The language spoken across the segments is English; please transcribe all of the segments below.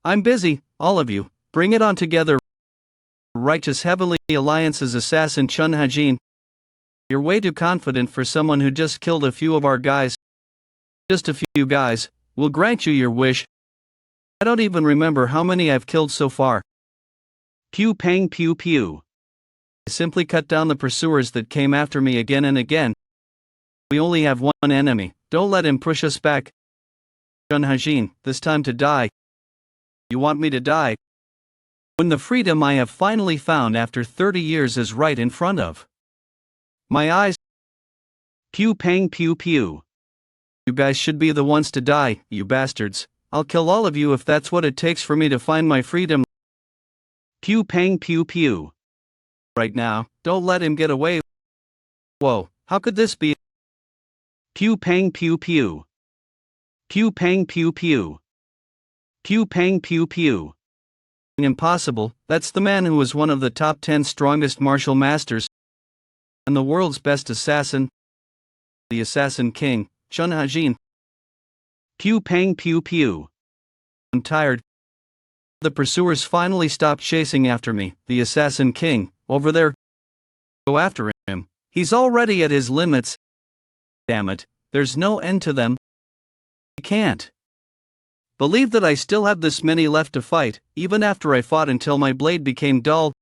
I'm busy, all of you, bring it on together. Righteous Heavenly Alliance's assassin Chun Hajin. You're way too confident for someone who just killed a few of our guys. Just a few guys, we'll grant you your wish. I don't even remember how many I've killed so far. Pew pang pew pew. I simply cut down the pursuers that came after me again and again. We only have one enemy, don't let him push us back. Chun Hajin, this time to die. You want me to die? When the freedom I have finally found after 30 years is right in front of my eyes. Pew pang pew pew. You guys should be the ones to die, you bastards. I'll kill all of you if that's what it takes for me to find my freedom. Pew pang pew pew. Right now, don't let him get away. Whoa, how could this be? Pew pang pew pew. Pew pang pew pew. Pew pang pew pew. Impossible, that's the man who was one of the top 10 strongest martial masters and the world's best assassin. The Assassin King, Chun Hajin. Pew pang pew pew. I'm tired. The pursuers finally stopped chasing after me, the Assassin King, over there. Go after him, he's already at his limits. Damn it, there's no end to them. I can't believe that I still have this many left to fight, even after I fought until my blade became dull.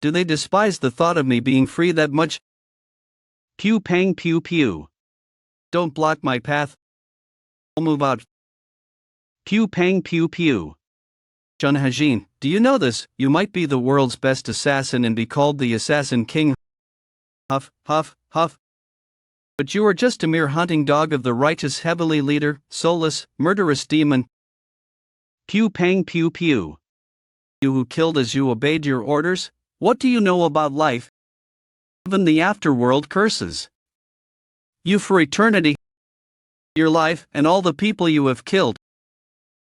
Do they despise the thought of me being free that much? Pew pang pew pew. Don't block my path. I'll move out. Pew pang pew pew. Chun Hajin, do you know this? You might be the world's best assassin and be called the Assassin King. Huff, huff, huff. But you are just a mere hunting dog of the righteous heavenly leader, soulless, murderous demon. Pew pang pew pew. You who killed as you obeyed your orders, what do you know about life? Even the afterworld curses you for eternity. Your life and all the people you have killed.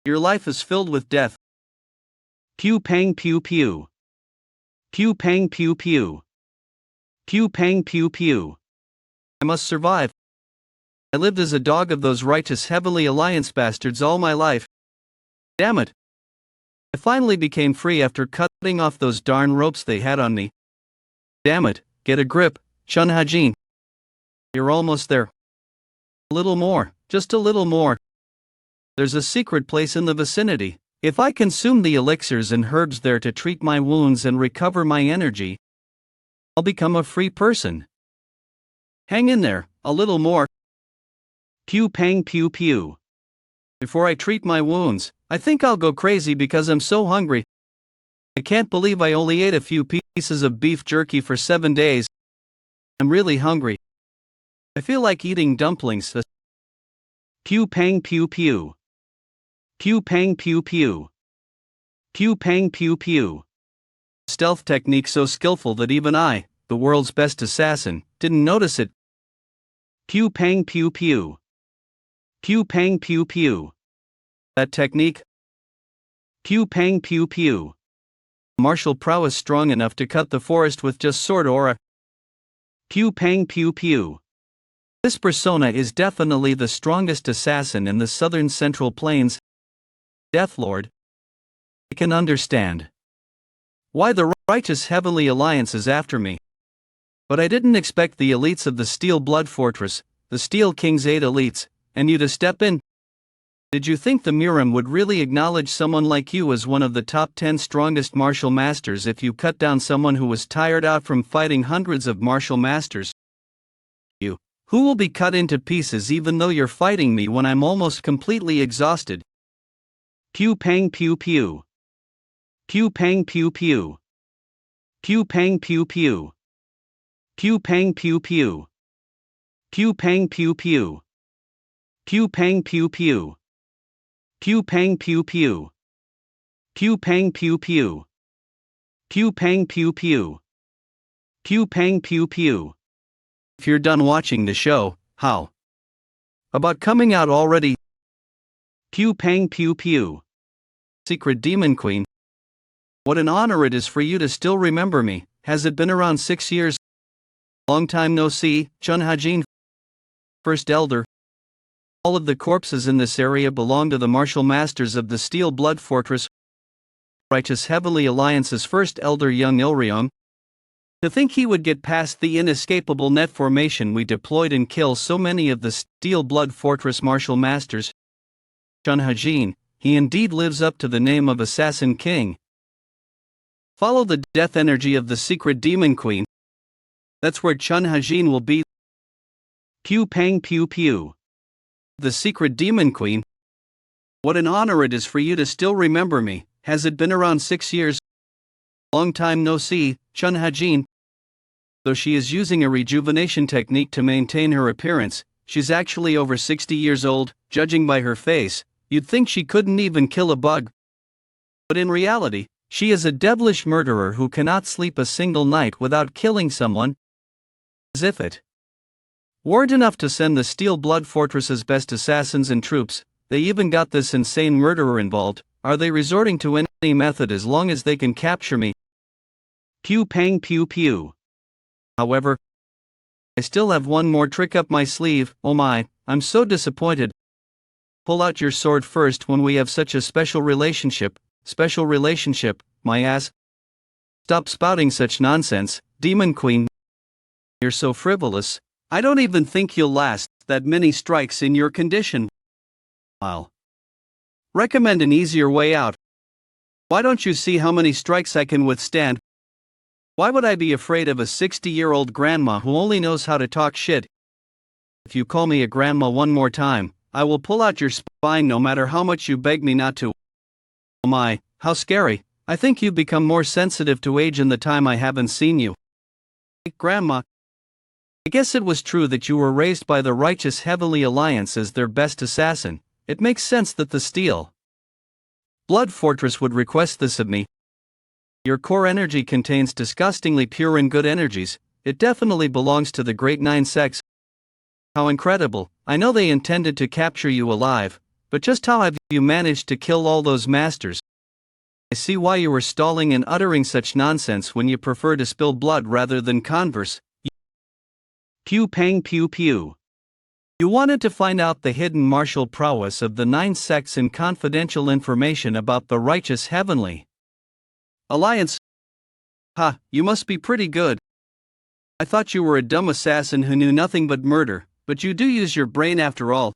Your life is filled with death. Pew pang pew pew. Pew pang pew pew. Pew pang pew pew. I must survive. I lived as a dog of those righteous Heavenly Alliance bastards all my life. Damn it. I finally became free after cutting off those darn ropes they had on me. Damn it, get a grip, Chun Hajin. You're almost there. A little more, just a little more. There's a secret place in the vicinity. If I consume the elixirs and herbs there to treat my wounds and recover my energy, I'll become a free person. Hang in there, a little more. Pew pang pew pew. Before I treat my wounds, I think I'll go crazy because I'm so hungry. I can't believe I only ate a few pieces of beef jerky for 7 days. I'm really hungry. I feel like eating dumplings. Pew pang pew pew. Pew pang pew pew. Pew pang pew pew. Stealth technique so skillful that even I, the world's best assassin, didn't notice it. Pew pang pew pew. Pew pang pew pew. That technique? Pew pang pew pew. Martial prowess strong enough to cut the forest with just sword aura. Pew pang pew pew. This persona is definitely the strongest assassin in the southern Central Plains. Deathlord. I can understand why the righteous Heavenly Alliance is after me. But I didn't expect the elites of the Steel Blood Fortress, the Steel King's 8 elites, and you to step in. Did you think the Murim would really acknowledge someone like you as one of the top 10 strongest martial masters if you cut down someone who was tired out from fighting hundreds of martial masters? You, who will be cut into pieces even though you're fighting me when I'm almost completely exhausted. Pew pang pew pew. Pew pang pew pew. Pew pang pew pew. Pew pang pew pew. Pew pang pew pew. Pew pang pew pew. Pew pang pew pew. Pew pang pew pew. Pew pang pew pew. Pew pang pew pew. If you're done watching the show, how about coming out already? Pew pang pew pew. Secret Demon Queen. What an honor it is for you to still remember me. Has it been around 6 years? Long time no see, Chun Hajin. First Elder. All of the corpses in this area belong to the martial masters of the Steel Blood Fortress, Righteous Heavenly Alliance's first elder, young Ryang. To think he would get past the inescapable net formation we deployed and kill so many of the Steel Blood Fortress martial masters. Chun Hajin, he indeed lives up to the name of Assassin King. Follow the death energy of the secret demon queen. That's where Chun Hajin will be. Pew pang pew pew. The secret demon queen. What an honor it is for you to still remember me. Has it been around 6 years? Long time no see, Chun Hajin. Though she is using a rejuvenation technique to maintain her appearance, she's actually over 60 years old, judging by her face. You'd think she couldn't even kill a bug. But in reality, she is a devilish murderer who cannot sleep a single night without killing someone. As if it weren't enough to send the Steel Blood Fortress's best assassins and troops, they even got this insane murderer involved. Are they resorting to any method as long as they can capture me? Pew pang pew pew. However, I still have one more trick up my sleeve. Oh my, I'm so disappointed. Pull out your sword first when we have such a special relationship, my ass. Stop spouting such nonsense, Demon Queen. You're so frivolous. I don't even think you'll last that many strikes in your condition. I'll recommend an easier way out. Why don't you see how many strikes I can withstand? Why would I be afraid of a 60-year-old grandma who only knows how to talk shit? If you call me a grandma one more time, I will pull out your spine no matter how much you beg me not to. Oh my, how scary. I think you've become more sensitive to age in the time I haven't seen you. Grandma, I guess it was true that you were raised by the Righteous Heavenly Alliance as their best assassin. It makes sense that the Steel Blood Fortress would request this of me. Your core energy contains disgustingly pure and good energies. It definitely belongs to the Great Nine Sects. How incredible. I know they intended to capture you alive, but just how have you managed to kill all those masters? I see why you were stalling and uttering such nonsense when you prefer to spill blood rather than converse. Pew pang pew pew. You wanted to find out the hidden martial prowess of the 9 sects and confidential information about the Righteous Heavenly Alliance. Ha, you must be pretty good. I thought you were a dumb assassin who knew nothing but murder, but you do use your brain after all.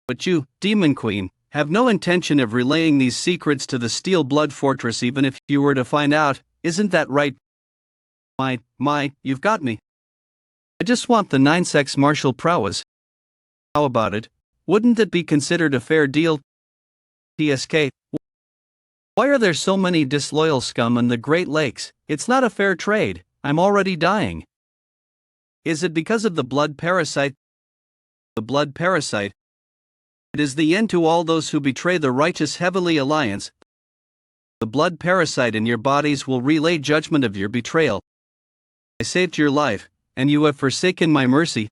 But you, Demon Queen, have no intention of relaying these secrets to the Steel Blood Fortress even if you were to find out, isn't that right? You've got me. I just want the 9 sects martial prowess. How about it? Wouldn't it be considered a fair deal? TSK. Why are there so many disloyal scum in the Great Lakes? It's not a fair trade. I'm already dying. Is it because of the blood parasite? The blood parasite. It is the end to all those who betray the Righteous Heavenly Alliance. The blood parasite in your bodies will relay judgment of your betrayal. I saved your life, and you have forsaken my mercy.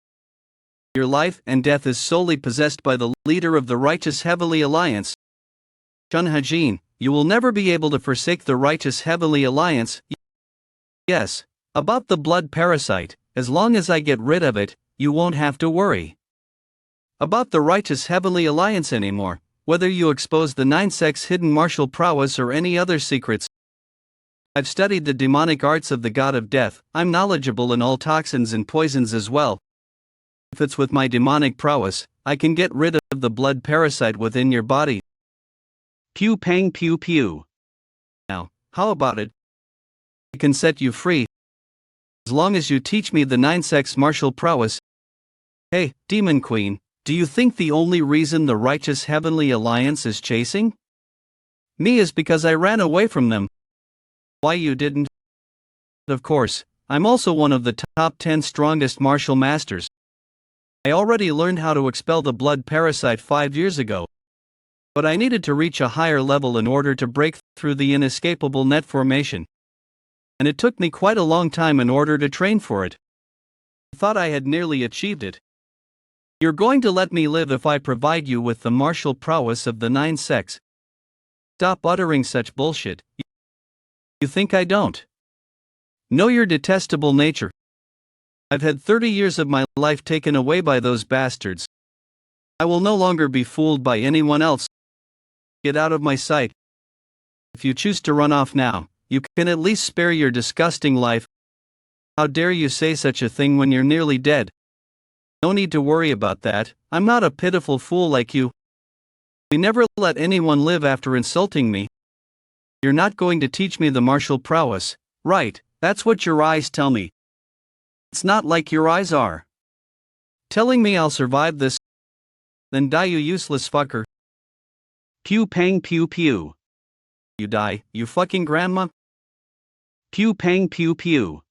Your life and death is solely possessed by the leader of the Righteous Heavenly Alliance. Chun Hajin, you will never be able to forsake the Righteous Heavenly Alliance. Yes, about the blood parasite, as long as I get rid of it, you won't have to worry about the Righteous Heavenly Alliance anymore, whether you expose the 9 sects' hidden martial prowess or any other secrets. I've studied the demonic arts of the god of death. I'm knowledgeable in all toxins and poisons as well. If it's with my demonic prowess, I can get rid of the blood parasite within your body. Pew pang pew pew. Now, how about it? I can set you free, as long as you teach me the 9 sects martial prowess. Hey, Demon Queen, do you think the only reason the Righteous Heavenly Alliance is chasing me is because I ran away from them? Why you didn't? Of course, I'm also one of the top 10 strongest martial masters. I already learned how to expel the blood parasite 5 years ago. But I needed to reach a higher level in order to break through the inescapable net formation. And it took me quite a long time in order to train for it. I thought I had nearly achieved it. You're going to let me live if I provide you with the martial prowess of the 9 sects. Stop uttering such bullshit. You think I don't know your detestable nature? I've had 30 years of my life taken away by those bastards. I will no longer be fooled by anyone else. Get out of my sight. If you choose to run off now, you can at least spare your disgusting life. How dare you say such a thing when you're nearly dead? No need to worry about that. I'm not a pitiful fool like you. We never let anyone live after insulting me. You're not going to teach me the martial prowess, right? That's what your eyes tell me. It's not like your eyes are telling me I'll survive this. Then die, you useless fucker. Pew pang pew pew. You die, you fucking grandma. Pew pang pew pew.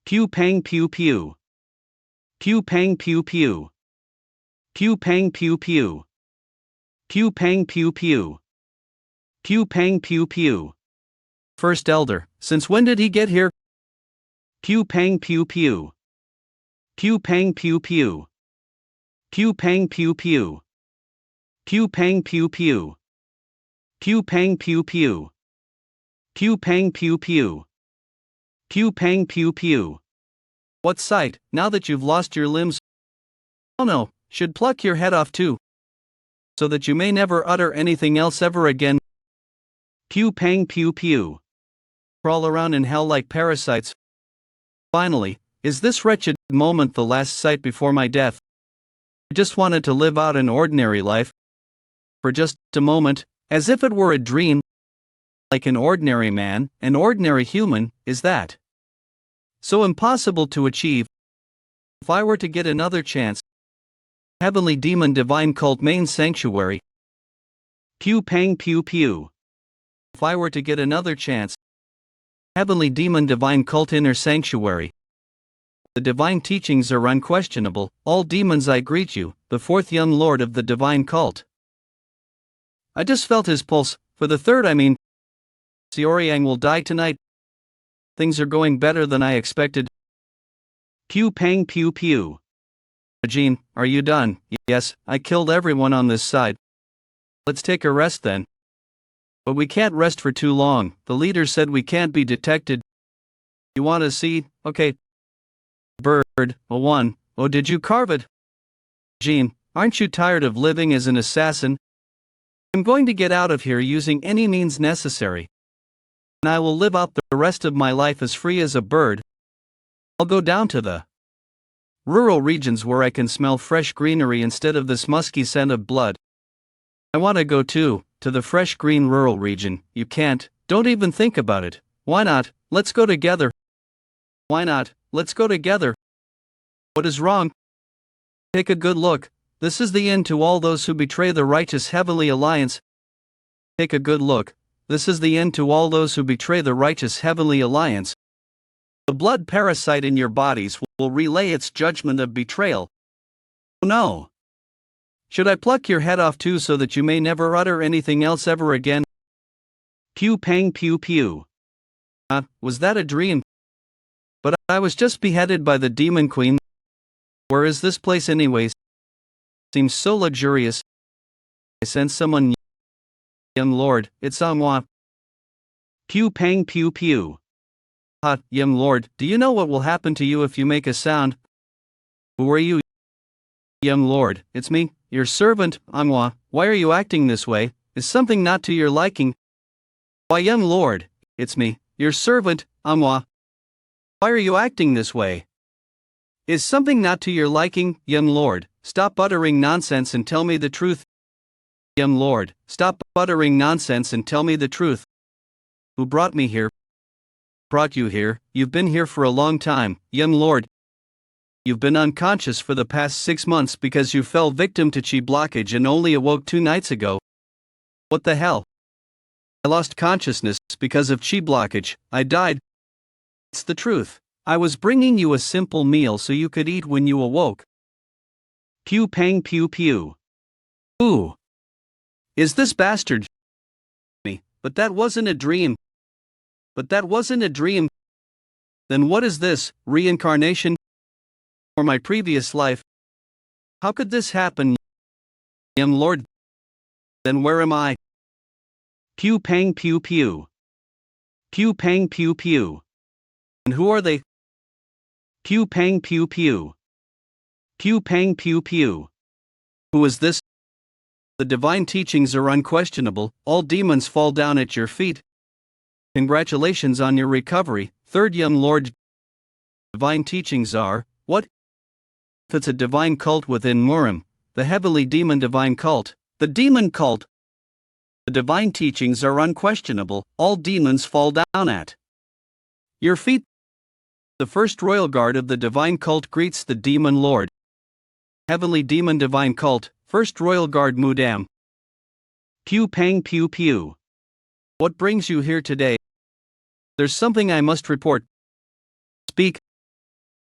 Pew pang pew pew. Pew pang pew pew. Pew pang pew pew. Pew pang pew pew. Pew pang pew pew. First Elder, since when did he get here? Pew pang pew pew. Pew pang pew pew. Pew pang pew pew. Pew pang pew pew. Pew pang pew pew. Pew pang pew pew. Pew pang pew pew. What sight, now that you've lost your limbs? Oh no, should pluck your head off too, so that you may never utter anything else ever again. Pew pang pew pew. Crawl around in hell like parasites. Finally, is this wretched moment the last sight before my death? I just wanted to live out an ordinary life. For just a moment, as if it were a dream. Like an ordinary man, an ordinary human, is that so impossible to achieve? If I were to get another chance, Heavenly Demon Divine Cult Main Sanctuary. Pew pang pew pew. If I were to get another chance, Heavenly Demon Divine Cult Inner Sanctuary. The divine teachings are unquestionable. All demons, I greet you, the fourth young lord of the divine cult. I just felt his pulse, for the third I mean. Seo Ryang will die tonight. Things are going better than I expected. Pew pang pew pew. Hajin, are you done? Yes, I killed everyone on this side. Let's take a rest then. But we can't rest for too long. The leader said we can't be detected. You want to see? Okay. Bird, a one. Oh, did you carve it? Hajin, aren't you tired of living as an assassin? I'm going to get out of here using any means necessary. And I will live out the rest of my life as free as a bird. I'll go down to the rural regions where I can smell fresh greenery instead of this musky scent of blood. I want to go too, to the fresh green rural region. You can't, don't even think about it. Why not? Let's go together. Why not? Let's go together. What is wrong? Take a good look. This is the end to all those who betray the righteous Heavenly Alliance. Take a good look. This is the end to all those who betray the righteous Heavenly Alliance. The blood parasite in your bodies will relay its judgment of betrayal. Oh no! Should I pluck your head off too so that you may never utter anything else ever again? Pew pang pew pew. Was that a dream? But I was just beheaded by the Demon Queen. Where is this place anyways? Seems so luxurious. I sense someone. Young lord, it's Manhwa. Pew pang pew pew. Young lord, do you know what will happen to you if you make a sound? Who are you? Young lord, it's me, your servant, Manhwa. Why are you acting this way? Is something not to your liking? Why, young lord, it's me, your servant, Manhwa. Why are you acting this way? Is something not to your liking, young lord? Stop uttering nonsense and tell me the truth. Young lord, stop uttering nonsense and tell me the truth. Who brought me here? Brought you here? You've been here for a long time, young lord. You've been unconscious for the past 6 months because you fell victim to chi blockage and only awoke 2 nights ago. What the hell? I lost consciousness because of chi blockage. I died. It's the truth. I was bringing you a simple meal so you could eat when you awoke. Pew pang pew pew. Ooh. Is this bastard me? But that wasn't a dream. But that wasn't a dream. Then what is this, reincarnation? Or my previous life? How could this happen, young lord? Then where am I? Pew pang pew pew. Pew pang pew pew. And who are they? Pew pang pew pew. Pew pang pew pew. Who is this? The divine teachings are unquestionable, all demons fall down at your feet. Congratulations on your recovery, third young lord. Divine teachings are, what? If it's a divine cult within Murim, the heavily demon divine cult, the demon cult. The divine teachings are unquestionable, all demons fall down at your feet. The first royal guard of the divine cult greets the demon lord. Heavenly demon divine cult, first royal guard Mudam. Pew pang pew pew. What brings you here today? There's something I must report. Speak.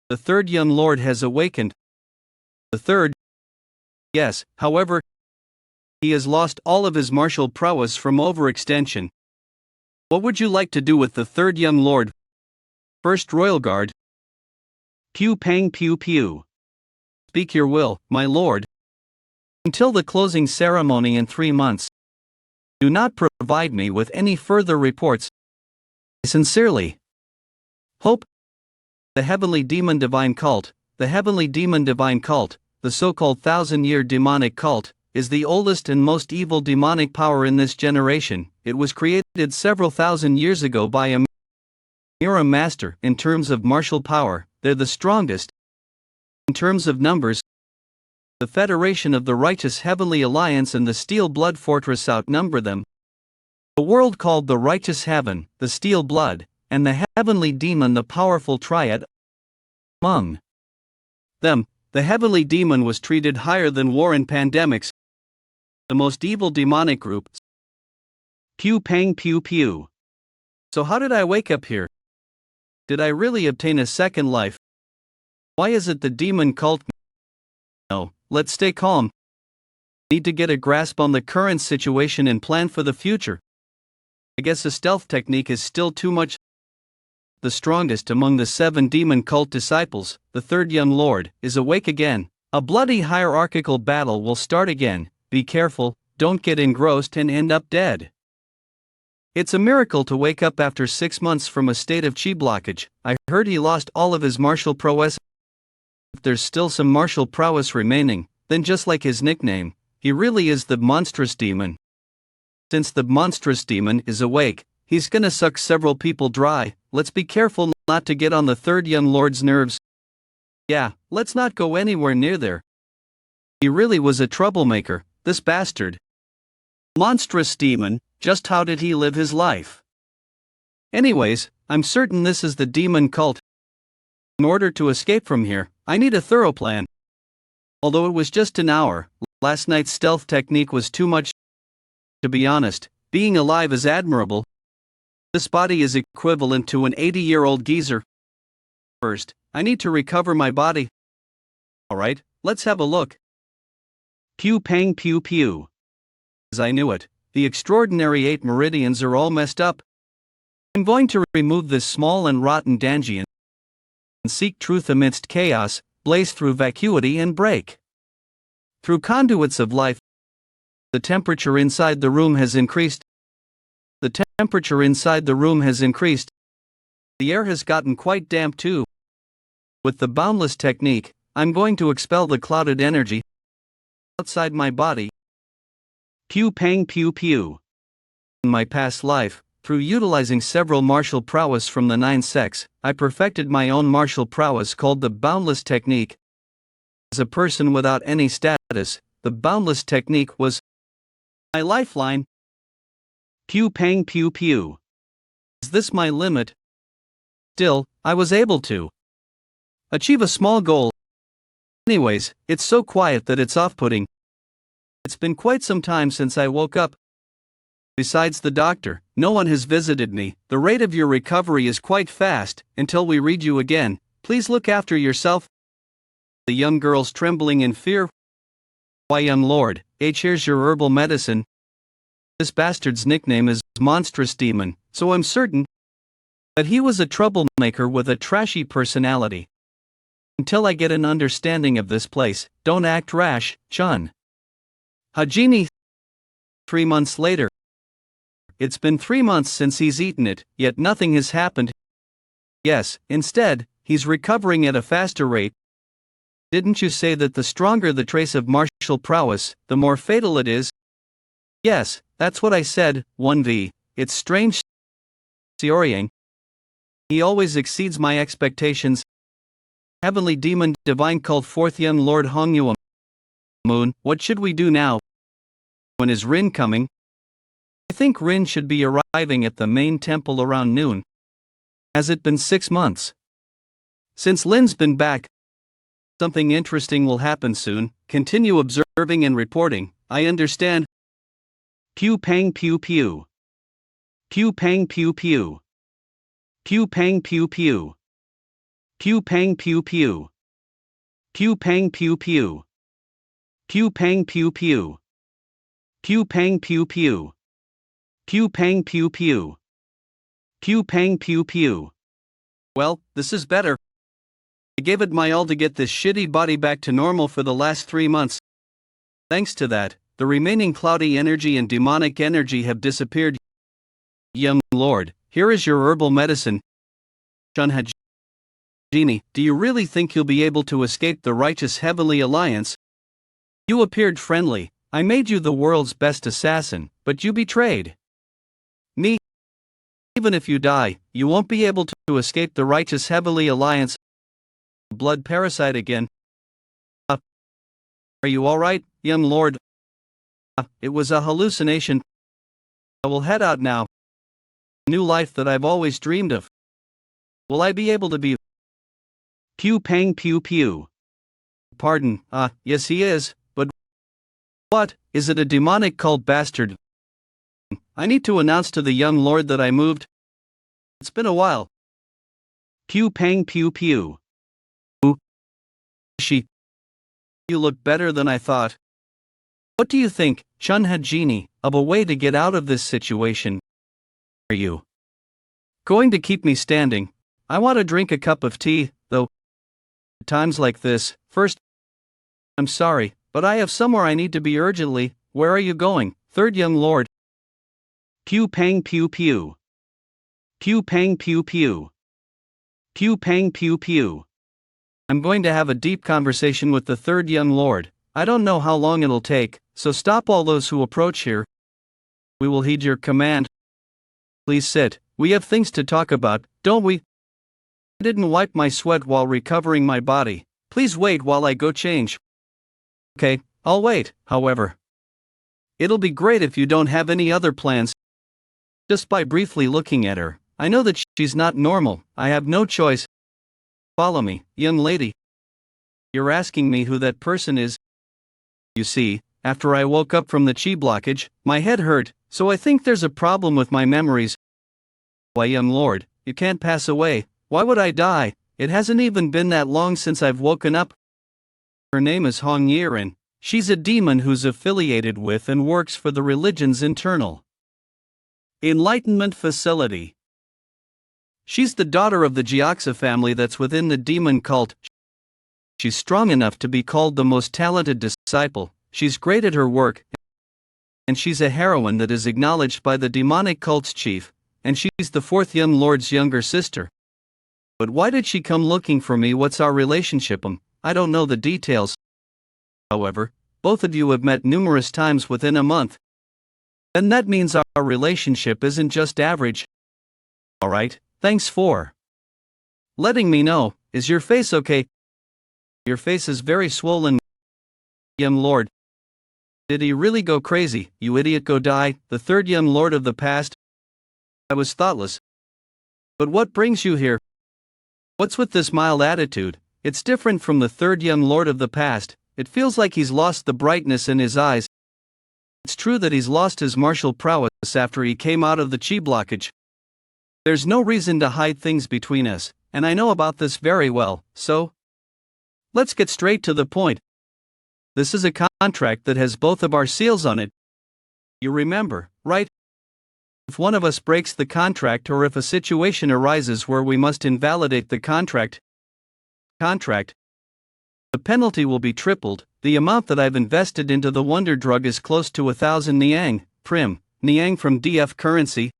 The third young lord has awakened. The third? Yes, however, he has lost all of his martial prowess from overextension. What would you like to do with the third young lord? First royal guard. Pew pang pew pew. Speak your will, my lord. Until the closing ceremony in 3 months. Do not provide me with any further reports. Sincerely. Hope. The heavenly demon divine cult, the heavenly demon divine cult, the so-called 1,000-year demonic cult, is the oldest and most evil demonic power in this generation. It was created several thousand years ago by a Mira master. In terms of martial power, they're the strongest. In terms of numbers, the Federation of the Righteous Heavenly Alliance and the Steel Blood Fortress outnumber them. The world called the Righteous Heaven, the Steel Blood, and the Heavenly Demon the Powerful Triad. Among them, the Heavenly Demon was treated higher than war and pandemics. The most evil demonic group. Pew pang pew pew. So how did I wake up here? Did I really obtain a second life? Why is it the demon cult? No, let's stay calm. Need to get a grasp on the current situation and plan for the future. I guess a stealth technique is still too much. The strongest among the 7 demon cult disciples, the third young lord, is awake again. A bloody hierarchical battle will start again. Be careful, don't get engrossed and end up dead. It's a miracle to wake up after 6 months from a state of chi blockage. I heard he lost all of his martial prowess. If there's still some martial prowess remaining, then just like his nickname, he really is the monstrous demon. Since the monstrous demon is awake, he's gonna suck several people dry. Let's be careful not to get on the third young lord's nerves. Yeah, let's not go anywhere near there. He really was a troublemaker, this bastard. Monstrous demon, just how did he live his life? Anyways, I'm certain this is the demon cult. In order to escape from here, I need a thorough plan. Although it was just an hour, last night's stealth technique was too much. To be honest, being alive is admirable. This body is equivalent to an 80-year-old geezer. First, I need to recover my body. Alright, let's have a look. Pew pang pew pew. As I knew it, the extraordinary 8 meridians are all messed up. I'm going to remove this small and rotten dungeon and seek truth amidst chaos, blaze through vacuity and break through conduits of life. The temperature inside the room has increased. The temperature inside the room has increased. The air has gotten quite damp too. With the boundless technique, I'm going to expel the clouded energy outside my body. Pew pang pew pew. In my past life, through utilizing several martial prowess from the 9 sects, I perfected my own martial prowess called the boundless technique. As a person without any status, the boundless technique was my lifeline. Pew pang pew pew. Is this my limit? Still, I was able to achieve a small goal. Anyways, it's so quiet that it's off-putting. It's been quite some time since I woke up. Besides the doctor, no one has visited me. The rate of your recovery is quite fast. Until we read you again, please look after yourself. The young girl's trembling in fear. Why, young lord, here's your herbal medicine. This bastard's nickname is Monstrous Demon, so I'm certain that he was a troublemaker with a trashy personality. Until I get an understanding of this place, don't act rash, Chun Hajin. 3 months later. It's been 3 months since he's eaten it, yet nothing has happened. Yes, instead, he's recovering at a faster rate. Didn't you say that the stronger the trace of martial prowess, the more fatal it is? Yes, that's what I said. 1v. It's strange. Seo Ryang. He always exceeds my expectations. Heavenly demon divine called forth young Lord Hongyua Moon. What should we do now? When is Rin coming? I think Rin should be arriving at the main temple around noon. Has it been 6 months? Since Lin's been back, something interesting will happen soon. Continue observing and reporting. I understand. Pew pang pew pew. Pew pang pew pew. Pew pang pew pew. Pew pang pew pew. Pew pang pew pew. Pew pang pew pew. Pew pang pew pew. Pew pang pew pew. Pew pang pew pew. Well, this is better. I gave it my all to get this shitty body back to normal for the last 3 months. Thanks to that, the remaining cloudy energy and demonic energy have disappeared. Young Lord, here is your herbal medicine. Chun Hajin, do you really think you'll be able to escape the righteous heavenly alliance? You appeared friendly. I made you the world's best assassin, but you betrayed me. Even if you die, you won't be able to escape the righteous heavenly alliance. Blood parasite again. Are you alright, young lord? It was a hallucination. I will head out now. New life that I've always dreamed of. Will I be able to be? Pew pang pew pew. Pardon, yes he is, but what, is it a demonic cult bastard? I need to announce to the young lord that I moved. It's been a while. Pew pang pew pew. You look better than I thought. What do you think, Chun Hajin, of a way to get out of this situation? Are you going to keep me standing? I want to drink a cup of tea, though. At times like this, first, I'm sorry, but I have somewhere I need to be urgently. Where are you going, third young lord? Pew pang pew pew. Pew pang pew pew. Pew pang pew pew. I'm going to have a deep conversation with the third young lord. I don't know how long it'll take, so stop all those who approach here. We will heed your command. Please sit, we have things to talk about, don't we? I didn't wipe my sweat while recovering my body. Please wait while I go change. Okay, I'll wait, however. It'll be great if you don't have any other plans. Just by briefly looking at her, I know that she's not normal. I have no choice. Follow me, young lady. You're asking me who that person is? You see, after I woke up from the chi blockage, my head hurt, so I think there's a problem with my memories. Why, young lord, you can't pass away. Why would I die? It hasn't even been that long since I've woken up. Her name is Hong Yiren. She's a demon who's affiliated with and works for the religion's internal enlightenment facility. She's the daughter of the Jiaxa family that's within the demon cult. She's strong enough to be called the most talented disciple. She's great at her work, and she's a heroine that is acknowledged by the demonic cult's chief, and she's the fourth young lord's younger sister. But why did she come looking for me? What's our relationship? I don't know the details. However, both of you have met numerous times within a month. And that means our relationship isn't just average. Alright, thanks for letting me know. Is your face okay? Your face is very swollen, young lord. Did he really go crazy? You idiot, go die, the third young lord of the past. I was thoughtless. But what brings you here? What's with this mild attitude? It's different from the third young lord of the past. It feels like he's lost the brightness in his eyes. It's true that he's lost his martial prowess after he came out of the chi blockage. There's no reason to hide things between us, and I know about this very well, so let's get straight to the point. This is a contract that has both of our seals on it. You remember, right? If one of us breaks the contract or if a situation arises where we must invalidate the contract, the penalty will be tripled. The amount that I've invested into the wonder drug is close to 1,000 Niang, Niang from DF currency.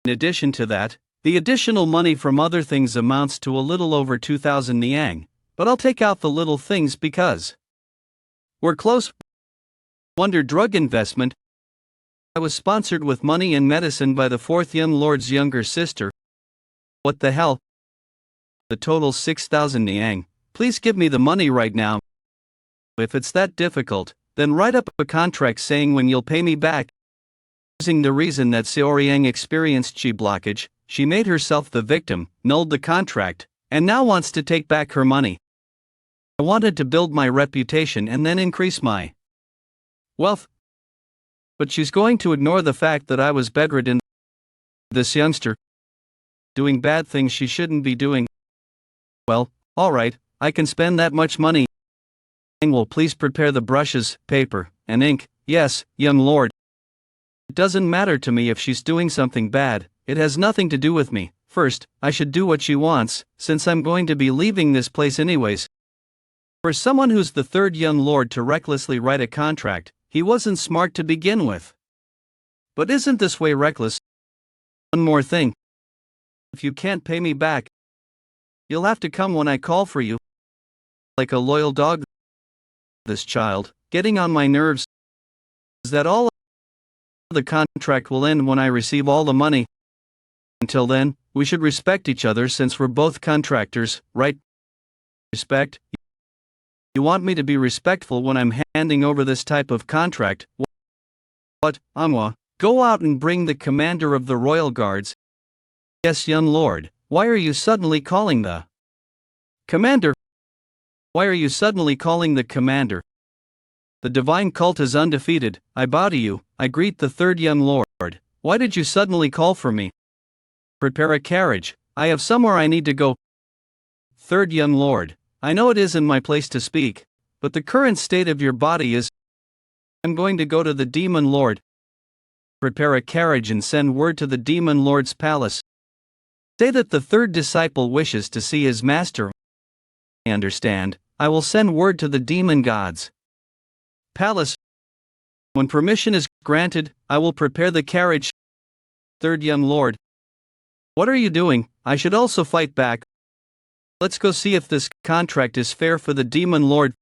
In addition to that, the additional money from other things amounts to a little over 2,000 Niang, but I'll take out the little things because we're close. Wonder drug investment. I was sponsored with money and medicine by the fourth young lord's younger sister. What the hell? The total's 6,000 niang. Please give me the money right now. If it's that difficult, then write up a contract saying when you'll pay me back. Using the reason that Seo Ryang experienced chi blockage, she made herself the victim, nulled the contract, and now wants to take back her money. I wanted to build my reputation and then increase my wealth. But she's going to ignore the fact that I was bedridden. This youngster doing bad things she shouldn't be doing. Well, alright, I can spend that much money. Will please prepare the brushes, paper, and ink. Yes, young lord. It doesn't matter to me if she's doing something bad, it has nothing to do with me. First, I should do what she wants, since I'm going to be leaving this place anyways. For someone who's the third young lord to recklessly write a contract, he wasn't smart to begin with. But isn't this way reckless? One more thing. If you can't pay me back, you'll have to come when I call for you. Like a loyal dog. This child, getting on my nerves. Is that all? The contract will end when I receive all the money. Until then, we should respect each other since we're both contractors, right? Respect? You want me to be respectful when I'm handing over this type of contract? What, Manhwa? Go out and bring the commander of the royal guards. Yes, young lord, why are you suddenly calling the commander? Why are you suddenly calling the commander? The divine cult is undefeated, I bow to you, I greet the third young lord. Why did you suddenly call for me? Prepare a carriage, I have somewhere I need to go. Third young lord, I know it isn't my place to speak, but the current state of your body is. I'm going to go to the demon lord. Prepare a carriage and send word to the demon lord's palace. Say that the third disciple wishes to see his master. I understand, I will send word to the demon gods' palace. When permission is granted, I will prepare the carriage. Third young lord. What are you doing? I should also fight back. Let's go see if this contract is fair for the demon lord.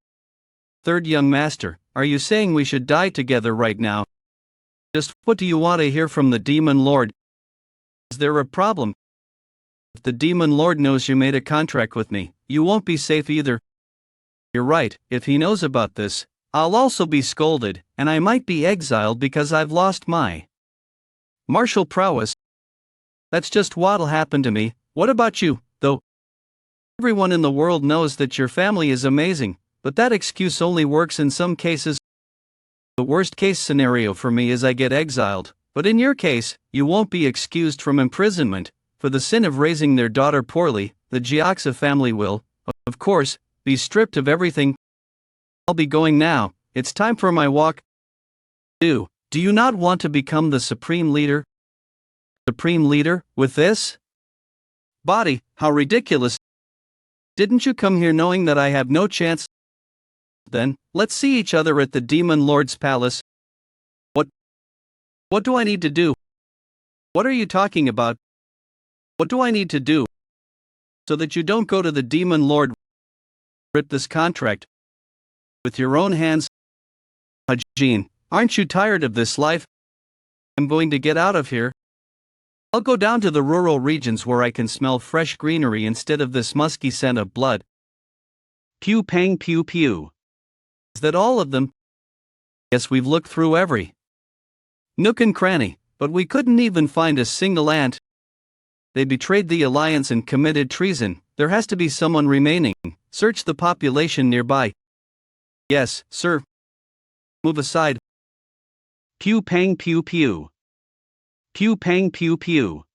Third young master, are you saying we should die together right now? Just what do you want to hear from the demon lord? Is there a problem? If the demon lord knows you made a contract with me, you won't be safe either. You're right, if he knows about this, I'll also be scolded, and I might be exiled because I've lost my martial prowess. That's just what'll happen to me. What about you, though? Everyone in the world knows that your family is amazing, but that excuse only works in some cases. The worst case scenario for me is I get exiled, but in your case, you won't be excused from imprisonment. For the sin of raising their daughter poorly, the Jiaxa family will, of course, be stripped of everything. I'll be going now, it's time for my walk. Do you not want to become the supreme leader? Supreme leader, with this body, how ridiculous. Didn't you come here knowing that I have no chance? Then, let's see each other at the demon lord's palace. What do I need to do? What are you talking about? What do I need to do? So that you don't go to the demon lord. Rip this contract with your own hands. Hajin, aren't you tired of this life? I'm going to get out of here. I'll go down to the rural regions where I can smell fresh greenery instead of this musky scent of blood. Pew pang pew pew. Is that all of them? Yes, we've looked through every nook and cranny, but we couldn't even find a single ant. They betrayed the alliance and committed treason. There has to be someone remaining. Search the population nearby. Yes, sir. Move aside. Pew pang pew pew. Pew pang pew pew.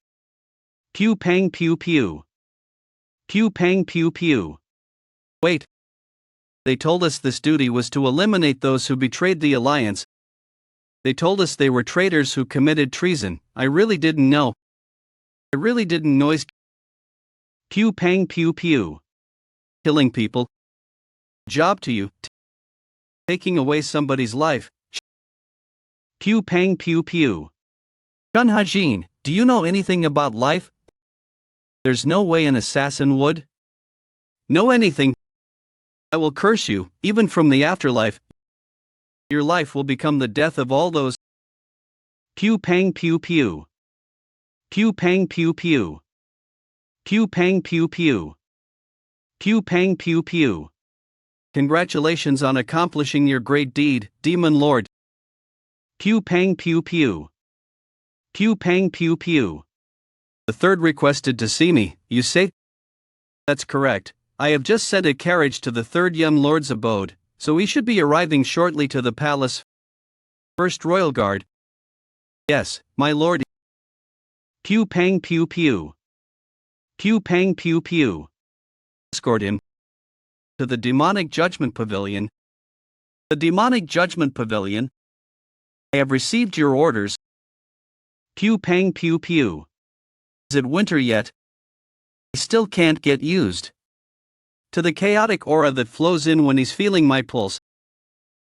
Pew pang pew pew. Pew pang pew pew. Wait. They told us this duty was to eliminate those who betrayed the alliance. They told us they were traitors who committed treason. I really didn't know. I really didn't know. Pew pang pew pew. Killing people. Job to you. Taking away somebody's life. Pew pang pew pew. Chun Hajin, do you know anything about life? There's no way an assassin would know anything. I will curse you, even from the afterlife. Your life will become the death of all those. Pew pang pew pew. Pew pang pew pew. Pew pang pew pew. Pew pang pew pew. Congratulations on accomplishing your great deed, Demon Lord. Pew pang pew pew. Pew pang pew pew. The third requested to see me, you say? That's correct. I have just sent a carriage to the third young lord's abode, so he should be arriving shortly to the palace. First royal guard. Yes, my lord. Pew pang pew pew. Pew pang pew pew. Escort him to the demonic judgment pavilion. The demonic judgment pavilion. I have received your orders. Pew pang pew pew. Is it winter yet? I still can't get used to the chaotic aura that flows in when he's feeling my pulse.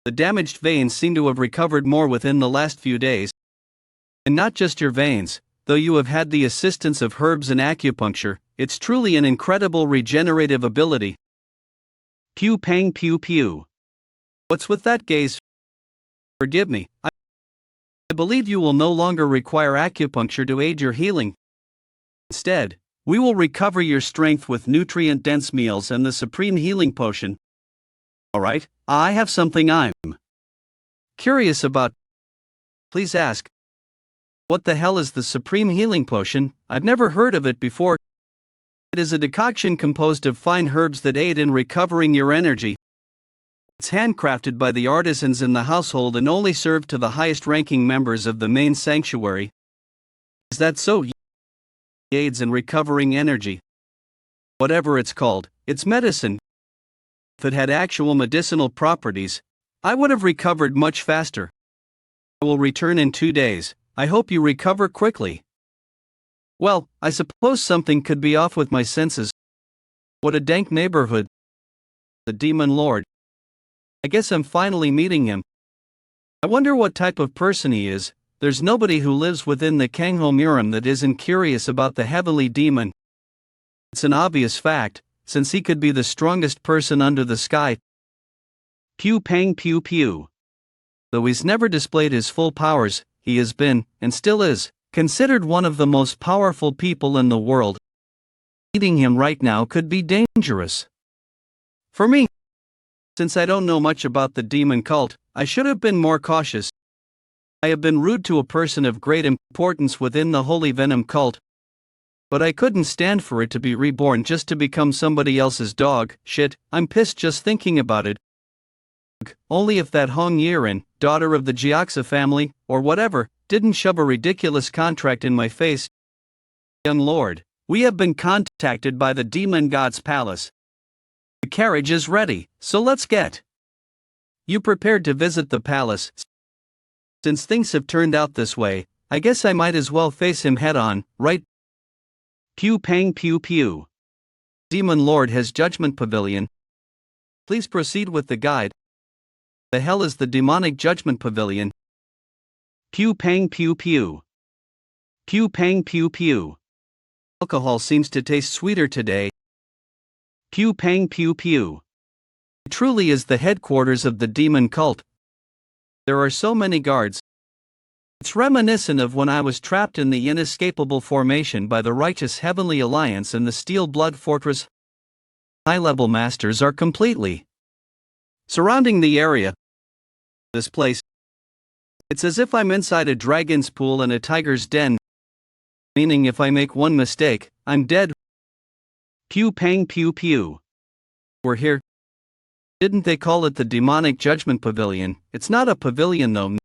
The damaged veins seem to have recovered more within the last few days. And not just your veins, though you have had the assistance of herbs and acupuncture, it's truly an incredible regenerative ability. Pew pang pew pew. What's with that gaze? Forgive me, I believe you will no longer require acupuncture to aid your healing. Instead, we will recover your strength with nutrient-dense meals and the supreme healing potion. Alright, I have something I'm curious about. Please ask. What the hell is the supreme healing potion? I've never heard of it before. It is a decoction composed of fine herbs that aid in recovering your energy. It's handcrafted by the artisans in the household and only served to the highest-ranking members of the main sanctuary. Is that so? Aids in recovering energy. Whatever it's called, it's medicine. If it had actual medicinal properties, I would have recovered much faster. I will return in 2 days. I hope you recover quickly. Well, I suppose something could be off with my senses. What a dank neighborhood. The Demon Lord. I guess I'm finally meeting him. I wonder what type of person he is. There's nobody who lives within the Kangho Murim that isn't curious about the heavenly demon. It's an obvious fact, since he could be the strongest person under the sky. Pew pang pew pew. Though he's never displayed his full powers, he has been, and still is, considered one of the most powerful people in the world. Meeting him right now could be dangerous. For me, since I don't know much about the demon cult, I should have been more cautious. I have been rude to a person of great importance within the Holy Venom cult. But I couldn't stand for it to be reborn just to become somebody else's dog. Shit, I'm pissed just thinking about it. Only if that Hong Yiren, daughter of the Jiaxa family, or whatever, didn't shove a ridiculous contract in my face. Young lord, we have been contacted by the demon god's palace. The carriage is ready, so let's get you prepared to visit the palace. Since things have turned out this way, I guess I might as well face him head on, right? Pew pang pew pew. Demon Lord has Judgment Pavilion. Please proceed with the guide. The hell is the demonic Judgment Pavilion? Pew pang pew pew. Pew pang pew pew. Alcohol seems to taste sweeter today. Pew pang pew pew. It truly is the headquarters of the demon cult. There are so many guards. It's reminiscent of when I was trapped in the inescapable formation by the righteous Heavenly Alliance and the Steel Blood Fortress. High-level masters are completely surrounding the area. This place. It's as if I'm inside a dragon's pool and a tiger's den. Meaning if I make one mistake, I'm dead. Pew pang pew pew. We're here. Didn't they call it the demonic judgment pavilion? It's not a pavilion though.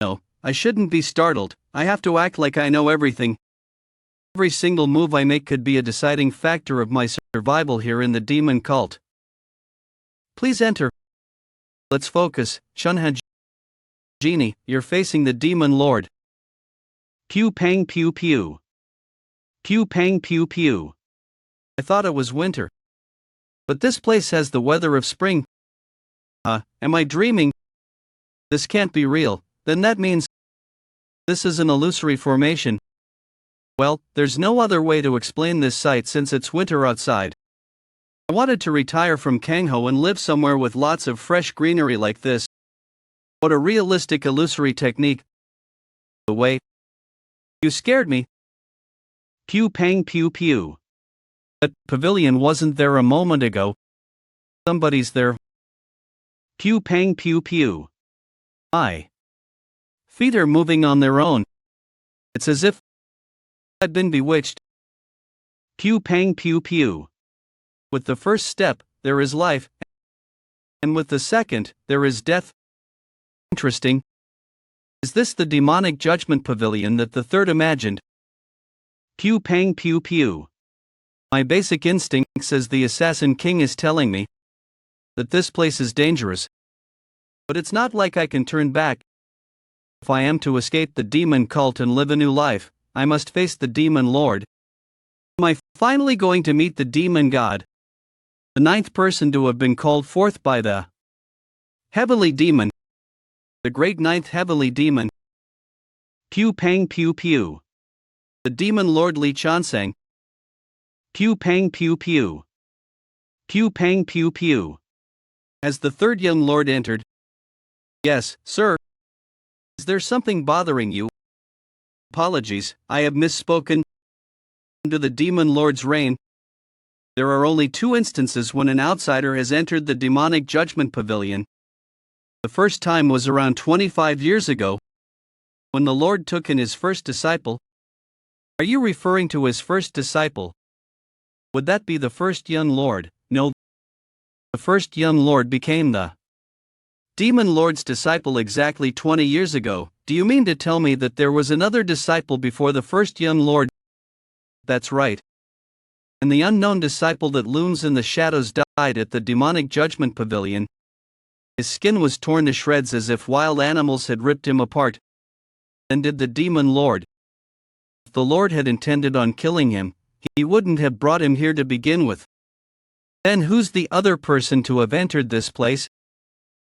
No, I shouldn't be startled. I have to act like I know everything. Every single move I make could be a deciding factor of my survival here in the demon cult. Please enter. Let's focus. Chun Hajin, you're facing the demon lord. Pew pang pew pew. Pew pang pew pew. I thought it was winter. But this place has the weather of spring. Am I dreaming? This can't be real. Then that means this is an illusory formation. Well, there's no other way to explain this sight since it's winter outside. I wanted to retire from Kangho and live somewhere with lots of fresh greenery like this. What a realistic illusory technique. The way you scared me. Pew pang pew pew. That pavilion wasn't there a moment ago. Somebody's there. Pew pang pew pew. Feet are moving on their own. It's as if I'd been bewitched. Pew pang pew pew. With the first step, there is life, and with the second, there is death. Interesting. Is this the demonic judgment pavilion that the third imagined? Pew pang pew pew. My basic instinct says the Assassin King is telling me that this place is dangerous. But it's not like I can turn back. If I am to escape the demon cult and live a new life, I must face the demon lord. Am I finally going to meet the demon god? The ninth person to have been called forth by the heavenly demon. The great ninth heavenly demon. Pew pang pew pew. The demon lord Li Chansang. Pew pang pew pew. Pew pang pew pew. As the third young lord entered. Yes, sir. Is there something bothering you? Apologies, I have misspoken. Under the demon lord's reign, there are only 2 instances when an outsider has entered the demonic judgment pavilion. The first time was around 25 years ago, when the Lord took in his first disciple. Are you referring to his first disciple? Would that be the first young lord? No. The first young lord became the demon lord's disciple exactly 20 years ago. Do you mean to tell me that there was another disciple before the first young lord? That's right. And the unknown disciple that looms in the shadows died at the demonic judgment pavilion. His skin was torn to shreds as if wild animals had ripped him apart. Then did the demon lord. If the Lord had intended on killing him, he wouldn't have brought him here to begin with. Then who's the other person to have entered this place?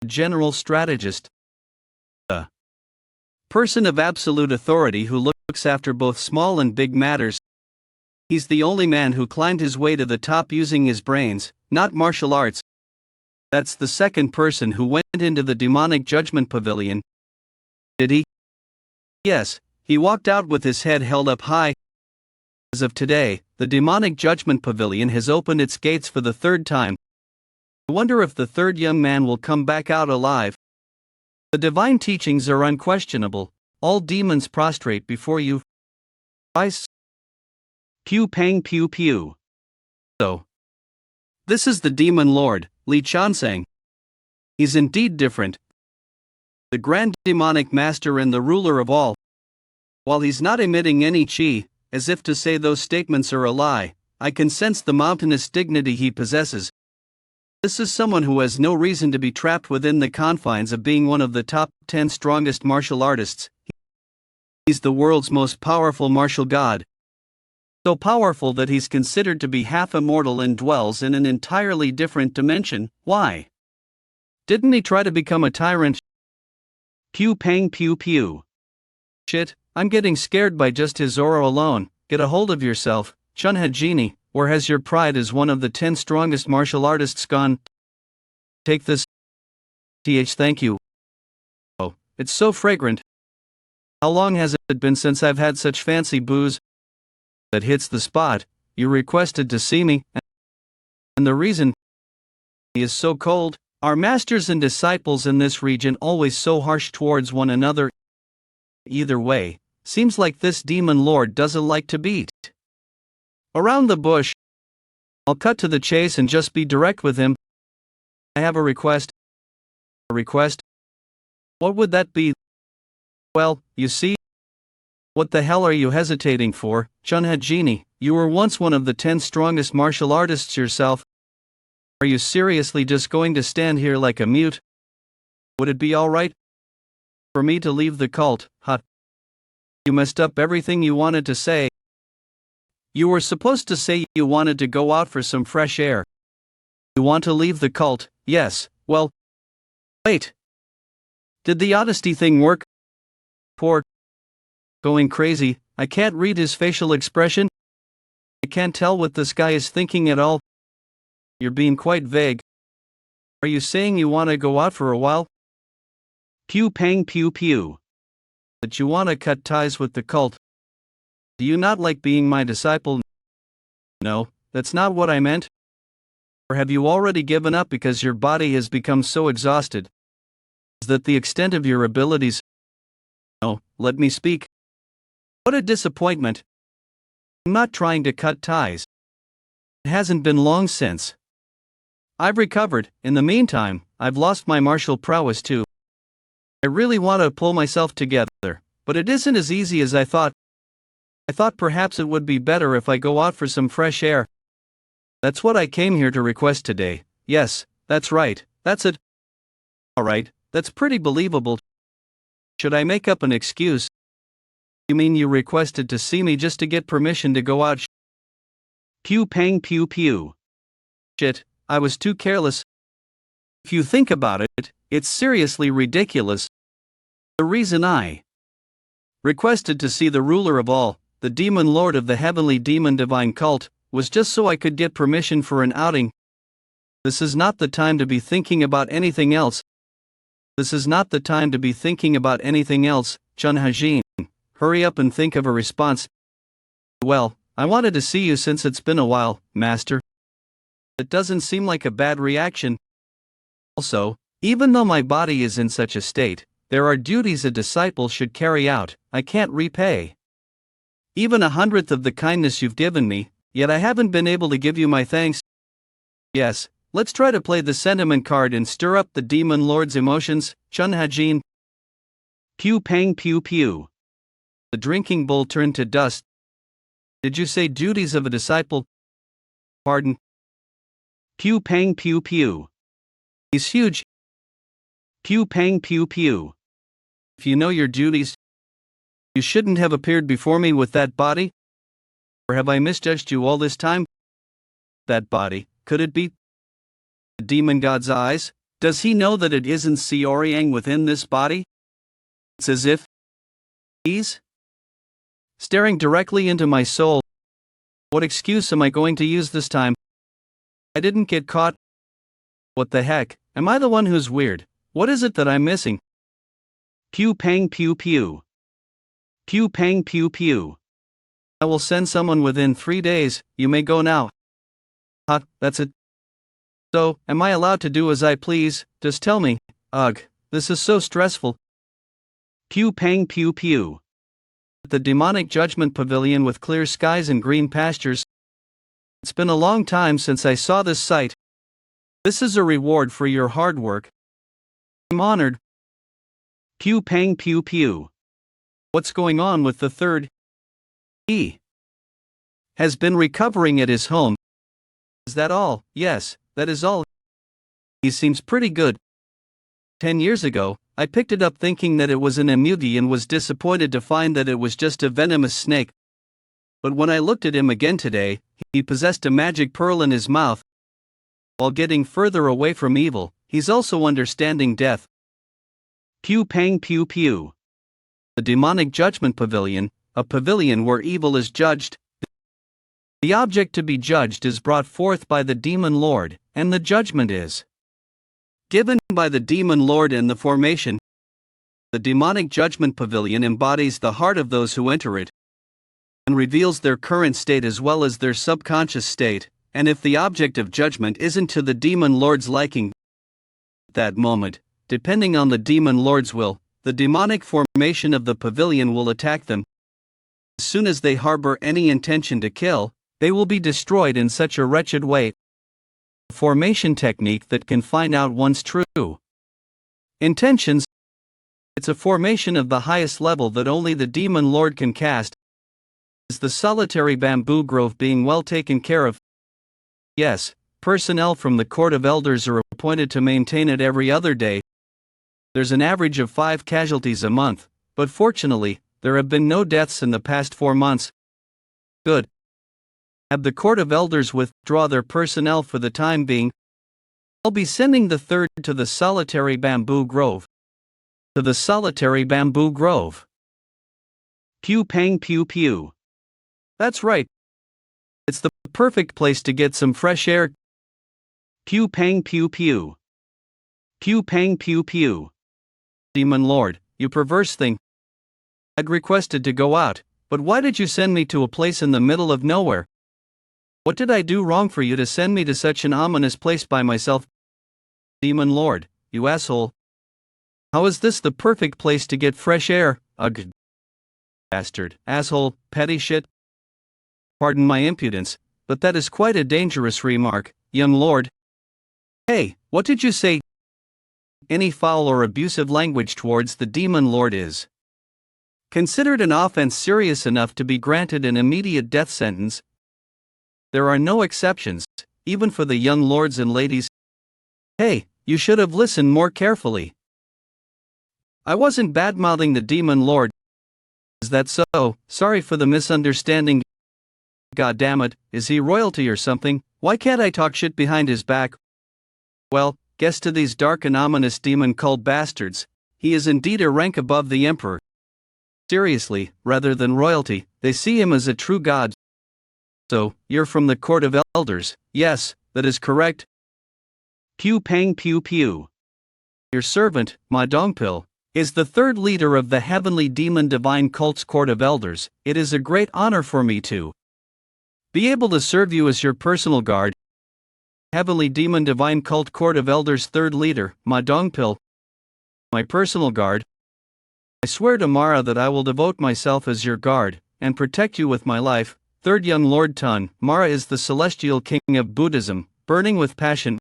The general strategist. A person of absolute authority who looks after both small and big matters. He's the only man who climbed his way to the top using his brains, not martial arts. That's the second person who went into the demonic judgment pavilion. Did he? Yes, he walked out with his head held up high. As of today, the demonic judgment pavilion has opened its gates for the 3rd time. I wonder if the third young man will come back out alive. The divine teachings are unquestionable. All demons prostrate before you. Christ. Pew pang pew pew. So, this is the demon lord, Li Chansang. He's indeed different. The grand demonic master and the ruler of all. While he's not emitting any chi, as if to say those statements are a lie, I can sense the mountainous dignity he possesses. This is someone who has no reason to be trapped within the confines of being one of the top 10 strongest martial artists. He's the world's most powerful martial god. So powerful that he's considered to be half immortal and dwells in an entirely different dimension. Why? Didn't he try to become a tyrant? Pew pang pew pew. Shit, I'm getting scared by just his aura alone. Get a hold of yourself, Chun Hajin, or has your pride as one of the 10 strongest martial artists gone? Take this. Thank you. Oh, it's so fragrant. How long has it been since I've had such fancy booze? That hits the spot. You requested to see me, and the reason he is so cold. Our masters and disciples in this region always so harsh towards one another. Either way, seems like this demon lord doesn't like to beat around the bush. I'll cut to the chase and just be direct with him. I have a request. A request? What would that be? Well, you see. What the hell are you hesitating for, Chun Hajin? You were once one of the 10 strongest martial artists yourself. Are you seriously just going to stand here like a mute? Would it be alright for me to leave the cult, huh? You messed up everything you wanted to say. You were supposed to say you wanted to go out for some fresh air. You want to leave the cult, yes, well. Wait. Did the honesty thing work? Poor. Going crazy, I can't read his facial expression. I can't tell what this guy is thinking at all. You're being quite vague. Are you saying you want to go out for a while? Pew pang pew pew. That you want to cut ties with the cult? Do you not like being my disciple? No, that's not what I meant. Or have you already given up because your body has become so exhausted? Is that the extent of your abilities? No, let me speak. What a disappointment. I'm not trying to cut ties. It hasn't been long since. I've recovered. In the meantime, I've lost my martial prowess too. I really want to pull myself together, but it isn't as easy as I thought. I thought perhaps it would be better if I go out for some fresh air. That's what I came here to request today. Yes, that's right, that's it. Alright, that's pretty believable. Should I make up an excuse? You mean you requested to see me just to get permission to go out? Pew pang pew pew. Shit, I was too careless. If you think about it, it's seriously ridiculous. The reason I requested to see the ruler of all, the demon lord of the heavenly demon divine cult, was just so I could get permission for an outing. This is not the time to be thinking about anything else. This is not the time to be thinking about anything else, Chun Hajin. Hurry up and think of a response. Well, I wanted to see you since it's been a while, master. It doesn't seem like a bad reaction. Also, even though my body is in such a state, there are duties a disciple should carry out. I can't repay even 100th of the kindness you've given me, yet I haven't been able to give you my thanks. Yes, let's try to play the sentiment card and stir up the demon lord's emotions, Chun Hajin. Pew pang pew pew. The drinking bowl turned to dust. Did you say duties of a disciple? Pardon? Pew pang pew pew. He's huge. Pew pang pew pew. If you know your duties, you shouldn't have appeared before me with that body? Or have I misjudged you all this time? That body, could it be the demon god's eyes? Does he know that it isn't Seo Ryang within this body? It's as if he's staring directly into my soul. What excuse am I going to use this time? I didn't get caught. What the heck? Am I the one who's weird? What is it that I'm missing? Pew pang pew pew. Pew pang pew pew. I will send someone within 3 days. You may go now. That's it. So, am I allowed to do as I please? Just tell me. Ugh, this is so stressful. Pew pang pew pew. The demonic judgment pavilion with clear skies and green pastures. It's been a long time since I saw this sight. This is a reward for your hard work. I'm honored. Pew pang pew pew. What's going on with the third? He has been recovering at his home. Is that all? Yes, that is all. He seems pretty good. 10 years ago, I picked it up thinking that it was an emugi and was disappointed to find that it was just a venomous snake. But when I looked at him again today, he possessed a magic pearl in his mouth. While getting further away from evil, he's also understanding death. Pew pang pew pew. The demonic judgment pavilion, a pavilion where evil is judged. The object to be judged is brought forth by the demon lord, and the judgment is given by the demon lord in the formation. The demonic judgment pavilion embodies the heart of those who enter it and reveals their current state as well as their subconscious state, and if the object of judgment isn't to the demon lord's liking at that moment, depending on the demon lord's will, the demonic formation of the pavilion will attack them. As soon as they harbor any intention to kill, they will be destroyed in such a wretched way. A formation technique that can find out one's true intentions. It's a formation of the highest level that only the demon lord can cast. Is the solitary bamboo grove being well taken care of? Yes, personnel from the Court of Elders are appointed to maintain it every other day. There's an average of 5 casualties a month, but fortunately, there have been no deaths in the past 4 months. Good. Have the Court of Elders withdraw their personnel for the time being. I'll be sending the third to the solitary bamboo grove. To the solitary bamboo grove. Pew pang pew pew. That's right. It's the perfect place to get some fresh air. Pew pang pew pew. Pew pang pew pew. Demon Lord, you perverse thing. I'd requested to go out, but why did you send me to a place in the middle of nowhere? What did I do wrong for you to send me to such an ominous place by myself? Demon Lord, you asshole. How is this the perfect place to get fresh air? Ugh. Bastard, asshole, petty shit. Pardon my impudence, but that is quite a dangerous remark, young lord. Hey, what did you say? Any foul or abusive language towards the demon lord is considered an offense serious enough to be granted an immediate death sentence. There are no exceptions, even for the young lords and ladies. Hey, you should have listened more carefully. I wasn't badmouthing the demon lord. Is that so? Sorry for the misunderstanding. God damn it, is he royalty or something? Why can't I talk shit behind his back? Well, guess to these dark and ominous demon called bastards, he is indeed a rank above the emperor. Seriously, rather than royalty, they see him as a true god. So, you're from the court of elders? Yes, that is correct. Pew pang pew pew. Your servant, Ma Dongpil, is the third leader of the heavenly demon divine cult's court of elders. It is a great honor for me to be able to serve you as your personal guard. Heavenly demon divine cult court of elders third leader, Ma Dongpil. My personal guard. I swear to Mara that I will devote myself as your guard, and protect you with my life. Third young Lord Tun, Mara is the celestial king of Buddhism, burning with passion.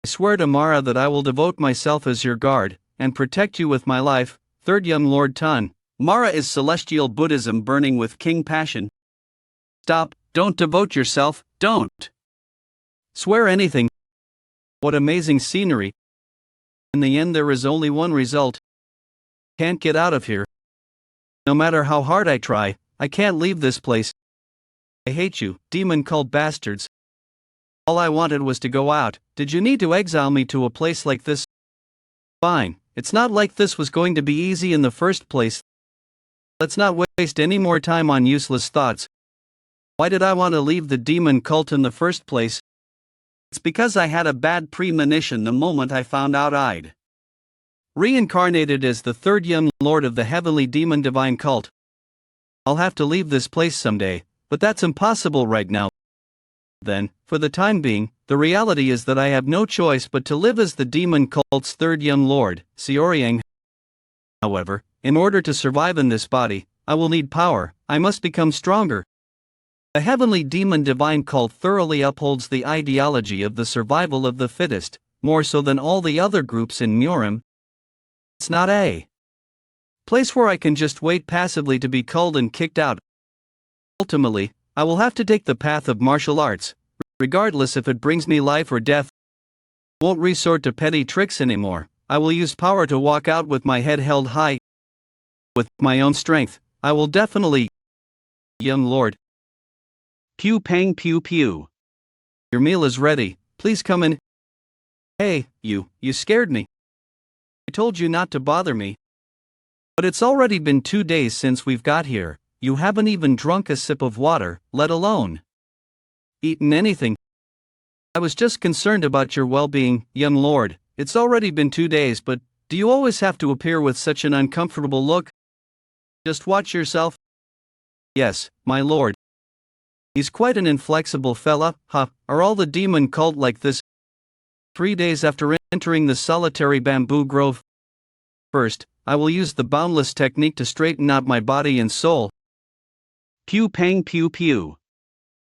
I swear to Mara that I will devote myself as your guard, and protect you with my life. Third young Lord Tun, Mara is celestial Buddhism burning with king passion. Stop, don't devote yourself, don't. Swear anything. What amazing scenery. In the end there is only one result. Can't get out of here. No matter how hard I try, I can't leave this place. I hate you, demon cult bastards. All I wanted was to go out. Did you need to exile me to a place like this? Fine, it's not like this was going to be easy in the first place. Let's not waste any more time on useless thoughts. Why did I want to leave the demon cult in the first place? It's because I had a bad premonition the moment I found out I'd reincarnated as the third young lord of the heavenly demon divine cult. I'll have to leave this place someday, but that's impossible right now. Then, for the time being, the reality is that I have no choice but to live as the demon cult's third young lord, Seo Ryang. However, in order to survive in this body, I will need power. I must become stronger. The heavenly demon divine cult thoroughly upholds the ideology of the survival of the fittest, more so than all the other groups in Murim. It's not a place where I can just wait passively to be culled and kicked out. Ultimately, I will have to take the path of martial arts, regardless if it brings me life or death. I won't resort to petty tricks anymore. I will use power to walk out with my head held high. With my own strength, I will definitely. Young lord. Pew pang pew pew. Your meal is ready, please come in. Hey, you scared me. I told you not to bother me. But it's already been 2 days since we've got here. You haven't even drunk a sip of water, let alone eaten anything. I was just concerned about your well-being, young lord. It's already been 2 days, but do you always have to appear with such an uncomfortable look? Just watch yourself. Yes, my lord. He's quite an inflexible fella, huh? Are all the demon cult like this? 3 days after entering the solitary bamboo grove. First, I will use the boundless technique to straighten out my body and soul. Pew pang pew pew.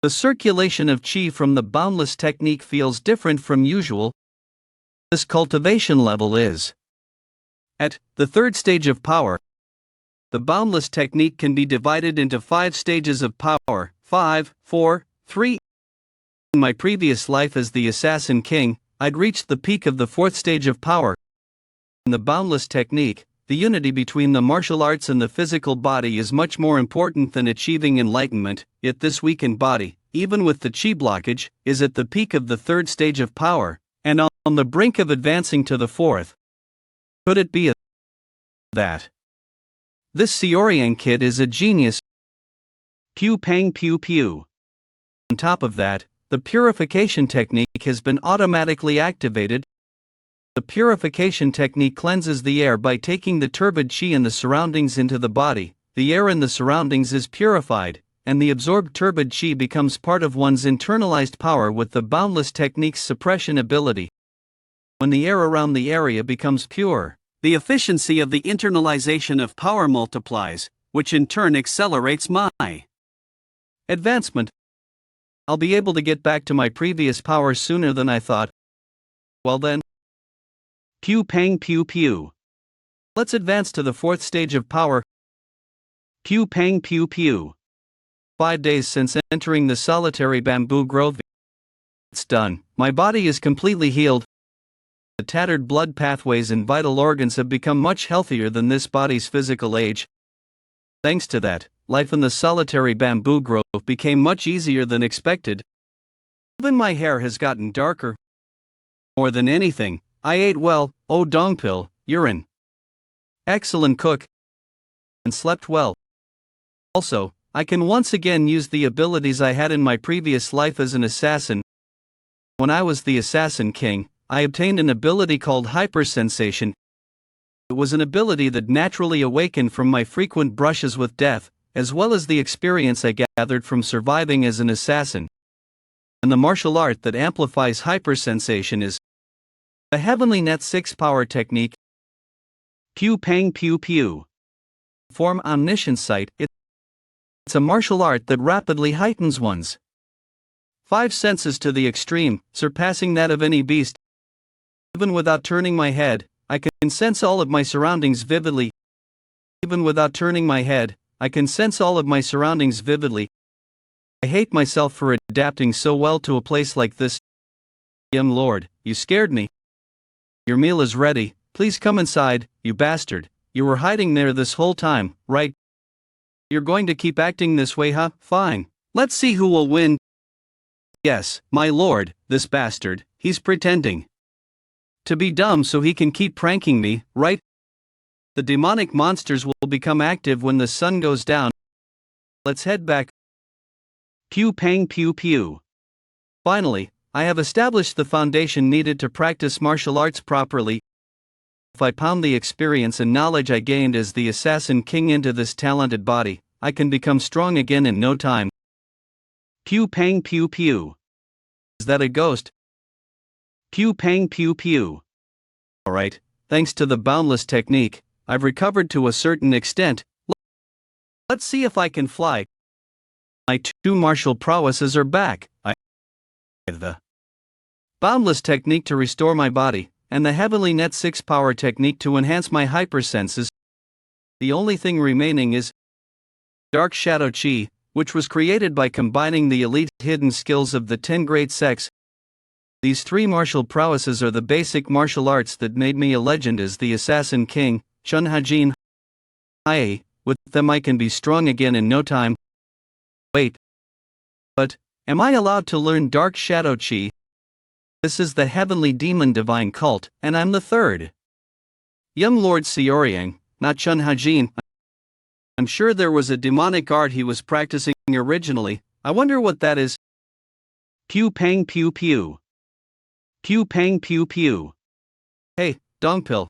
The circulation of chi from the boundless technique feels different from usual. This cultivation level is at the third stage of power. The boundless technique can be divided into 5 stages of power, 5, 4, 3. In my previous life as the Assassin King, I'd reached the peak of the 4th stage of power. In the boundless technique, the unity between the martial arts and the physical body is much more important than achieving enlightenment, yet this weakened body, even with the chi blockage, is at the peak of the 3rd stage of power, and on the brink of advancing to the 4th. Could it be that this Seo Ryang kid is a genius? Pew pang pew pew. On top of that, the purification technique has been automatically activated. The purification technique cleanses the air by taking the turbid chi in the surroundings into the body. The air in the surroundings is purified, and the absorbed turbid chi becomes part of one's internalized power with the boundless technique's suppression ability. When the air around the area becomes pure, the efficiency of the internalization of power multiplies, which in turn accelerates my advancement. I'll be able to get back to my previous power sooner than I thought. Well then. Pew pang pew pew. Let's advance to the fourth stage of power. Pew pang pew pew. 5 days since entering the solitary bamboo grove. It's done. My body is completely healed. The tattered blood pathways and vital organs have become much healthier than this body's physical age. Thanks to that, life in the solitary bamboo grove became much easier than expected. Even my hair has gotten darker. More than anything, I ate well, oh dongpil, urine. Excellent cook. And slept well. Also, I can once again use the abilities I had in my previous life as an assassin. When I was the Assassin King, I obtained an ability called hypersensation. It was an ability that naturally awakened from my frequent brushes with death, as well as the experience I gathered from surviving as an assassin. And the martial art that amplifies hypersensation is the Heavenly Net 6 power technique. Pew pang pew pew. Form omniscient sight. It's a martial art that rapidly heightens one's 5 senses to the extreme, surpassing that of any beast. Even without turning my head, I can sense all of my surroundings vividly. Even without turning my head, I can sense all of my surroundings vividly. I hate myself for adapting so well to a place like this. Lord, you scared me. Your meal is ready, please come inside, you bastard. You were hiding there this whole time, right? You're going to keep acting this way, huh? Fine. Let's see who will win. Yes, my lord, this bastard, he's pretending to be dumb so he can keep pranking me, right? The demonic monsters will become active when the sun goes down. Let's head back. Pew pang pew pew. Finally, I have established the foundation needed to practice martial arts properly. If I pound the experience and knowledge I gained as the Assassin King into this talented body, I can become strong again in no time. Pew pang pew pew. Is that a ghost? Pew pang pew pew. Alright, thanks to the boundless technique, I've recovered to a certain extent. Let's see if I can fly. My 2 martial prowesses are back. The boundless technique to restore my body, and the Heavenly Net 6 power technique to enhance my hypersenses. The only thing remaining is Dark Shadow Chi, which was created by combining the elite hidden skills of the 10 great sects. These 3 martial prowesses are the basic martial arts that made me a legend as the Assassin King, Chun Hajin. With them I can be strong again in no time. Wait. But, am I allowed to learn Dark Shadow Chi? This is the Heavenly Demon Divine Cult, and I'm the 3rd. Young Lord Seo Ryang, not Chun Hajin. I'm sure there was a demonic art he was practicing originally. I wonder what that is. Pew pang pew pew. Pew pang pew pew. Hey, Dongpil.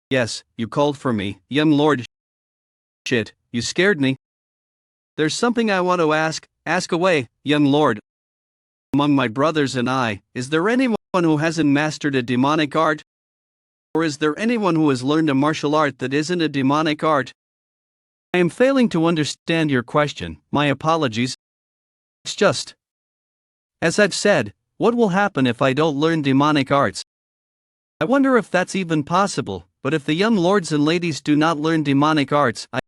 Yes, you called for me, young lord. Shit, you scared me. There's something I want to ask. Ask away, young lord. Among my brothers and I, is there anyone who hasn't mastered a demonic art? Or is there anyone who has learned a martial art that isn't a demonic art? I am failing to understand your question, my apologies. It's just, as I've said, what will happen if I don't learn demonic arts? I wonder if that's even possible, but if the young lords and ladies do not learn demonic arts, I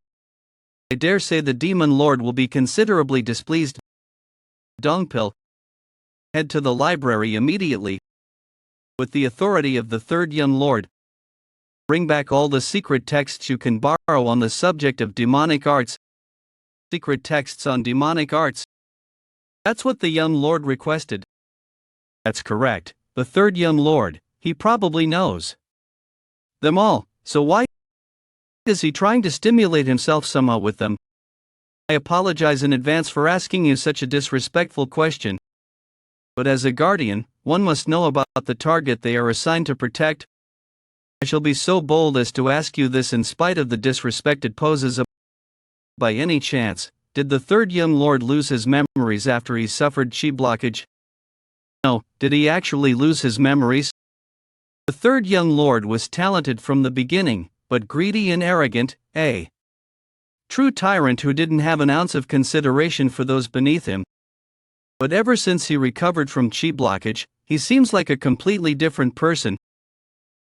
dare say the demon lord will be considerably displeased. Dongpil. Head to the library immediately. With the authority of the 3rd young lord. Bring back all the secret texts you can borrow on the subject of demonic arts. Secret texts on demonic arts. That's what the young lord requested. That's correct, the 3rd young lord, he probably knows them all, so why is he trying to stimulate himself somehow with them? I apologize in advance for asking you such a disrespectful question. But as a guardian, one must know about the target they are assigned to protect. I shall be so bold as to ask you this in spite of the disrespected poses of. By any chance, did the third young lord lose his memories after he suffered chi blockage? No, did he actually lose his memories? The third young lord was talented from the beginning, but greedy and arrogant, a true tyrant who didn't have an ounce of consideration for those beneath him. But ever since he recovered from chi blockage, he seems like a completely different person.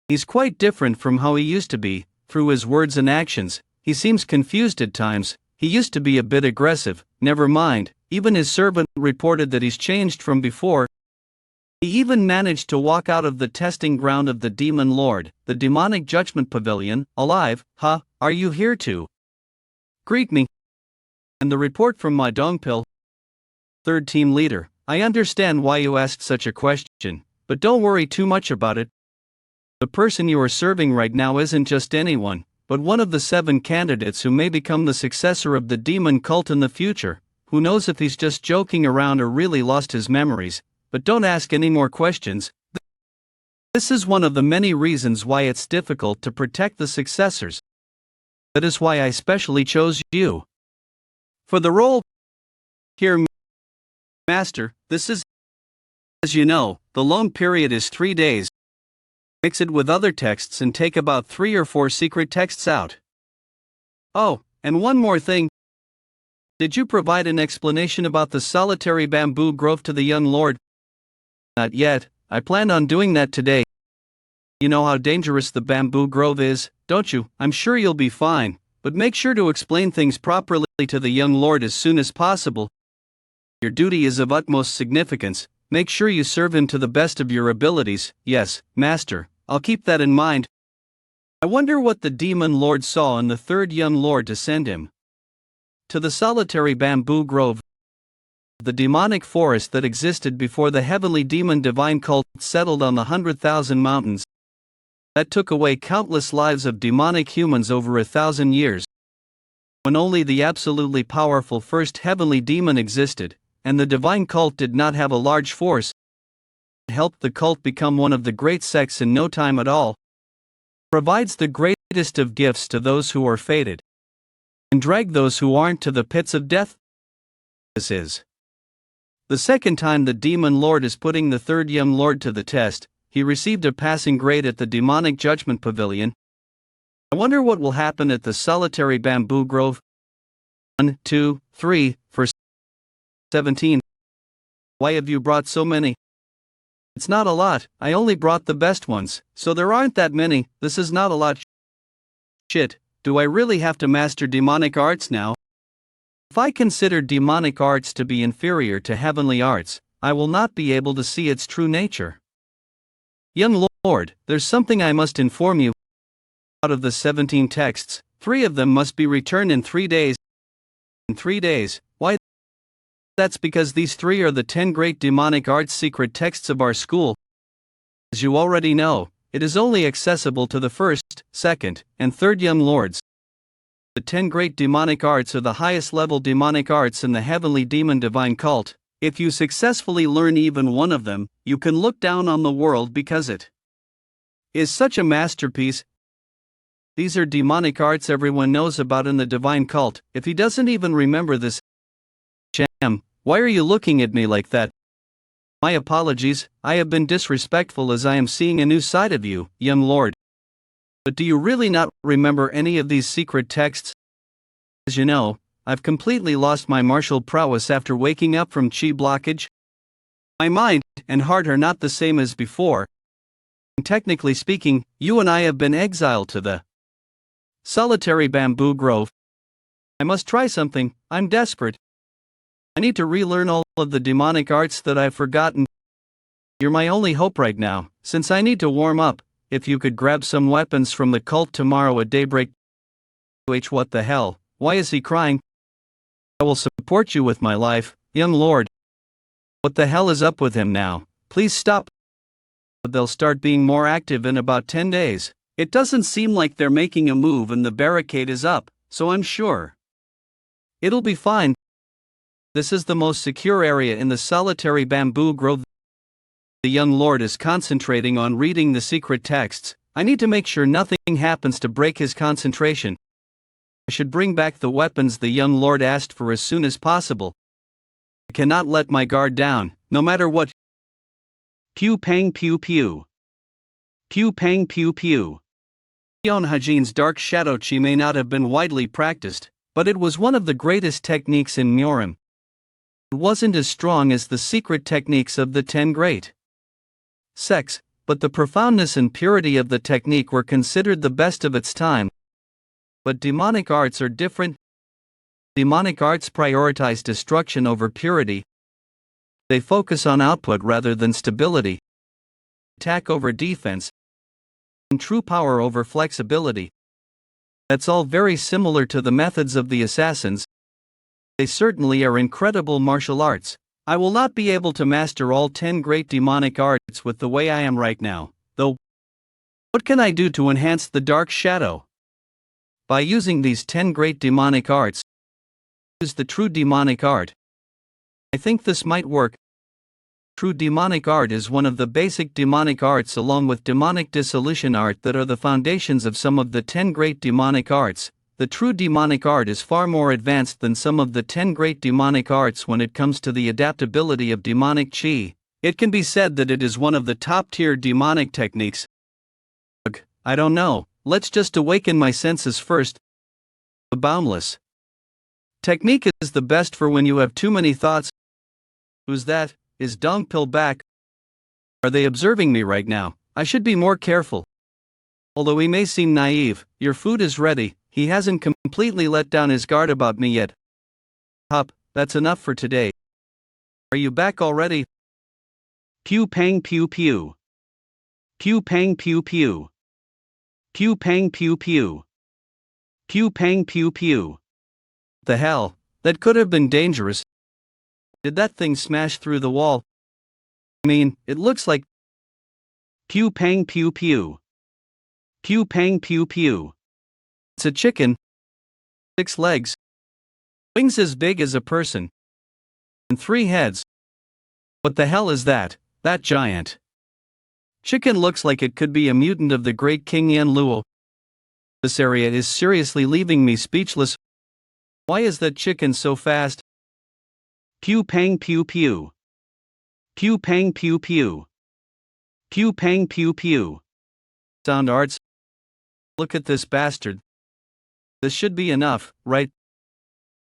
He's quite different from how he used to be. Through his words and actions, he seems confused at times. He used to be a bit aggressive, never mind, even his servant reported that he's changed from before. He even managed to walk out of the testing ground of the Demon Lord, the demonic judgment pavilion, alive. Are you here to greet me? And the report from my dongpil. Third team leader, I understand why you asked such a question, but don't worry too much about it. The person you are serving right now isn't just anyone, but one of the 7 candidates who may become the successor of the demon cult in the future. Who knows if he's just joking around or really lost his memories, but don't ask any more questions. This is one of the many reasons why it's difficult to protect the successors. That is why I specially chose you for the role. Here, Master, this is, as you know, the loan period is 3 days. Mix it with other texts and take about 3 or 4 secret texts out. Oh, and one more thing. Did you provide an explanation about the solitary bamboo grove to the young lord? Not yet, I planned on doing that today. You know how dangerous the bamboo grove is, don't you? I'm sure you'll be fine, but make sure to explain things properly to the young lord as soon as possible. Your duty is of utmost significance. Make sure you serve him to the best of your abilities. Yes, Master, I'll keep that in mind. I wonder what the demon lord saw in the third young lord to send him to the solitary bamboo grove, the demonic forest that existed before the heavenly demon divine cult settled on the 100,000 mountains that took away countless lives of demonic humans over 1,000 years. When only the absolutely powerful first heavenly demon existed, and the divine cult did not have a large force, it helped the cult become one of the great sects in no time at all. Provides the greatest of gifts to those who are fated, and drag those who aren't to the pits of death. This is the second time the demon lord is putting the third young lord to the test. He received a passing grade at the demonic judgment pavilion. I wonder what will happen at the solitary bamboo grove. 1, 2, 3, for 17. Why have you brought so many? It's not a lot, I only brought the best ones, so there aren't that many. This is not a lot. Shit, do I really have to master demonic arts now? If I consider demonic arts to be inferior to heavenly arts, I will not be able to see its true nature. Young Lord, there's something I must inform you. Out of the 17 texts, 3 of them must be returned in 3 days. In 3 days, why? That's because these 3 are the 10 great demonic arts secret texts of our school. As you already know, it is only accessible to the first, second, and third young lords. The 10 great demonic arts are the highest level demonic arts in the heavenly demon divine cult. If you successfully learn even one of them, you can look down on the world because it is such a masterpiece. These are demonic arts everyone knows about in the divine cult. If he doesn't even remember this, why are you looking at me like that? My apologies, I have been disrespectful as I am seeing a new side of you, young lord. But do you really not remember any of these secret texts? As you know, I've completely lost my martial prowess after waking up from chi blockage. My mind and heart are not the same as before. And technically speaking, you and I have been exiled to the solitary bamboo grove. I must try something, I'm desperate. I need to relearn all of the demonic arts that I've forgotten. You're my only hope right now, since I need to warm up. If you could grab some weapons from the cult tomorrow at daybreak. What the hell, why is he crying? I will support you with my life, young lord. What the hell is up with him now? Please stop. They'll start being more active in about 10 days. It doesn't seem like they're making a move and the barricade is up, so I'm sure it'll be fine. This is the most secure area in the solitary bamboo grove. The young lord is concentrating on reading the secret texts. I need to make sure nothing happens to break his concentration. I should bring back the weapons the young lord asked for as soon as possible. I cannot let my guard down, no matter what. Pew pang pew pew. Pew pang pew pew. Chun Hajin's dark shadow chi may not have been widely practiced, but it was one of the greatest techniques in Myorim. It wasn't as strong as the secret techniques of the 10 great sects, but the profoundness and purity of the technique were considered the best of its time. But demonic arts are different. Demonic arts prioritize destruction over purity. They focus on output rather than stability, attack over defense, and true power over flexibility. That's all very similar to the methods of the assassins. They certainly are incredible martial arts. I will not be able to master all 10 great demonic arts with the way I am right now, though. What can I do to enhance the dark shadow? By using these 10 great demonic arts, use the true demonic art. I think this might work. True demonic art is one of the basic demonic arts along with demonic dissolution art that are the foundations of some of the 10 great demonic arts. The true demonic art is far more advanced than some of the 10 great demonic arts when it comes to the adaptability of demonic chi. It can be said that it is one of the top-tier demonic techniques. I don't know, let's just awaken my senses first. The boundless technique is the best for when you have too many thoughts. Who's that? Is Dong Pil back? Are they observing me right now? I should be more careful. Although he may seem naive, your food is ready. He hasn't completely let down his guard about me yet. Hop, that's enough for today. Are you back already? Pew pang pew pew. Pew pang pew pew. Pew pang pew pew. Pew pang pew pew. The hell? That could have been dangerous. Did that thing smash through the wall? I mean, it looks like. Pew pang pew pew. Pew pang pew pew. It's a chicken. 6 legs. Wings as big as a person. And 3 heads. What the hell is that? That giant chicken looks like it could be a mutant of the great King Yan Luo. This area is seriously leaving me speechless. Why is that chicken so fast? Pew pang pew pew. Pew pang pew pew. Pew pang pew pew. Sound arts? Look at this bastard. This should be enough, right?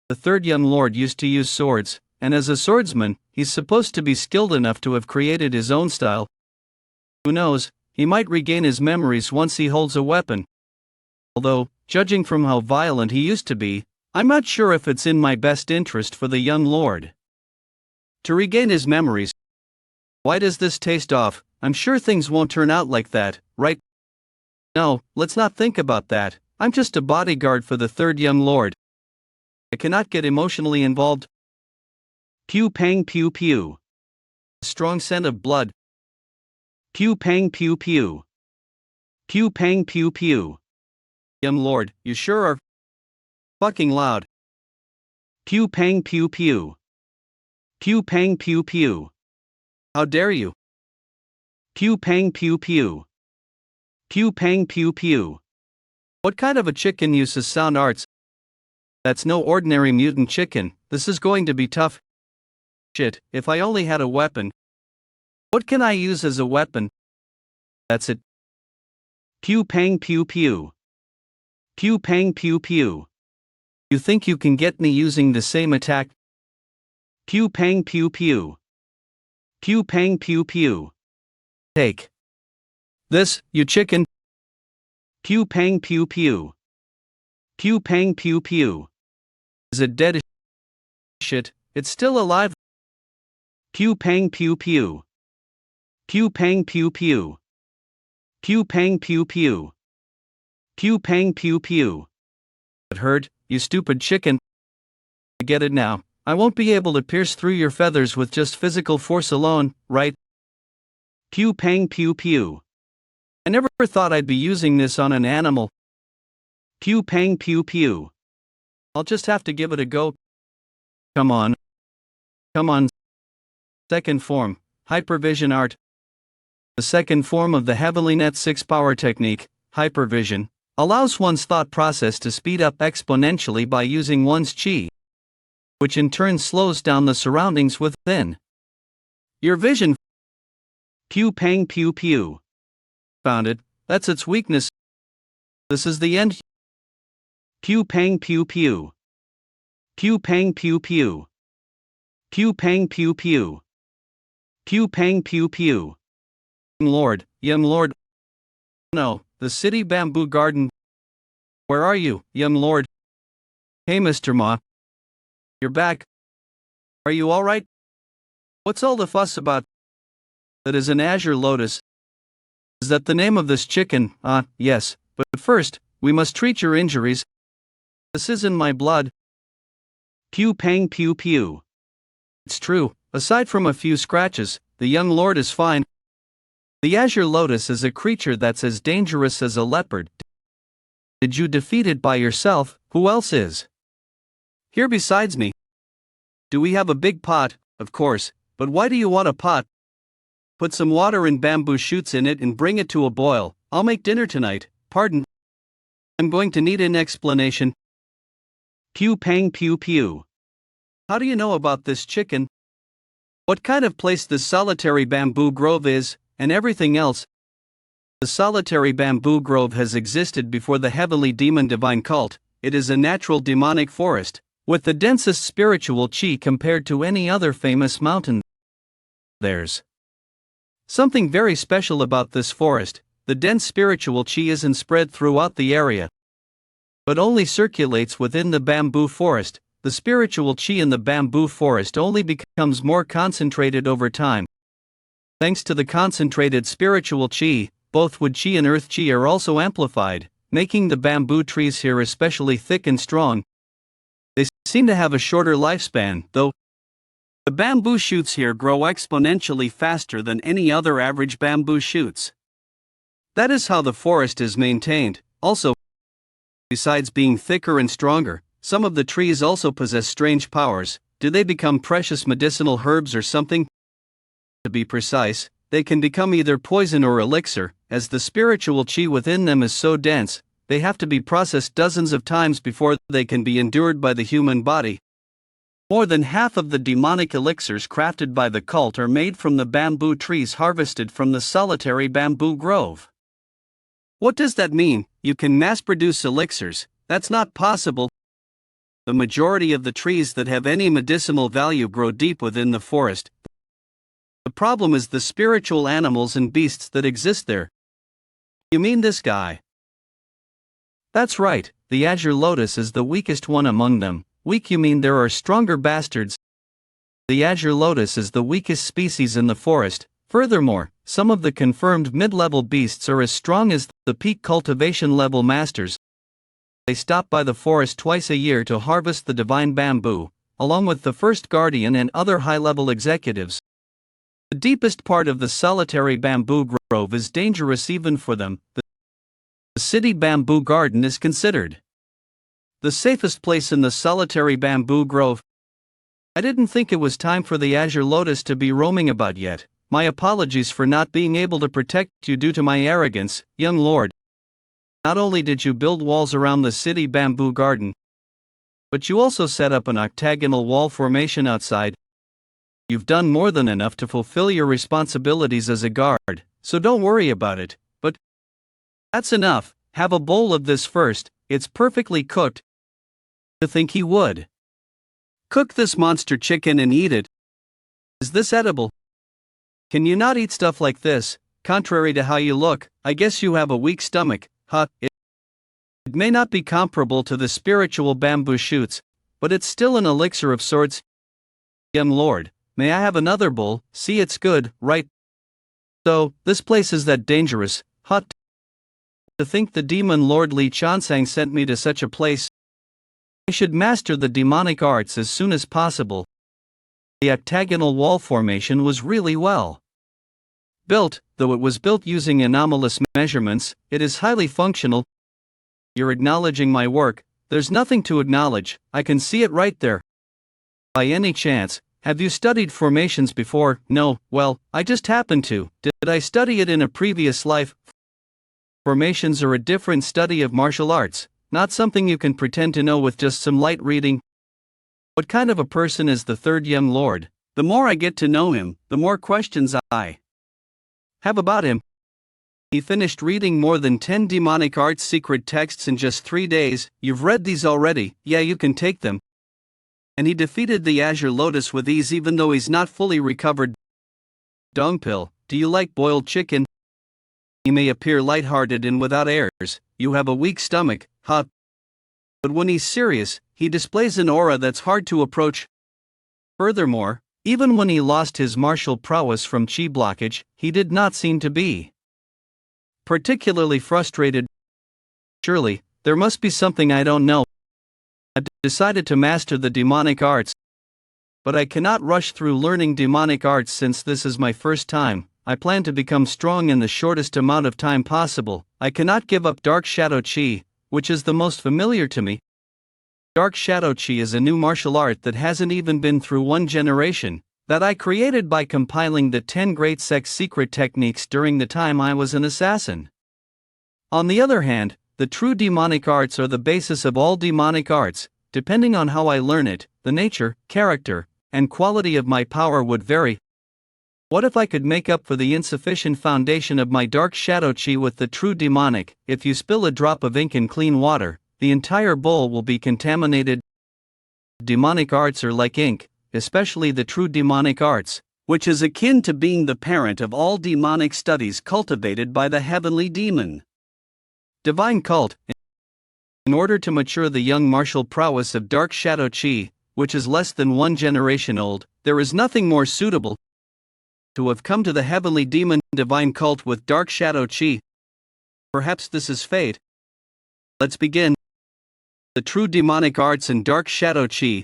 The third young lord used to use swords, and as a swordsman, he's supposed to be skilled enough to have created his own style. Who knows, he might regain his memories once he holds a weapon. Although, judging from how violent he used to be, I'm not sure if it's in my best interest for the young lord to regain his memories. Why does this taste off? I'm sure things won't turn out like that, right? No, let's not think about that. I'm just a bodyguard for the third young lord. I cannot get emotionally involved. Pew pang pew pew. A strong scent of blood. Pew pang pew pew. Pew pang pew pew. Young lord, you sure are fucking loud. Pew pang pew pew. Pew pang pew pew. How dare you? Pew pang pew pew. Pew pang pew pew. What kind of a chicken uses sound arts? That's no ordinary mutant chicken. This is going to be tough. Shit, if I only had a weapon. What can I use as a weapon? That's it. Pew pang pew pew. Pew pang pew pew. You think you can get me using the same attack? Pew pang pew pew. Pew pang pew pew. Take this, you chicken. Pew pang pew pew. Pew pang pew pew. Is it dead? Shit, it's still alive. Pew pang pew pew. Pew pang pew pew. Pew pang pew pew. Pew pang pew pew. It hurt, you stupid chicken. I get it now. I won't be able to pierce through your feathers with just physical force alone, right? Pew pang pew pew. I never thought I'd be using this on an animal. Pew pang pew pew. I'll just have to give it a go. Come on. Come on. Second form, hypervision art. The second form of the heavily net 6 power technique, hypervision, allows one's thought process to speed up exponentially by using one's chi, which in turn slows down the surroundings within your vision. Pew pang pew pew. Found it, that's its weakness. This is the end. Pew pang pew pew. Pew pang pew pew. Pew pang pew pew. Pew pang pew pew. Lord, Lord. No, the city bamboo garden. Where are you, Lord? Hey Mr. Ma. You're back. Are you alright? What's all the fuss about? That is an azure lotus. Is that the name of this chicken? Yes, but first, we must treat your injuries. This isn't my blood. Pew pang pew pew. It's true, aside from a few scratches, the young lord is fine. The azure lotus is a creature that's as dangerous as a leopard. Did you defeat it by yourself? Who else is here besides me? Do we have a big pot? Of course, but why do you want a pot? Put some water and bamboo shoots in it and bring it to a boil. I'll make dinner tonight. Pardon? I'm going to need an explanation. Pew pang pew pew. How do you know about this chicken? What kind of place this solitary bamboo grove is, and everything else? The solitary bamboo grove has existed before the heavily demon divine cult. It is a natural demonic forest, with the densest spiritual chi compared to any other famous mountain. There's something very special about this forest. The dense spiritual chi isn't spread throughout the area, but only circulates within the bamboo forest. The spiritual chi in the bamboo forest only becomes more concentrated over time. Thanks to the concentrated spiritual chi, both wood chi and earth chi are also amplified, making the bamboo trees here especially thick and strong. They seem to have a shorter lifespan, though. The bamboo shoots here grow exponentially faster than any other average bamboo shoots. That is how the forest is maintained. Also, besides being thicker and stronger, some of the trees also possess strange powers. Do they become precious medicinal herbs or something? To be precise, they can become either poison or elixir. As the spiritual chi within them is so dense, they have to be processed dozens of times before they can be endured by the human body. More than half of the demonic elixirs crafted by the cult are made from the bamboo trees harvested from the solitary bamboo grove. What does that mean? You can mass-produce elixirs? That's not possible. The majority of the trees that have any medicinal value grow deep within the forest. The problem is the spiritual animals and beasts that exist there. You mean this guy? That's right, the azure lotus is the weakest one among them. Weak? You mean there are stronger bastards? The azure lotus is the weakest species in the forest. Furthermore, some of the confirmed mid-level beasts are as strong as the peak cultivation level masters. They stop by the forest twice a year to harvest the divine bamboo, along with the first guardian and other high-level executives. The deepest part of the solitary bamboo grove is dangerous even for them. The city bamboo garden is considered the safest place in the solitary bamboo grove. I didn't think it was time for the azure lotus to be roaming about yet. My apologies for not being able to protect you due to my arrogance, young lord. Not only did you build walls around the city bamboo garden, but you also set up an octagonal wall formation outside. You've done more than enough to fulfill your responsibilities as a guard, so don't worry about it. But that's enough. Have a bowl of this first. It's perfectly cooked. To think he would cook this monster chicken and eat it. Is this edible? Can you not eat stuff like this? Contrary to how you look, I guess you have a weak stomach. It may not be comparable to the spiritual bamboo shoots, but it's still an elixir of sorts. Young lord, may I have another bowl? See, it's good, right? So, this place is that dangerous. To think the demon Lord Li Chansang sent me to such a place. I should master the demonic arts as soon as possible. The octagonal wall formation was really well built, though it was built using anomalous measurements. It is highly functional. You're acknowledging my work. There's nothing to acknowledge, I can see it right there. By any chance, have you studied formations before? No, well, I just happened to. Did I study it in a previous life? Formations are a different study of martial arts, not something you can pretend to know with just some light reading. What kind of a person is the third young lord? The more I get to know him, the more questions I have about him. He finished reading more than 10 demonic arts secret texts in just 3 days. You've read these already, yeah, you can take them. And he defeated the Azure Lotus with ease even though he's not fully recovered. Dongpil, do you like boiled chicken? He may appear lighthearted and without airs, you have a weak stomach, huh? But when he's serious, he displays an aura that's hard to approach. Furthermore, even when he lost his martial prowess from chi blockage, he did not seem to be particularly frustrated. Surely, there must be something I don't know. I decided to master the demonic arts. But I cannot rush through learning demonic arts since this is my first time. I plan to become strong in the shortest amount of time possible. I cannot give up Dark Shadow Chi, which is the most familiar to me. Dark Shadow Chi is a new martial art that hasn't even been through one generation, that I created by compiling the 10 great sex secret techniques during the time I was an assassin. On the other hand, the true demonic arts are the basis of all demonic arts. Depending on how I learn it, the nature, character, and quality of my power would vary. What if I could make up for the insufficient foundation of my Dark Shadow Chi with the true demonic? If you spill a drop of ink in clean water, the entire bowl will be contaminated. Demonic arts are like ink, especially the true demonic arts, which is akin to being the parent of all demonic studies cultivated by the heavenly demon. Divine Cult. In order to mature the young martial prowess of Dark Shadow Chi, which is less than 1 generation old, there is nothing more suitable to have come to the heavenly demon Divine Cult with Dark Shadow Chi. Perhaps this is fate. Let's begin. The true demonic arts and Dark Shadow Chi.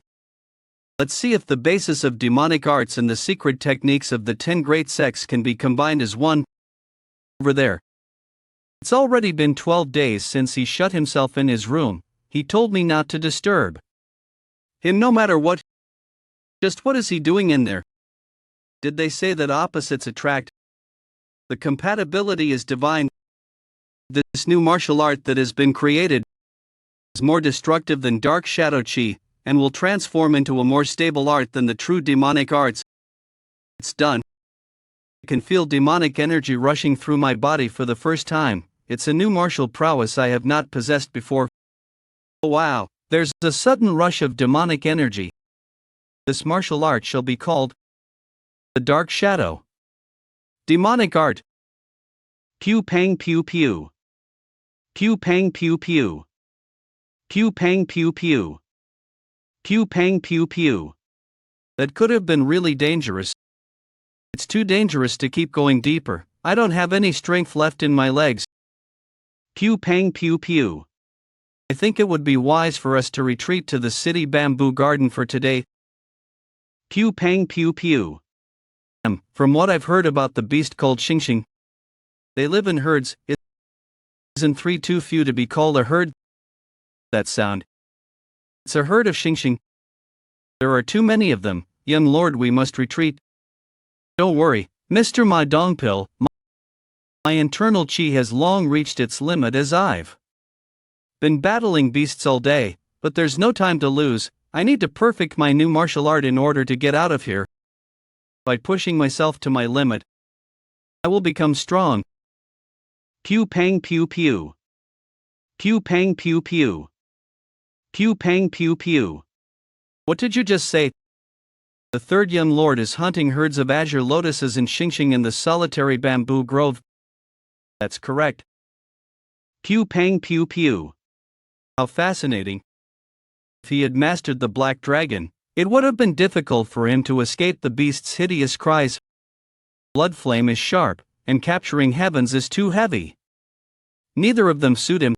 Let's see if the basis of demonic arts and the secret techniques of the 10 great sects can be combined as one. Over there. It's already been 12 days since he shut himself in his room. He told me not to disturb him no matter what. Just what is he doing in there? Did they say that opposites attract? The compatibility is divine. This new martial art that has been created is more destructive than Dark Shadow Chi, and will transform into a more stable art than the true demonic arts. It's done. I can feel demonic energy rushing through my body for the first time. It's a new martial prowess I have not possessed before. Oh wow, there's a sudden rush of demonic energy. This martial art shall be called the Dark Shadow Demonic Art. Pew pang pew pew. Pew pang pew pew. Pew pang pew pew. Pew pang pew pew. That could have been really dangerous. It's too dangerous to keep going deeper. I don't have any strength left in my legs. Pew pang pew pew. I think it would be wise for us to retreat to the city bamboo garden for today. Pew pang pew pew. From what I've heard about the beast called Xingxing, they live in herds. Isn't 3 too few to be called a herd? That sound. It's a herd of Xingxing. There are too many of them. Young lord, we must retreat. Don't worry, Mr. My Dongpil. My internal chi has long reached its limit as I've been battling beasts all day, but there's no time to lose. I need to perfect my new martial art in order to get out of here. By pushing myself to my limit, I will become strong. Pew pang pew pew. Pew pang pew pew. Pew pang pew pew. What did you just say? The third young lord is hunting herds of azure lotuses in Xingxing in the solitary bamboo grove. That's correct. Pew pang pew pew. How fascinating. If he had mastered the black dragon, it would have been difficult for him to escape the beast's hideous cries. Blood flame is sharp, and capturing heavens is too heavy. Neither of them suit him.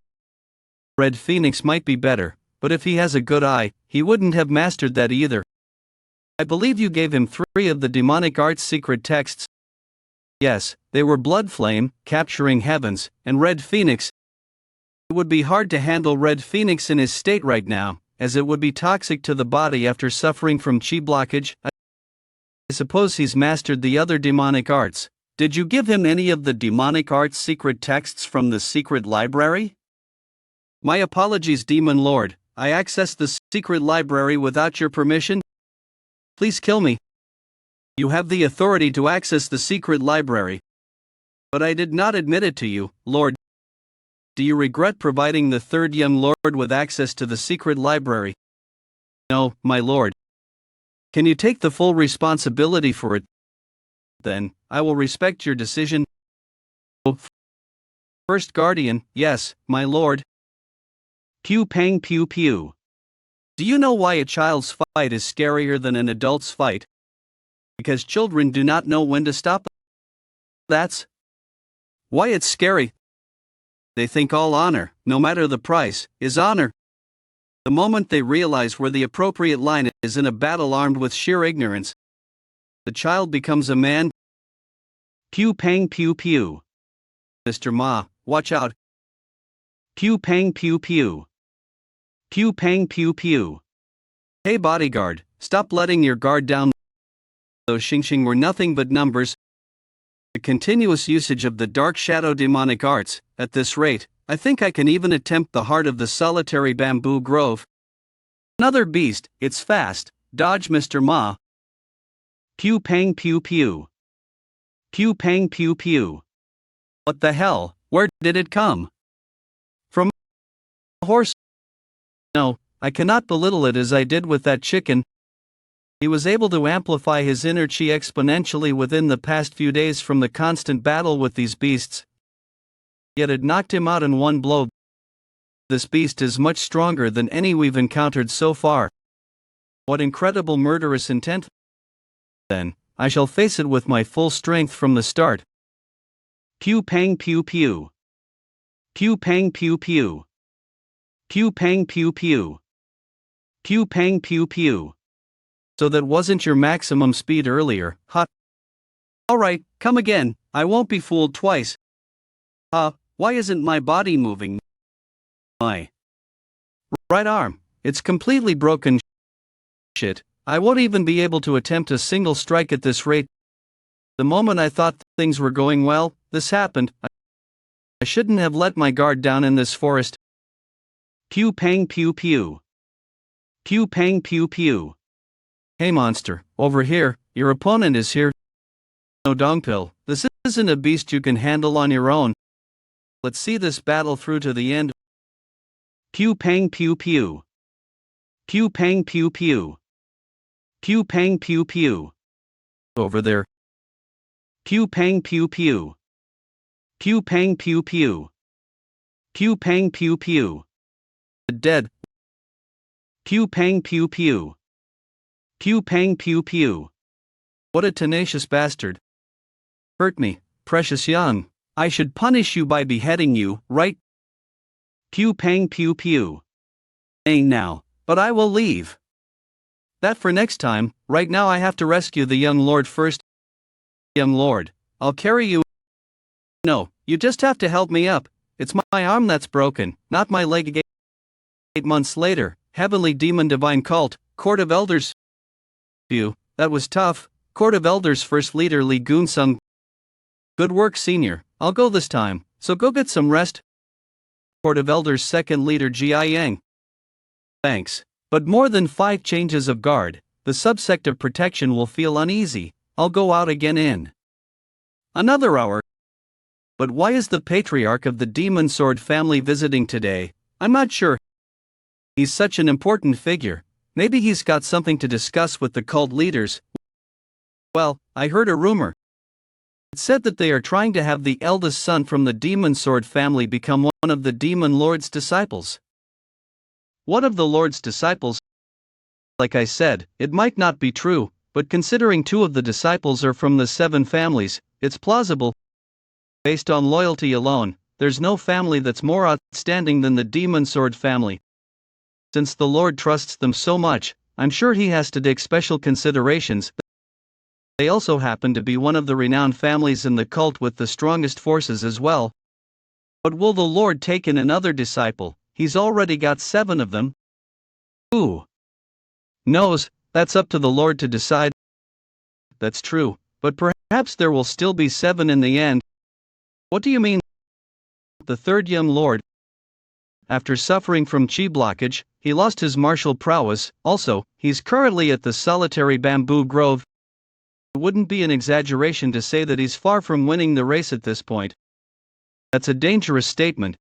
Red Phoenix might be better, but if he has a good eye, he wouldn't have mastered that either. I believe you gave him 3 of the demonic arts secret texts. Yes, they were Blood Flame, Capturing Heavens, and Red Phoenix. It would be hard to handle Red Phoenix in his state right now, as it would be toxic to the body after suffering from chi blockage. suppose he's mastered the other demonic arts. Did you give him any of the demonic arts secret texts from the secret library? My apologies, Demon Lord. I accessed the secret library without your permission. Please kill me. You have the authority to access the secret library. But I did not admit it to you, Lord. Do you regret providing the third young lord with access to the secret library? No, my lord. Can you take the full responsibility for it? Then, I will respect your decision. First guardian, yes, my lord. Pew pang pew pew. Do you know why a child's fight is scarier than an adult's fight? Because children do not know when to stop. That's why it's scary. They think all honor, no matter the price, is honor. The moment they realize where the appropriate line is in a battle armed with sheer ignorance, the child becomes a man. Pew pang pew pew. Mr. Ma, watch out. Pew pang pew pew. Pew pang pew pew. Hey bodyguard, stop letting your guard down. Those Xingxing were nothing but numbers. The continuous usage of the dark shadow demonic arts, at this rate, I think I can even attempt the heart of the solitary bamboo grove. Another beast, it's fast, dodge Mr. Ma. Pew pang pew pew. Pew pang pew pew. What the hell, where did it come? From a horse? No, I cannot belittle it as I did with that chicken. He was able to amplify his inner chi exponentially within the past few days from the constant battle with these beasts. Yet it knocked him out in one blow. This beast is much stronger than any we've encountered so far. What incredible murderous intent! Then, I shall face it with my full strength from the start. Pew pang pew pew. Pew pang pew pew. Pew pang pew pew. Pew pang pew pew. So that wasn't your maximum speed earlier, huh? Alright, come again, I won't be fooled twice. Why isn't my body moving? My right arm, it's completely broken. Shit, I won't even be able to attempt a single strike at this rate. The moment I thought things were going well, this happened. I shouldn't have let my guard down in this forest. Pew pang pew pew. Pew pang pew pew. Hey monster, over here, your opponent is here. No dongpill, this isn't a beast you can handle on your own. Let's see this battle through to the end. Pew pang pew pew. Pew pang pew pew. Pew pang pew pew. Over there. Pew pang pew pew. Pew pang pew pew. Pew pang pew pew. Dead. Pew pang pew pew. Pew pang pew pew. What a tenacious bastard. Hurt me, precious young. I should punish you by beheading you, right? Pew pang pew pew. Ain't now, but I will leave. That for next time. Right now I have to rescue the young lord first. Young lord, I'll carry you. No, you just have to help me up. It's my arm that's broken, not my leg. 8 months later, Heavenly Demon Divine Cult, Court of Elders. Phew, that was tough. Court of Elders First Leader Lee Goon-sung. Good work, senior. I'll go this time, so go get some rest. Court of Elders Second Leader Ji Yang. Thanks. But more than 5 changes of guard, the subsect of protection will feel uneasy. I'll go out again in another hour. But why is the patriarch of the Demon Sword family visiting today? I'm not sure. He's such an important figure. Maybe he's got something to discuss with the cult leaders. Well, I heard a rumor. It said that they are trying to have the eldest son from the Demon Sword family become one of the Demon Lord's disciples. One of the Lord's disciples? Like I said, it might not be true, but considering 2 of the disciples are from the 7 families, it's plausible. Based on loyalty alone, there's no family that's more outstanding than the Demon Sword family. Since the Lord trusts them so much, I'm sure he has to take special considerations. They also happen to be one of the renowned families in the cult with the strongest forces as well. But will the Lord take in another disciple? He's already got 7 of them. Who knows? That's up to the Lord to decide. that's true, but perhaps there will still be 7 in the end. What do you mean? The third young lord. After suffering from chi blockage, he lost his martial prowess. Also, he's currently at the solitary bamboo grove. It wouldn't be an exaggeration to say that he's far from winning the race at this point. That's a dangerous statement.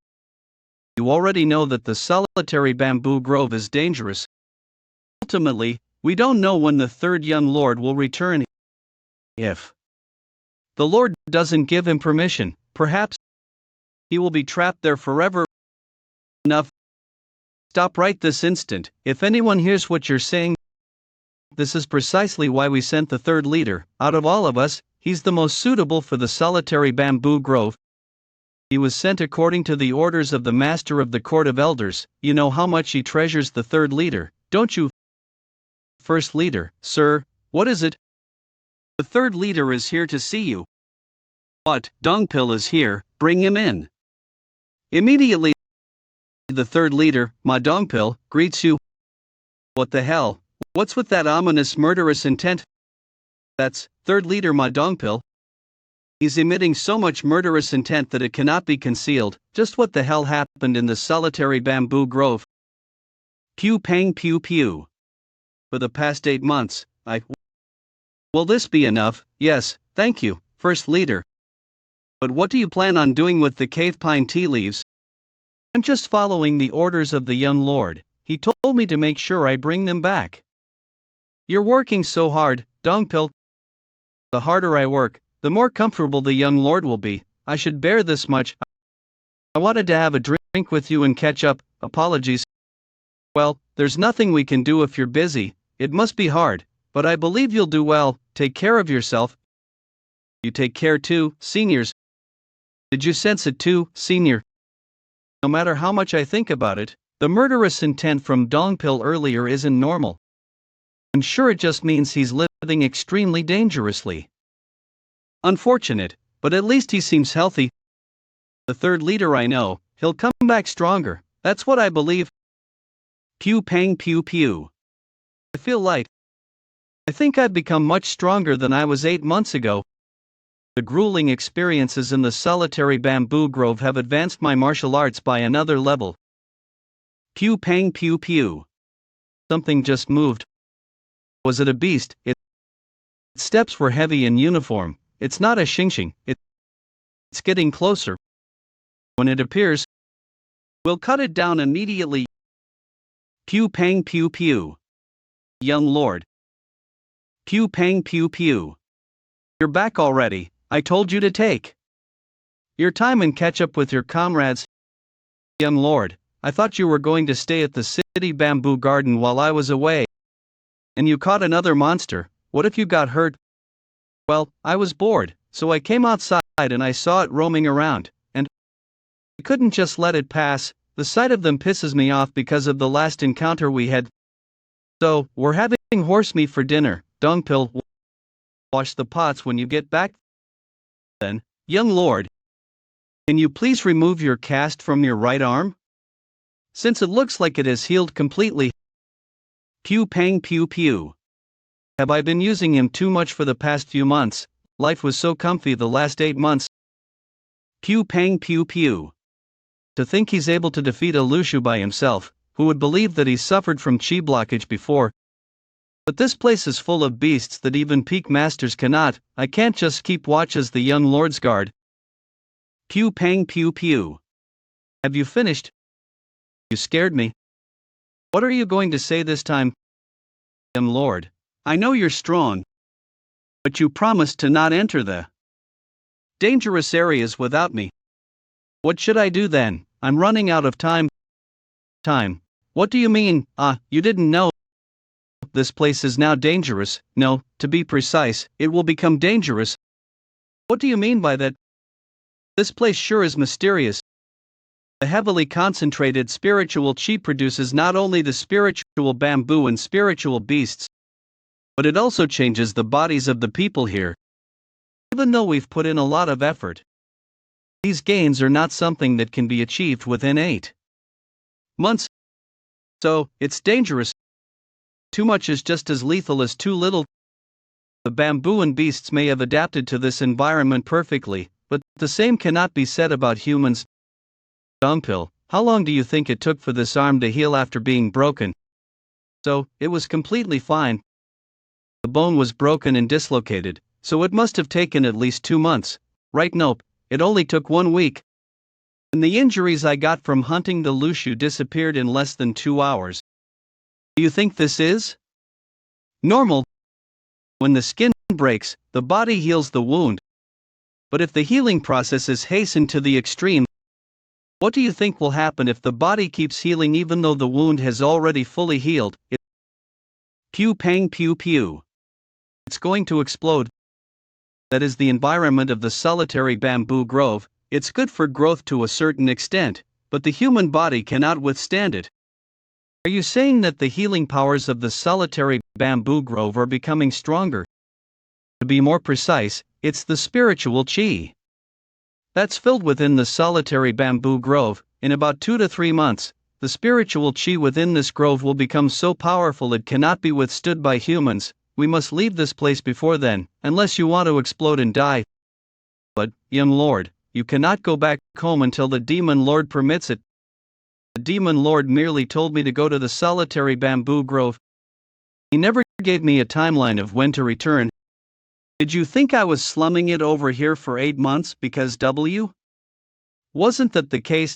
You already know that the solitary bamboo grove is dangerous. Ultimately, we don't know when the third young lord will return. If the lord doesn't give him permission, perhaps he will be trapped there forever. Enough. Stop right this instant. If anyone hears what you're saying, this is precisely why we sent the third leader. Out of all of us, he's the most suitable for the solitary bamboo grove. He was sent according to the orders of the master of the court of elders. You know how much he treasures the third leader, don't you? First leader, sir, what is it? The third leader is here to see you. What? Dongpil is here, bring him in. Immediately, the third leader, Ma Dongpil, greets you. What the hell? What's with that ominous murderous intent? That's third leader Ma Dongpil. He's emitting so much murderous intent that it cannot be concealed. Just what the hell happened in the solitary bamboo grove? Pew pang pew pew. For the past 8 months, Will this be enough? Yes, thank you, first leader. But what do you plan on doing with the cave pine tea leaves? I'm just following the orders of the young lord. He told me to make sure I bring them back. You're working so hard, Dongpil. The harder I work, the more comfortable the young lord will be. I should bear this much. I wanted to have a drink with you and catch up. Apologies. Well, there's nothing we can do if you're busy. It must be hard, but I believe you'll do well. Take care of yourself. You take care too, seniors. Did you sense it too, senior? No matter how much I think about it, the murderous intent from Dongpil earlier isn't normal. I'm sure it just means he's living extremely dangerously. Unfortunate, but at least he seems healthy. The third leader I know, he'll come back stronger. That's what I believe. Pew pang pew pew. I feel light. I think I've become much stronger than I was 8 months ago. The grueling experiences in the solitary bamboo grove have advanced my martial arts by another level. Pew pang pew pew. Something just moved. Was it a beast? Its steps were heavy and uniform. It's not a xingxing. It's getting closer. When it appears, we'll cut it down immediately. Pew pang pew pew. Young lord. Pew pang pew pew. You're back already. I told you to take your time and catch up with your comrades. Young lord, I thought you were going to stay at the city bamboo garden while I was away. And you caught another monster. What if you got hurt? Well, I was bored, so I came outside and I saw it roaming around, and I couldn't just let it pass. The sight of them pisses me off because of the last encounter we had. So, we're having horse meat for dinner. Dongpil, wash the pots when you get back. Then, young lord, can you please remove your cast from your right arm? Since it looks like it has healed completely. Pew pang pew pew. Have I been using him too much for the past few months? Life was so comfy the last 8 months. Pew pang pew pew. To think he's able to defeat a Lushu by himself. Who would believe that he suffered from chi blockage before? But this place is full of beasts that even peak masters cannot. I can't just keep watch as the young lord's guard. Pew pang pew pew. Have you finished? You scared me. What are you going to say this time? Young lord, I know you're strong, but you promised to not enter the dangerous areas without me. What should I do then? I'm running out of time. Time. What do you mean? You didn't know. This place is now dangerous. No, to be precise, it will become dangerous. What do you mean by that? This place sure is mysterious. The heavily concentrated spiritual chi produces not only the spiritual bamboo and spiritual beasts, but it also changes the bodies of the people here. Even though we've put in a lot of effort, these gains are not something that can be achieved within 8 months. So, it's dangerous. Too much is just as lethal as too little. The bamboo beasts may have adapted to this environment perfectly, but the same cannot be said about humans. Dumpil, how long do you think it took for this arm to heal after being broken? So, it was completely fine. The bone was broken and dislocated, so it must have taken at least 2 months. Right? Nope, it only took 1 week. And the injuries I got from hunting the lushu disappeared in less than 2 hours. Do you think this is normal? When the skin breaks, the body heals the wound. But if the healing process is hastened to the extreme, what do you think will happen if the body keeps healing even though the wound has already fully healed? Pew pang pew pew. It's going to explode. That is the environment of the solitary bamboo grove. It's good for growth to a certain extent, but the human body cannot withstand it. Are you saying that the healing powers of the solitary bamboo grove are becoming stronger? To be more precise, it's the spiritual chi that's filled within the solitary bamboo grove. In about 2 to 3 months, the spiritual chi within this grove will become so powerful it cannot be withstood by humans. We must leave this place before then, unless you want to explode and die. But, young lord, you cannot go back home until the demon lord permits it. The demon lord merely told me to go to the solitary bamboo grove. He never gave me a timeline of when to return. Did you think I was slumming it over here for 8 months because wasn't that the case?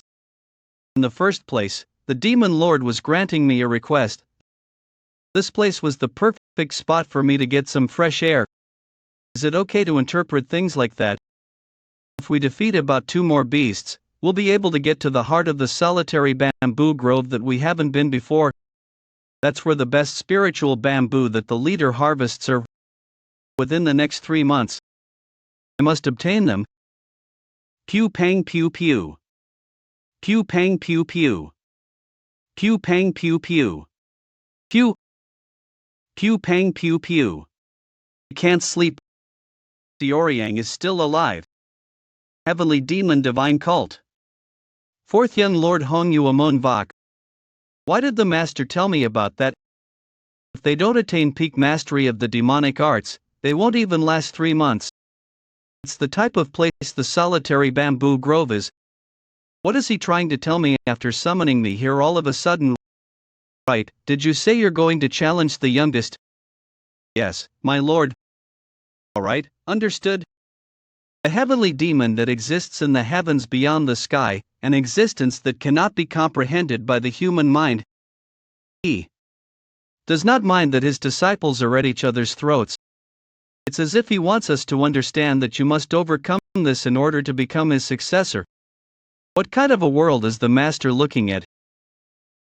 In the first place, the demon lord was granting me a request. This place was the perfect spot for me to get some fresh air. Is it okay to interpret things like that? If we defeat about 2 more beasts, we'll be able to get to the heart of the solitary bamboo grove that we haven't been before. That's where the best spiritual bamboo that the leader harvests are. Within the next 3 months, I must obtain them. Pew pang pew pew. Pew pang pew pew. Pew pang pew pew. Pew. Pew pang pew pew. I can't sleep. Seo Ryang is still alive. Heavenly Demon Divine Cult. 4th Young Lord Hong Yuamon Vok. Why did the master tell me about that? If they don't attain peak mastery of the demonic arts, they won't even last 3 months. It's the type of place the solitary bamboo grove is. What is he trying to tell me after summoning me here all of a sudden? Right, did you say you're going to challenge the youngest? Yes, my lord. Alright, understood. A heavenly demon that exists in the heavens beyond the sky, an existence that cannot be comprehended by the human mind. He does not mind that his disciples are at each other's throats. It's as if he wants us to understand that you must overcome this in order to become his successor. What kind of a world is the master looking at?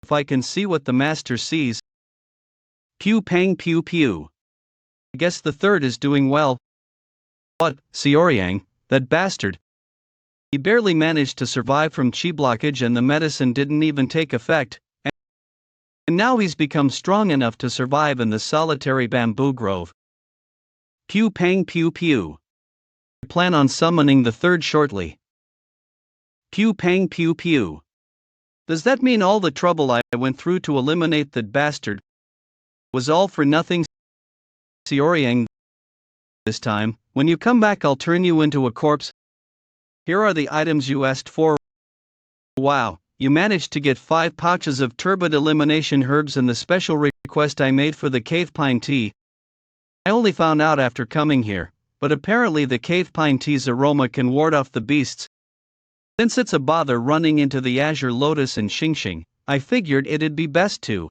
If I can see what the master sees. Pew pang pew pew. I guess the third is doing well. What, Seo Ryang, that bastard? He barely managed to survive from chi blockage and the medicine didn't even take effect. And now he's become strong enough to survive in the solitary bamboo grove. Pew pang pew pew. I plan on summoning the third shortly. Pew pang pew pew. Does that mean all the trouble I went through to eliminate that bastard was all for nothing? Seo Ryang, this time, when you come back I'll turn you into a corpse. Here are the items you asked for. Wow, you managed to get 5 pouches of turbid elimination herbs and the special request I made for the cave pine tea. I only found out after coming here, but apparently the cave pine tea's aroma can ward off the beasts. Since it's a bother running into the azure lotus and Xingxing, I figured it'd be best to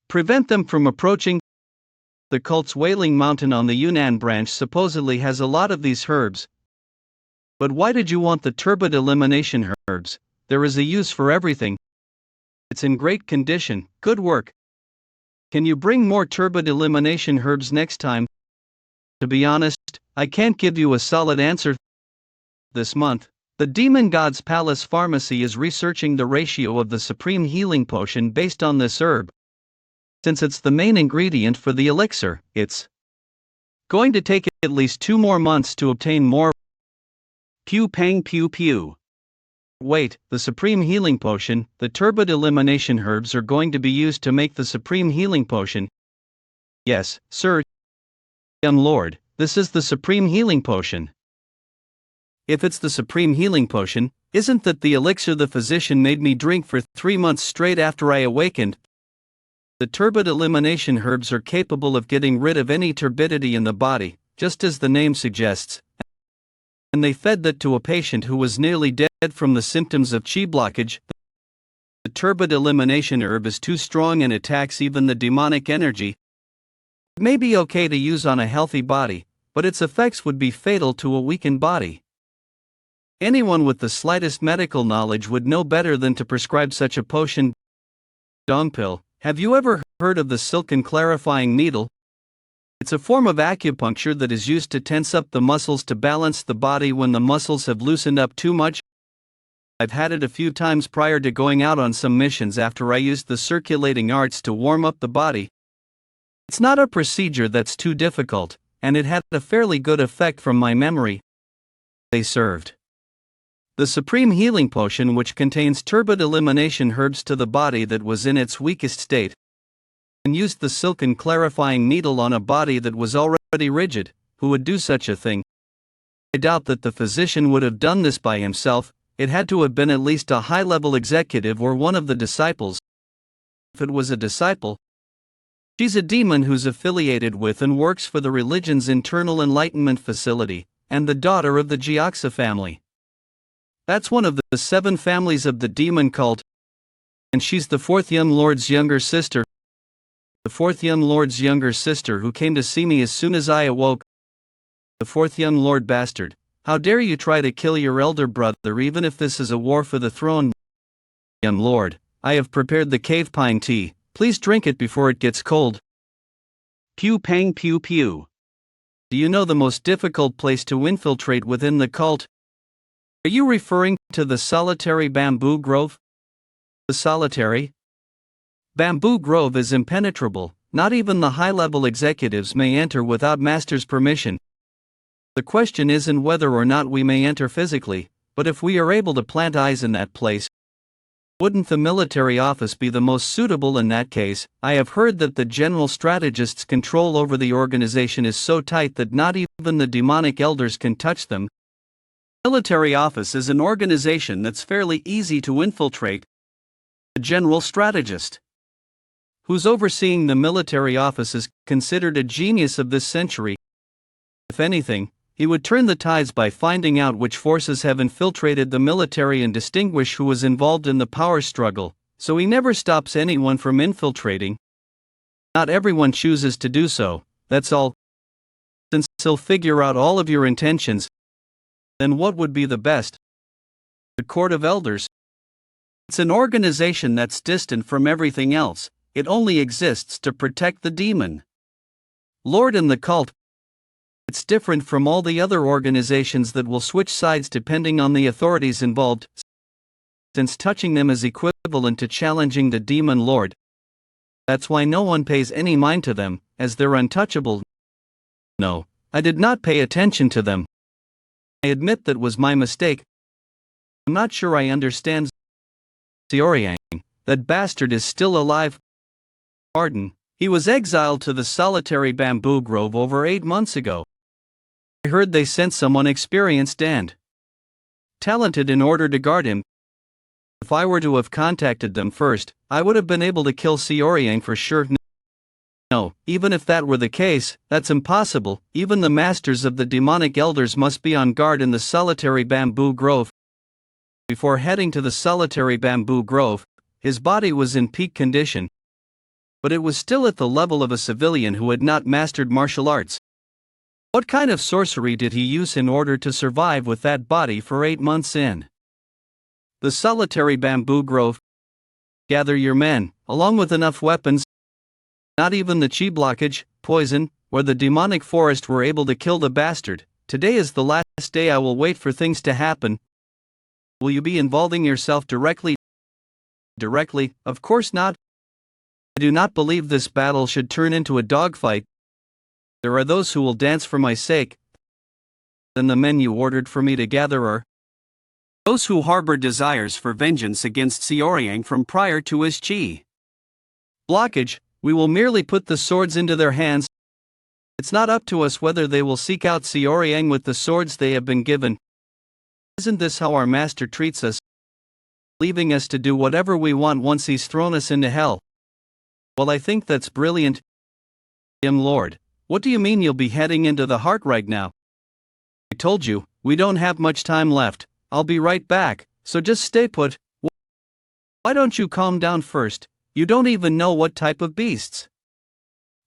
prevent them from approaching. The cult's Wailing Mountain on the Yunnan branch supposedly has a lot of these herbs. But why did you want the turbid elimination herbs? There is a use for everything. It's in great condition, good work. Can you bring more turbid elimination herbs next time? To be honest, I can't give you a solid answer. This month, the Demon God's Palace Pharmacy is researching the ratio of the Supreme Healing Potion based on this herb. Since it's the main ingredient for the elixir, it's going to take at least 2 more months to obtain more. Pew pang pew pew. Wait, the Supreme Healing Potion, the turbid elimination herbs are going to be used to make the Supreme Healing Potion? Yes, sir. Lord, this is the supreme healing potion. If it's the supreme healing potion, isn't that the elixir the physician made me drink for 3 months straight after I awakened? The turbid elimination herbs are capable of getting rid of any turbidity in the body, just as the name suggests, and they fed that to a patient who was nearly dead from the symptoms of chi blockage. The turbid elimination herb is too strong and attacks even the demonic energy. It may be okay to use on a healthy body, but its effects would be fatal to a weakened body. Anyone with the slightest medical knowledge would know better than to prescribe such a potion. Dong pill. Have you ever heard of the silken clarifying needle? It's a form of acupuncture that is used to tense up the muscles to balance the body when the muscles have loosened up too much. I've had it a few times prior to going out on some missions after I used the circulating arts to warm up the body. It's not a procedure that's too difficult, and it had a fairly good effect from my memory. They served the supreme healing potion, which contains turbid elimination herbs to the body that was in its weakest state, and used the silken clarifying needle on a body that was already rigid. Who would do such a thing? I doubt that the physician would have done this by himself. It had to have been at least a high-level executive or one of the disciples. If it was a disciple, she's a demon who's affiliated with and works for the religion's internal enlightenment facility, and the daughter of the Jiaxa family. That's one of the 7 families of the demon cult, and she's the 4th Young Lord's younger sister. The 4th Young Lord's younger sister who came to see me as soon as I awoke. The 4th Young Lord bastard. How dare you try to kill your elder brother even if this is a war for the throne? Young Lord, I have prepared the cave pine tea. Please drink it before it gets cold. Pew pang pew pew. Do you know the most difficult place to infiltrate within the cult? Are you referring to the solitary bamboo grove? The solitary bamboo grove is impenetrable. Not even the high-level executives may enter without master's permission. The question isn't whether or not we may enter physically, but if we are able to plant eyes in that place. Wouldn't the military office be the most suitable in that case? I have heard that the general strategist's control over the organization is so tight that not even the demonic elders can touch them. Military office is an organization that's fairly easy to infiltrate. The general strategist, who's overseeing the military office, is considered a genius of this century. If anything, he would turn the tides by finding out which forces have infiltrated the military and distinguish who was involved in the power struggle, so he never stops anyone from infiltrating. Not everyone chooses to do so, that's all. Since he'll figure out all of your intentions, then what would be the best? The Court of Elders. It's an organization that's distant from everything else. It only exists to protect the demon lord and the cult. It's different from all the other organizations that will switch sides depending on the authorities involved, since touching them is equivalent to challenging the demon lord. That's why no one pays any mind to them, as they're untouchable. No, I did not pay attention to them. I admit that was my mistake. I'm not sure I understand. Seo Ryang, that bastard is still alive. Pardon, he was exiled to the solitary bamboo grove over 8 months ago. I heard they sent someone experienced and talented in order to guard him. If I were to have contacted them first, I would have been able to kill Seo Ryang for sure. No, even if that were the case, that's impossible. Even the masters of the demonic elders must be on guard in the solitary bamboo grove. Before heading to the solitary bamboo grove, his body was in peak condition, but it was still at the level of a civilian who had not mastered martial arts. What kind of sorcery did he use in order to survive with that body for 8 months in the solitary bamboo grove? Gather your men, along with enough weapons. Not even the chi blockage, poison, or the demonic forest were able to kill the bastard. Today is the last day I will wait for things to happen. Will you be involving yourself directly? Directly, of course not. I do not believe this battle should turn into a dogfight. There are those who will dance for my sake. Then the men you ordered for me to gather are those who harbor desires for vengeance against Seo Ryang from prior to his chi blockage. We will merely put the swords into their hands. It's not up to us whether they will seek out Seo Ryang with the swords they have been given. Isn't this how our master treats us? Leaving us to do whatever we want once he's thrown us into hell. Well, I think that's brilliant. Young Lord, what do you mean you'll be heading into the heart right now? I told you, we don't have much time left. I'll be right back, so just stay put. Why don't you calm down first? You don't even know what type of beasts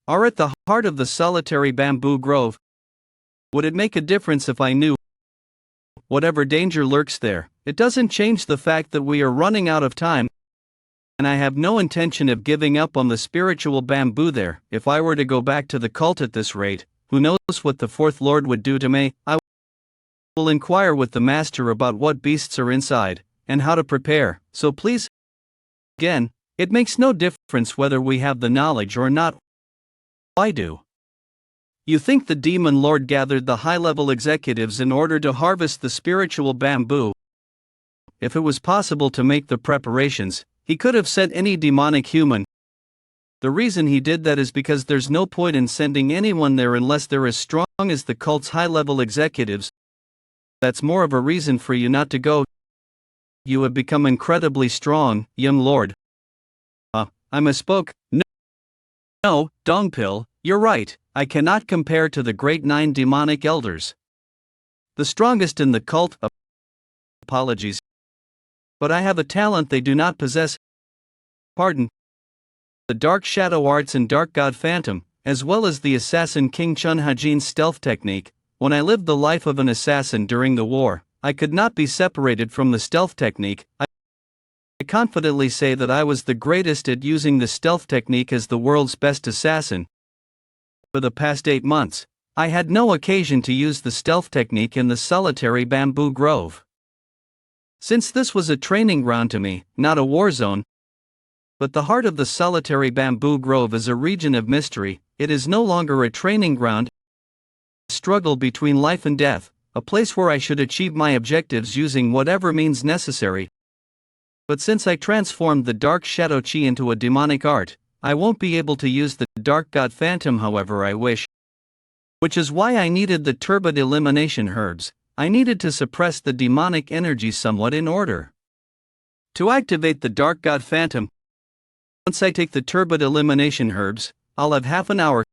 are at the heart of the solitary bamboo grove. Would it make a difference if I knew whatever danger lurks there? It doesn't change the fact that we are running out of time, and I have no intention of giving up on the spiritual bamboo there. If I were to go back to the cult at this rate, who knows what the fourth lord would do to me? I will inquire with the master about what beasts are inside, and how to prepare, so please. Again, it makes no difference whether we have the knowledge or not. I do. You think the demon lord gathered the high-level executives in order to harvest the spiritual bamboo? If it was possible to make the preparations, he could have sent any demonic human. The reason he did that is because there's no point in sending anyone there unless they're as strong as the cult's high-level executives. That's more of a reason for you not to go. You have become incredibly strong, young lord. I misspoke. No, Dongpil, you're right, I cannot compare to the great 9 demonic elders. The strongest in the cult. Apologies. But I have a talent they do not possess. Pardon. The Dark Shadow Arts and Dark God Phantom, as well as the Assassin King Chun Hajin's stealth technique. When I lived the life of an assassin during the war, I could not be separated from the stealth technique. I confidently say that I was the greatest at using the stealth technique as the world's best assassin. For the past 8 months, I had no occasion to use the stealth technique in the solitary bamboo grove. Since this was a training ground to me, not a war zone. But the heart of the solitary bamboo grove is a region of mystery. It is no longer a training ground, a struggle between life and death, a place where I should achieve my objectives using whatever means necessary. But since I transformed the dark shadow chi into a demonic art, I won't be able to use the dark god phantom however I wish. Which is why I needed the turbid elimination herbs. I needed to suppress the demonic energy somewhat in order to activate the dark god phantom. Once I take the turbid elimination herbs, I'll have half an hour.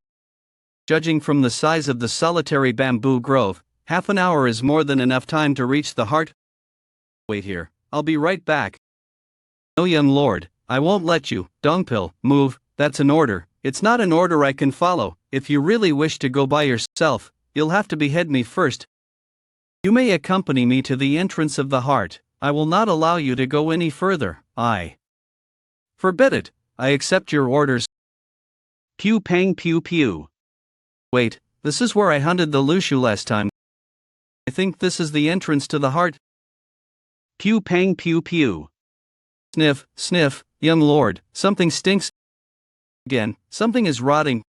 Judging from the size of the solitary bamboo grove, half an hour is more than enough time to reach the heart. Wait here, I'll be right back. No, young lord, I won't let you, Dongpil, move. That's an order. It's not an order I can follow. If you really wish to go by yourself, you'll have to behead me first. You may accompany me to the entrance of the heart. I will not allow you to go any further. I forbid it. I accept your orders. Pew pang pew pew. Wait, this is where I hunted the Lushu last time. I think this is the entrance to the heart. Pew pang pew pew. Sniff, sniff, young lord, something stinks. Again, something is rotting.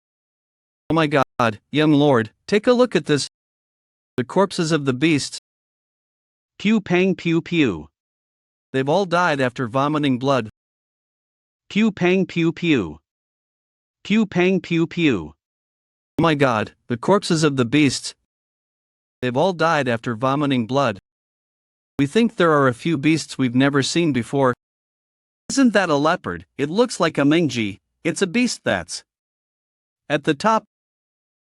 Oh my god, young lord, take a look at this. The corpses of the beasts. Pew pang pew pew. They've all died after vomiting blood. Pew pang pew pew. Pew pang pew pew. Oh my god, the corpses of the beasts. They've all died after vomiting blood. We think there are a few beasts we've never seen before. Isn't that a leopard? It looks like a Mingji. It's a beast that's at the top.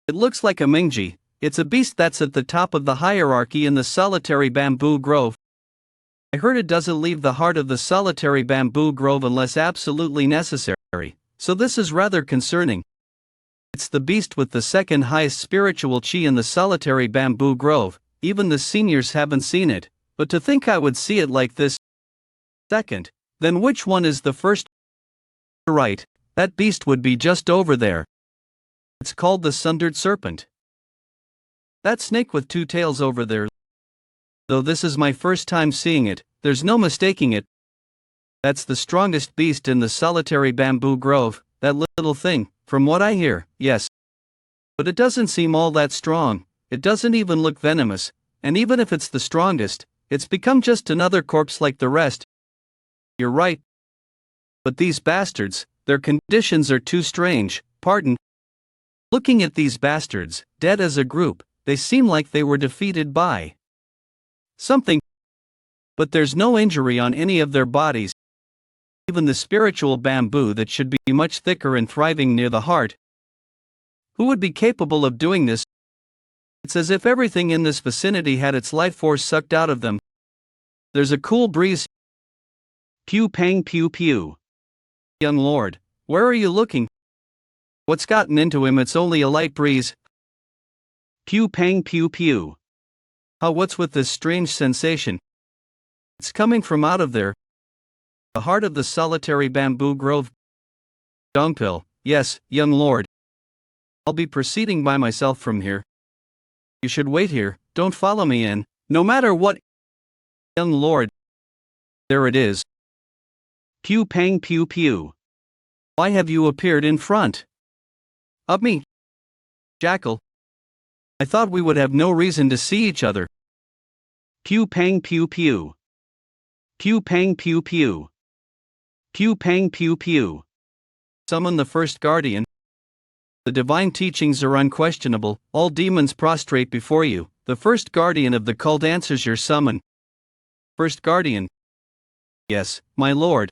It looks like a Mingji. It's a beast that's at the top of the hierarchy in the solitary bamboo grove. I heard it doesn't leave the heart of the solitary bamboo grove unless absolutely necessary, so this is rather concerning. It's the beast with the second highest spiritual chi in the solitary bamboo grove. Even the seniors haven't seen it, but to think I would see it like this. Second, then which one is the first? Right, that beast would be just over there. It's called the sundered serpent. That snake with 2 tails over there. Though this is my first time seeing it, there's no mistaking it. That's the strongest beast in the solitary bamboo grove, that little thing, from what I hear, yes. But it doesn't seem all that strong, it doesn't even look venomous, and even if it's the strongest, it's become just another corpse like the rest. You're right. But these bastards, their conditions are too strange, pardon. Looking at these bastards, dead as a group, they seem like they were defeated by something. But there's no injury on any of their bodies. Even the spiritual bamboo that should be much thicker and thriving near the heart. Who would be capable of doing this? It's as if everything in this vicinity had its life force sucked out of them. There's a cool breeze. Pew pang pew pew. Young lord, where are you looking? What's gotten into him? It's only a light breeze. Pew pang pew pew. What's with this strange sensation? It's coming from out of there. The heart of the solitary bamboo grove. Dongpil, yes, young lord. I'll be proceeding by myself from here. You should wait here, don't follow me in, no matter what. Young lord. There it is. Pew pang pew pew. Why have you appeared in front of me? Jackal. I thought we would have no reason to see each other. Pew pang pew pew. Pew pang pew pew. Pew pang pew pew. Summon the first guardian. The divine teachings are unquestionable, all demons prostrate before you. The first guardian of the cult answers your summon. First guardian. Yes, my lord.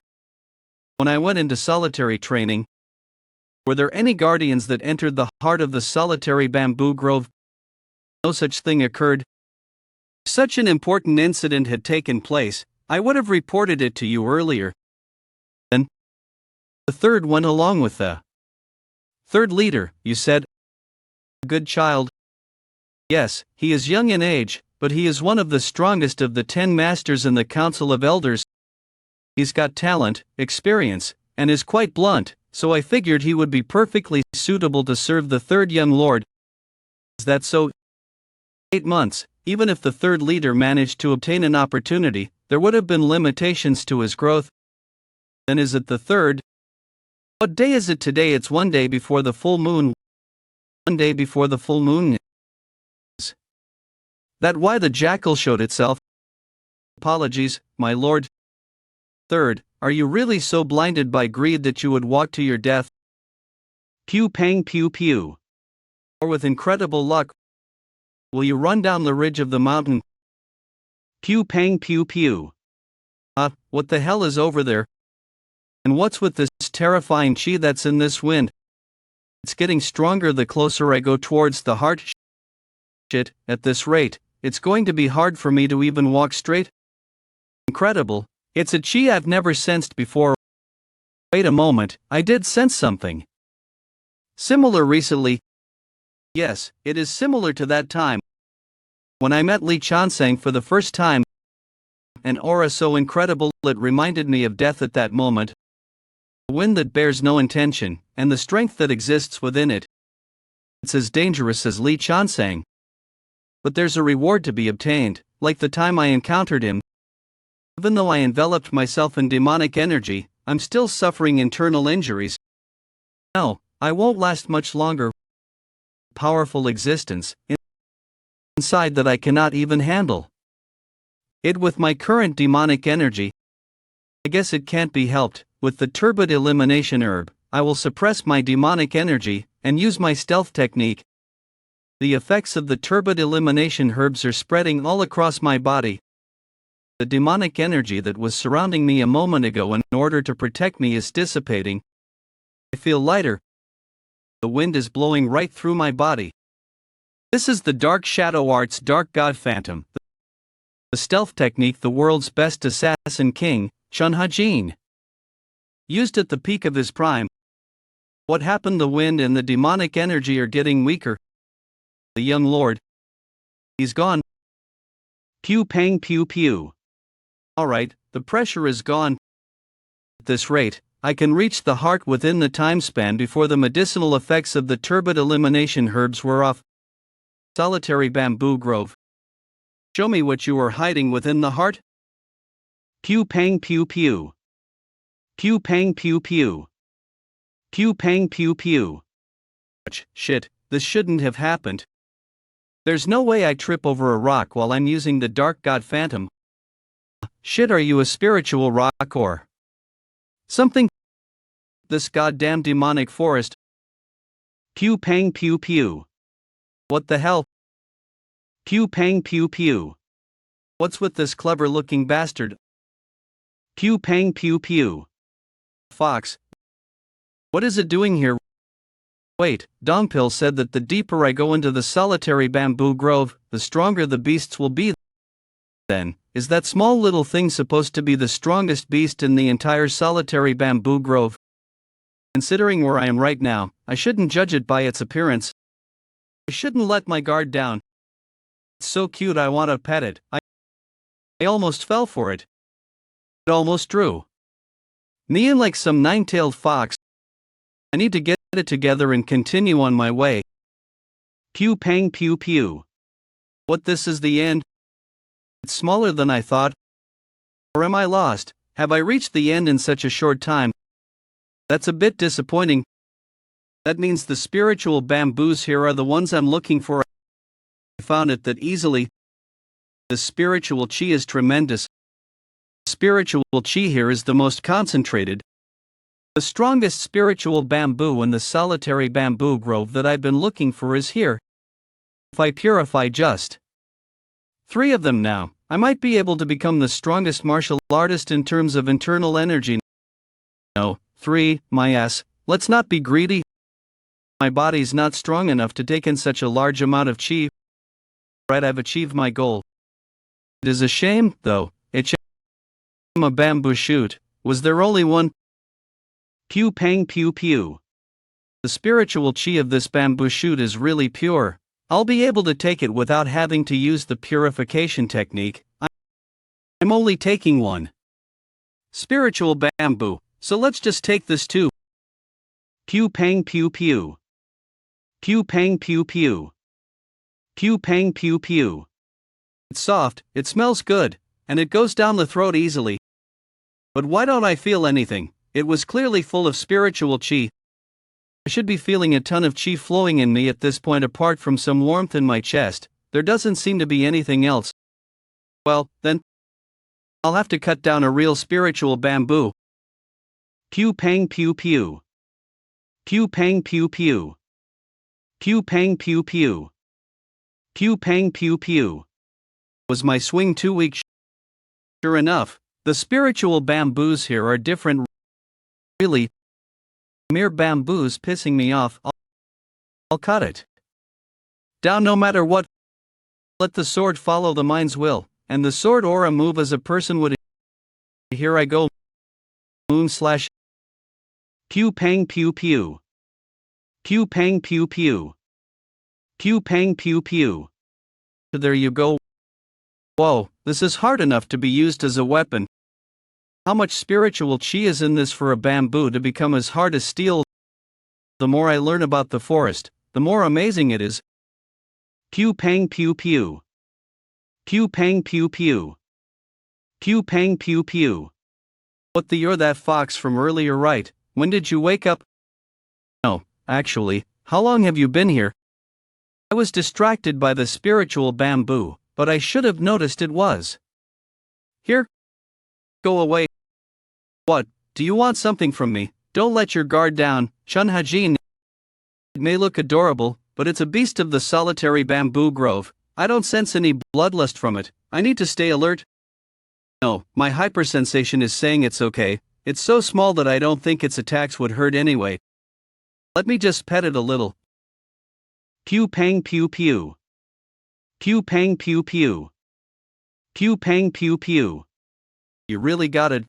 When I went into solitary training, were there any guardians that entered the heart of the solitary bamboo grove? No such thing occurred. If such an important incident had taken place, I would have reported it to you earlier. Then, the third went along with the third leader, you said? A good child. Yes, he is young in age, but he is one of the strongest of the 10 masters in the Council of Elders. He's got talent, experience, and is quite blunt, so I figured he would be perfectly suitable to serve the third young lord. Is that so? 8 months, even if the third leader managed to obtain an opportunity, there would have been limitations to his growth. Then is it the third? What day is it today? It's 1 day before the full moon. 1 day before the full moon. Is that why the jackal showed itself? Apologies, my lord. Third, are you really so blinded by greed that you would walk to your death? Pew pang pew pew. Or with incredible luck, will you run down the ridge of the mountain? Pew pang pew pew. What the hell is over there? And what's with this terrifying chi that's in this wind? It's getting stronger the closer I go towards the heart. Shit, at this rate, it's going to be hard for me to even walk straight. Incredible, it's a chi I've never sensed before. Wait a moment, I did sense something similar recently. Yes, it is similar to that time when I met Li Chansang for the first time. An aura so incredible it reminded me of death at that moment. A wind that bears no intention, and the strength that exists within it. It's as dangerous as Li Chansang. But there's a reward to be obtained, like the time I encountered him. Even though I enveloped myself in demonic energy, I'm still suffering internal injuries. No, I won't last much longer. Powerful existence inside that I cannot even handle it with my current demonic energy. I guess it can't be helped. With the turbid elimination herb, I will suppress my demonic energy and use my stealth technique. The effects of the turbid elimination herbs are spreading all across my body. The demonic energy that was surrounding me a moment ago in order to protect me is dissipating. I feel lighter. The wind is blowing right through my body. This is the Dark Shadow Arts Dark God Phantom, the stealth technique the world's best assassin king, Chun Hajin, used at the peak of his prime. What happened? The wind and the demonic energy are getting weaker. The young lord, he's gone. Pew pang pew pew. Alright, the pressure is gone. At this rate, I can reach the heart within the time span before the medicinal effects of the turbid elimination herbs were off. Solitary bamboo grove. Show me what you are hiding within the heart. Pew pang pew pew. Pew pang pew pew. Pew pang pew pew. Shit, this shouldn't have happened. There's no way I trip over a rock while I'm using the Dark God Phantom. Shit, are you a spiritual rock or something? This goddamn demonic forest. Pew pang pew pew. What the hell? Pew pang pew pew. What's with this clever-looking bastard? Pew pang pew pew. Fox. What is it doing here? Wait, Dongpil said that the deeper I go into the solitary bamboo grove, the stronger the beasts will be. Then, is that small little thing supposed to be the strongest beast in the entire solitary bamboo grove? Considering where I am right now, I shouldn't judge it by its appearance. I shouldn't let my guard down. It's so cute I want to pet it. I almost fell for it. It almost drew. Kneeing like some nine-tailed fox. I need to get it together and continue on my way. Pew pang pew pew. What, this is the end? It's smaller than I thought. Or am I lost? Have I reached the end in such a short time? That's a bit disappointing. That means the spiritual bamboos here are the ones I'm looking for. I found it that easily. The spiritual chi is tremendous. Spiritual chi here is the most concentrated. The strongest spiritual bamboo in the solitary bamboo grove that I've been looking for is here. If I purify just 3 of them now, I might be able to become the strongest martial artist in terms of internal energy. No, 3, my ass, let's not be greedy. My body's not strong enough to take in such a large amount of chi. Right, I've achieved my goal. It is a shame, though, it's a bamboo shoot. Was there only one? Pew pang pew pew. The spiritual chi of this bamboo shoot is really pure. I'll be able to take it without having to use the purification technique. I'm only taking one spiritual bamboo, so let's just take this too. Pew pang pew pew. Pew pang pew pew. Pew pang pew pew. It's soft, it smells good, and it goes down the throat easily. But why don't I feel anything? It was clearly full of spiritual chi. I should be feeling a ton of chi flowing in me at this point apart from some warmth in my chest. There doesn't seem to be anything else. Well, then, I'll have to cut down a real spiritual bamboo. Pew pang pew pew. Pew pang pew pew. Pew pang pew pew. Pew pang pew pew. Was my swing too weak? Sure enough, the spiritual bamboos here are different. Really, mere bamboos pissing me off. I'll cut it down no matter what. Let the sword follow the mind's will, and the sword aura move as a person would. Here I go. Moon slash. Pew pang pew pew. Pew pang pew pew. Pew pang pew pew. There you go. Whoa, this is hard enough to be used as a weapon. How much spiritual chi is in this for a bamboo to become as hard as steel? The more I learn about the forest, the more amazing it is. Pew pang pew pew. Pew pang pew pew. Pew pang pew pew. What the, you're that fox from earlier, right? When did you wake up? No, actually, how long have you been here? I was distracted by the spiritual bamboo, but I should have noticed it was here. Go away. What, do you want something from me? Don't let your guard down, Chun Hajin. It may look adorable, but it's a beast of the solitary bamboo grove. I don't sense any bloodlust from it. I need to stay alert. No, my hypersensation is saying it's okay. It's so small that I don't think its attacks would hurt anyway. Let me just pet it a little. Pew pang pew pew. Pew pang pew pew. Pew pang pew pew. You really got it.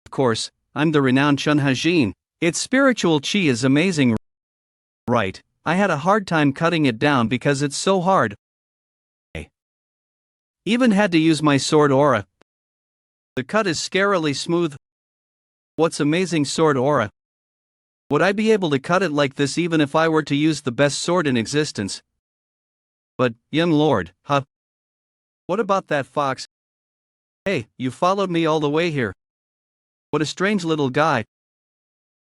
Of course, I'm the renowned Chun Hajin. Its spiritual chi is amazing. Right, I had a hard time cutting it down because it's so hard. I even had to use my sword aura. The cut is scarily smooth. What's amazing sword aura? Would I be able to cut it like this even if I were to use the best sword in existence? But, young lord, huh? What about that fox? Hey, you followed me all the way here. What a strange little guy.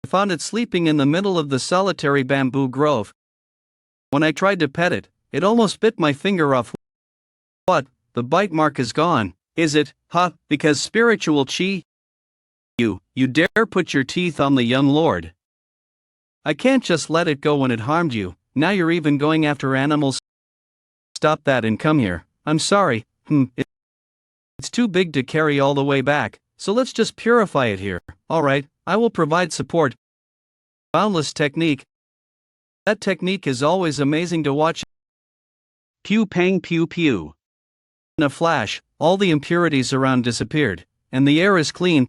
I found it sleeping in the middle of the solitary bamboo grove. When I tried to pet it, it almost bit my finger off. What, the bite mark is gone, is it, huh? Because spiritual chi? You dare put your teeth on the young lord? I can't just let it go when it harmed you. Now you're even going after animals. Stop that and come here. I'm sorry. It's too big to carry all the way back, so let's just purify it here. Alright, I will provide support. Boundless technique. That technique is always amazing to watch. Pew pang pew pew. In a flash, all the impurities around disappeared, and the air is clean.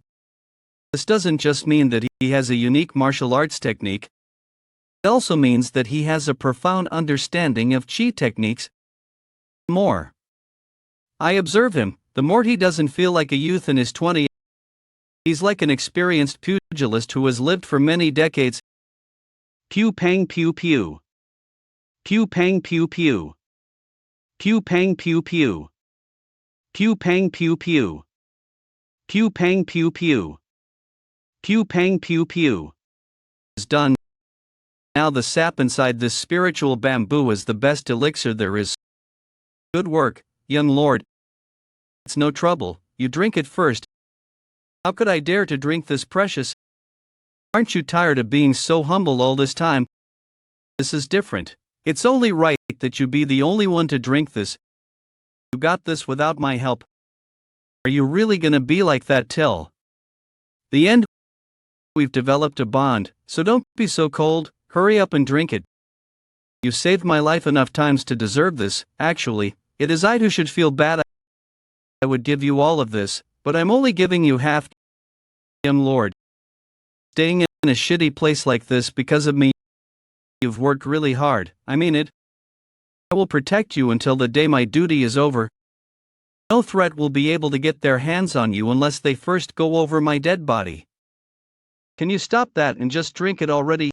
This doesn't just mean that he has a unique martial arts technique. It also means that he has a profound understanding of chi techniques. More. I observe him, the more he doesn't feel like a youth in his 20s. He's like an experienced pugilist who has lived for many decades. Pew pang pew pew. Pew pang pew pew. Pew pang pew pew. Pew pang pew pew. Pew pang pew pew. Pew pang pew pew. Is done. Now the sap inside this spiritual bamboo is the best elixir there is. Good work, young lord. It's no trouble, you drink it first. How could I dare to drink this precious? Aren't you tired of being so humble all this time? This is different. It's only right that you be the only one to drink this. You got this without my help. Are you really gonna be like that till the end? We've developed a bond, so don't be so cold, hurry up and drink it. You saved my life enough times to deserve this. Actually, it is I who should feel bad. I would give you all of this, but I'm only giving you half. Lord. Staying in a shitty place like this because of me. You've worked really hard, I mean it. I will protect you until the day my duty is over. No threat will be able to get their hands on you unless they first go over my dead body. Can you stop that and just drink it already?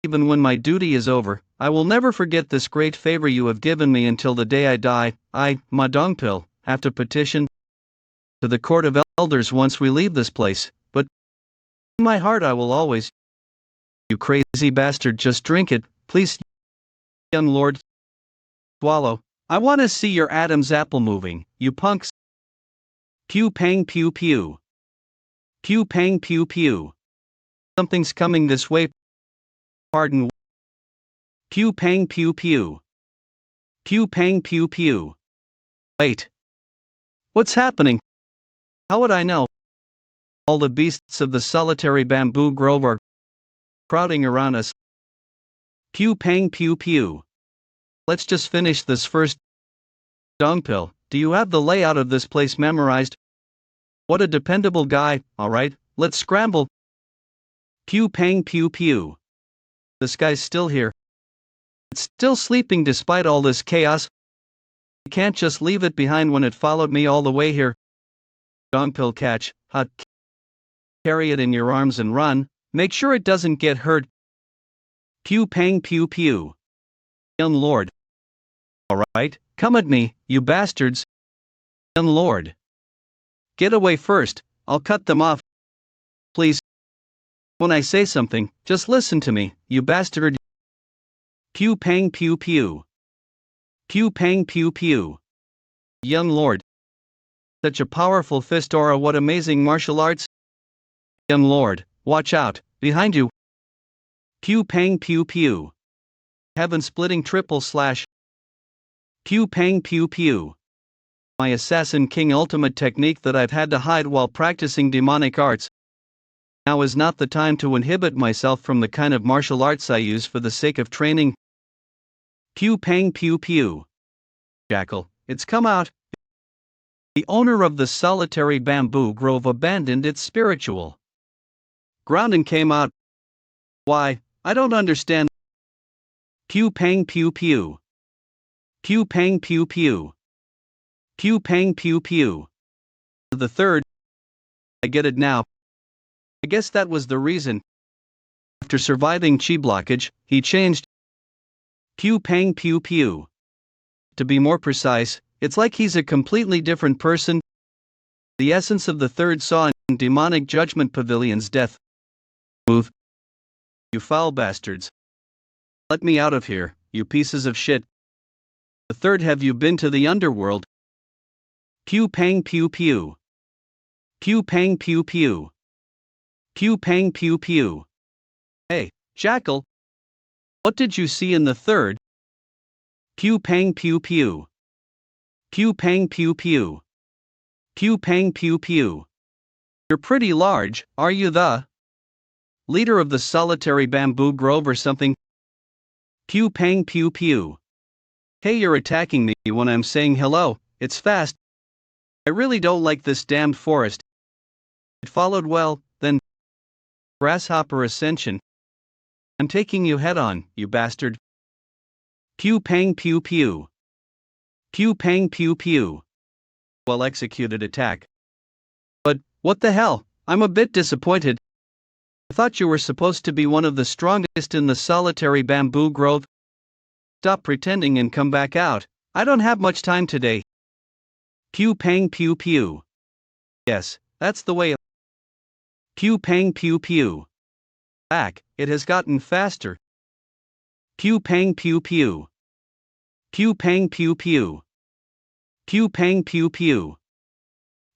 Even when my duty is over, I will never forget this great favor you have given me until the day I die. Ma Dongpil, have to petition to the court of elders once we leave this place, but in my heart I will always. You crazy bastard, just drink it, please. Young lord. Swallow. I want to see your Adam's apple moving, you punks. Pew pang pew pew. Pew pang pew pew. Something's coming this way. Pardon. Pew pang pew pew. Pew pang pew pew. Wait. What's happening? How would I know? All the beasts of the solitary bamboo grove are crowding around us. Pew pang pew pew. Let's just finish this first. Dongpil, do you have the layout of this place memorized? What a dependable guy. Alright, let's scramble. Pew pang pew pew. This guy's still here. It's still sleeping despite all this chaos. I can't just leave it behind when it followed me all the way here. Dongpil, catch, hot. Carry it in your arms and run. Make sure it doesn't get hurt. Pew pang pew pew. Young lord. Alright, come at me, you bastards. Young lord. Get away first, I'll cut them off. Please. When I say something, just listen to me, you bastard. Pew pang pew pew. Pew pang pew pew. Young lord. Such a powerful fist aura, what amazing martial arts. Young lord, watch out, behind you. Pew pang pew pew. Heaven-splitting triple slash. Pew pang pew pew. My Assassin King ultimate technique that I've had to hide while practicing demonic arts. Now is not the time to inhibit myself from the kind of martial arts I use for the sake of training. Pew pang pew pew. Jackal, it's come out. The owner of the solitary bamboo grove abandoned its spiritual ground and came out. Why, I don't understand. Pew pang pew pew. Pew pang pew pew. Pew pang pew pew. The third. I get it now. I guess that was the reason. After surviving chi blockage, he changed. Pew pang pew pew. To be more precise, it's like he's a completely different person. The essence of the third saw in demonic judgment pavilion's death. Move. You foul bastards. Let me out of here, you pieces of shit. The third, have you been to the underworld? Pew pang pew pew. Pew pang pew pew. Pew pang pew pew. Hey, Jackal. What did you see in the third? Pew pang pew pew. Pew pang pew pew. Pew pang pew pew. You're pretty large, are you the leader of the solitary bamboo grove or something? Pew pang pew pew. Hey, you're attacking me when I'm saying hello, it's fast. I really don't like this damned forest. It followed well, then. Grasshopper ascension. I'm taking you head on, you bastard. Pew pang pew pew. Pew pang pew pew. Well executed attack. But, what the hell, I'm a bit disappointed. I thought you were supposed to be one of the strongest in the solitary bamboo grove. Stop pretending and come back out, I don't have much time today. Pew pang pew pew. Yes, that's the way. Pew pang pew pew. Back, it has gotten faster. Pew pang pew pew. Pew pang pew pew. Pew pang pew pew.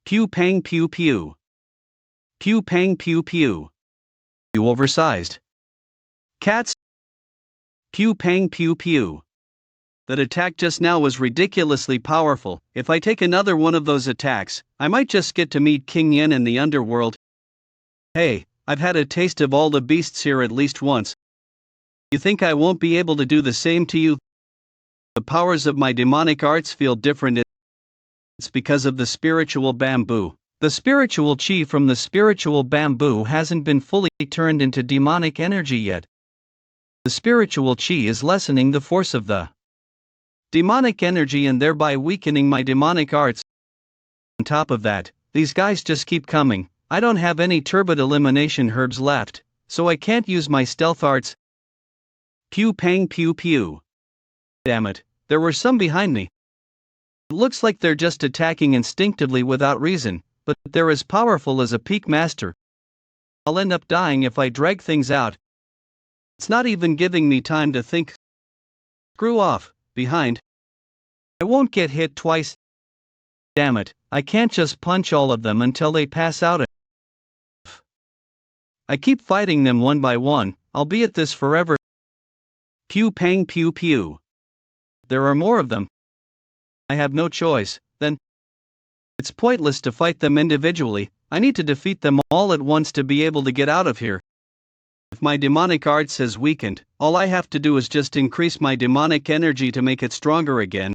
Pew pang pew pew. Pew pang pew pew. You oversized cats. Pew pang pew pew. That attack just now was ridiculously powerful. If I take another one of those attacks, I might just get to meet King Yen in the underworld. Hey, I've had a taste of all the beasts here at least once. You think I won't be able to do the same to you? The powers of my demonic arts feel different. It's because of the spiritual bamboo. The spiritual chi from the spiritual bamboo hasn't been fully turned into demonic energy yet. The spiritual chi is lessening the force of the demonic energy and thereby weakening my demonic arts. On top of that, these guys just keep coming. I don't have any turbid elimination herbs left, so I can't use my stealth arts. Pew pang pew pew. Damn it, there were some behind me. It looks like they're just attacking instinctively without reason, but they're as powerful as a peak master. I'll end up dying if I drag things out. It's not even giving me time to think. Screw off, behind. I won't get hit twice. Damn it, I can't just punch all of them until they pass out. I keep fighting them one by one, I'll be at this forever. Pew pang pew pew. There are more of them. I have no choice, then. It's pointless to fight them individually, I need to defeat them all at once to be able to get out of here. If my demonic arts has weakened, all I have to do is just increase my demonic energy to make it stronger again.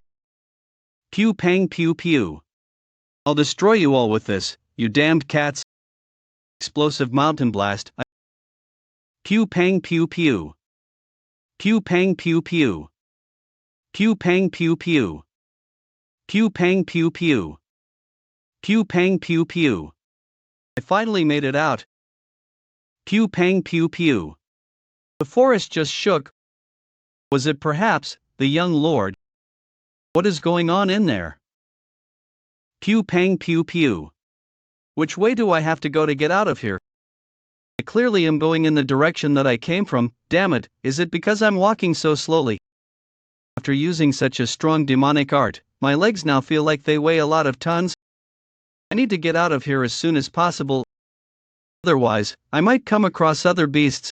Pew pang pew pew. I'll destroy you all with this, you damned cats. Explosive mountain blast. Pew pang pew pew. Pew pang pew pew. Pew pang pew pew. Pew pang pew pew. Pew pang pew pew. I finally made it out. Pew pang pew pew. The forest just shook. Was it perhaps the young lord? What is going on in there? Pew pang pew pew. Which way do I have to go to get out of here? I clearly am going in the direction that I came from. Damn it, is it because I'm walking so slowly? After using such a strong demonic art, my legs now feel like they weigh a lot of tons. I need to get out of here as soon as possible. Otherwise, I might come across other beasts.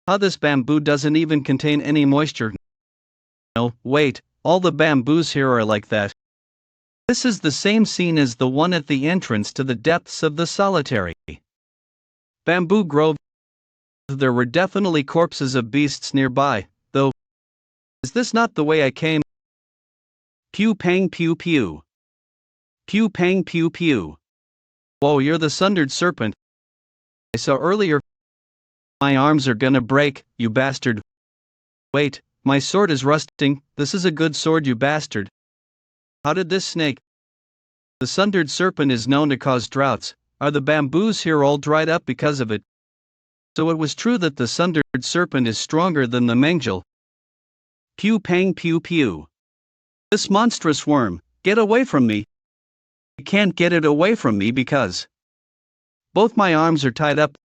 How this bamboo doesn't even contain any moisture. No, wait, all the bamboos here are like that. This is the same scene as the one at the entrance to the depths of the solitary bamboo grove. There were definitely corpses of beasts nearby, though. Is this not the way I came? Pew pang pew pew. Pew pang pew pew. Whoa, you're the sundered serpent I saw earlier. My arms are gonna break, you bastard. Wait, my sword is rusting. This is a good sword, you bastard. How did this snake? The sundered serpent is known to cause droughts. Are the bamboos here all dried up because of it? So it was true that the sundered serpent is stronger than the Mengjal. Pew pang pew pew. This monstrous worm, get away from me. I can't get it away from me because both my arms are tied up.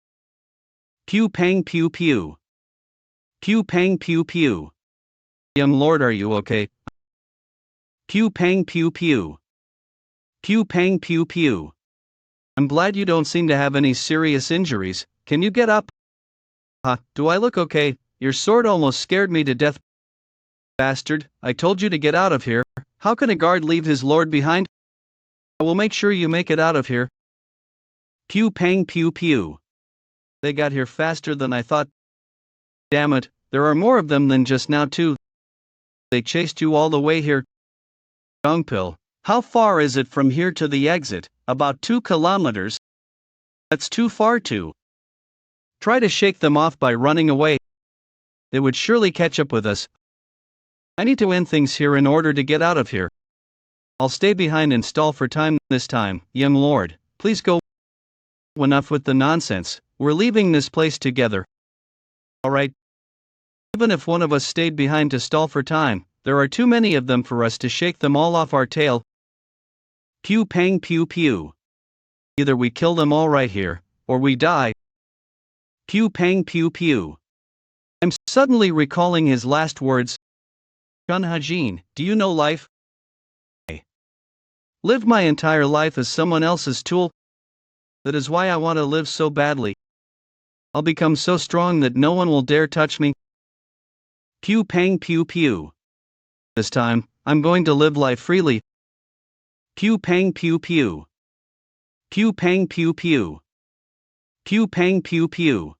Pew pang pew pew. Pew pang pew pew. Young lord, are you okay? Pew pang pew pew. Pew pang pew pew. I'm glad you don't seem to have any serious injuries. Can you get up? Do I look okay? Your sword almost scared me to death. Bastard, I told you to get out of here. How can a guard leave his lord behind? I will make sure you make it out of here. Pew pang pew pew. They got here faster than I thought. Damn it, there are more of them than just now too. They chased you all the way here. Dongpil, how far is it from here to the exit? About 2 kilometers. That's too far too. Try to shake them off by running away. They would surely catch up with us. I need to end things here in order to get out of here. I'll stay behind and stall for time this time. Young lord, please go. Enough with the nonsense. We're leaving this place together. Alright. Even if one of us stayed behind to stall for time, there are too many of them for us to shake them all off our tail. Pew pang pew pew. Either we kill them all right here, or we die. Pew pang pew pew. I'm suddenly recalling his last words. Chun Hajin, do you know life? I live my entire life as someone else's tool. That is why I want to live so badly. I'll become so strong that no one will dare touch me. Pew pang pew pew. This time, I'm going to live life freely. Pew pang pew pew. Pew pang pew pew. Pew pang pew pew.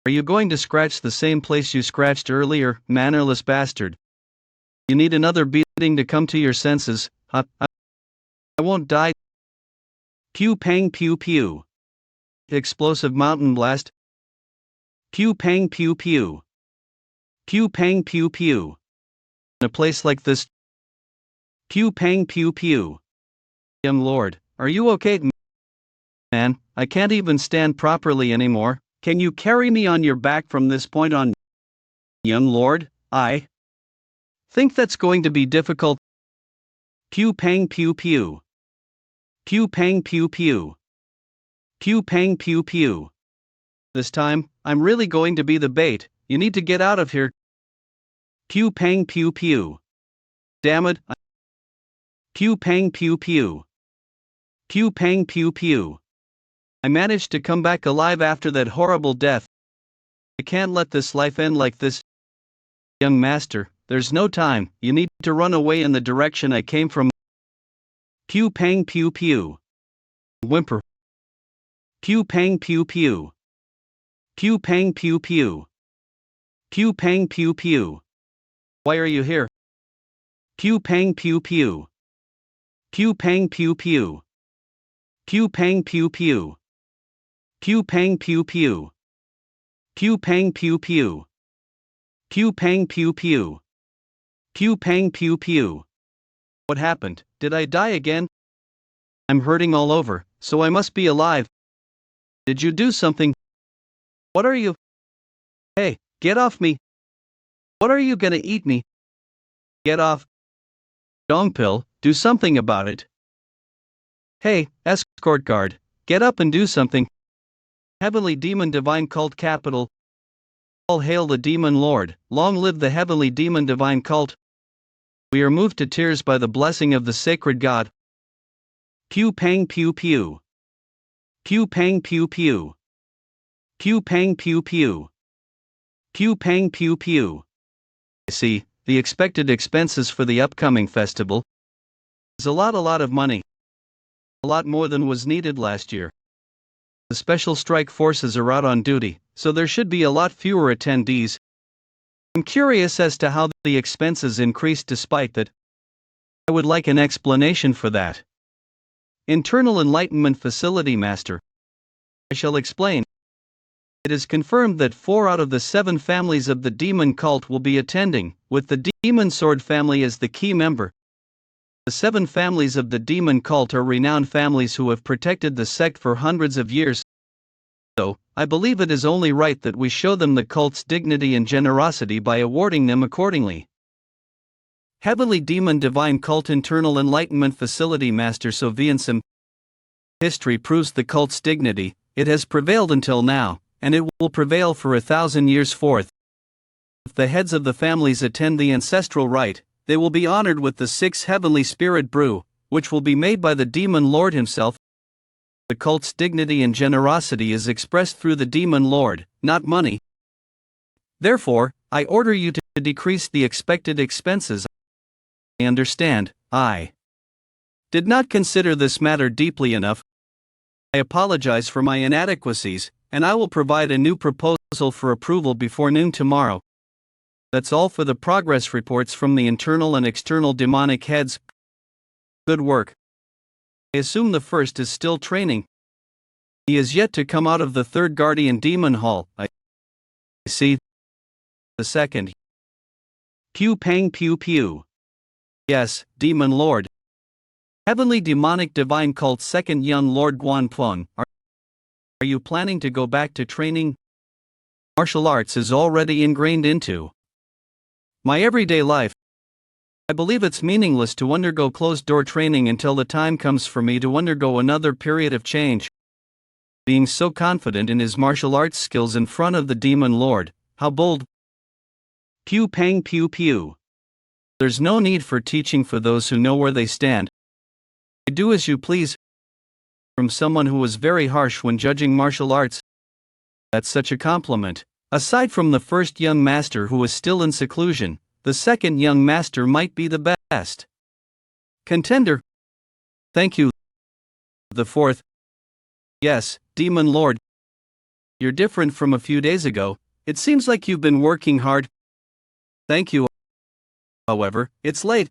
Are you going to scratch the same place you scratched earlier, mannerless bastard? You need another beating to come to your senses. I won't die. Pew pang pew pew. Explosive mountain blast. Pew pang pew pew. Pew pang pew pew. In a place like this. Pew pang pew pew. Young lord, are you okay? Man, I can't even stand properly anymore. Can you carry me on your back from this point on? Young lord, I think that's going to be difficult. Pew pang pew pew. Pew pang pew pew. Pew pang pew pew. This time, I'm really going to be the bait. You need to get out of here. Pew pang pew pew. Damn it. Pew pang pew pew. Pew pang pew pew. I managed to come back alive after that horrible death. I can't let this life end like this. Young master, there's no time. You need to run away in the direction I came from. Pew pang pew pew. Whimper. Pew pang pew pew. Pew pang pew pew. Pew pang pew pew. Why are you here? Pew pang pew pew. Pew pang pew pew. Pew pang pew pew. Pew pang pew pew. Pew pang pew pew. Pew pang pew pew. Pew pang pew pew. What happened? Did I die again? I'm hurting all over, so I must be alive. Did you do something? What are you? Hey, get off me. What are you gonna eat me? Get off. Dongpil, do something about it. Hey, escort guard, get up and do something. Heavenly Demon Divine Cult Capital. All hail the Demon Lord, long live the Heavenly Demon Divine Cult. We are moved to tears by the blessing of the sacred God. Pew pang pew pew. Pew pang pew pew. Pew pang pew pew. Pew pang pew pew. I see, the expected expenses for the upcoming festival is a lot of money. A lot more than was needed last year. The special strike forces are out on duty, so there should be a lot fewer attendees. I'm curious as to how the expenses increased despite that. I would like an explanation for that. Internal Enlightenment Facility Master. I shall explain. It is confirmed that 4 out of the 7 families of the demon cult will be attending, with the Demon Sword family as the key member. The 7 families of the demon cult are renowned families who have protected the sect for hundreds of years. So, I believe it is only right that we show them the cult's dignity and generosity by awarding them accordingly. Heavenly Demon Divine Cult Internal Enlightenment Facility Master Soviansim. History proves the cult's dignity. It has prevailed until now, and it will prevail for 1,000 years forth. If the heads of the families attend the ancestral rite, they will be honored with the 6 heavenly spirit brew, which will be made by the Demon Lord himself. The cult's dignity and generosity is expressed through the Demon Lord, not money. Therefore, I order you to decrease the expected expenses. I understand. I did not consider this matter deeply enough. I apologize for my inadequacies, and I will provide a new proposal for approval before noon tomorrow. That's all for the progress reports from the internal and external demonic heads. Good work. I assume the first is still training. He is yet to come out of the third guardian demon hall. I see. The second. Pew pang pew pew. Yes, demon lord. Heavenly demonic divine cult second young lord Guan Peng. Are you planning to go back to training? Martial arts is already ingrained into my everyday life. I believe it's meaningless to undergo closed-door training until the time comes for me to undergo another period of change. Being so confident in his martial arts skills in front of the demon lord, how bold. Pew pang pew pew. There's no need for teaching for those who know where they stand. Do as you please. From someone who was very harsh when judging martial arts. That's such a compliment. Aside from the first young master who was still in seclusion, the second young master might be the best contender. Thank you. The fourth. Yes, demon lord. You're different from a few days ago. It seems like you've been working hard. Thank you. However, it's late.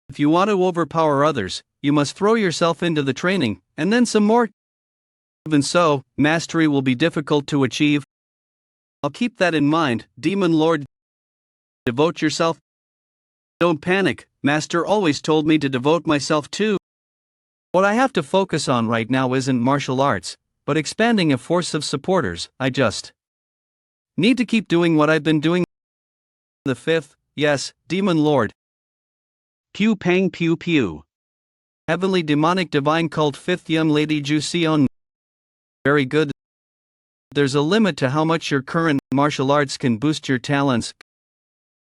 If you want to overpower others, you must throw yourself into the training, and then some more. Even so, mastery will be difficult to achieve. I'll keep that in mind, Demon Lord. Devote yourself. Don't panic, Master always told me to devote myself to. What I have to focus on right now isn't martial arts, but expanding a force of supporters. I just need to keep doing what I've been doing. The fifth, yes, Demon Lord. Pew pang pew pew. Heavenly demonic divine cult fifth young lady Ju Seon. Very good. There's a limit to how much your current martial arts can boost your talents.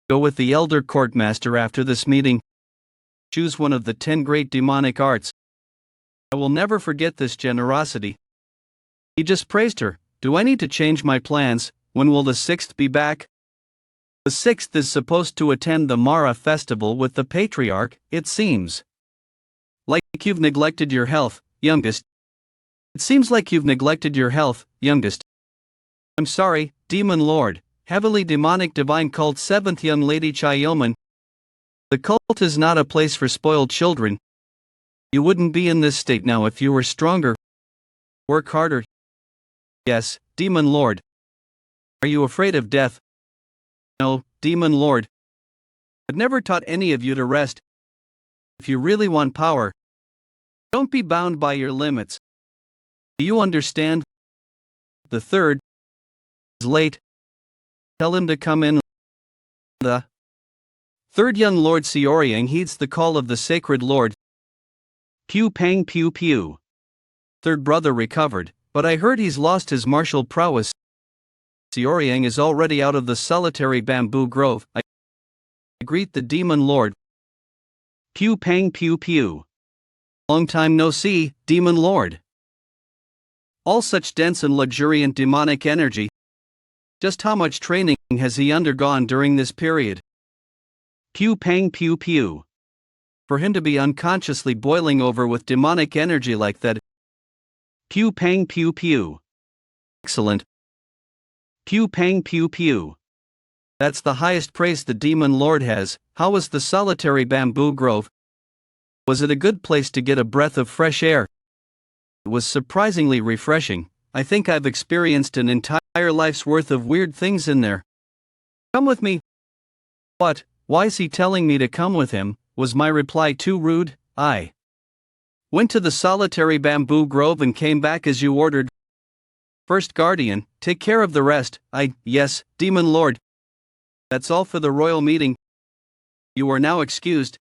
Go with the elder court master after this meeting. Choose one of the 10 great demonic arts. I will never forget this generosity. He just praised her. Do I need to change my plans? When will the sixth be back? The sixth is supposed to attend the Mara festival with the patriarch, it seems. Like you've neglected your health, youngest. It seems like you've neglected your health, youngest. I'm sorry, Demon Lord, heavily demonic divine cult 7th young lady Chayoman. The cult is not a place for spoiled children. You wouldn't be in this state now if you were stronger. Work harder. Yes, Demon Lord. Are you afraid of death? No, Demon Lord. I've never taught any of you to rest. If you really want power, don't be bound by your limits. Do you understand? The third is late. Tell him to come in. The third young Lord Seo Ryang heeds the call of the sacred Lord. Pew pang pew pew. Third brother recovered, but I heard he's lost his martial prowess. Seo Ryang is already out of the solitary bamboo grove. I greet the Demon Lord. Pew pang pew pew. Long time no see, Demon Lord. All such dense and luxuriant demonic energy. Just how much training has he undergone during this period? Pew pang pew pew. For him to be unconsciously boiling over with demonic energy like that. Pew pang pew pew. Excellent. Pew pang pew pew. That's the highest praise the Demon Lord has. How was the solitary bamboo grove? Was it a good place to get a breath of fresh air? It was surprisingly refreshing. I think I've experienced an entire life's worth of weird things in there. Come with me. What? Why is he telling me to come with him? Was my reply too rude? I went to the solitary bamboo grove and came back as you ordered. First guardian, take care of the rest. Yes, Demon Lord. That's all for the royal meeting. You are now excused.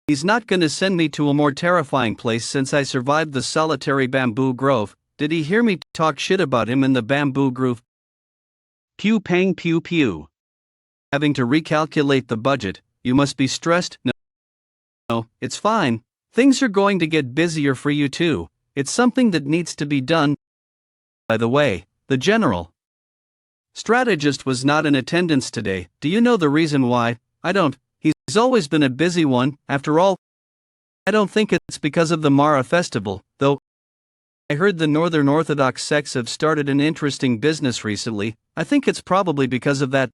He's not gonna send me to a more terrifying place since I survived the solitary bamboo grove. Did he hear me talk shit about him in the bamboo grove? Pew pang pew pew. Having to recalculate the budget, you must be stressed? No, it's fine. Things are going to get busier for you too. It's something that needs to be done. By the way, the general strategist was not in attendance today. Do you know the reason why? I don't. He's always been a busy one, after all. I don't think it's because of the Mara festival, though. I heard the Northern Orthodox sects have started an interesting business recently. I think it's probably because of that.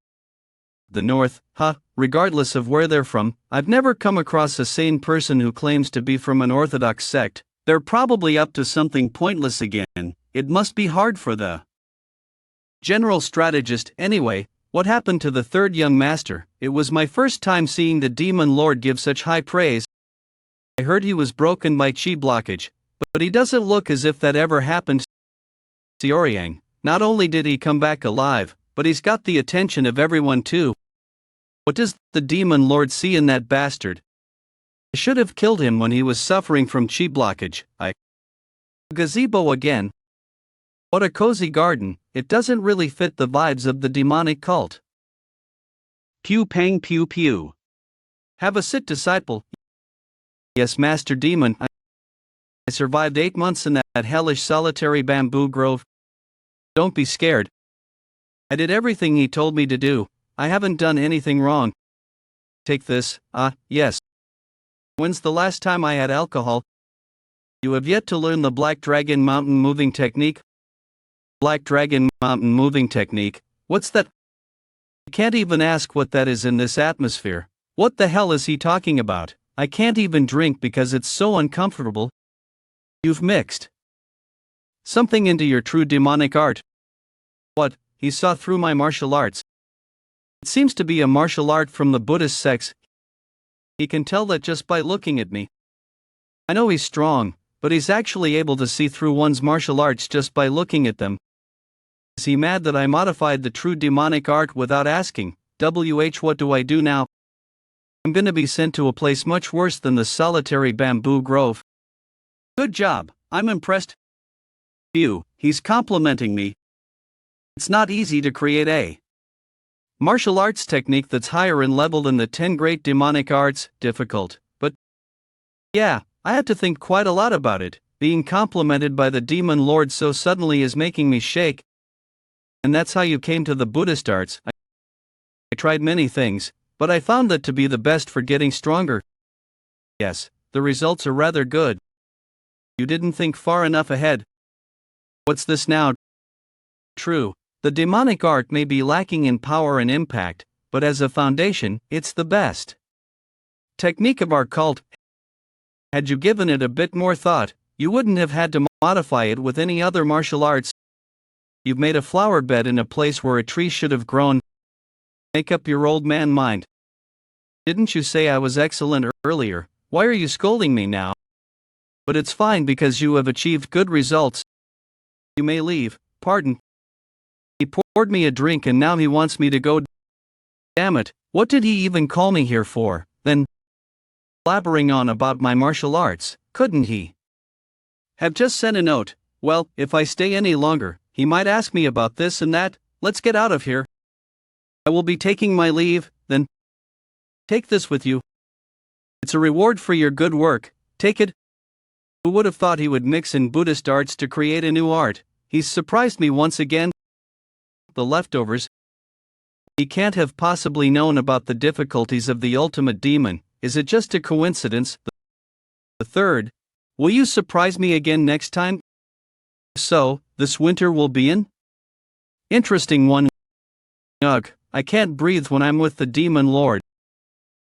The North, regardless of where they're from, I've never come across a sane person who claims to be from an Orthodox sect. They're probably up to something pointless again. It must be hard for the general strategist. Anyway, what happened to the third young master? It was my first time seeing the demon lord give such high praise. I heard he was broken by chi blockage, but he doesn't look as if that ever happened. Seo Ryang, not only did he come back alive, but he's got the attention of everyone too. What does the demon lord see in that bastard? I should have killed him when he was suffering from chi blockage. Gazebo again. What a cozy garden. It doesn't really fit the vibes of the demonic cult. Pew pang pew pew. Have a sit, disciple. Yes, Master Demon. I survived 8 months in that hellish solitary bamboo grove. Don't be scared. I did everything he told me to do. I haven't done anything wrong. Take this. Yes. When's the last time I had alcohol? You have yet to learn the Black Dragon Mountain moving technique? Black Dragon Mountain moving technique? What's that? I can't even ask what that is in this atmosphere. What the hell is he talking about? I can't even drink because it's so uncomfortable. You've mixed something into your true demonic art. What? He saw through my martial arts. It seems to be a martial art from the Buddhist sects. He can tell that just by looking at me. I know he's strong, but he's actually able to see through one's martial arts just by looking at them. Is he mad that I modified the true demonic art without asking? What do I do now? I'm gonna be sent to a place much worse than the solitary bamboo grove. Good job, I'm impressed. Phew, he's complimenting me. It's not easy to create a martial arts technique that's higher in level than the 10 great demonic arts. Difficult, but yeah, I had to think quite a lot about it. Being complimented by the demon lord so suddenly is making me shake. And that's how you came to the Buddhist arts. I tried many things, but I found that to be the best for getting stronger. Yes, the results are rather good. You didn't think far enough ahead. What's this now? True, the demonic art may be lacking in power and impact, but as a foundation, it's the best technique of our cult. Had you given it a bit more thought, you wouldn't have had to modify it with any other martial arts. You've made a flower bed in a place where a tree should have grown. Make up your old man mind. Didn't you say I was excellent earlier? Why are you scolding me now? But it's fine because you have achieved good results. You may leave. Pardon. He poured me a drink and now he wants me to go. Damn it, what did he even call me here for, then? Blabbering on about my martial arts, couldn't he have just sent a note? Well, if I stay any longer, he might ask me about this and that. Let's get out of here. I will be taking my leave, then. Take this with you. It's a reward for your good work. Take it. Who would have thought he would mix in Buddhist arts to create a new art? He's surprised me once again. The leftovers. He can't have possibly known about the difficulties of the ultimate demon. Is it just a coincidence? The third. Will you surprise me again next time? So, this winter will be in? Interesting one. Ugh, I can't breathe when I'm with the demon lord.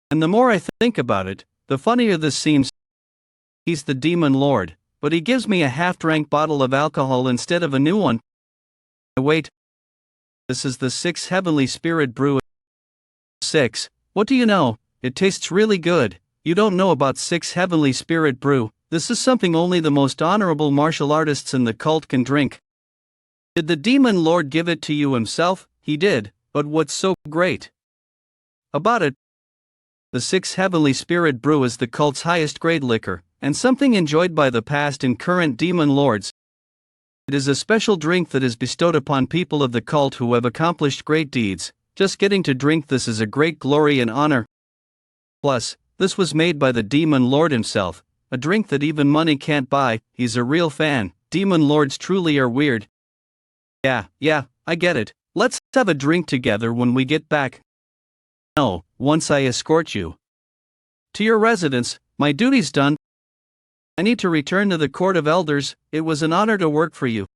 And the more I think about it, the funnier this seems. He's the demon lord, but he gives me a half-drank bottle of alcohol instead of a new one. Wait. This is the 6 Heavenly Spirit Brew. 6. What do you know? It tastes really good. You don't know about 6 Heavenly Spirit Brew. This is something only the most honorable martial artists in the cult can drink. Did the demon lord give it to you himself? He did, but what's so great about it? The 6 Heavenly Spirit Brew is the cult's highest grade liquor, and something enjoyed by the past and current demon lords. It is a special drink that is bestowed upon people of the cult who have accomplished great deeds. Just getting to drink this is a great glory and honor. Plus, this was made by the demon lord himself, a drink that even money can't buy. He's a real fan. Demon lords truly are weird. Yeah, I get it. Let's have a drink together when we get back. No, once I escort you to your residence, my duty's done. I need to return to the Court of Elders. It was an honor to work for you.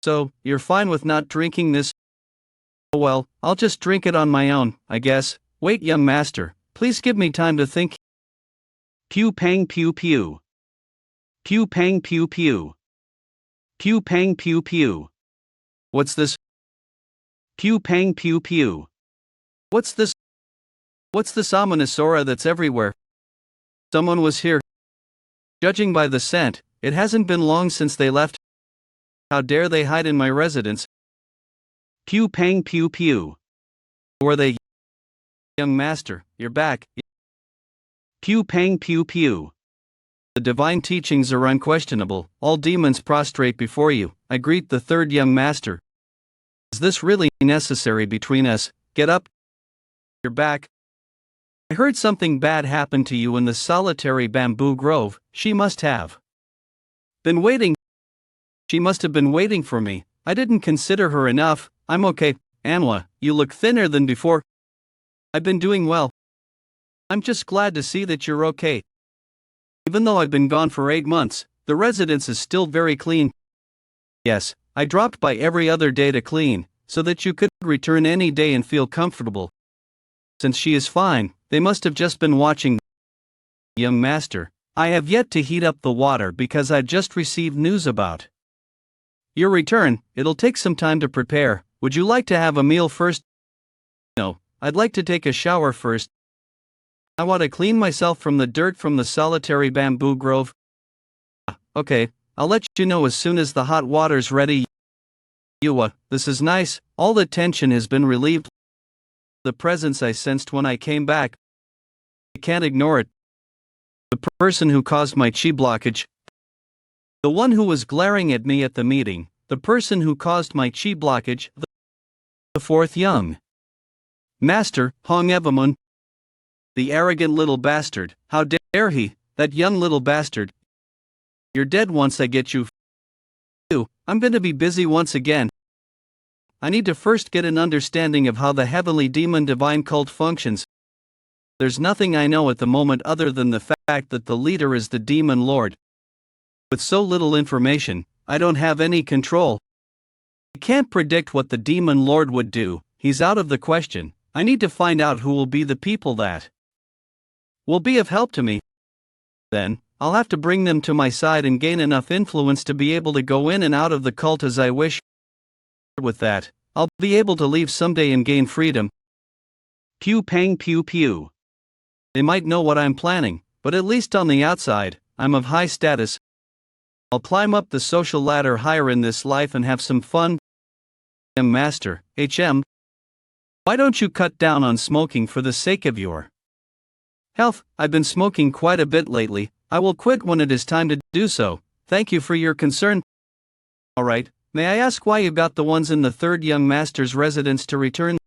So, you're fine with not drinking this? Oh well, I'll just drink it on my own, I guess. Wait, young master, please give me time to think. Pew pang pew pew. Pew pang pew pew. Pew pang pew pew. What's this? Pew pang pew pew. What's this? What's this ominous aura that's everywhere? Someone was here. Judging by the scent, it hasn't been long since they left. How dare they hide in my residence? Pew pang pew pew. Who are they? Young master, you're back. Pew pang pew pew. The divine teachings are unquestionable. All demons prostrate before you. I greet the third young master. Is this really necessary between us? Get up. You're back. I heard something bad happened to you in the solitary bamboo grove. She must have been waiting. She must have been waiting for me. I didn't consider her enough. I'm okay. Manhwa, you look thinner than before. I've been doing well. I'm just glad to see that you're okay. Even though I've been gone for 8 months, the residence is still very clean. Yes, I dropped by every other day to clean, so that you could return any day and feel comfortable. Since she is fine, they must have just been watching. Young master, I have yet to heat up the water because I just received news about your return. It'll take some time to prepare. Would you like to have a meal first? No, I'd like to take a shower first. I want to clean myself from the dirt from the solitary bamboo grove. Okay, I'll let you know as soon as the hot water's ready. This is nice. All the tension has been relieved. The presence I sensed when I came back. I can't ignore it. The person who caused my chi blockage. The one who was glaring at me at the meeting. The person who caused my chi blockage. The fourth young master, Hong Evamun. The arrogant little bastard. How dare he, that young little bastard. You're dead once I get you. I'm going to be busy once again. I need to first get an understanding of how the heavenly demon divine cult functions. There's nothing I know at the moment other than the fact that the leader is the demon lord. With so little information, I don't have any control. I can't predict what the demon lord would do. He's out of the question. I need to find out who will be the people that will be of help to me. Then, I'll have to bring them to my side and gain enough influence to be able to go in and out of the cult as I wish. With that, I'll be able to leave someday and gain freedom. Pew pang pew pew. They might know what I'm planning, but at least on the outside, I'm of high status. I'll climb up the social ladder higher in this life and have some fun. Master, HM. Why don't you cut down on smoking for the sake of your health? I've been smoking quite a bit lately. I will quit when it is time to do so. Thank you for your concern. Alright, may I ask why you got the ones in the third young master's residence to return?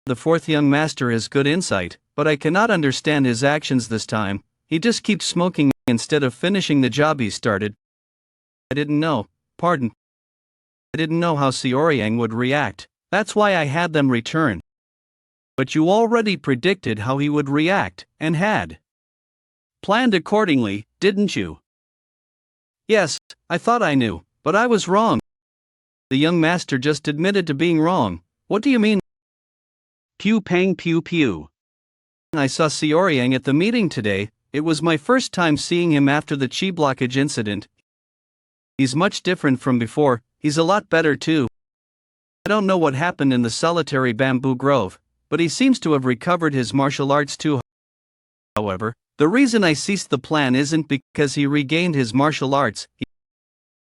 The fourth young master has good insight, but I cannot understand his actions this time. He just keeps smoking instead of finishing the job he started. I didn't know, pardon. I didn't know how Seo Ryang would react. That's why I had them return. But you already predicted how he would react, and had planned accordingly, didn't you? Yes, I thought I knew, but I was wrong. The young master just admitted to being wrong. What do you mean? Pew pang pew pew. I saw Seo Ryang at the meeting today. It was my first time seeing him after the chi blockage incident. He's much different from before. He's a lot better too. I don't know what happened in the solitary bamboo grove, but he seems to have recovered his martial arts too. However, the reason I ceased the plan isn't because he regained his martial arts.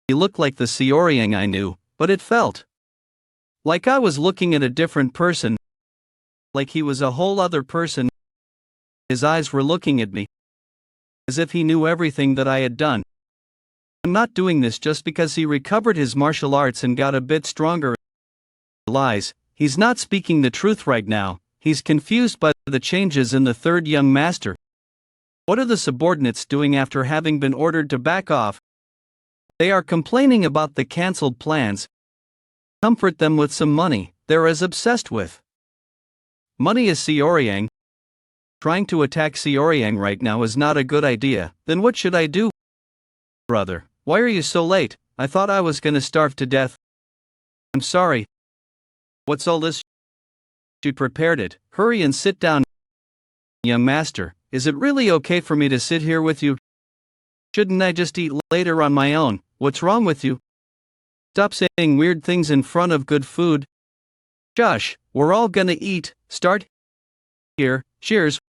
He looked like the Seo Ryang I knew, but it felt like I was looking at a different person. Like he was a whole other person. His eyes were looking at me, as if he knew everything that I had done. I'm not doing this just because he recovered his martial arts and got a bit stronger. Lies. He's not speaking the truth right now. He's confused by the changes in the third young master. What are the subordinates doing after having been ordered to back off? They are complaining about the cancelled plans. Comfort them with some money. they're as obsessed with money as Seo Ryang. Trying to attack Seo Ryang right now is not a good idea. Then what should I do? Brother, why are you so late? I thought I was gonna starve to death. I'm sorry. What's all this? You prepared it. Hurry and sit down. Young master, is it really okay for me to sit here with you? Shouldn't I just eat later on my own? What's wrong with you? Stop saying weird things in front of good food. Shush, we're all gonna eat. Start here. Cheers.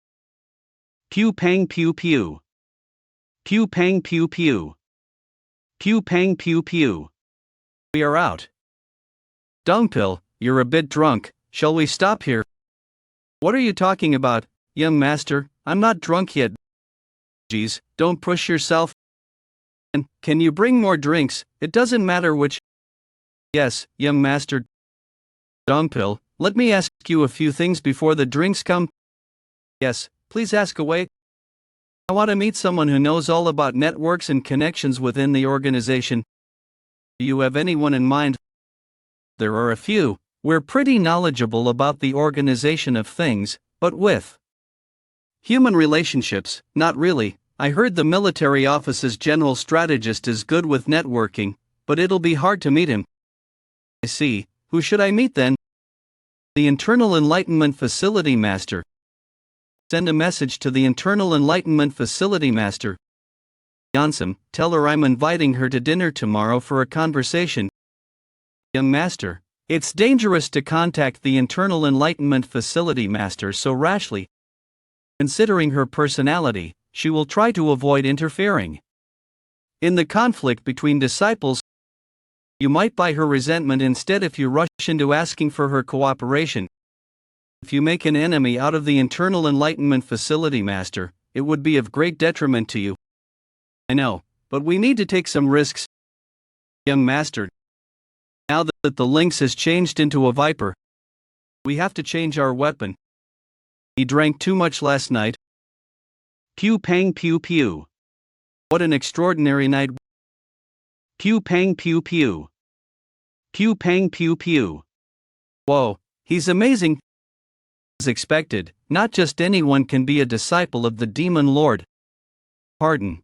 Pew pang pew pew. Pew pang pew pew. Pew pang pew pew. We are out. Dongpil, you're a bit drunk. Shall we stop here? What are you talking about, young master? I'm not drunk yet. Geez, don't push yourself. And can you bring more drinks? It doesn't matter which. Yes, young master. Dongpil, let me ask you a few things before the drinks come. Yes, please ask away. I want to meet someone who knows all about networks and connections within the organization. Do you have anyone in mind? There are a few. We're pretty knowledgeable about the organization of things, but with human relationships, not really. I heard the military office's general strategist is good with networking, but it'll be hard to meet him. I see. Who should I meet then? The Internal Enlightenment Facility Master. Send a message to the Internal Enlightenment Facility Master. Yansum, tell her I'm inviting her to dinner tomorrow for a conversation. Young master, it's dangerous to contact the Internal Enlightenment Facility Master so rashly. Considering her personality, she will try to avoid interfering in the conflict between disciples. You might buy her resentment instead if you rush into asking for her cooperation. If you make an enemy out of the Internal Enlightenment Facility Master, it would be of great detriment to you. I know, but we need to take some risks. Young master, now that the lynx has changed into a viper, we have to change our weapon. He drank too much last night. Pew pang pew pew. What an extraordinary night. Pew pang pew pew. Pew pang pew pew. Whoa, he's amazing. As expected, not just anyone can be a disciple of the Demon Lord. Pardon.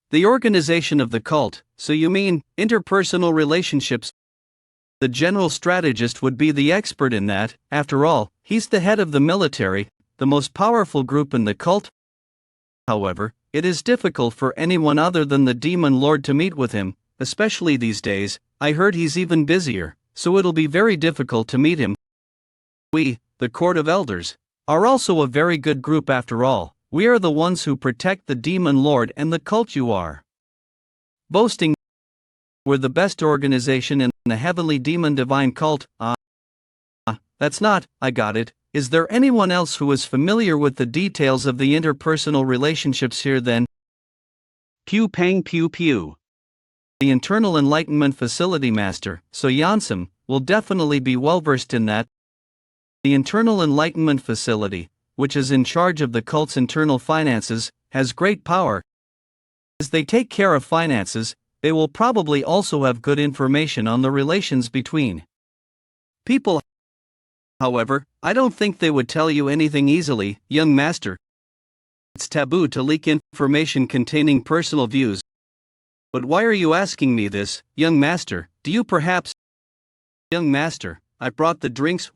The organization of the cult, so you mean interpersonal relationships? The general strategist would be the expert in that. After all, he's the head of the military, the most powerful group in the cult. However, it is difficult for anyone other than the Demon Lord to meet with him, especially these days. I heard he's even busier, so it'll be very difficult to meet him. We, the Court of Elders, are also a very good group after all. We are the ones who protect the Demon Lord and the cult you are boasting. We're the best organization in the Heavenly Demon Divine Cult. That's not, I got it. Is there anyone else who is familiar with the details of the interpersonal relationships here then? Pew pang pew pew. The Internal Enlightenment Facility Master, So Yansum, will definitely be well versed in that. The Internal Enlightenment Facility, which is in charge of the cult's internal finances, has great power. As they take care of finances, they will probably also have good information on the relations between people. However, I don't think they would tell you anything easily, young master. It's taboo to leak information containing personal views. But why are you asking me this, young master? Do you perhaps... Young master, I brought the drinks.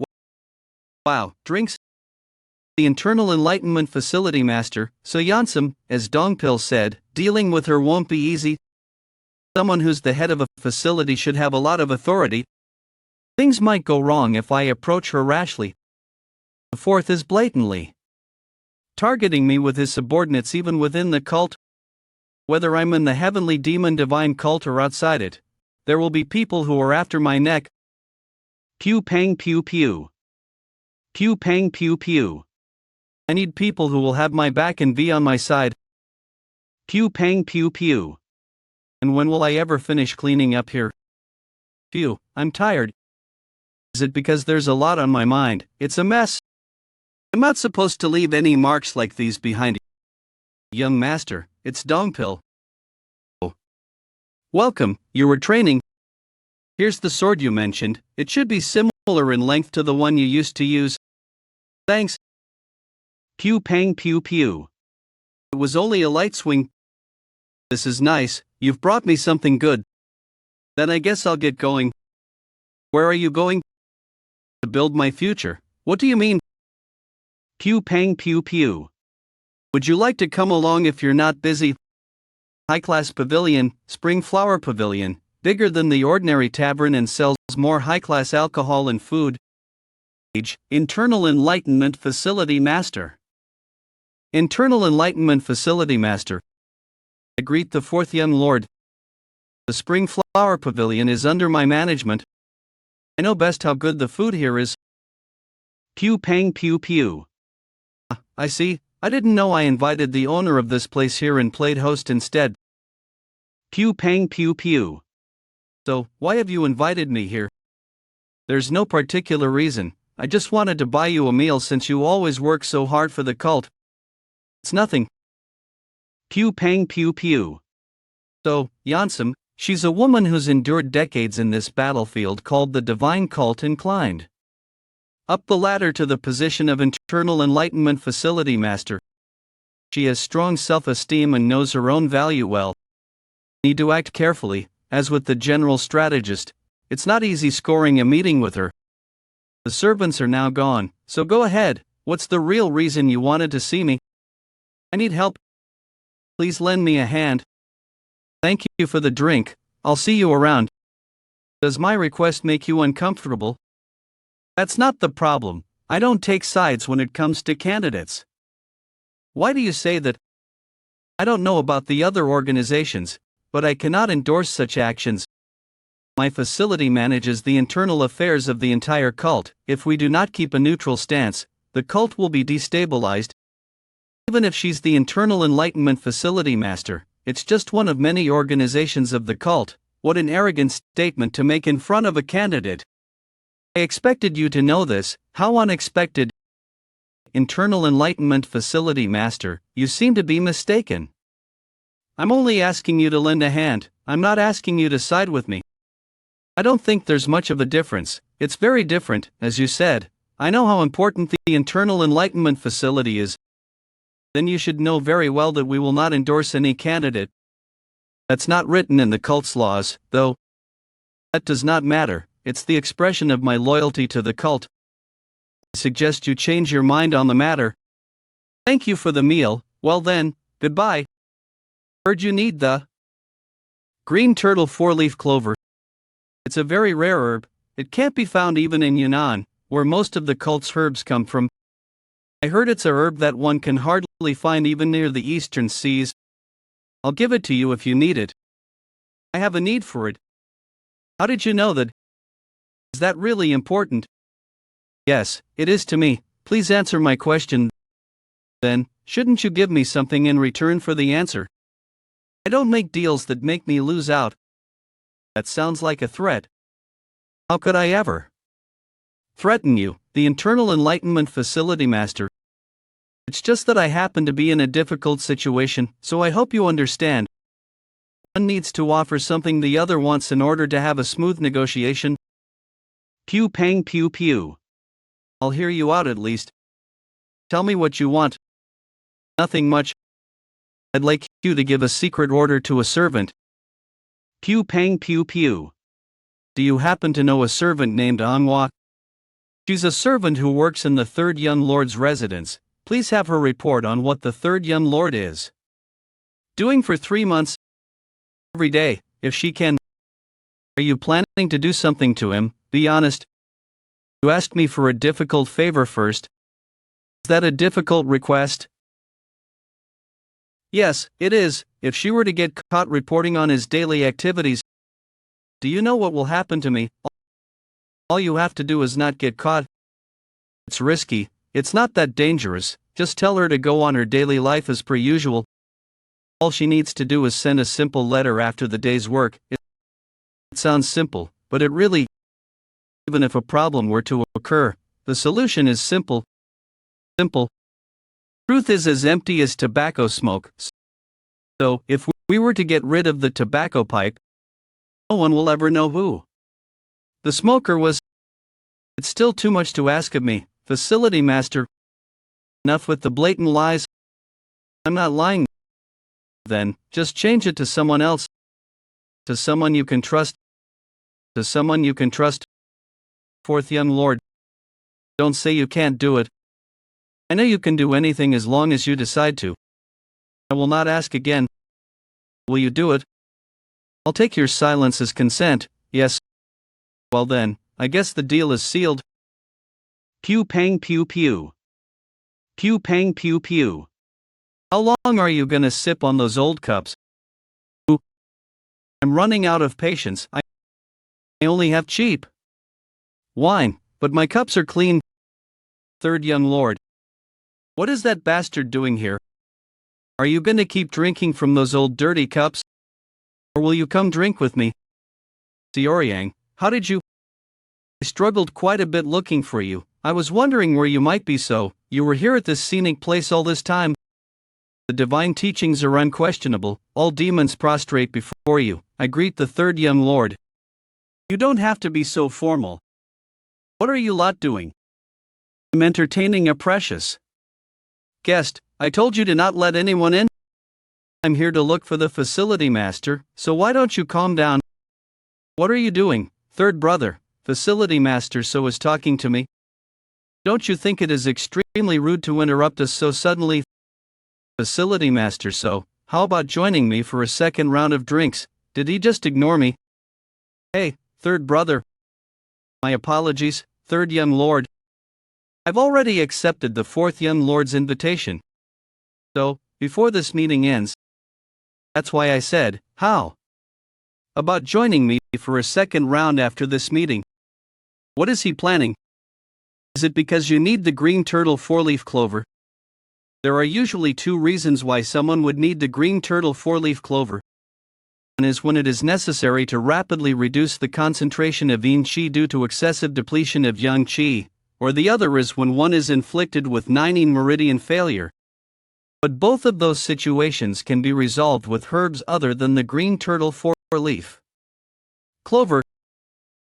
Wow, drinks? The Internal Enlightenment Facility Master, So Yansum, as Dongpil said, dealing with her won't be easy. Someone who's the head of a facility should have a lot of authority. Things might go wrong if I approach her rashly. The fourth is blatantly targeting me with his subordinates even within the cult. Whether I'm in the Heavenly Demon Divine Cult or outside it, there will be people who are after my neck. Pew pang pew pew. Pew pang pew pew. I need people who will have my back and be on my side. Pew pang pew pew. And when will I ever finish cleaning up here? Phew, I'm tired. Is it because there's a lot on my mind? It's a mess. I'm not supposed to leave any marks like these behind. Young master, it's Dongpil. Oh. Welcome, you were training. Here's the sword you mentioned. It should be similar similar in length to the one you used to use. Thanks. Pew pang pew pew. It was only a light swing. This is nice, you've brought me something good. Then I guess I'll get going. Where are you going? To build my future. What do you mean? Pew pang pew pew. Would you like to come along if you're not busy? High-class pavilion, spring flower pavilion, bigger than the ordinary tavern and sells more high-class alcohol and food. Internal Enlightenment Facility Master. Internal Enlightenment Facility Master. I greet the fourth young lord. The spring flower pavilion is under my management. I know best how good the food here is. Pew pang pew pew. I see. I didn't know I invited the owner of this place here and played host instead. Pew pang pew pew. So, why have you invited me here? There's no particular reason. I just wanted to buy you a meal since you always work so hard for the cult. It's nothing. Pew pang pew pew. So, Yansum, she's a woman who's endured decades in this battlefield called the Divine Cult and climbed up the ladder to the position of Internal Enlightenment Facility Master. She has strong self-esteem and knows her own value well. Need to act carefully, as with the general strategist. It's not easy scoring a meeting with her. The servants are now gone, so go ahead. What's the real reason you wanted to see me? I need help. Please lend me a hand. Thank you for the drink. I'll see you around. Does my request make you uncomfortable? That's not the problem. I don't take sides when it comes to candidates. Why do you say that? I don't know about the other organizations, but I cannot endorse such actions. My facility manages the internal affairs of the entire cult. If we do not keep a neutral stance, the cult will be destabilized. Even if she's the Internal Enlightenment Facility Master, it's just one of many organizations of the cult. What an arrogant statement to make in front of a candidate. I expected you to know this. How unexpected. Internal Enlightenment Facility Master, you seem to be mistaken. I'm only asking you to lend a hand. I'm not asking you to side with me. I don't think there's much of a difference. It's very different, as you said. I know how important the Internal Enlightenment Facility is. Then you should know very well that we will not endorse any candidate. That's not written in the cult's laws, though. That does not matter. It's the expression of my loyalty to the cult. I suggest you change your mind on the matter. Thank you for the meal. Well then, goodbye. Heard you need the green turtle 4-leaf clover. It's a very rare herb. It can't be found even in Yunnan, where most of the cult's herbs come from. I heard it's a herb that one can hardly find even near the eastern seas. I'll give it to you if you need it. I have a need for it. How did you know that? Is that really important? Yes, it is to me. Please answer my question. Then, shouldn't you give me something in return for the answer? I don't make deals that make me lose out. That sounds like a threat. How could I ever threaten you, the Internal Enlightenment Facility Master? It's just that I happen to be in a difficult situation, so I hope you understand. One needs to offer something the other wants in order to have a smooth negotiation. Pew pang pew pew. I'll hear you out at least. Tell me what you want. Nothing much. I'd like you to give a secret order to a servant. Pew pang pew pew. Do you happen to know a servant named Manhwa? She's a servant who works in the third young lord's residence. Please have her report on what the third young lord is doing for 3 months. Every day, if she can. Are you planning to do something to him? Be honest. You asked me for a difficult favor first. Is that a difficult request? Yes, it is. If she were to get caught reporting on his daily activities, do you know what will happen to me? All you have to do is not get caught. It's risky. It's not that dangerous. Just tell her to go on her daily life as per usual. All she needs to do is send a simple letter after the day's work. It sounds simple, but it really, even if a problem were to occur, the solution is simple. Simple. Truth is as empty as tobacco smoke. So, if we were to get rid of the tobacco pipe, no one will ever know who the smoker was. It's still too much to ask of me, facility master. Enough with the blatant lies. I'm not lying. Then, just change it to someone else. To someone you can trust. To someone you can trust. Fourth young lord. Don't say you can't do it. I know you can do anything as long as you decide to. I will not ask again. Will you do it? I'll take your silence as consent, yes. Well then, I guess the deal is sealed. Pew pang pew pew. Pew pang pew pew. How long are you gonna sip on those old cups? I'm running out of patience. I only have cheap wine, but my cups are clean. Third young lord. What is that bastard doing here? Are you gonna keep drinking from those old dirty cups? Or will you come drink with me? Seo Ryang, how did you? I struggled quite a bit looking for you. I was wondering where you might be, so you were here at this scenic place all this time. The divine teachings are unquestionable. All demons prostrate before you. I greet the third young lord. You don't have to be so formal. What are you lot doing? I'm entertaining a precious guest. I told you to not let anyone in. I'm here to look for the facility master, so why don't you calm down? What are you doing, third brother? Facility master Seo is talking to me. Don't you think it is extremely rude to interrupt us so suddenly? Facility master Seo, how about joining me for a second round of drinks? Did he just ignore me? Hey, third brother. My apologies, third young lord. I've already accepted the fourth young lord's invitation. So, before this meeting ends. That's why I said, how about joining me for a second round after this meeting? What is he planning? Is it because you need the green turtle four-leaf clover? There are usually two reasons why someone would need the green turtle four-leaf clover. One is when it is necessary to rapidly reduce the concentration of yin qi due to excessive depletion of yang qi, or the other is when one is inflicted with 9 meridian failure. But both of those situations can be resolved with herbs other than the green turtle four-leaf clover.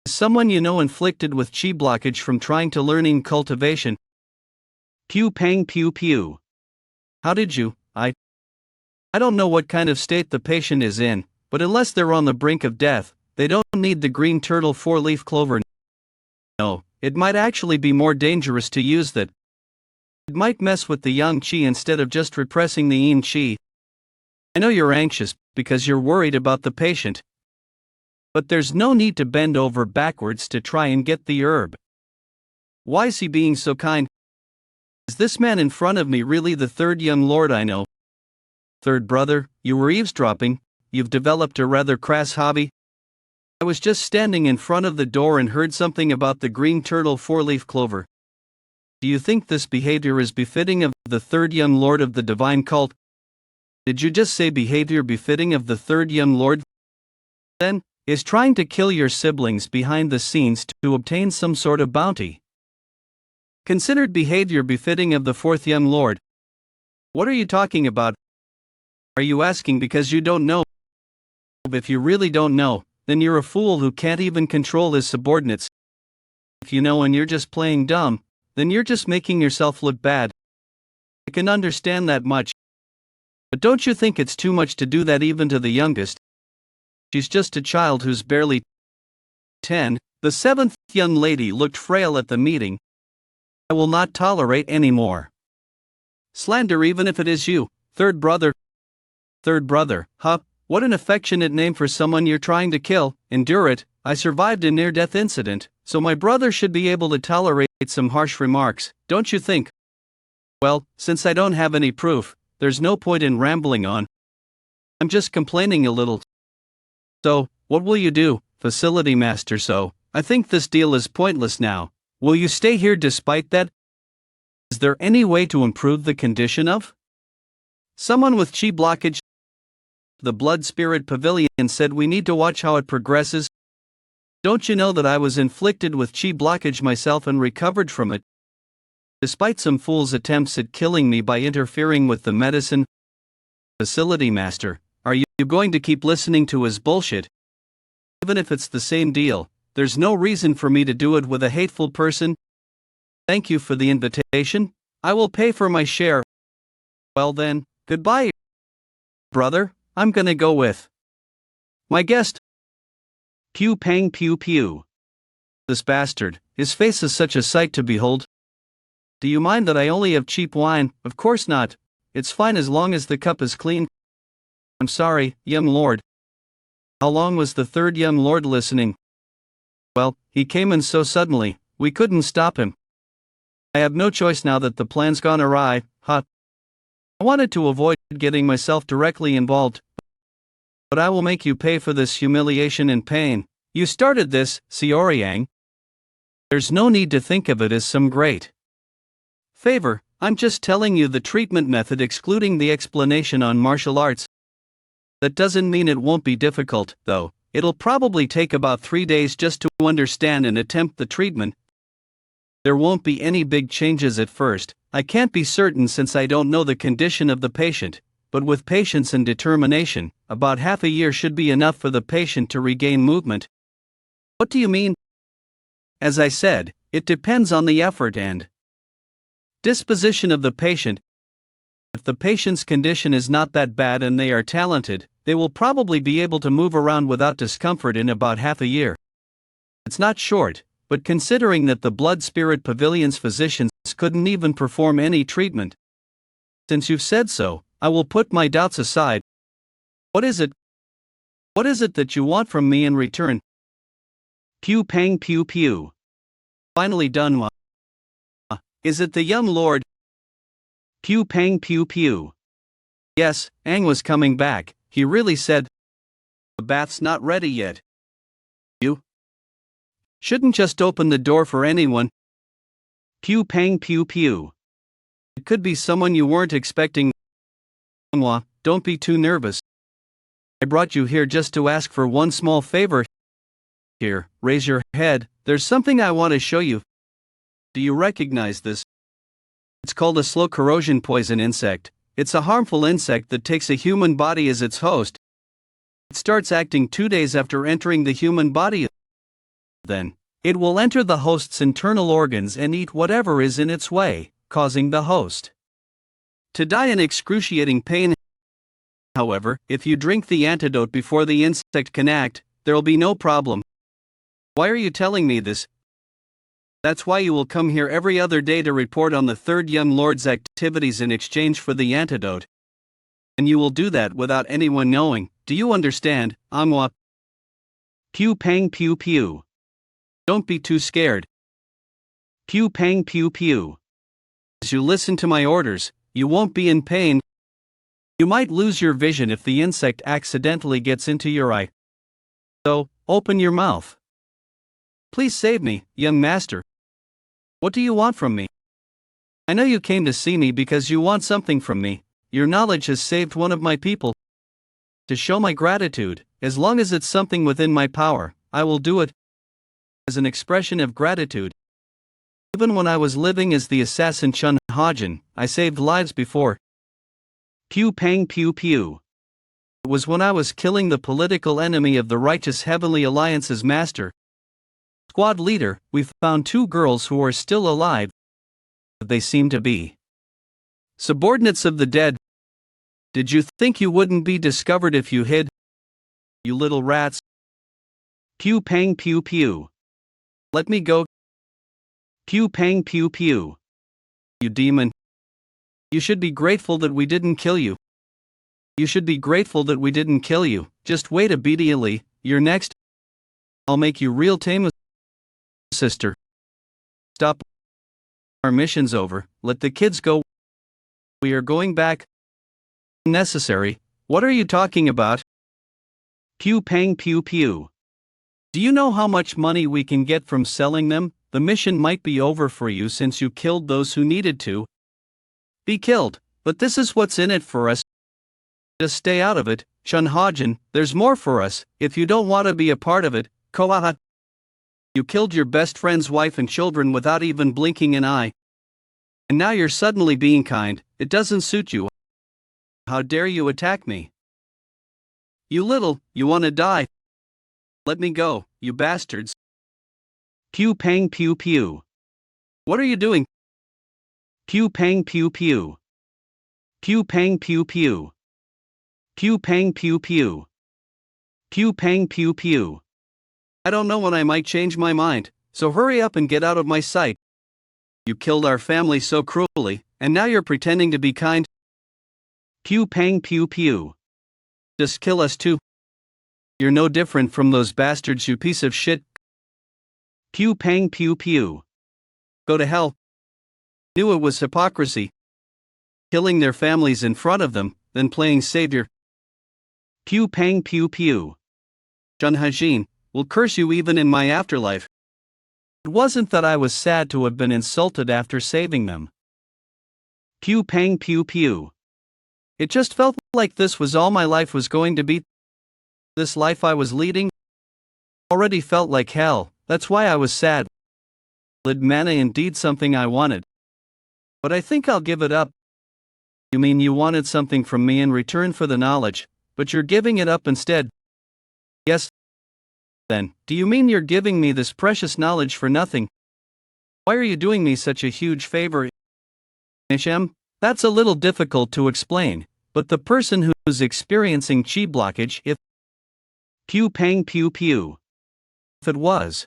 Someone you know inflicted with chi blockage from trying to learn yin cultivation. Pew pang pew pew. How did you? I don't know what kind of state the patient is in, but unless they're on the brink of death, they don't need the green turtle four-leaf clover. No, it might actually be more dangerous to use that. It might mess with the yang qi instead of just repressing the yin qi. I know you're anxious because you're worried about the patient. But there's no need to bend over backwards to try and get the herb. Why is he being so kind? Is this man in front of me really the third young lord I know? Third brother, you were eavesdropping. You've developed a rather crass hobby. I was just standing in front of the door and heard something about the green turtle four-leaf clover. Do you think this behavior is befitting of the third young lord of the divine cult? Did you just say behavior befitting of the third young lord? Then, is trying to kill your siblings behind the scenes to obtain some sort of bounty considered behavior befitting of the fourth young lord? What are you talking about? Are you asking because you don't know? If you really don't know, then you're a fool who can't even control his subordinates. If you know and you're just playing dumb, then you're just making yourself look bad. I can understand that much. But don't you think it's too much to do that even to the youngest? She's just a child who's barely 10. The seventh young lady looked frail at the meeting. I will not tolerate any more slander, even if it is you, third brother. Third brother, huh? What an affectionate name for someone you're trying to kill. Endure it. I survived a near-death incident, so my brother should be able to tolerate some harsh remarks, don't you think? Well, since I don't have any proof, there's no point in rambling on. I'm just complaining a little. So, what will you do, facility master Seo? I think this deal is pointless now. Will you stay here despite that? Is there any way to improve the condition of someone with chi blockage? The Blood Spirit Pavilion said we need to watch how it progresses. Don't you know that I was inflicted with chi blockage myself and recovered from it? Despite some fool's attempts at killing me by interfering with the medicine. Facility master, are you going to keep listening to his bullshit? Even if it's the same deal, there's no reason for me to do it with a hateful person. Thank you for the invitation. I will pay for my share. Well then, goodbye, brother. I'm gonna go with my guest. Pew pang pew pew. This bastard, his face is such a sight to behold. Do you mind that I only have cheap wine? Of course not. It's fine as long as the cup is clean. I'm sorry, young lord. How long was the third young lord listening? Well, he came in so suddenly, we couldn't stop him. I have no choice now that the plan's gone awry, huh? I wanted to avoid getting myself directly involved, but I will make you pay for this humiliation and pain. You started this, Seo Ryang. There's no need to think of it as some great favor. I'm just telling you the treatment method, excluding the explanation on martial arts. That doesn't mean it won't be difficult, though. It'll probably take about 3 days just to understand and attempt the treatment. There won't be any big changes at first. I can't be certain since I don't know the condition of the patient, but with patience and determination, about half a year should be enough for the patient to regain movement. What do you mean? As I said, it depends on the effort and disposition of the patient. If the patient's condition is not that bad and they are talented, they will probably be able to move around without discomfort in about half a year. It's not short, but considering that the Blood Spirit Pavilion's physicians couldn't even perform any treatment. Since you've said so, I will put my doubts aside. What is it? What is it that you want from me in return? Pew pang pew pew. Finally done. Is it the young lord? Pew pang pew pew. Yes, Aang was coming back. He really said, the bath's not ready yet. You shouldn't just open the door for anyone. Pew pang pew pew. It could be someone you weren't expecting. Manhwa, don't be too nervous. I brought you here just to ask for one small favor. Here, raise your head. There's something I want to show you. Do you recognize this? It's called a slow corrosion poison insect. It's a harmful insect that takes a human body as its host. It starts acting 2 days after entering the human body. Then, it will enter the host's internal organs and eat whatever is in its way, causing the host to die in excruciating pain. However, if you drink the antidote before the insect can act, there'll be no problem. Why are you telling me this? That's why you will come here every other day to report on the third young lord's activities in exchange for the antidote. And you will do that without anyone knowing. Do you understand, Manhwa? Pew pang pew pew. Don't be too scared. Pew pang pew pew. As you listen to my orders, you won't be in pain. You might lose your vision if the insect accidentally gets into your eye. So, open your mouth. Please save me, young master. What do you want from me? I know you came to see me because you want something from me. Your knowledge has saved one of my people. To show my gratitude, as long as it's something within my power, I will do it. As an expression of gratitude. Even when I was living as the assassin Chun Hajin, I saved lives before. Pew pang pew pew. It was when I was killing the political enemy of the righteous Heavenly Alliance's master. Squad leader, we found 2 girls who are still alive. They seem to be subordinates of the dead. Did you think you wouldn't be discovered if you hid? You little rats. Pew pang pew pew. Let me go. Pew pang pew pew. You demon. You should be grateful that we didn't kill you. You should be grateful that we didn't kill you. Just wait obediently, you're next. I'll make you real tame. Sister. Stop. Our mission's over, let the kids go. We are going back. Necessary. What are you talking about? Pew pang pew pew. Do you know how much money we can get from selling them? The mission might be over for you since you killed those who needed to be killed, but this is what's in it for us. Just stay out of it, Chun Hajin. There's more for us. If you don't want to be a part of it, Koaha. You killed your best friend's wife and children without even blinking an eye. And now you're suddenly being kind. It doesn't suit you. How dare you attack me? You want to die? Let me go, you bastards. Pew pang pew pew. What are you doing? Pew pang pew pew. Pew pang pew pew. Pew pang pew pew. Pew pang pew pew. I don't know when I might change my mind, so hurry up and get out of my sight. You killed our family so cruelly, and now you're pretending to be kind. Pew pang pew pew. Just kill us too. You're no different from those bastards, you piece of shit. Pew pang pew pew. Go to hell. Knew it was hypocrisy. Killing their families in front of them, then playing savior. Pew pang pew pew. Chun Hajin will curse you even in my afterlife. It wasn't that I was sad to have been insulted after saving them. Pew pang pew pew. It just felt like this was all my life was going to be. This life I was leading already felt like hell, that's why I was sad. Lid mana indeed something I wanted. But I think I'll give it up. You mean you wanted something from me in return for the knowledge, but you're giving it up instead? Yes. Then, do you mean you're giving me this precious knowledge for nothing? Why are you doing me such a huge favor? Nishem, that's a little difficult to explain, but the person who's experiencing chi blockage, if Pew pang pew pew. it was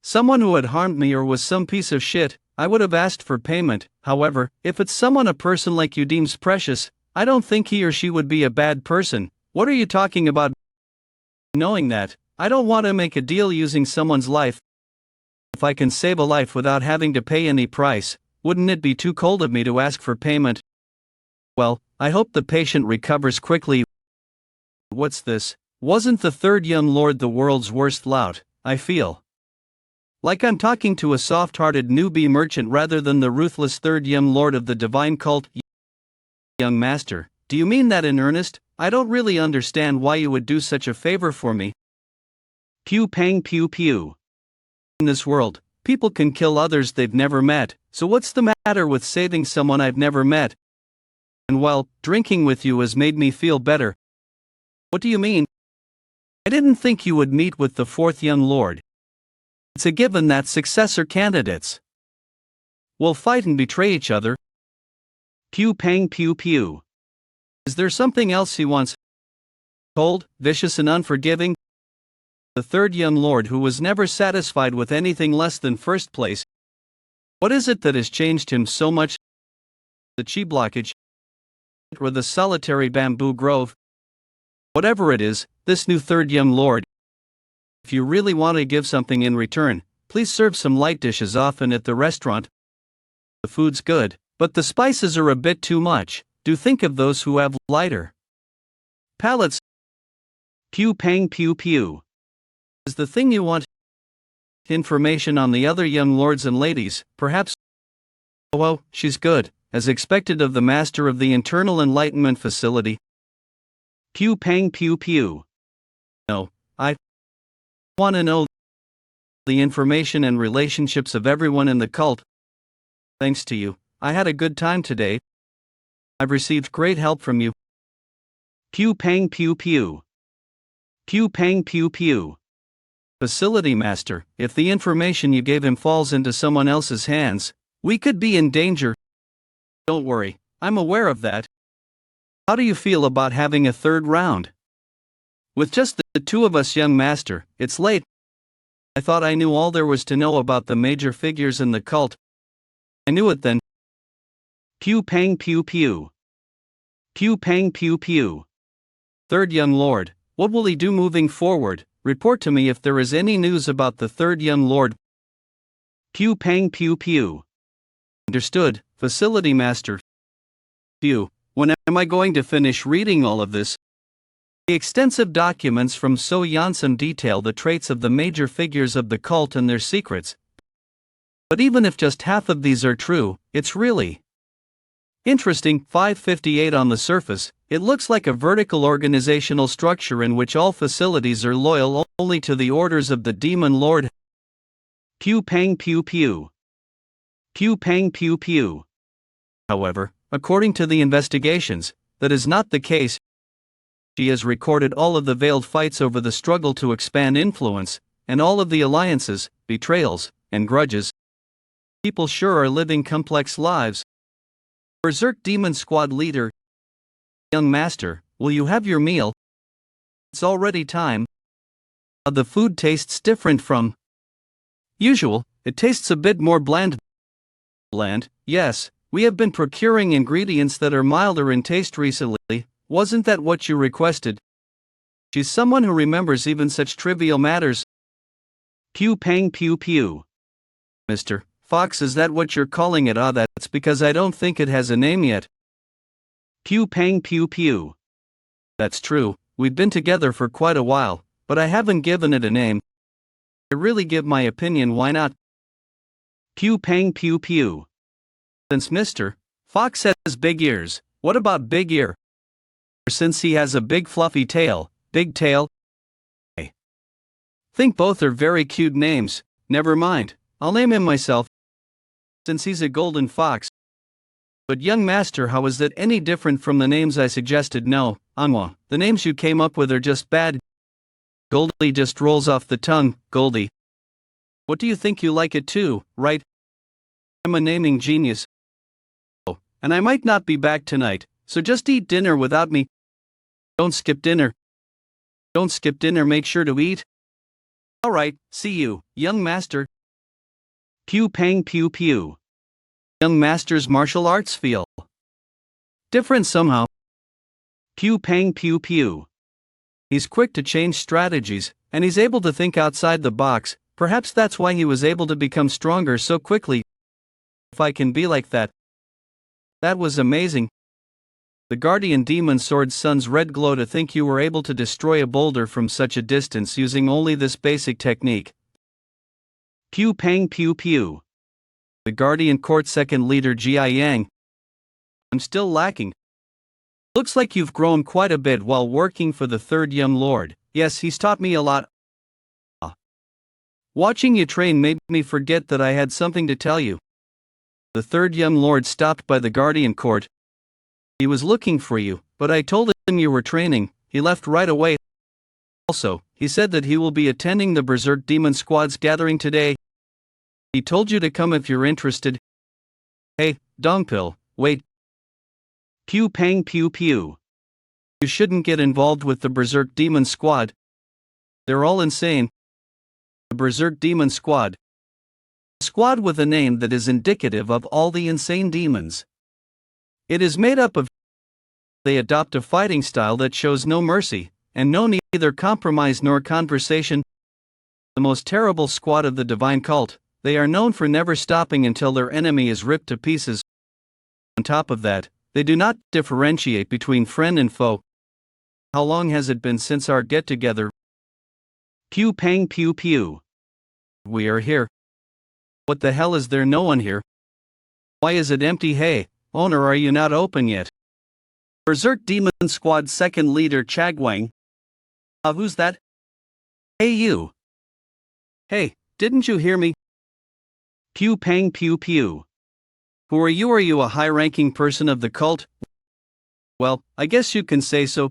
someone who had harmed me or was some piece of shit, I would have asked for payment. However, if it's someone a person like you deems precious, I don't think he or she would be a bad person. What are you talking about? Knowing that, I don't want to make a deal using someone's life. If I can save a life without having to pay any price, wouldn't it be too cold of me to ask for payment? Well, I hope the patient recovers quickly. What's this? Wasn't the third young lord the world's worst lout? I feel like I'm talking to a soft-hearted newbie merchant rather than the ruthless third young lord of the divine cult. Young master, do you mean that in earnest? I don't really understand why you would do such a favor for me. Pew pang pew pew. In this world, people can kill others they've never met, so what's the matter with saving someone I've never met? And well, drinking with you has made me feel better. What do you mean? I didn't think you would meet with the fourth young lord. It's a given that successor candidates will fight and betray each other. Pew pang pew pew. Is there something else he wants? Cold, vicious and unforgiving? The third young lord who was never satisfied with anything less than first place. What is it that has changed him so much? The chi blockage? Or the solitary bamboo grove? Whatever it is, this new third young lord. If you really want to give something in return, please serve some light dishes often at the restaurant. The food's good, but the spices are a bit too much. Do think of those who have lighter palates. Pew pang pew pew. Is the thing you want information on the other young lords and ladies, perhaps? Oh, she's good, as expected of the master of the internal enlightenment facility. Pew pang pew pew. No, I want to know the information and relationships of everyone in the cult. Thanks to you, I had a good time today. I've received great help from you. Pew pang pew pew. Pew pang pew pew. Facility master, if the information you gave him falls into someone else's hands, we could be in danger. Don't worry, I'm aware of that. How do you feel about having a third round? With just the two of us, young master, it's late. I thought I knew all there was to know about the major figures in the cult. I knew it then. Pew pang pew pew. Pew pang pew pew. Third young lord, what will he do moving forward? Report to me if there is any news about the third young lord. Pew pang pew pew. Understood, facility master. Phew, when am I going to finish reading all of this? The extensive documents from Seo Ryang detail the traits of the major figures of the cult and their secrets. But even if just half of these are true, it's really interesting. 558 on the surface, it looks like a vertical organizational structure in which all facilities are loyal only to the orders of the demon lord. Pew pang pew pew. Pew pang pew pew. However, according to the investigations, that is not the case. She has recorded all of the veiled fights over the struggle to expand influence, and all of the alliances, betrayals, and grudges. People sure are living complex lives. Berserk Demon Squad leader. Young master, will you have your meal? It's already time. The food tastes different from usual. It tastes a bit more bland. Bland, yes, we have been procuring ingredients that are milder in taste recently. Wasn't that what you requested? She's someone who remembers even such trivial matters. Pew pang pew pew. Mr. Fox, is that what you're calling it? Ah, that's because I don't think it has a name yet. Pew pang pew pew. That's true, we've been together for quite a while, but I haven't given it a name. I really give my opinion, why not? Pew pang pew pew. Since Mr. Fox has big ears, what about Big Ear? Since he has a big fluffy tail, Big Tail? I think both are very cute names. Never mind, I'll name him myself, since he's a golden fox. But young master, how is that any different from the names I suggested? No, Manhwa, the names you came up with are just bad. Goldie just rolls off the tongue, Goldie. What do you think? You like it too, right? I'm a naming genius. Oh, and I might not be back tonight, so just eat dinner without me. Don't skip dinner. Don't skip dinner, make sure to eat. Alright, see you, young master. Pew pang pew pew. Young master's martial arts feel different somehow. Pew pang pew pew. He's quick to change strategies, and he's able to think outside the box. Perhaps that's why he was able to become stronger so quickly. If I can be like that. That was amazing. The guardian demon sword sun's red glow, to think you were able to destroy a boulder from such a distance using only this basic technique. Pew pang pew pew. The guardian court second leader Jia Yang. I'm still lacking. Looks like you've grown quite a bit while working for the third young lord. Yes, he's taught me a lot. Watching you train made me forget that I had something to tell you. The third young lord stopped by the guardian court. He was looking for you, but I told him you were training. He left right away. Also, he said that he will be attending the Berserk Demon Squad's gathering today. He told you to come if you're interested. Hey, Dongpil, wait. Pew pang pew pew. You shouldn't get involved with the Berserk Demon Squad. They're all insane. The Berserk Demon Squad. A squad with a name that is indicative of all the insane demons. It is made up of. They adopt a fighting style that shows no mercy, and no neither compromise nor conversation. The most terrible squad of the divine cult. They are known for never stopping until their enemy is ripped to pieces. On top of that, they do not differentiate between friend and foe. How long has it been since our get-together? Pew pang pew pew. We are here. What the hell, is there no one here? Why is it empty? Hey, owner, are you not open yet? Berserk Demon Squad second leader Chagwang. Who's that? Hey you. Hey, didn't you hear me? Pew pang pew pew. Who are you? Are you a high-ranking person of the cult? Well, I guess you can say so.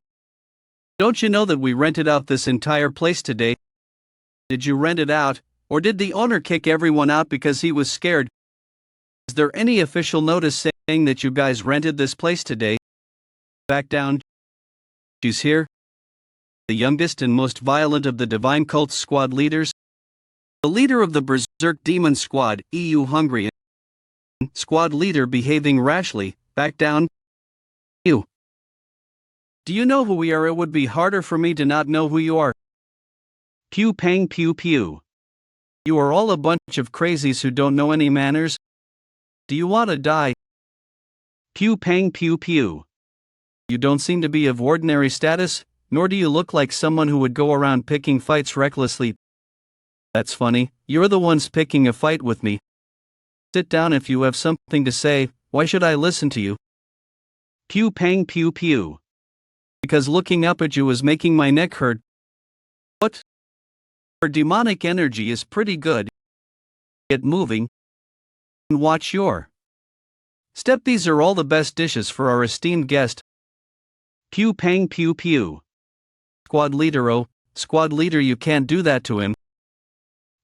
Don't you know that we rented out this entire place today? Did you rent it out, or did the owner kick everyone out because he was scared? Is there any official notice saying that you guys rented this place today? Back down. She's here. The youngest and most violent of the divine cult squad leaders. The leader of the Berserk Demon Squad, EU Hungry. Squad leader behaving rashly. Back down. You. Do you know who we are? It would be harder for me to not know who you are. Pew pang pew pew. You are all a bunch of crazies who don't know any manners. Do you want to die? Pew pang pew pew. You don't seem to be of ordinary status, nor do you look like someone who would go around picking fights recklessly. That's funny, you're the ones picking a fight with me. Sit down if you have something to say. Why should I listen to you? Pew pang pew pew. Because looking up at you is making my neck hurt. What? Her demonic energy is pretty good. Get moving. And watch your step. These are all the best dishes for our esteemed guest. Pew pang pew pew. Squad leader, oh, squad leader, you can't do that to him.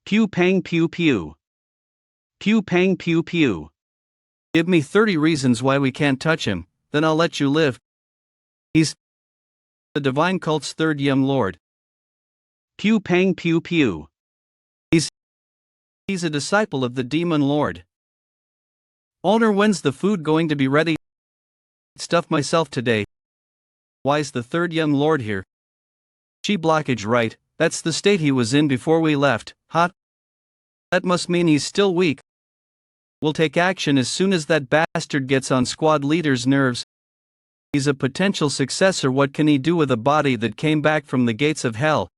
Pew pang pew pew. Pew pang pew pew. Give me 30 reasons why we can't touch him, then I'll let you live. He's the divine cult's third young lord. Pew pang pew pew. He's a disciple of the demon lord. Owner, when's the food going to be ready? Stuffed myself today. Why's the third young lord here? Chi blockage, right? That's the state he was in before we left. Hot. That must mean he's still weak. We'll take action as soon as that bastard gets on squad leader's nerves. He's a potential successor. What can he do with a body that came back from the gates of hell?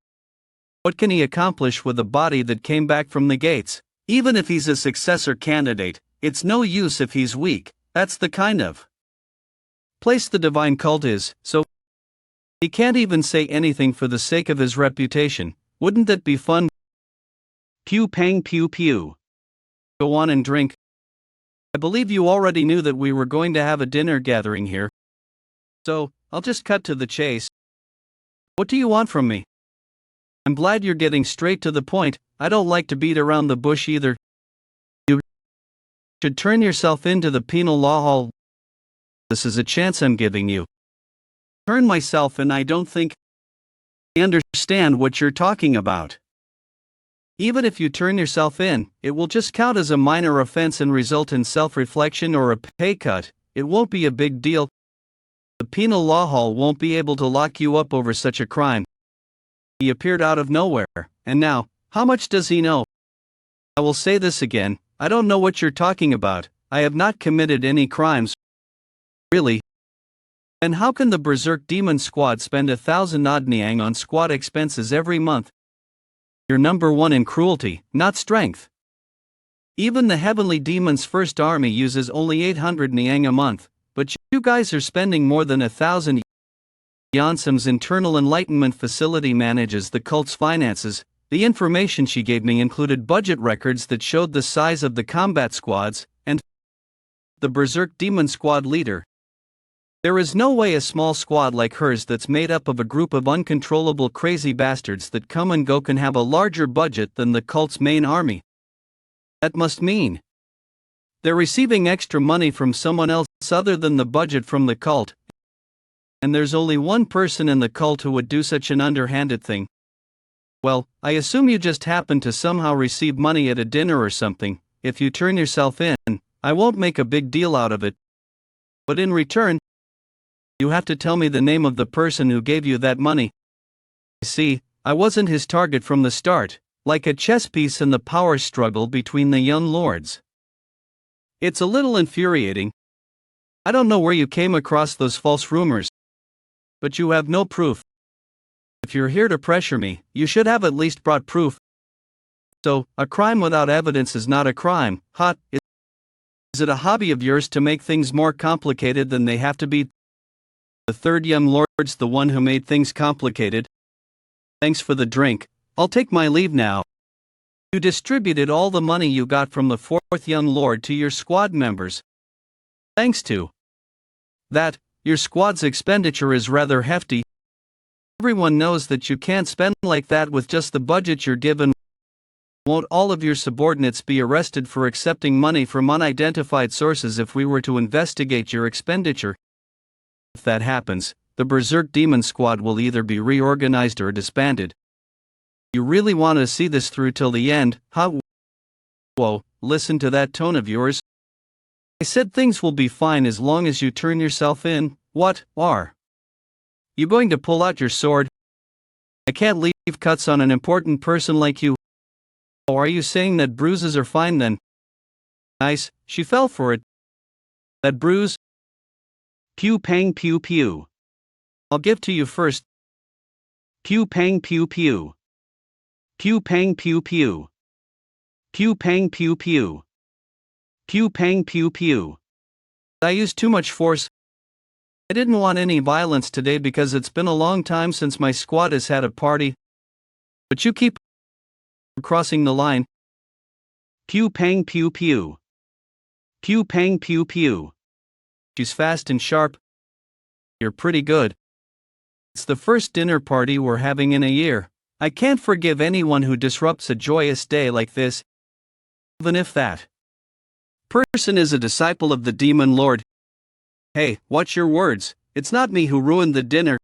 What can he accomplish with a body that came back from the gates? Even if he's a successor candidate, it's no use if he's weak. That's the kind of place the divine cult is, so he can't even say anything for the sake of his reputation. Wouldn't that be fun? Pew pang pew pew. Go on and drink. I believe you already knew that we were going to have a dinner gathering here. So, I'll just cut to the chase. What do you want from me? I'm glad you're getting straight to the point. I don't like to beat around the bush either. You should turn yourself into the penal law hall. This is a chance I'm giving you. Turn myself in. I don't think I understand what you're talking about. Even if you turn yourself in, it will just count as a minor offense and result in self-reflection or a pay cut. It won't be a big deal. The penal law hall won't be able to lock you up over such a crime. He appeared out of nowhere, and now, how much does he know? I will say this again, I don't know what you're talking about. I have not committed any crimes. Really? And how can the Berserk Demon Squad spend 1,000 odd niang on squad expenses every month? You're number one in cruelty, not strength. Even the Heavenly Demon's first army uses only 800 niang a month, but you guys are spending more than 1,000. Yansam's internal enlightenment facility manages the cult's finances. The information she gave me included budget records that showed the size of the combat squads, and the Berserk Demon Squad leader. There is no way a small squad like hers that's made up of a group of uncontrollable crazy bastards that come and go can have a larger budget than the cult's main army. That must mean they're receiving extra money from someone else other than the budget from the cult. And there's only one person in the cult who would do such an underhanded thing. Well, I assume you just happened to somehow receive money at a dinner or something. If you turn yourself in, I won't make a big deal out of it. But in return, you have to tell me the name of the person who gave you that money. See, I wasn't his target from the start, like a chess piece in the power struggle between the young lords. It's a little infuriating. I don't know where you came across those false rumors. But you have no proof. If you're here to pressure me, you should have at least brought proof. So, a crime without evidence is not a crime. Hot. Is it a hobby of yours to make things more complicated than they have to be? The third young lord's the one who made things complicated. Thanks for the drink. I'll take my leave now. You distributed all the money you got from the fourth young lord to your squad members. Thanks to that, your squad's expenditure is rather hefty. Everyone knows that you can't spend like that with just the budget you're given. Won't all of your subordinates be arrested for accepting money from unidentified sources if we were to investigate your expenditure? If that happens, the Berserk Demon Squad will either be reorganized or disbanded. You really want to see this through till the end, huh? Whoa, listen to that tone of yours. I said things will be fine as long as you turn yourself in. What are you going to pull out your sword? I can't leave cuts on an important person like you. Oh, are you saying that bruises are fine then? Nice, she fell for it. That bruise? Pew pang pew pew. I'll give to you first. Pew pang pew pew. Pew pang pew pew. Pew pang pew pew. Pew pang pew pew. I used too much force. I didn't want any violence today because it's been a long time since my squad has had a party. But you keep crossing the line. Pew pang pew pew. Pew pang pew pew. She's fast and sharp. You're pretty good. It's the first dinner party we're having in a year. I can't forgive anyone who disrupts a joyous day like this, even if that person is a disciple of the demon lord. Hey, watch your words, it's not me who ruined the dinner.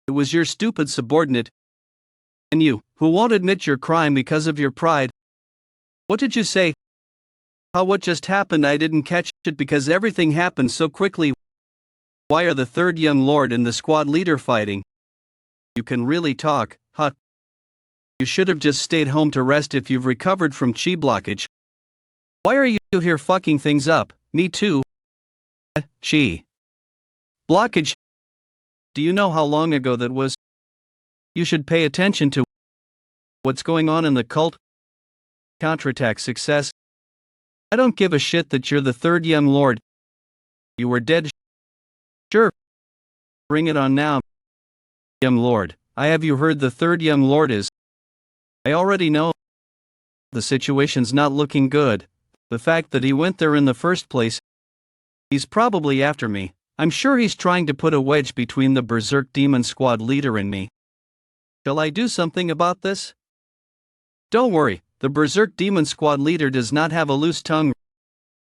It was your stupid subordinate. And you, who won't admit your crime because of your pride. What did you say? How what just happened? I didn't catch it because everything happened so quickly. Why are the third young lord and the squad leader fighting? You can really talk, huh? You should have just stayed home to rest if you've recovered from chi blockage. Why are you here fucking things up? Me too. Chi blockage. Do you know how long ago that was? You should pay attention to what's going on in the cult. Counterattack success. I don't give a shit that you're the third young lord. You were dead. Sure. Bring it on now. Young lord, I have you heard the third young lord is. I already know. The situation's not looking good. The fact that he went there in the first place. He's probably after me. I'm sure he's trying to put a wedge between the Berserk Demon Squad leader and me. Shall I do something about this? Don't worry, the Berserk Demon Squad leader does not have a loose tongue.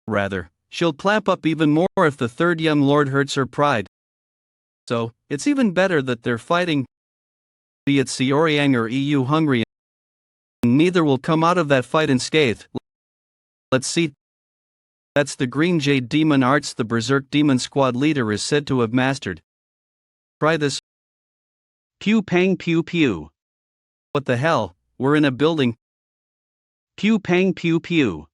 Rather, she'll clamp up even more if the third young lord hurts her pride. So, it's even better that they're fighting. Be it Seo Ryang or EU hungry, and neither will come out of that fight unscathed. Let's see. That's the Green Jade Demon Arts the Berserk Demon Squad leader is said to have mastered. Try this. Pew pang pew pew. What the hell, we're in a building. Pew pang pew pew.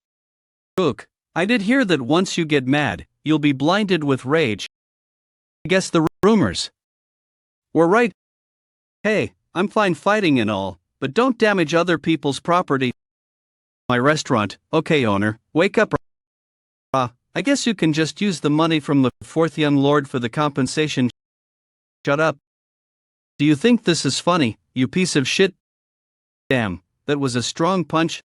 Look, I did hear that once you get mad, you'll be blinded with rage. I guess the rumors were right. Hey, I'm fine fighting and all, but don't damage other people's property. My restaurant, okay owner, wake up. I guess you can just use the money from the fourth young lord for the compensation. Shut up. Do you think this is funny, you piece of shit? Damn, that was a strong punch.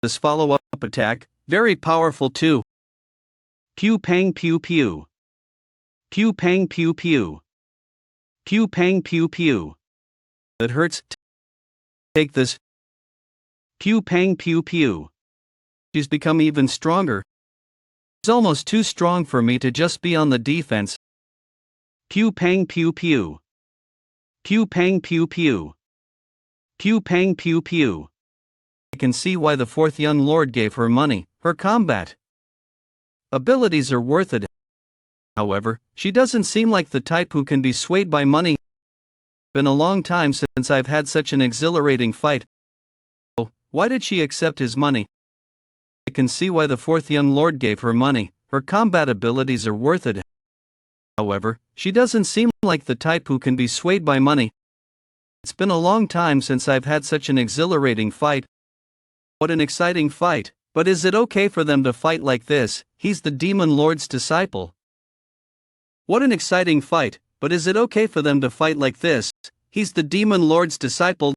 This follow-up attack, very powerful too. Pew pang pew pew. Pew pang pew pew. Pew pang pew pew. That hurts. Take this. Pew pang pew pew. She's become even stronger. It's almost too strong for me to just be on the defense. Pew pang pew pew. Pew pang pew pew. Pew pang pew pew. I can see why the fourth young lord gave her money. Her combat abilities are worth it. However, she doesn't seem like the type who can be swayed by money. Been a long time since I've had such an exhilarating fight. Oh, why did she accept his money? I can see why the fourth young lord gave her money. Her combat abilities are worth it. However, she doesn't seem like the type who can be swayed by money. It's been a long time since I've had such an exhilarating fight. What an exciting fight, but is it okay for them to fight like this? He's the demon lord's disciple. What an exciting fight, but is it okay for them to fight like this? He's the demon lord's disciple.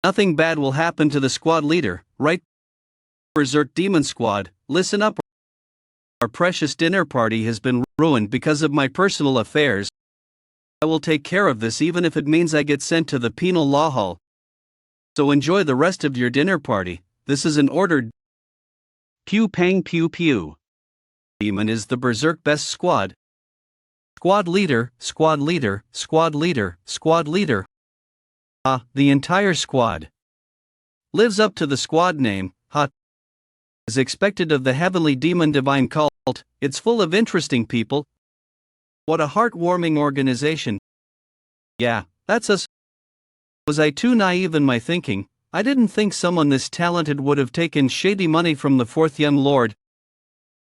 Nothing bad will happen to the squad leader, right? Berserk Demon Squad, listen up. Our precious dinner party has been ruined because of my personal affairs. I will take care of this even if it means I get sent to the penal law hall. So enjoy the rest of your dinner party. This is an order. Pew pang pew pew. Demon is the Berserk best squad. Squad leader, squad leader, squad leader, squad leader. The entire squad lives up to the squad name, as expected of the heavenly demon divine cult. It's full of interesting people. What a heartwarming organization. Yeah, that's us. Was I too naive in my thinking? I didn't think someone this talented would have taken shady money from the fourth young lord.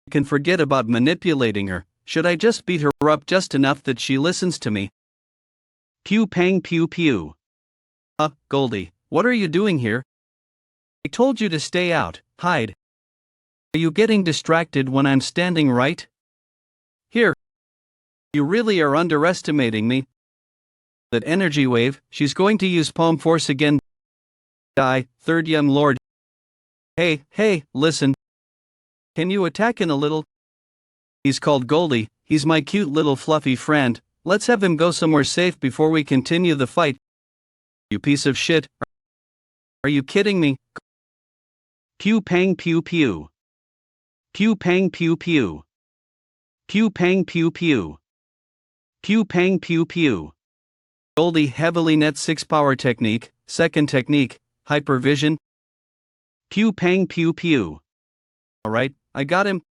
I can forget about manipulating her. Should I just beat her up just enough that she listens to me? Pew pang pew pew. Goldie, what are you doing here? I told you to stay out, hide. Are you getting distracted when I'm standing right here? You really are underestimating me. That energy wave, she's going to use palm force again. Die, third young lord. Hey, listen. Can you attack in a little? He's called Goldie, he's my cute little fluffy friend. Let's have him go somewhere safe before we continue the fight. You piece of shit. Are you kidding me? Pew pang pew pew. Pew pang pew pew. Pew pang pew pew. Pew pang pew pew. Goldie heavily net 6 power technique, second technique, hypervision. Pew pang pew pew. Alright, I got him.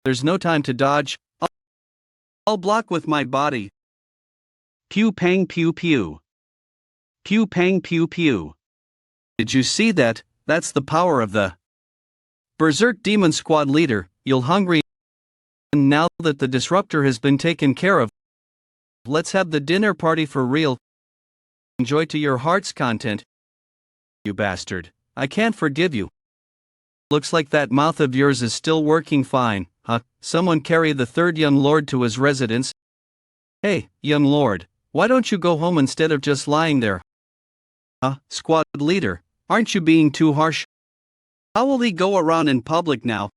There's no time to dodge. I'll block with my body. Pew pang pew pew. Pew pang pew pew. Did you see that? That's the power of the Berserk Demon Squad leader. You'll hungry. And now that the disruptor has been taken care of, let's have the dinner party for real. Enjoy to your heart's content. You bastard. I can't forgive you. Looks like that mouth of yours is still working fine, huh? Someone carry the third young lord to his residence. Hey, young lord, why don't you go home instead of just lying there? Squad leader, aren't you being too harsh? How will he go around in public now?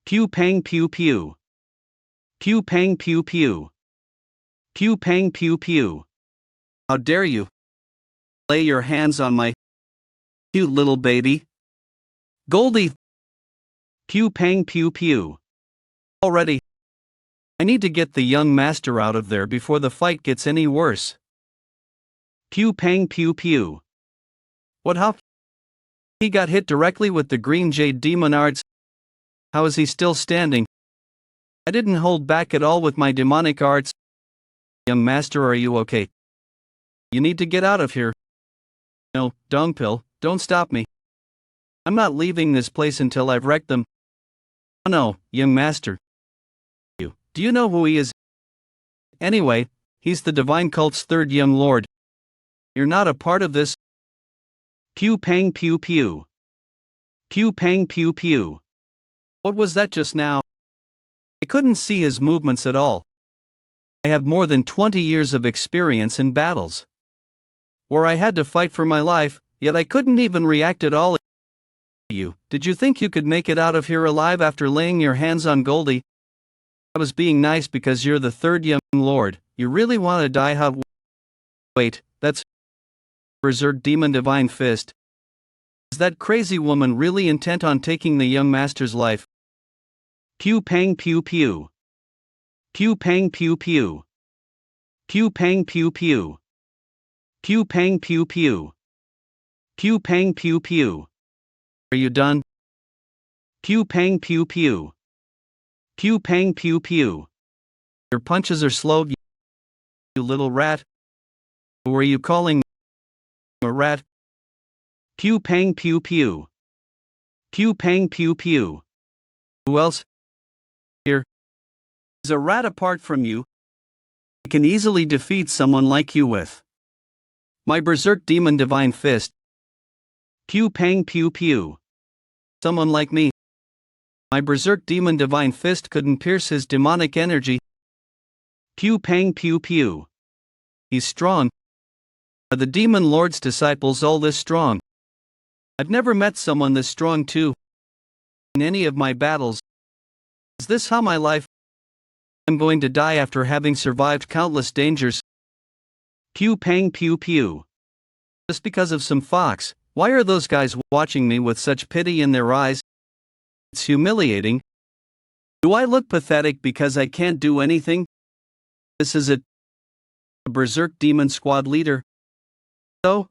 Pew pang pew pew. Pew pang pew pew. Pew pang pew pew. How dare you? Lay your hands on my cute little baby. Goldie. Pew pang pew pew. Already. I need to get the young master out of there before the fight gets any worse. Pew pang pew pew. What how? He got hit directly with the green jade demon arts. How is he still standing? I didn't hold back at all with my demonic arts. Young master, are you okay? You need to get out of here. No, Dongpill, don't stop me. I'm not leaving this place until I've wrecked them. Oh no, young master. Do you know who he is? Anyway, he's the divine cult's third young lord. You're not a part of this. Pew pang pew pew. Pew pang pew pew. What was that just now? I couldn't see his movements at all. I have more than 20 years of experience in battles where I had to fight for my life, yet I couldn't even react at all. Did you think you could make it out of here alive after laying your hands on Goldie? I was being nice because you're the third young lord. You really want to die, huh? Wait, that's Berserk Demon Divine Fist. Is that crazy woman really intent on taking the young master's life? Pew pang pew pew. Pew pang pew pew. Pew pang pew pew. Pew pang pew pew. Pew pang pew pew. Are you done? Pew pang pew pew. Pew pang pew pew. Your punches are slow, you little rat. Who are you calling me? A rat? Pew pang pew pew. Pew pang pew pew. Who else here is a rat apart from you? I can easily defeat someone like you with my Berserk Demon Divine Fist. Pew pang pew pew. Someone like me. My Berserk Demon Divine Fist couldn't pierce his demonic energy. Pew pang pew pew. He's strong. Are the Demon Lord's disciples all this strong? I've never met someone this strong too. In any of my battles. Is this how my life? I'm going to die after having survived countless dangers. Pew pang pew pew. Just because of some fox. Why are those guys watching me with such pity in their eyes? It's humiliating. Do I look pathetic because I can't do anything? This is it. A Berserk Demon Squad leader. So?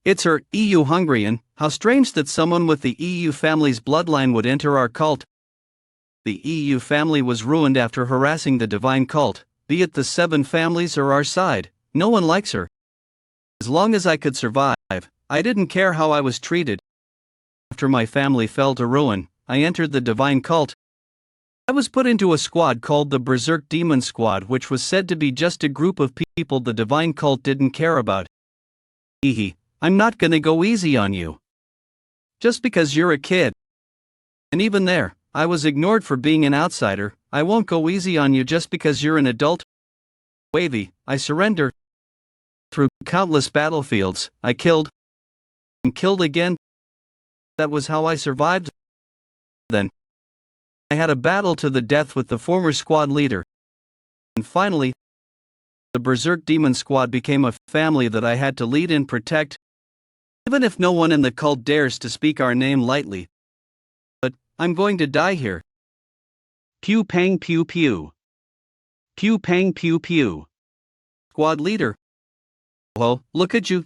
It's her, EU Hungarian. How strange that someone with the EU family's bloodline would enter our cult. The EU family was ruined after harassing the divine cult, be it the 7 families or our side. No one likes her. As long as I could survive, I didn't care how I was treated. After my family fell to ruin, I entered the divine cult. I was put into a squad called the Berserk Demon Squad, which was said to be just a group of people the divine cult didn't care about. Hehe, I'm not gonna go easy on you. Just because you're a kid. And even there, I was ignored for being an outsider. I won't go easy on you just because you're an adult. Wavy, I surrender. Through countless battlefields, I killed and killed again. That was how I survived. Then, I had a battle to the death with the former squad leader. And finally, The Berserk Demon Squad became a family that I had to lead and protect, even if no one in the cult dares to speak our name lightly. But I'm going to die here. Pew pang pew pew. Pew pang pew pew. Squad leader. Oh, look at you.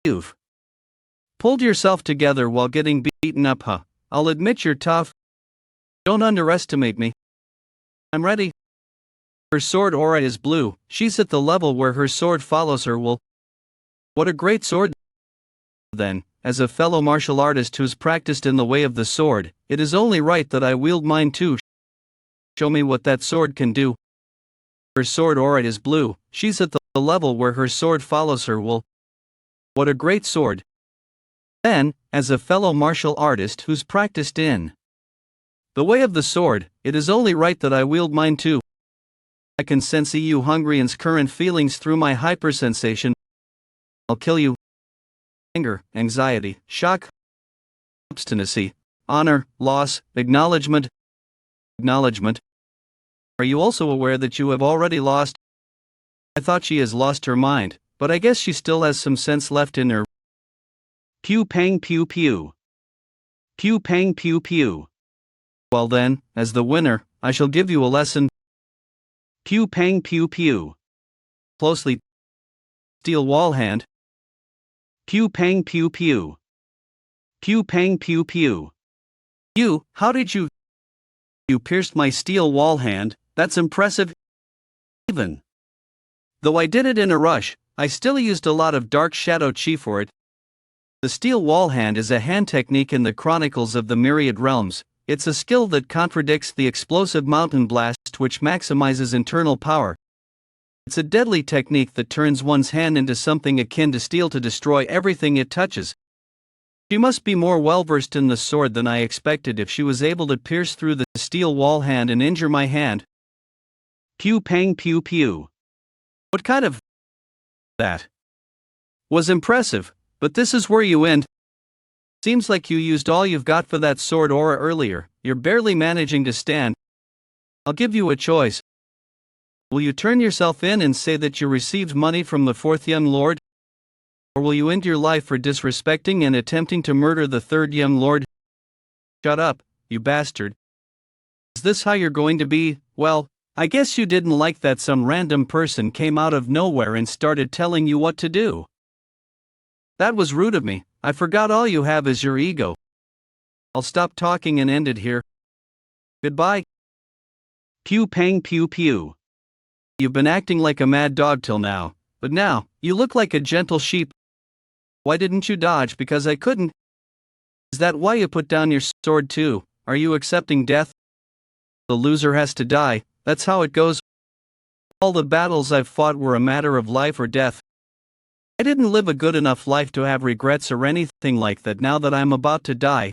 You've pulled yourself together while getting beaten up, huh? I'll admit you're tough. Don't underestimate me. I'm ready. Her sword aura is blue. She's at the level where her sword follows her. Well, what a great sword. Then, as a fellow martial artist who's practiced in the way of the sword, it is only right that I wield mine too. Show me what that sword can do. Her sword aura is blue. She's at the level where her sword follows her. Well, what a great sword. Then, as a fellow martial artist who's practiced in the way of the sword, it is only right that I wield mine too. I can sense you Hungarian's current feelings through my hypersensation. I'll kill you. Anger, anxiety, shock, obstinacy, honor, loss, acknowledgement. Acknowledgement. Are you also aware that you have already lost? I thought she has lost her mind, but I guess she still has some sense left in her. Pew pang pew pew. Pew pang pew pew. Well then, as the winner, I shall give you a lesson. Pew pang pew pew. Closely. Steel wall hand. Pew pang pew pew. Pew pang pew pew. You, how did you? You pierced my steel wall hand. That's impressive. Even though I did it in a rush, I still used a lot of dark shadow chi for it. The steel wall hand is a hand technique in the Chronicles of the Myriad Realms. It's a skill that contradicts the explosive mountain blast which maximizes internal power. It's a deadly technique that turns one's hand into something akin to steel to destroy everything it touches. She must be more well-versed in the sword than I expected if she was able to pierce through the steel wall hand and injure my hand. Pew pang pew pew. What kind of... That was impressive, but this is where you end. Seems like you used all you've got for that sword aura earlier. You're barely managing to stand. I'll give you a choice. Will you turn yourself in and say that you received money from the fourth young lord? Or will you end your life for disrespecting and attempting to murder the third young lord? Shut up, you bastard. Is this how you're going to be? Well, I guess you didn't like that some random person came out of nowhere and started telling you what to do. That was rude of me. I forgot all you have is your ego. I'll stop talking and end it here. Goodbye. Pew pang pew pew. You've been acting like a mad dog till now, but now, you look like a gentle sheep. Why didn't you dodge? Because I couldn't. Is that why you put down your sword too? Are you accepting death? The loser has to die, that's how it goes. All the battles I've fought were a matter of life or death. I didn't live a good enough life to have regrets or anything like that. Now that I'm about to die,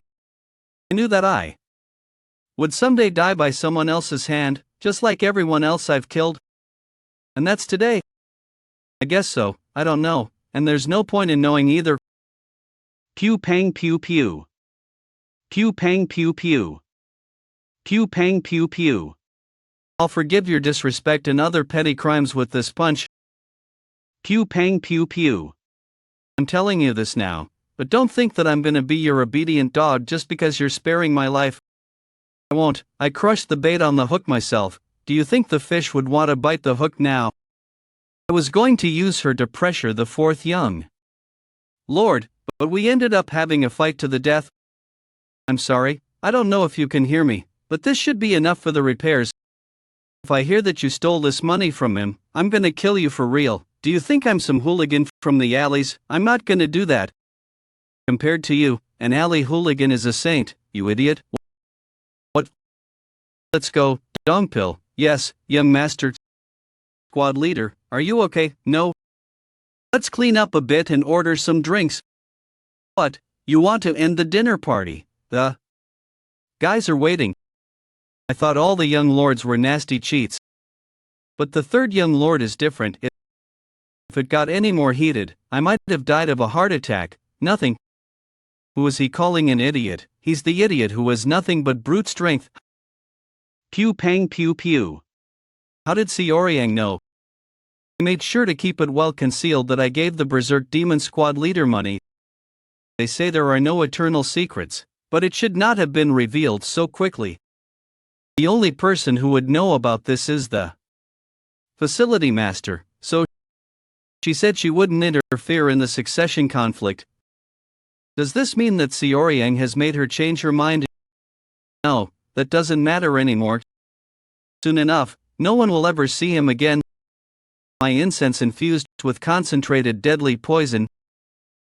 I knew that I would someday die by someone else's hand, just like everyone else I've killed. And that's today. I guess so, I don't know, and there's no point in knowing either. Pew pang pew pew. Pew pang pew pew. Pew pang pew pew. I'll forgive your disrespect and other petty crimes with this punch. Pew pang pew pew. I'm telling you this now, but don't think that I'm gonna be your obedient dog just because you're sparing my life. I won't. I crushed the bait on the hook myself. Do you think the fish would want to bite the hook now? I was going to use her to pressure the fourth young lord, but we ended up having a fight to the death. I'm sorry, I don't know if you can hear me, but this should be enough for the repairs. If I hear that you stole this money from him, I'm gonna kill you for real. Do you think I'm some hooligan from the alleys? I'm not gonna do that. Compared to you, an alley hooligan is a saint, you idiot. What? Let's go, Dongpil. Yes, young master. Squad leader, are you okay? No. Let's clean up a bit and order some drinks. What? You want to end the dinner party? The guys are waiting. I thought all the young lords were nasty cheats. But the third young lord is different. If it got any more heated, I might have died of a heart attack. Nothing. Who is he calling an idiot? He's the idiot who has nothing but brute strength. Pew pang pew pew. How did Seo Ryang know? I made sure to keep it well concealed that I gave the Berserk Demon Squad leader money. They say there are no eternal secrets, but it should not have been revealed so quickly. The only person who would know about this is the facility master, so she said she wouldn't interfere in the succession conflict. Does this mean that Seo Ryang has made her change her mind? No, that doesn't matter anymore. Soon enough, no one will ever see him again. My incense infused with concentrated deadly poison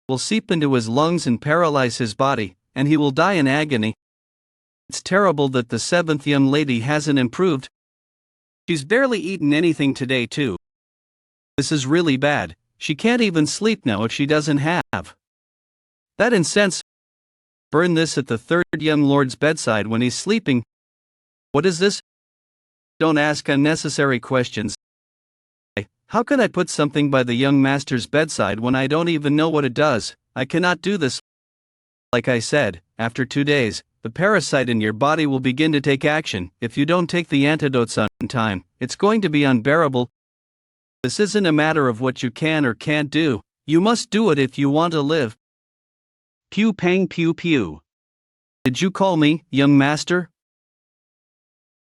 will seep into his lungs and paralyze his body, and he will die in agony. It's terrible that the seventh young lady hasn't improved. She's barely eaten anything today too. This is really bad. She can't even sleep now if she doesn't have that incense. Burn this at the third young lord's bedside when he's sleeping. What is this? Don't ask unnecessary questions. How can I put something by the young master's bedside when I don't even know what it does? I cannot do this. Like I said, after 2 days, the parasite in your body will begin to take action. If you don't take the antidotes on time, it's going to be unbearable. This isn't a matter of what you can or can't do. You must do it if you want to live. Pew pang pew pew. Did you call me, young master?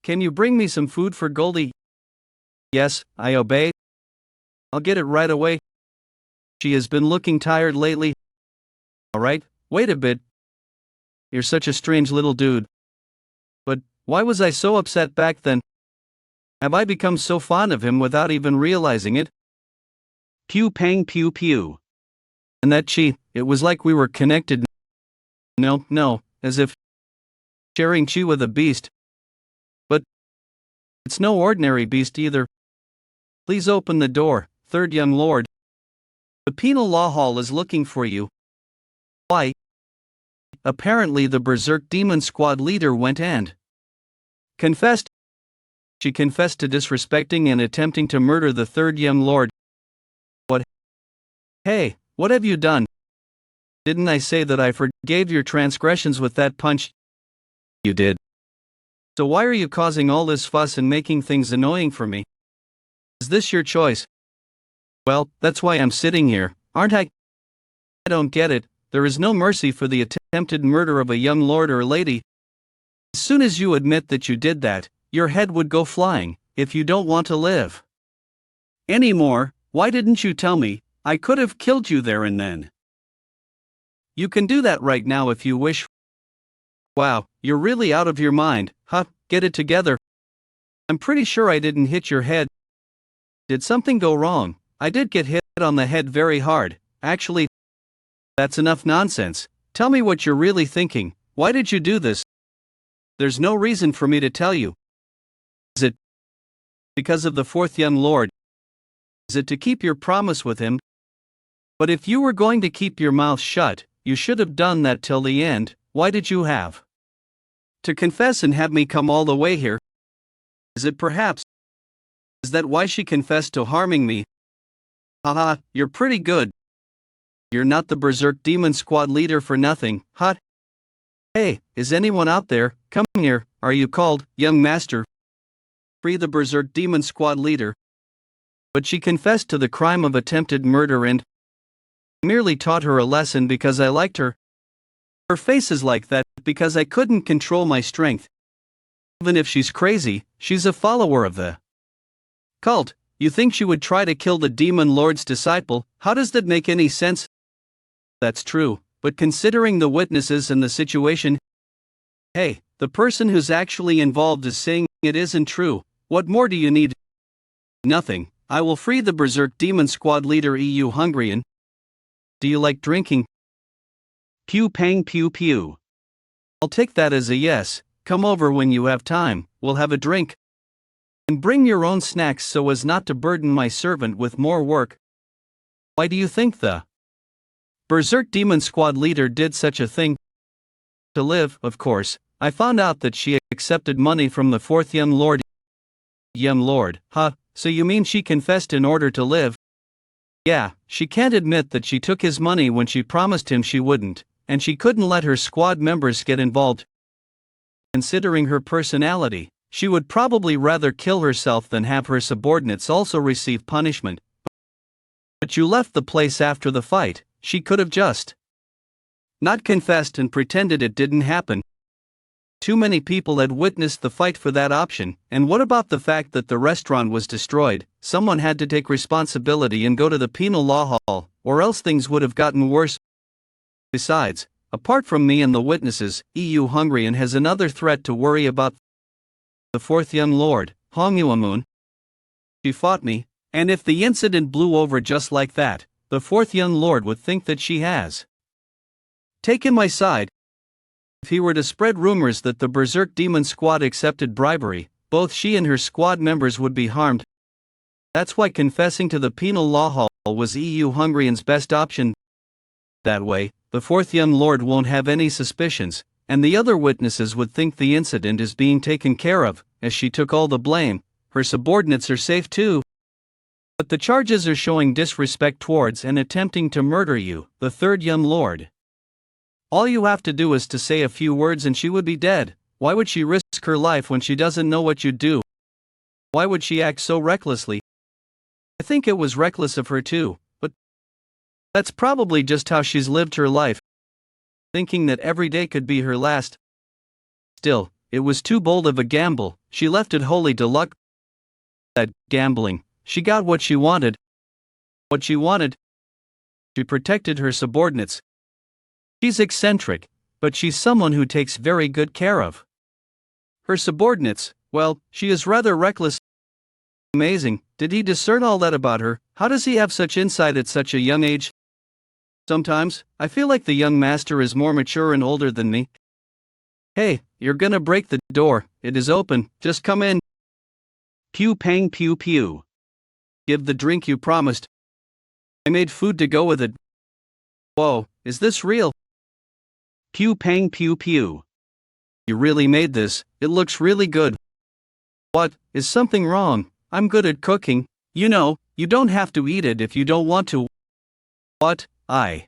Can you bring me some food for Goldie? Yes, I obey. I'll get it right away. She has been looking tired lately. Alright, wait a bit. You're such a strange little dude. But why was I so upset back then? Have I become so fond of him without even realizing it? Pew pang pew pew. And that it was like we were connected. No, as if sharing chi with a beast. But it's no ordinary beast either. Please open the door, third young lord. The penal law hall is looking for you. Why? Apparently the Berserk Demon Squad leader went and confessed. She confessed to disrespecting and attempting to murder the third young lord. What? Hey, what have you done? Didn't I say that I forgave your transgressions with that punch? You did. So why are you causing all this fuss and making things annoying for me? Is this your choice? Well, that's why I'm sitting here, aren't I? I don't get it. There is no mercy for the attempted murder of a young lord or lady. As soon as you admit that you did that, your head would go flying, if you don't want to live anymore. Why didn't you tell me? I could have killed you there and then. You can do that right now if you wish. Wow, you're really out of your mind, huh? Get it together. I'm pretty sure I didn't hit your head. Did something go wrong? I did get hit on the head very hard, actually. That's enough nonsense. Tell me what you're really thinking. Why did you do this? There's no reason for me to tell you. Is it because of the fourth young lord? Is it to keep your promise with him? But if you were going to keep your mouth shut, you should have done that till the end. Why did you have to confess and have me come all the way here? Is it perhaps? Is that why she confessed to harming me? Haha, you're pretty good. You're not the Berserk Demon Squad leader for nothing, huh? Hey, is anyone out there? Come here. Are you called, young master? Free the Berserk Demon Squad leader. But she confessed to the crime of attempted murder and merely taught her a lesson because I liked her. Her face is like that because I couldn't control my strength. Even if she's crazy, she's a follower of the cult. You think she would try to kill the demon lord's disciple? How does that make any sense? That's true, but considering the witnesses and the situation, hey, the person who's actually involved is saying it isn't true. What more do you need? Nothing. I will free the Berserk Demon Squad leader. EU Hungarian. Do you like drinking? Pew pang pew pew. I'll take that as a yes. Come over when you have time, we'll have a drink. And bring your own snacks so as not to burden my servant with more work. Why do you think the Berserk Demon Squad leader did such a thing? To live, of course. I found out that she accepted money from the fourth young lord. Young lord, huh? So you mean she confessed in order to live? Yeah, she can't admit that she took his money when she promised him she wouldn't, and she couldn't let her squad members get involved. Considering her personality, she would probably rather kill herself than have her subordinates also receive punishment. But you left the place after the fight. She could have just not confessed and pretended it didn't happen. Too many people had witnessed the fight for that option, and what about the fact that the restaurant was destroyed? Someone had to take responsibility and go to the penal law hall, or else things would have gotten worse. Besides, apart from me and the witnesses, EU Hungarian has another threat to worry about. The fourth young lord, Hong Yuamun. She fought me, and if the incident blew over just like that, the fourth young lord would think that she has taken my side. If he were to spread rumors that the Berserk Demon Squad accepted bribery, both she and her squad members would be harmed. That's why confessing to the penal law hall was EU Hungarian's best option. That way, the fourth young lord won't have any suspicions, and the other witnesses would think the incident is being taken care of, as she took all the blame. Her subordinates are safe too. But the charges are showing disrespect towards and attempting to murder you, the third young lord. All you have to do is to say a few words and she would be dead. Why would she risk her life when she doesn't know what you'd do? Why would she act so recklessly? I think it was reckless of her too, but that's probably just how she's lived her life, thinking that every day could be her last. Still, it was too bold of a gamble. She left it wholly to luck. That gambling, she got what she wanted. What she wanted. She protected her subordinates. She's eccentric, but she's someone who takes very good care of her subordinates. Well, she is rather reckless. Amazing, did he discern all that about her? How does he have such insight at such a young age? Sometimes, I feel like the young master is more mature and older than me. Hey, you're gonna break the door, it is open, just come in. Pew pang pew pew. Give the drink you promised. I made food to go with it. Whoa, is this real? Pew pang pew pew. You really made this, it looks really good. What, is something wrong? I'm good at cooking, you know, you don't have to eat it if you don't want to. What, I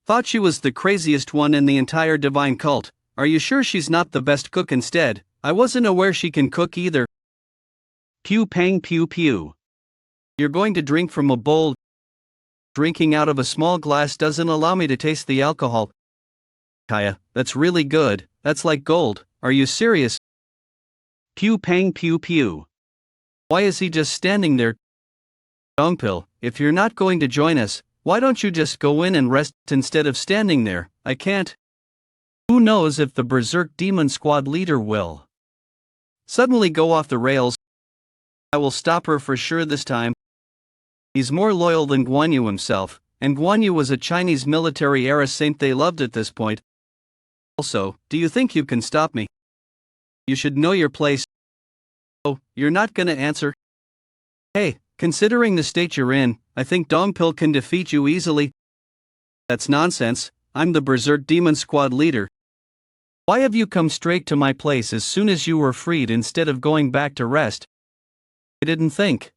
thought she was the craziest one in the entire divine cult. Are you sure she's not the best cook instead? I wasn't aware she can cook either. Pew pang pew pew. You're going to drink from a bowl. Drinking out of a small glass doesn't allow me to taste the alcohol. Kaya, that's really good, that's like gold, are you serious? Pew pang pew pew. Why is he just standing there? Dongpil, if you're not going to join us, why don't you just go in and rest instead of standing there? I can't. Who knows if the Berserk Demon Squad leader will suddenly go off the rails. I will stop her for sure this time. He's more loyal than Guan Yu himself, and Guan Yu was a Chinese military-era saint they loved at this point. Also, do you think you can stop me? You should know your place. Oh, you're not gonna answer? Hey, considering the state you're in, I think Dongpil can defeat you easily. That's nonsense, I'm the Berserk Demon Squad leader. Why have you come straight to my place as soon as you were freed instead of going back to rest? I didn't think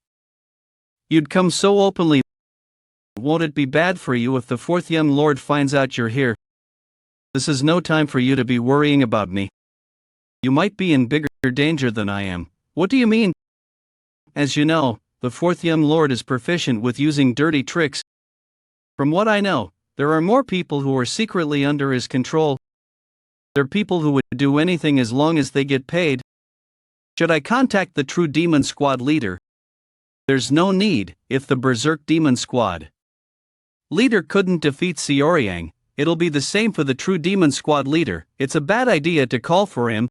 you'd come so openly. Won't it be bad for you if the fourth young lord finds out you're here? This is no time for you to be worrying about me. You might be in bigger danger than I am. What do you mean? As you know, the fourth young lord is proficient with using dirty tricks. From what I know, there are more people who are secretly under his control. There are people who would do anything as long as they get paid. Should I contact the true Demon Squad leader? There's no need, if the Berserk Demon Squad leader couldn't defeat Seo Ryang, it'll be the same for the true Demon Squad leader. It's a bad idea to call for him.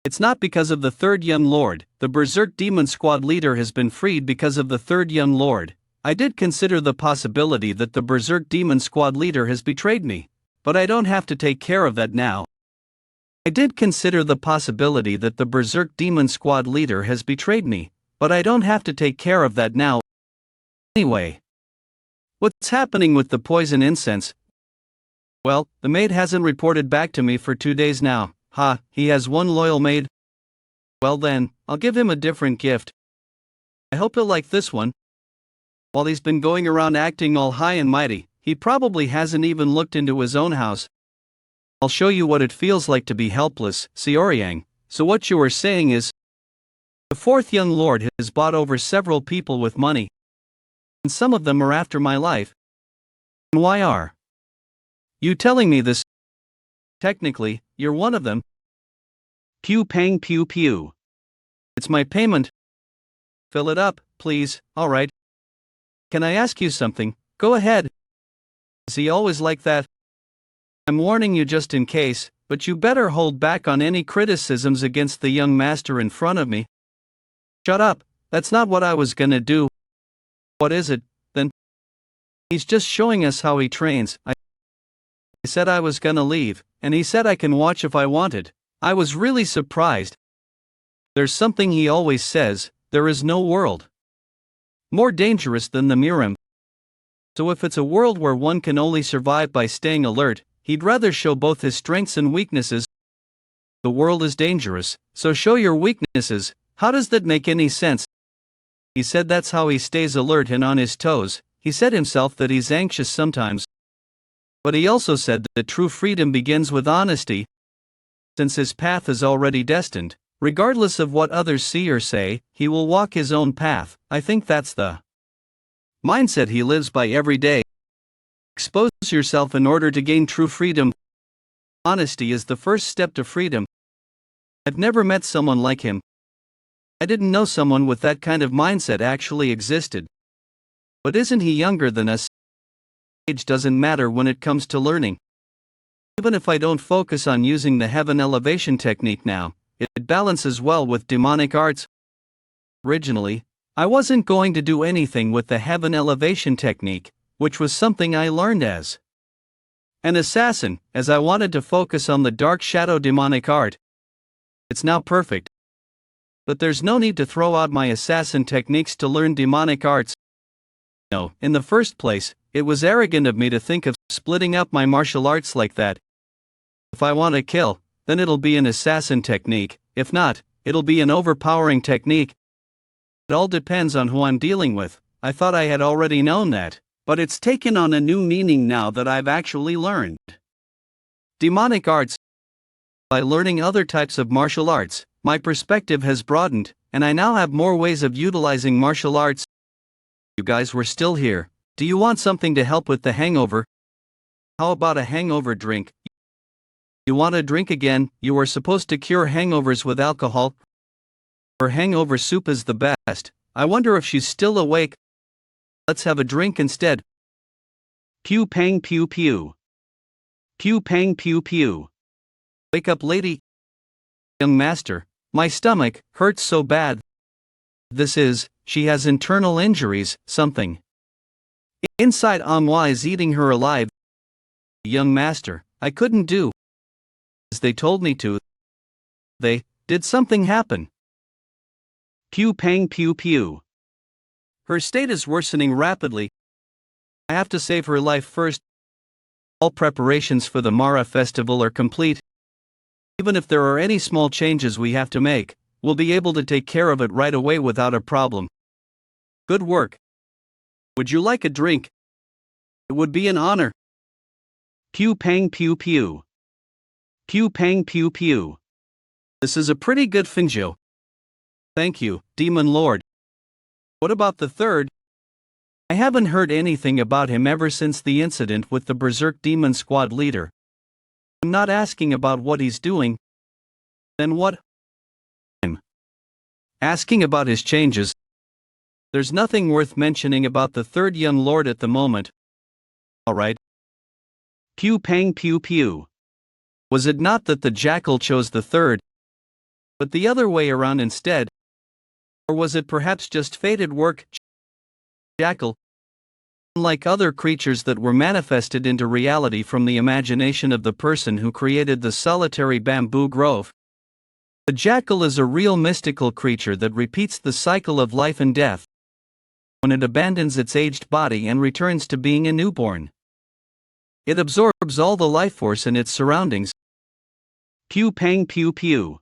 It's not because of the third young lord, the Berserk Demon Squad leader has been freed because of the third young lord. I did consider the possibility that the Berserk Demon Squad leader has betrayed me, but I don't have to take care of that now. I did consider the possibility that the Berserk Demon Squad leader has betrayed me, but I don't have to take care of that now. Anyway, what's happening with the poison incense? Well, the maid hasn't reported back to me for 2 days now. Ha, he has one loyal maid. Well then, I'll give him a different gift. I hope he'll like this one. While he's been going around acting all high and mighty, he probably hasn't even looked into his own house. I'll show you what it feels like to be helpless, Seo Ryang. So what you are saying is, the fourth young lord has bought over several people with money. And some of them are after my life. And why are you telling me this? Technically, you're one of them. Pew pang pew pew. It's my payment. Fill it up, please. Alright. Can I ask you something? Go ahead. Is he always like that? I'm warning you just in case, but you better hold back on any criticisms against the young master in front of me. Shut up, that's not what I was gonna do. What is it, then? He's just showing us how he trains. I said I was gonna leave, and he said I can watch if I wanted. I was really surprised. There's something he always says, there is no world more dangerous than the Miram. So if it's a world where one can only survive by staying alert, he'd rather show both his strengths and weaknesses. The world is dangerous, so show your weaknesses. How does that make any sense? He said that's how he stays alert and on his toes. He said himself that he's anxious sometimes. But he also said that true freedom begins with honesty. Since his path is already destined, regardless of what others see or say, he will walk his own path. I think that's the mindset he lives by every day. Expose yourself in order to gain true freedom. Honesty is the first step to freedom. I've never met someone like him. I didn't know someone with that kind of mindset actually existed. But isn't he younger than us? Age doesn't matter when it comes to learning. Even if I don't focus on using the heaven elevation technique now, it balances well with demonic arts. Originally, I wasn't going to do anything with the heaven elevation technique, which was something I learned as an assassin, as I wanted to focus on the dark shadow demonic art. It's now perfect. But there's no need to throw out my assassin techniques to learn demonic arts. No, in the first place, it was arrogant of me to think of splitting up my martial arts like that. If I want to kill, then it'll be an assassin technique. If not, it'll be an overpowering technique. It all depends on who I'm dealing with. I thought I had already known that, but it's taken on a new meaning now that I've actually learned demonic arts. By learning other types of martial arts, my perspective has broadened, and I now have more ways of utilizing martial arts. You guys were still here. Do you want something to help with the hangover? How about a hangover drink? You want a drink again? You were supposed to cure hangovers with alcohol. Her hangover soup is the best. I wonder if she's still awake. Let's have a drink instead. Pew pang pew pew. Pew pang pew pew. Wake up, lady. Young master, my stomach hurts so bad. She has internal injuries, something inside Manhwa is eating her alive. Young master, I couldn't do as they told me to. Did something happen? Pew pang pew pew. Her state is worsening rapidly. I have to save her life first. All preparations for the Mara festival are complete. Even if there are any small changes we have to make, we'll be able to take care of it right away without a problem. Good work. Would you like a drink? It would be an honor. Pew pang pew pew. Pew pang pew pew. This is a pretty good finjo. Thank you, Demon Lord. What about the third? I haven't heard anything about him ever since the incident with the Berserk Demon Squad leader. I'm not asking about what he's doing. Then what? I'm asking about his changes. There's nothing worth mentioning about the third young lord at the moment. Alright. Pew pang pew pew. Was it not that the jackal chose the third, but the other way around instead? Or was it perhaps just fated work? Jackal, unlike other creatures that were manifested into reality from the imagination of the person who created the solitary bamboo grove, the jackal is a real mystical creature that repeats the cycle of life and death. When it abandons its aged body and returns to being a newborn, it absorbs all the life force in its surroundings. Pew pang pew pew.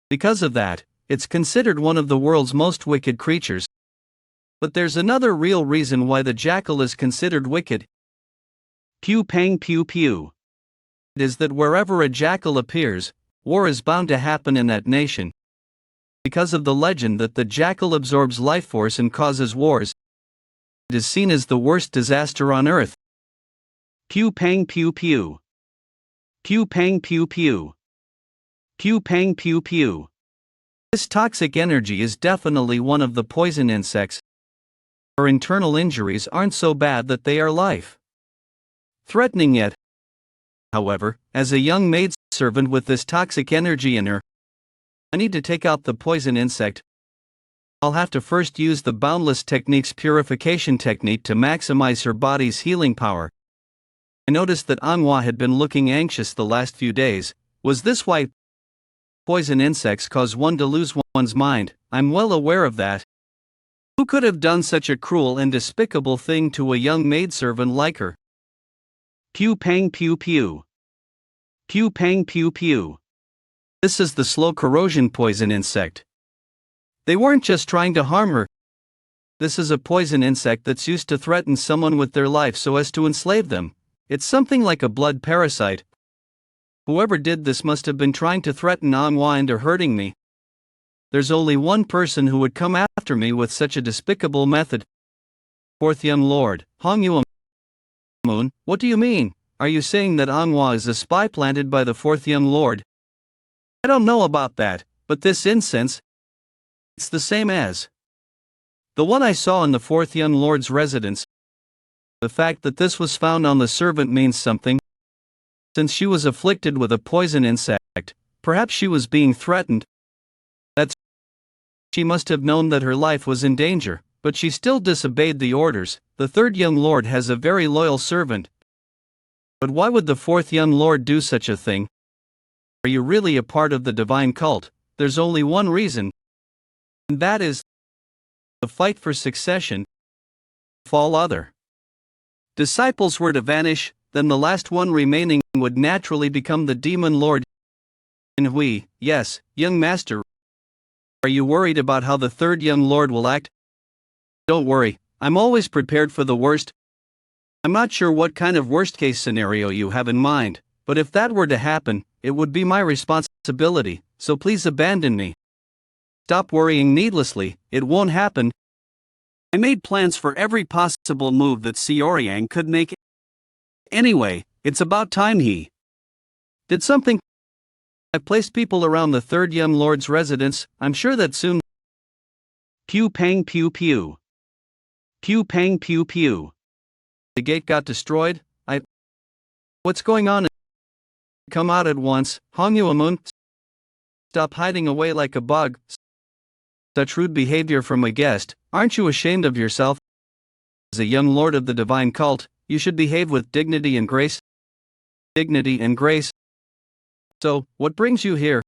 Because of that, it's considered one of the world's most wicked creatures. But there's another real reason why the jackal is considered wicked. Pew pang pew pew. It is that wherever a jackal appears, war is bound to happen in that nation. Because of the legend that the jackal absorbs life force and causes wars. is seen as the worst disaster on Earth. Pew pang pew pew. Pew pang pew pew. Pew pang pew pew. This toxic energy is definitely one of the poison insects. Her internal injuries aren't so bad that they are life-threatening yet. However, as a young maidservant with this toxic energy in her, I need to take out the poison insect. I'll have to first use the Boundless Technique's purification technique to maximize her body's healing power. I noticed that Manhwa had been looking anxious the last few days. Was this why poison insects cause one to lose one's mind? I'm well aware of that. Who could have done such a cruel and despicable thing to a young maidservant like her? Pew pang pew pew. Pew pang pew pew. This is the slow corrosion poison insect. They weren't just trying to harm her. This is a poison insect that's used to threaten someone with their life so as to enslave them. It's something like a blood parasite. Whoever did this must have been trying to threaten Manhwa into hurting me. There's only one person who would come after me with such a despicable method. Fourth young lord, Manhwa. Moon, what do you mean? Are you saying that Manhwa is a spy planted by the fourth young lord? I don't know about that, but this incense, it's the same as the one I saw in the fourth young lord's residence. The fact that this was found on the servant means something. Since she was afflicted with a poison insect, perhaps she was being threatened. She must have known that her life was in danger, but she still disobeyed the orders. The third young lord has a very loyal servant. But why would the fourth young lord do such a thing? Are you really a part of the divine cult? There's only one reason. And that is the fight for succession. If all other disciples were to vanish, then the last one remaining would naturally become the demon lord. And yes, young master. Are you worried about how the third young lord will act? Don't worry, I'm always prepared for the worst. I'm not sure what kind of worst-case scenario you have in mind, but if that were to happen, it would be my responsibility, so please abandon me. Stop worrying needlessly, it won't happen. I made plans for every possible move that Seo Ryang could make. Anyway, it's about time he did something. I've placed people around the third young lord's residence. I'm sure that soon. Pew pang pew pew. Pew pang pew pew. The gate got destroyed. What's going on? Come out at once, Manhwa Moon. Stop hiding away like a bug. Such rude behavior from a guest. Aren't you ashamed of yourself? As a young lord of the divine cult, you should behave with dignity and grace. Dignity and grace. So, what brings you here?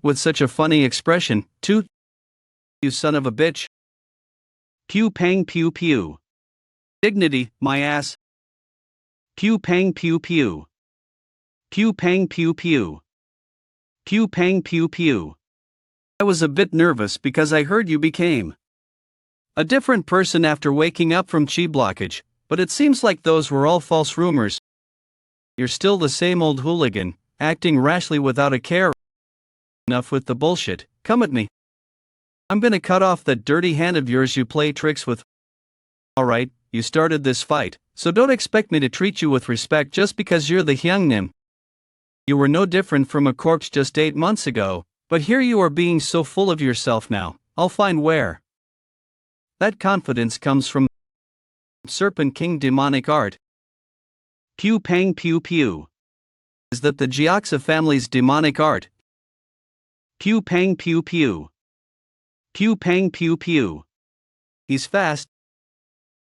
With such a funny expression, too. You son of a bitch. Pew pang pew pew. Dignity, my ass. Pew pang pew pew. Pew pang pew pew. Pew pang pew pew. I was a bit nervous because I heard you became a different person after waking up from chi blockage, but it seems like those were all false rumors. You're still the same old hooligan, acting rashly without a care. Enough with the bullshit, come at me. I'm gonna cut off that dirty hand of yours you play tricks with. Alright, you started this fight, so don't expect me to treat you with respect just because you're the Hyungnim. You were no different from a corpse just 8 months ago, but here you are being so full of yourself now. I'll find where that confidence comes from. Serpent King demonic art. Pew pang pew pew. Is that the Gyeoksa family's demonic art? Pew pang pew pew. Pew pang pew pew. He's fast.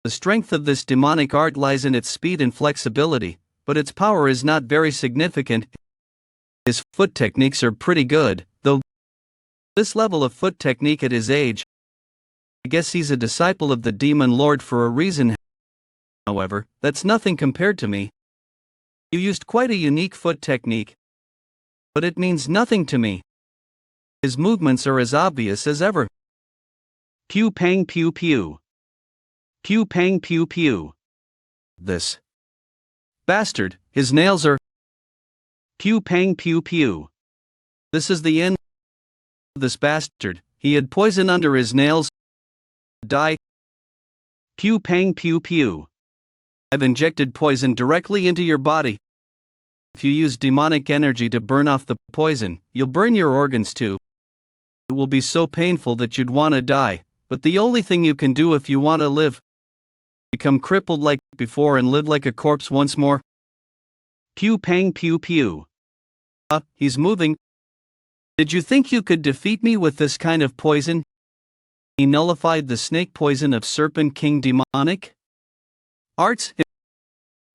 The strength of this demonic art lies in its speed and flexibility, but its power is not very significant. His foot techniques are pretty good, though. This level of foot technique at his age, I guess he's a disciple of the demon lord for a reason. However, that's nothing compared to me. You used quite a unique foot technique, but it means nothing to me. His movements are as obvious as ever. Pew pang pew pew. Pew pang pew pew. This bastard, his nails are. Pew pang pew pew. This is the end of this bastard. He had poison under his nails. Die. Pew pang pew pew. I've injected poison directly into your body. If you use demonic energy to burn off the poison, you'll burn your organs too. It will be so painful that you'd want to die, but the only thing you can do if you want to live, become crippled like before and live like a corpse once more. Pew pang pew pew. He's moving. Did you think you could defeat me with this kind of poison? He nullified the snake poison of Serpent King demonic arts?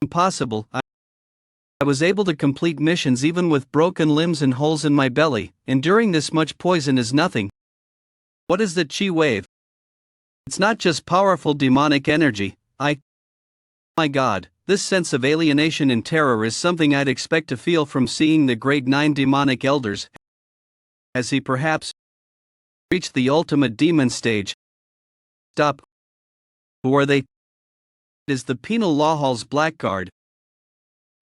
Impossible. I was able to complete missions even with broken limbs and holes in my belly. Enduring this much poison is nothing. What is the chi wave? It's not just powerful demonic energy. My God, this sense of alienation and terror is something I'd expect to feel from seeing the grade 9 demonic elders. Has he perhaps reached the ultimate demon stage? Stop. Who are they? It is the penal law hall's blackguard.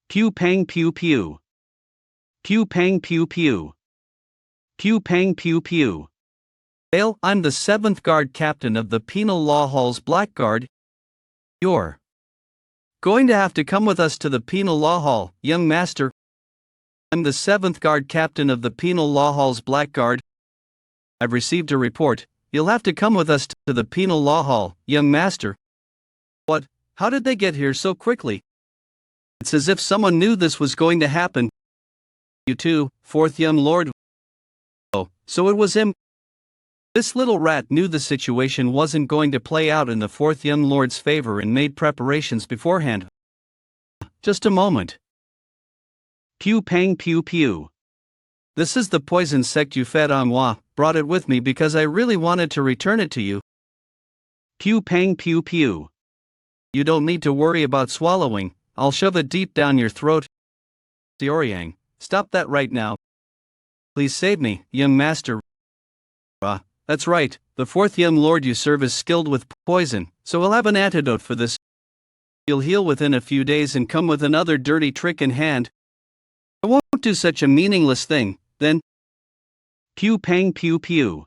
Pew pang pew pew. Pew pang pew pew. Pew pang pew pew. Dale, I'm the 7th guard captain of the penal law hall's blackguard. You're going to have to come with us to the penal law hall, young master. I'm the 7th guard captain of the penal law hall's blackguard. I've received a report. You'll have to come with us to the penal law hall, young master. What? How did they get here so quickly? It's as if someone knew this was going to happen. You too, 4th young lord. Oh, so it was him. This little rat knew the situation wasn't going to play out in the 4th young lord's favor and made preparations beforehand. Just a moment. Pew pang pew pew. This is the poison sect you fed on moi. Brought it with me because I really wanted to return it to you. Pew pang pew pew. You don't need to worry about swallowing. I'll shove it deep down your throat. Seo Ryang, stop that right now. Please save me, young master. That's right, the 4th young lord you serve is skilled with poison, so we'll have an antidote for this. You'll heal within a few days and come with another dirty trick in hand. I won't do such a meaningless thing, then. Pew pang pew pew.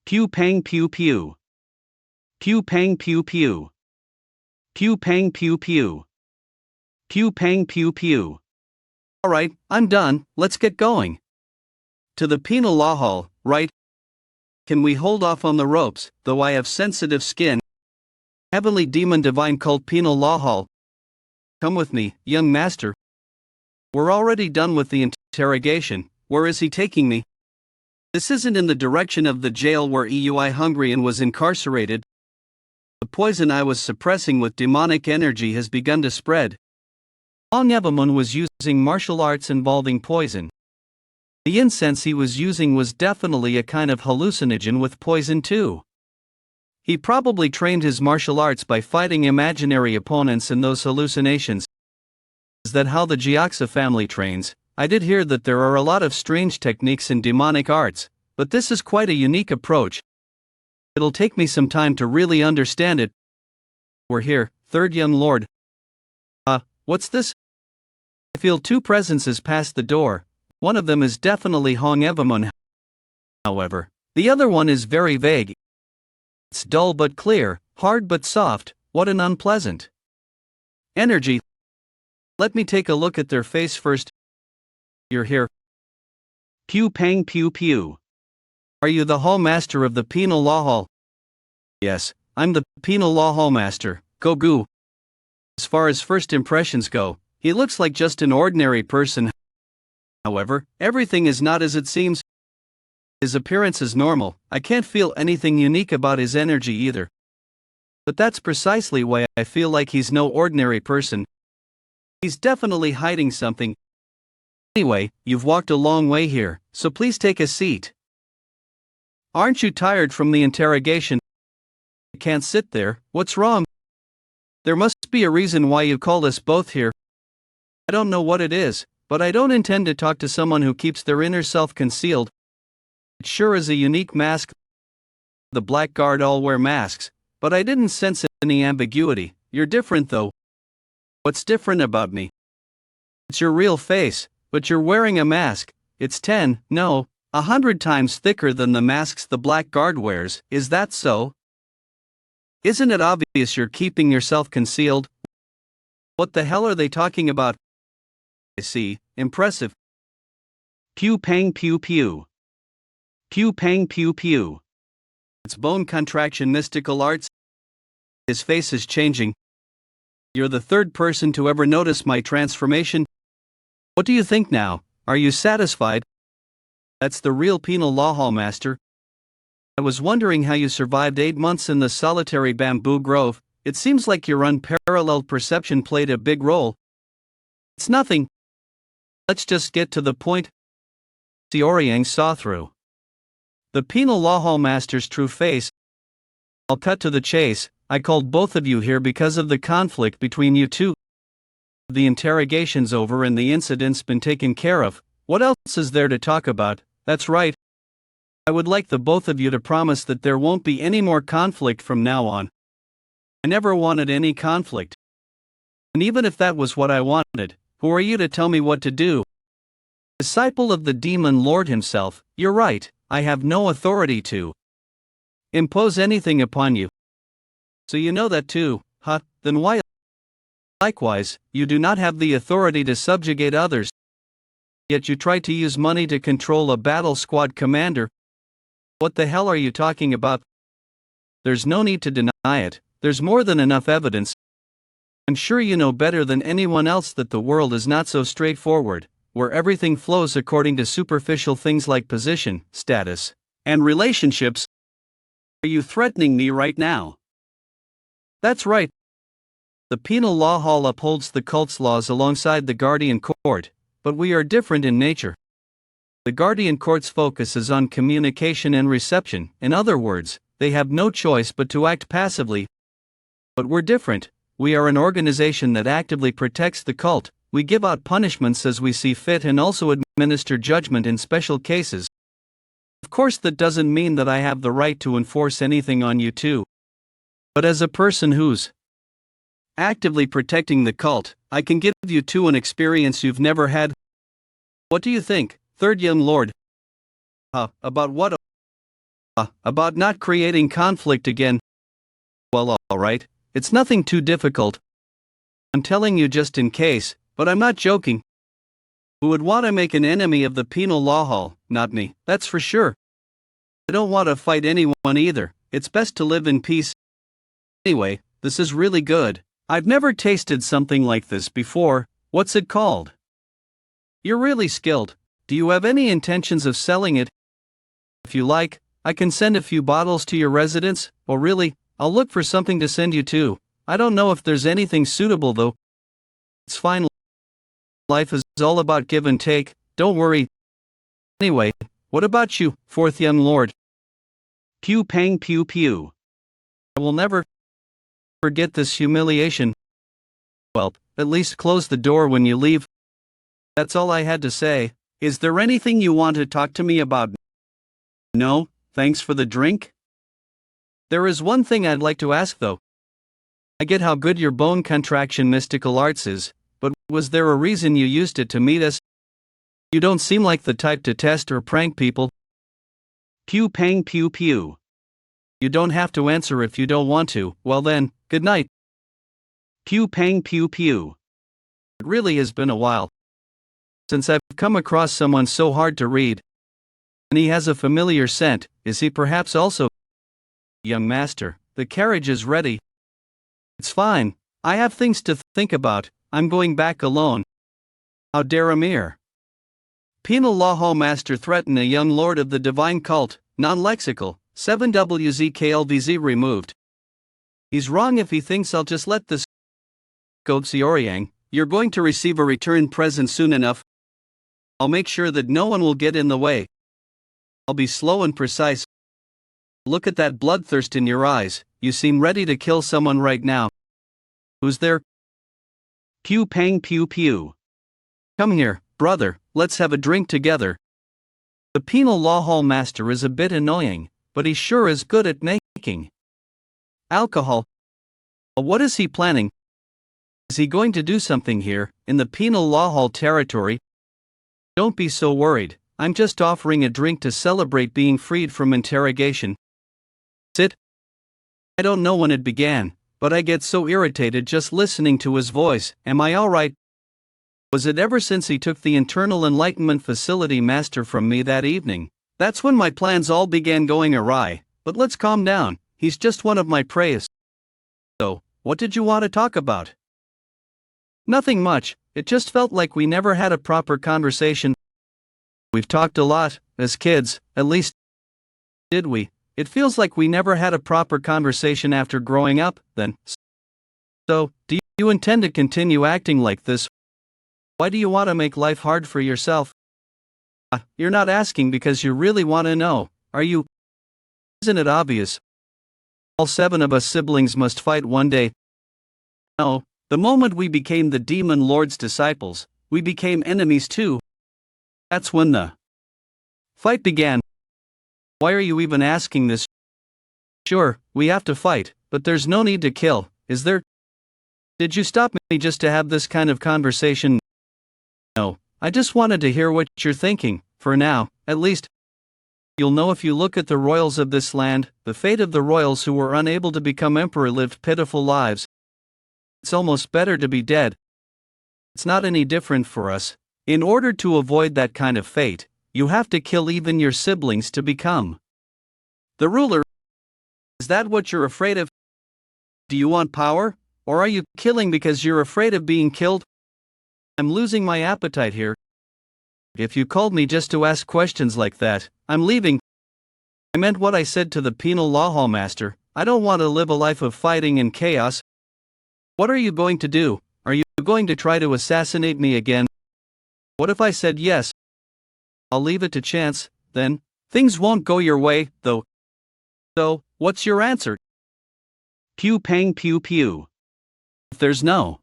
Pew pang pew pew. Pew pang pew pew. Pew pang pew pew. Pew pang pew pew. Alright, I'm done, let's get going. To the penal law hall, right? Can we hold off on the ropes, though I have sensitive skin? Heavenly Demon Divine Cult Penal Law Hall. Come with me, young master. We're already done with the interrogation. Where is he taking me? This isn't in the direction of the jail where Eui Hungrian was incarcerated. The poison I was suppressing with demonic energy has begun to spread. Onyevamun was using martial arts involving poison. The incense he was using was definitely a kind of hallucinogen with poison too. He probably trained his martial arts by fighting imaginary opponents in those hallucinations. Is that how the Jiaxa family trains? I did hear that there are a lot of strange techniques in demonic arts, but this is quite a unique approach. It'll take me some time to really understand it. We're here, 3rd young lord. What's this? I feel 2 presences past the door. One of them is definitely Hongevamun. However, the other one is very vague. It's dull but clear, hard but soft. What an unpleasant energy. Let me take a look at their face first. You're here. Pew pang pew pew. Are you the hall master of the penal law hall? Yes, I'm the penal law hall master, Gogu. As far as first impressions go, he looks like just an ordinary person. However, everything is not as it seems. His appearance is normal. I can't feel anything unique about his energy either. But that's precisely why I feel like he's no ordinary person. He's definitely hiding something. Anyway, you've walked a long way here, so please take a seat. Aren't you tired from the interrogation? I can't sit there. What's wrong? There must be a reason why you called us both here. I don't know what it is, but I don't intend to talk to someone who keeps their inner self concealed. It sure is a unique mask. The blackguard all wear masks, but I didn't sense any ambiguity. You're different though. What's different about me? It's your real face, but you're wearing a mask. It's 10, no, 100 times thicker than the masks the blackguard wears. Is that so? Isn't it obvious you're keeping yourself concealed? What the hell are they talking about? I see. Impressive. Pew pang pew pew. Pew pang pew pew. It's bone contraction mystical arts. His face is changing. You're the third person to ever notice my transformation. What do you think now? Are you satisfied? That's the real penal law hall master. I was wondering how you survived 8 months in the solitary bamboo grove. It seems like your unparalleled perception played a big role. It's nothing. Let's just get to the point. Seo Ryang saw through the penal law hall master's true face. I'll cut to the chase. I called both of you here because of the conflict between you two. The interrogation's over and the incident's been taken care of. What else is there to talk about? That's right. I would like the both of you to promise that there won't be any more conflict from now on. I never wanted any conflict. And even if that was what I wanted, who are you to tell me what to do? Disciple of the demon lord himself, you're right, I have no authority to impose anything upon you. So you know that too, huh? Then why? Likewise, you do not have the authority to subjugate others. Yet you try to use money to control a battle squad commander. What the hell are you talking about? There's no need to deny it, there's more than enough evidence. I'm sure you know better than anyone else that the world is not so straightforward, where everything flows according to superficial things like position, status, and relationships. Are you threatening me right now? That's right. The penal law hall upholds the cult's laws alongside the guardian court, but we are different in nature. The guardian court's focus is on communication and reception. In other words, they have no choice but to act passively. But we're different. We are an organization that actively protects the cult. We give out punishments as we see fit and also administer judgment in special cases. Of course, that doesn't mean that I have the right to enforce anything on you too. But as a person who's actively protecting the cult, I can give you two an experience you've never had. What do you think, third young lord? About what? About not creating conflict again. Well, alright, it's nothing too difficult. I'm telling you just in case, but I'm not joking. Who would want to make an enemy of the penal law hall? Not me, that's for sure. I don't want to fight anyone either, it's best to live in peace. Anyway, this is really good. I've never tasted something like this before. What's it called? You're really skilled. Do you have any intentions of selling it? If you like, I can send a few bottles to your residence, or really, I'll look for something to send you to. I don't know if there's anything suitable though. It's fine. Life is all about give and take, don't worry. Anyway, what about you, fourth young lord? Pew pang pew pew. I will never forget this humiliation. Well, at least close the door when you leave. That's all I had to say. Is there anything you want to talk to me about? No, thanks for the drink. There is one thing I'd like to ask though. I get how good your bone contraction mystical arts is, but was there a reason you used it to meet us? You don't seem like the type to test or prank people. Pew pang pew pew. You don't have to answer if you don't want to. Well then, good night. Pew pang pew pew. It really has been a while since I've come across someone so hard to read. And he has a familiar scent. Is he perhaps also? Young master, the carriage is ready. It's fine. I have things to think about. I'm going back alone. How dare Amir? Penal law hall master threaten a young lord of the divine cult, non-lexical, 7WZKLVZ removed. He's wrong if he thinks I'll just let this go. Seo Ryang, you're going to receive a return present soon enough. I'll make sure that no one will get in the way. I'll be slow and precise. Look at that bloodthirst in your eyes. You seem ready to kill someone right now. Who's there? Pew pang pew pew. Come here, brother, let's have a drink together. The penal law hall master is a bit annoying, but he sure is good at making alcohol. What is he planning? Is he going to do something here, in the penal law hall territory? Don't be so worried, I'm just offering a drink to celebrate being freed from interrogation. Sit. I don't know when it began, but I get so irritated just listening to his voice. Am I alright? Was it ever since he took the internal enlightenment facility master from me that evening? That's when my plans all began going awry. But let's calm down, he's just one of my preys. So, what did you want to talk about? Nothing much, it just felt like we never had a proper conversation. We've talked a lot, as kids, at least. Did we? It feels like we never had a proper conversation after growing up, then. So, do you intend to continue acting like this? Why do you want to make life hard for yourself? You're not asking because you really want to know, are you? Isn't it obvious? All 7 of us siblings must fight one day. No, the moment we became the Demon Lord's disciples, we became enemies too. That's when the fight began. Why are you even asking this? Sure, we have to fight, but there's no need to kill, is there? Did you stop me just to have this kind of conversation? No, I just wanted to hear what you're thinking, for now, at least. You'll know if you look at the royals of this land. The fate of the royals who were unable to become emperor lived pitiful lives. It's almost better to be dead. It's not any different for us. In order to avoid that kind of fate, you have to kill even your siblings to become the ruler. Is that what you're afraid of? Do you want power, or are you killing because you're afraid of being killed? I'm losing my appetite here. If you called me just to ask questions like that, I'm leaving. I meant what I said to the penal law hall master. I don't want to live a life of fighting and chaos. What are you going to do? Are you going to try to assassinate me again? What if I said yes? I'll leave it to chance, then. Things won't go your way, though. So, what's your answer? Pew pang pew pew. If there's no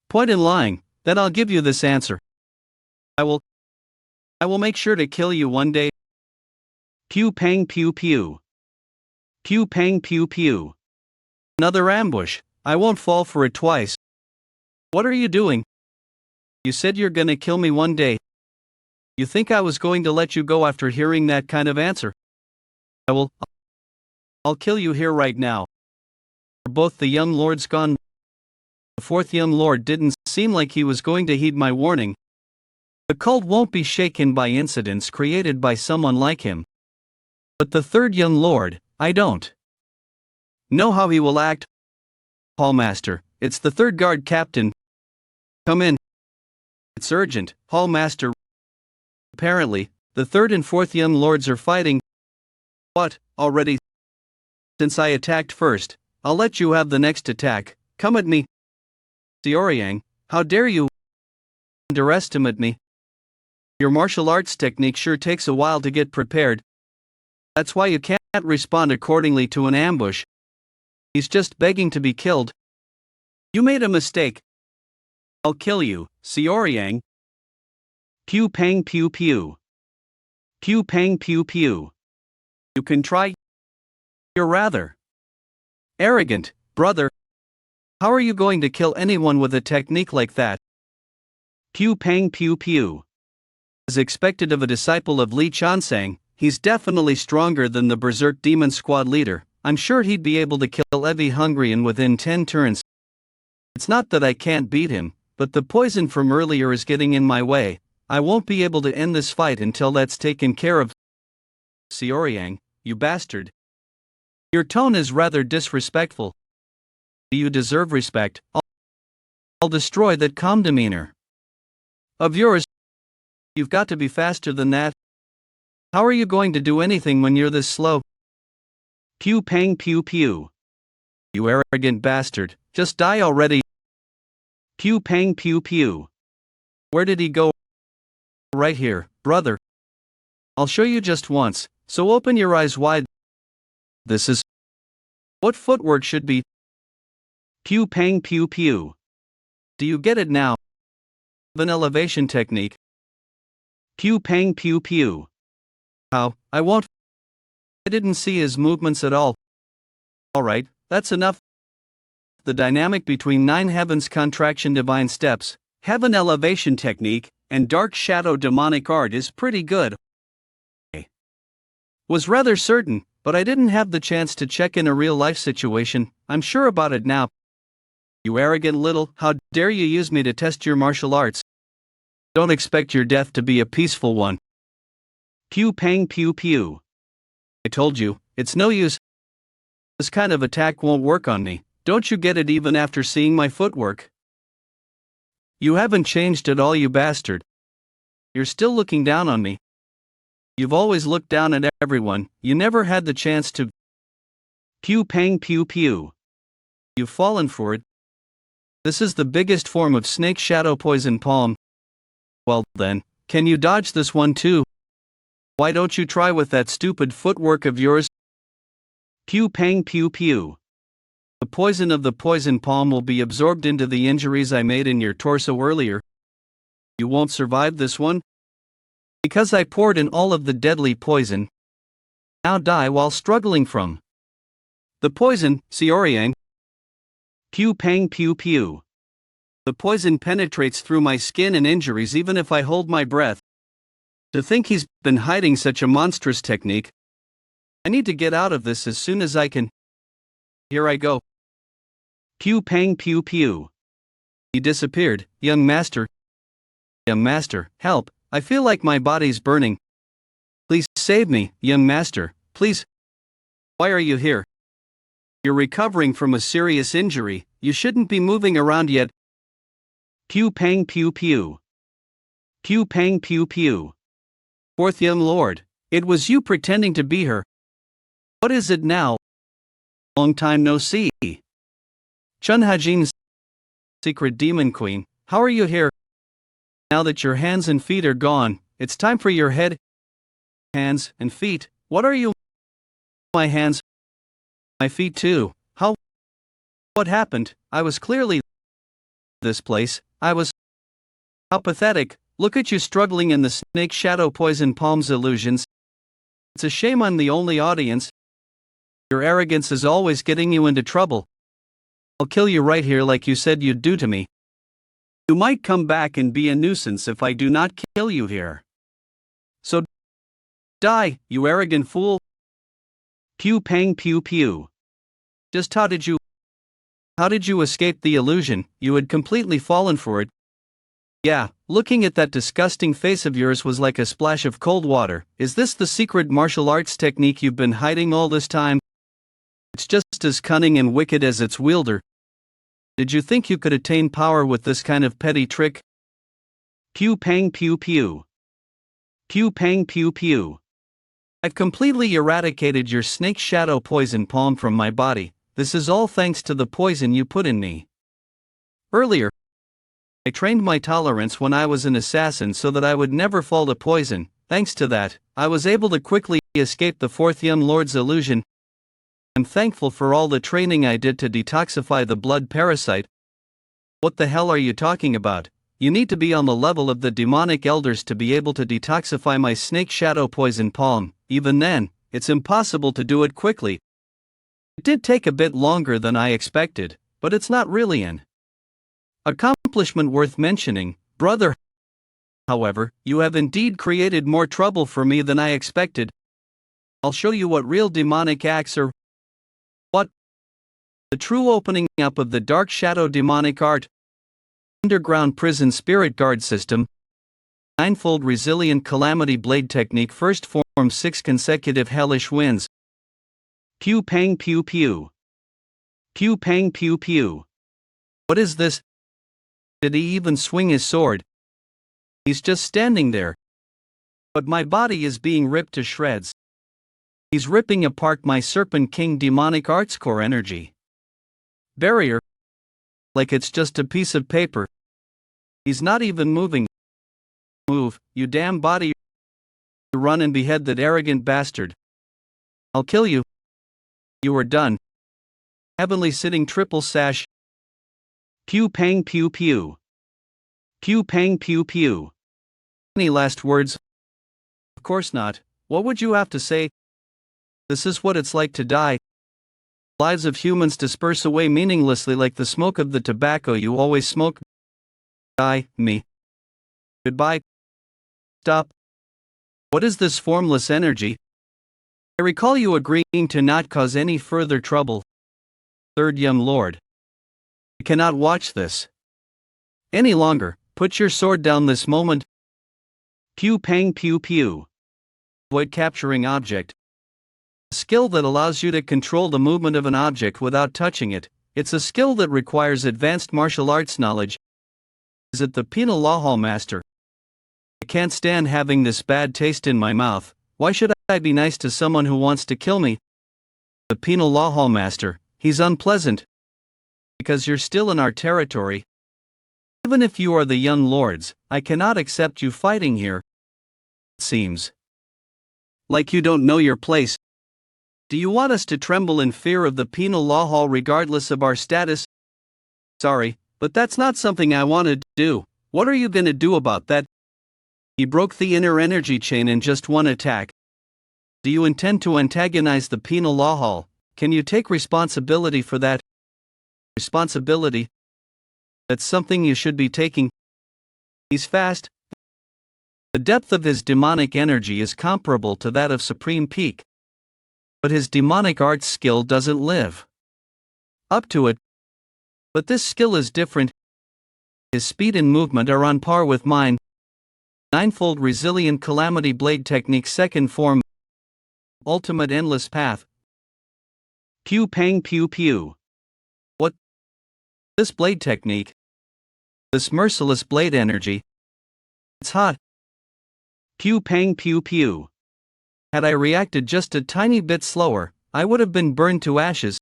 point in lying, then I'll give you this answer. I will make sure to kill you one day. Pew pang pew pew. Pew pang pew pew. Another ambush. I won't fall for it twice. What are you doing? You said you're gonna kill me one day. You think I was going to let you go after hearing that kind of answer? I'll kill you here right now. Are both the young lords gone? The 4th young lord didn't seem like he was going to heed my warning. The cult won't be shaken by incidents created by someone like him. But the 3rd young lord, I don't know how he will act. Hallmaster, it's the 3rd guard captain. Come in. It's urgent, Hallmaster. Apparently, the 3rd and 4th young lords are fighting. What, already? Since I attacked first, I'll let you have the next attack. Come at me. Seo Ryang, how dare you underestimate me? Your martial arts technique sure takes a while to get prepared. That's why you can't respond accordingly to an ambush. He's just begging to be killed. You made a mistake. I'll kill you, Seo Ryang. Pew pang pew pew. Pew pang pew pew. You can try. You're rather arrogant, brother. How are you going to kill anyone with a technique like that? Pew pang pew pew. As expected of a disciple of Li Chansang, he's definitely stronger than the Berserk Demon Squad leader. I'm sure he'd be able to kill every Hungarian within 10 turns. It's not that I can't beat him, but the poison from earlier is getting in my way. I won't be able to end this fight until that's taken care of. Seo Ryang, you bastard. Your tone is rather disrespectful. Do you deserve respect? I'll destroy that calm demeanor of yours. You've got to be faster than that. How are you going to do anything when you're this slow? Pew pang pew pew. You arrogant bastard, just die already. Pew pang pew pew. Where did he go? Right here, brother. I'll show you just once, so open your eyes wide. This is what footwork should be. Pew pang pew pew. Do you get it now? An elevation technique. Pew pang pew pew. How? I won't. I didn't see his movements at all. Alright, that's enough. The dynamic between 9 heavens contraction divine steps, heaven elevation technique, and dark shadow demonic art is pretty good. Was rather certain, but I didn't have the chance to check in a real-life situation. I'm sure about it now. You arrogant little, how dare you use me to test your martial arts? Don't expect your death to be a peaceful one. Pew pang pew pew. I told you, it's no use. This kind of attack won't work on me. Don't you get it even after seeing my footwork? You haven't changed at all, you bastard. You're still looking down on me. You've always looked down at everyone, you never had the chance to. Pew pang pew pew. You've fallen for it. This is the biggest form of snake shadow poison palm. Well then, can you dodge this one too? Why don't you try with that stupid footwork of yours? Pew pang pew pew. The poison of the poison palm will be absorbed into the injuries I made in your torso earlier. You won't survive this one. Because I poured in all of the deadly poison. Now die while struggling from the poison, Seo Ryang. Pew pang pew pew. The poison penetrates through my skin and injuries even if I hold my breath. To think he's been hiding such a monstrous technique. I need to get out of this as soon as I can. Here I go. Pew pang pew pew. He disappeared, young master. Young master, help, I feel like my body's burning. Please save me, young master, please. Why are you here? You're recovering from a serious injury, you shouldn't be moving around yet. Pew pang pew pew. Pew pang pew pew. Fourth young lord, it was you pretending to be her. What is it now? Long time no see. Chun Hajin's secret demon queen, how are you here? Now that your hands and feet are gone, it's time for your head. Hands and feet, what are you? My hands. My feet too, how? What happened? I was clearly this place, I was. How pathetic, look at you struggling in the snake shadow poison palms illusions. It's a shame I'm the only audience. Your arrogance is always getting you into trouble. I'll kill you right here like you said you'd do to me. You might come back and be a nuisance if I do not kill you here. So die, you arrogant fool. Pew pang pew pew. Just how did you escape the illusion? You had completely fallen for it. Yeah, looking at that disgusting face of yours was like a splash of cold water. Is this the secret martial arts technique you've been hiding all this time? It's just as cunning and wicked as its wielder. Did you think you could attain power with this kind of petty trick? Pew pang pew pew. Pew pang pew pew. I've completely eradicated your snake shadow poison palm from my body. This is all thanks to the poison you put in me. Earlier, I trained my tolerance when I was an assassin so that I would never fall to poison. Thanks to that, I was able to quickly escape the fourth young lord's illusion. I'm thankful for all the training I did to detoxify the blood parasite. What the hell are you talking about? You need to be on the level of the demonic elders to be able to detoxify my snake shadow poison palm. Even then, it's impossible to do it quickly. It did take a bit longer than I expected, but it's not really an accomplishment worth mentioning, brother. However, you have indeed created more trouble for me than I expected. I'll show you what real demonic acts are. What? The true opening up of the dark shadow demonic art. Underground prison spirit guard system. Ninefold resilient calamity blade technique. First form 6 consecutive hellish winds. Pew pang pew pew. Pew pang pew pew. What is this? Did he even swing his sword? He's just standing there. But my body is being ripped to shreds. He's ripping apart my Serpent King demonic arts core energy barrier. Like it's just a piece of paper. He's not even moving. Move, you damn body. Run and behead that arrogant bastard. I'll kill you. You are done. Heavenly sitting triple sash. Pew pang pew pew. Pew pang pew pew. Any last words? Of course not. What would you have to say? This is what it's like to die. Lives of humans disperse away meaninglessly like the smoke of the tobacco you always smoke. Die, me. Goodbye. Stop. What is this formless energy? I recall you agreeing to not cause any further trouble. Third young lord. I cannot watch this any longer. Put your sword down this moment. Pew pang pew pew. Avoid capturing object. A skill that allows you to control the movement of an object without touching it. It's a skill that requires advanced martial arts knowledge. Is it the penal law hall master? I can't stand having this bad taste in my mouth. Why should I be nice to someone who wants to kill me? The penal law hall master, he's unpleasant. Because you're still in our territory. Even if you are the young lords, I cannot accept you fighting here. It seems like you don't know your place. Do you want us to tremble in fear of the penal law hall regardless of our status? Sorry, but that's not something I want to do. What are you gonna do about that? He broke the inner energy chain in just one attack. Do you intend to antagonize the penal law hall? Can you take responsibility for that? Responsibility? That's something you should be taking. He's fast. The depth of his demonic energy is comparable to that of Supreme Peak. But his demonic arts skill doesn't live up to it. But this skill is different. His speed and movement are on par with mine. Ninefold Resilient Calamity Blade Technique Second Form. Ultimate Endless Path. Pew pang pew pew. What? This blade technique. This merciless blade energy. It's hot. Pew pang pew pew. Had I reacted just a tiny bit slower, I would have been burned to ashes.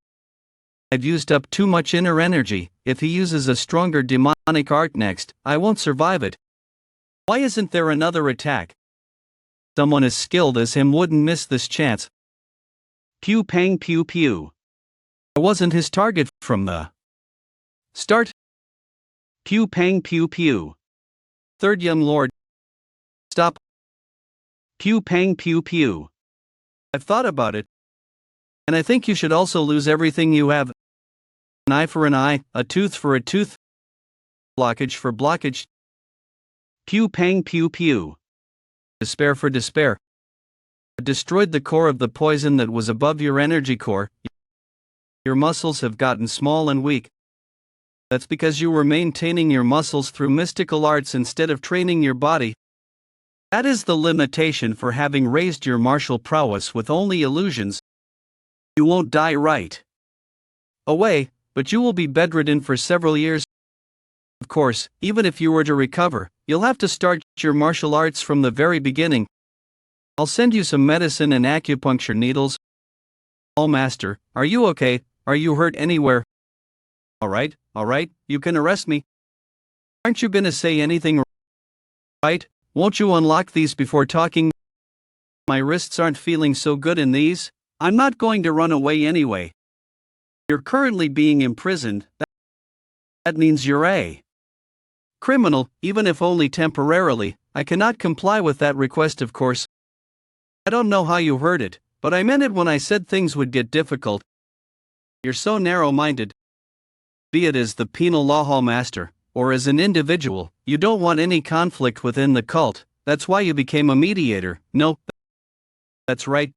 I've used up too much inner energy. If he uses a stronger demonic art next, I won't survive it. Why isn't there another attack? Someone as skilled as him wouldn't miss this chance. Pew pang pew pew. I wasn't his target from the start. Pew pang pew pew. Third young lord. Stop. Pew pang pew pew. I've thought about it. And I think you should also lose everything you have. An eye for an eye, a tooth for a tooth. Blockage for blockage. Pew pang pew pew. Despair for despair. I destroyed the core of the poison that was above your energy core. Your muscles have gotten small and weak. That's because you were maintaining your muscles through mystical arts instead of training your body. That is the limitation for having raised your martial prowess with only illusions. You won't die right away, but you will be bedridden for several years. Of course, even if you were to recover, you'll have to start your martial arts from the very beginning. I'll send you some medicine and acupuncture needles. Oh, master, are you okay? Are you hurt anywhere? Alright, you can arrest me. Aren't you gonna say anything? Right? Won't you unlock these before talking? My wrists aren't feeling so good in these. I'm not going to run away anyway. You're currently being imprisoned. That means you're a criminal, even if only temporarily. I cannot comply with that request, of course. I don't know how you heard it, but I meant it when I said things would get difficult. You're so narrow-minded. Be it as the penal law hall master, or as an individual, you don't want any conflict within the cult. That's why you became a mediator. No, that's right.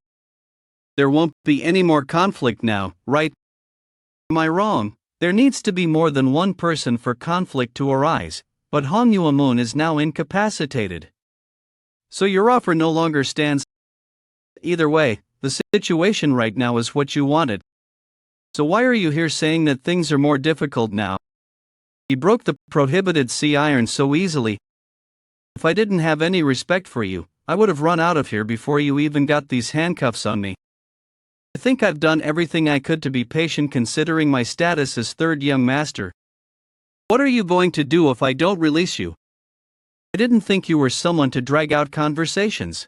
There won't be any more conflict now, right? Am I wrong? There needs to be more than one person for conflict to arise, but Hong Yuamun is now incapacitated. So your offer no longer stands. Either way, the situation right now is what you wanted. So why are you here saying that things are more difficult now? He broke the prohibited sea iron so easily. If I didn't have any respect for you, I would have run out of here before you even got these handcuffs on me. I think I've done everything I could to be patient considering my status as third young master. What are you going to do if I don't release you? I didn't think you were someone to drag out conversations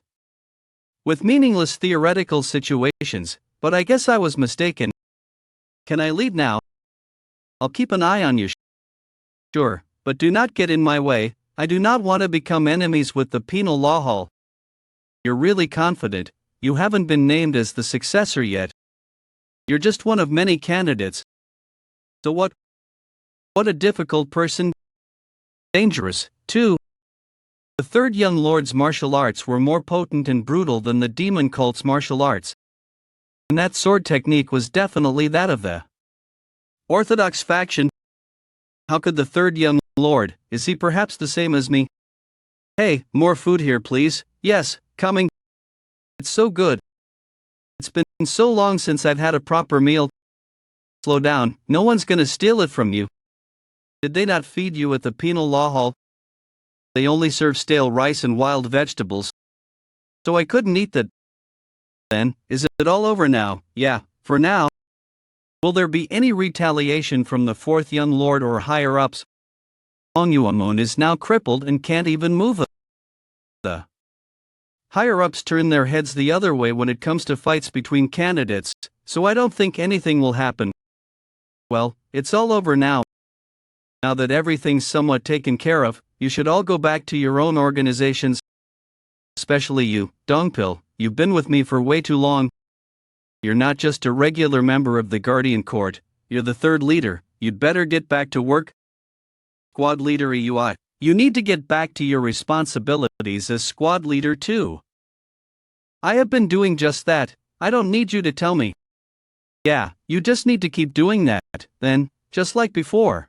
with meaningless theoretical situations, but I guess I was mistaken. Can I leave now? I'll keep an eye on you. Sure, but do not get in my way. I do not want to become enemies with the penal law hall. You're really confident. You haven't been named as the successor yet. You're just one of many candidates. So what? What a difficult person. Dangerous, too. The third young lord's martial arts were more potent and brutal than the demon cult's martial arts. And that sword technique was definitely that of the Orthodox faction. How could the third young lord, is he perhaps the same as me? Hey, more food here please. Yes, coming. It's so good. It's been so long since I've had a proper meal. Slow down, no one's gonna steal it from you. Did they not feed you at the penal law hall? They only serve stale rice and wild vegetables. So I couldn't eat that. Then, is it all over now? Yeah, for now. Will there be any retaliation from the fourth young lord or higher-ups? Hong Yuamon is now crippled and can't even move. The higher-ups turn their heads the other way when it comes to fights between candidates, so I don't think anything will happen. Well, it's all over now. Now that everything's somewhat taken care of, you should all go back to your own organizations. Especially you, Dongpil, you've been with me for way too long. You're not just a regular member of the Guardian Court, you're the third leader, you'd better get back to work. Squad leader EUI, you need to get back to your responsibilities as squad leader too. I have been doing just that, I don't need you to tell me. Yeah, you just need to keep doing that, then, just like before.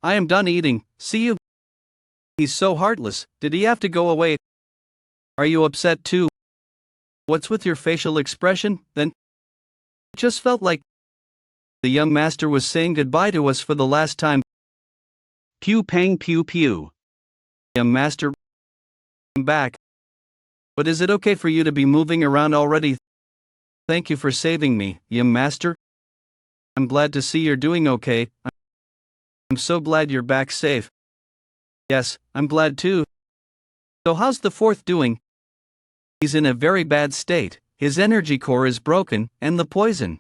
I am done eating, see you. He's so heartless, did he have to go away? Are you upset too? What's with your facial expression, then? It just felt like the young master was saying goodbye to us for the last time. Pew pang pew pew. Young master, I'm back. But is it okay for you to be moving around already? Thank you for saving me, young master. I'm glad to see you're doing okay. I'm so glad you're back safe. Yes, I'm glad too. So how's the fourth doing? He's in a very bad state, his energy core is broken, and the poison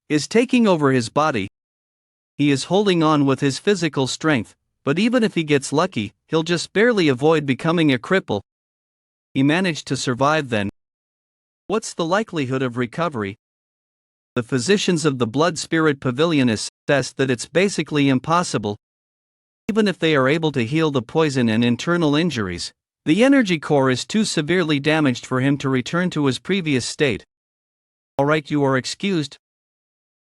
is taking over his body. He is holding on with his physical strength, but even if he gets lucky, he'll just barely avoid becoming a cripple. He managed to survive then. What's the likelihood of recovery? The physicians of the Blood Spirit Pavilion assess that it's basically impossible. Even if they are able to heal the poison and internal injuries, the energy core is too severely damaged for him to return to his previous state. Alright, you are excused.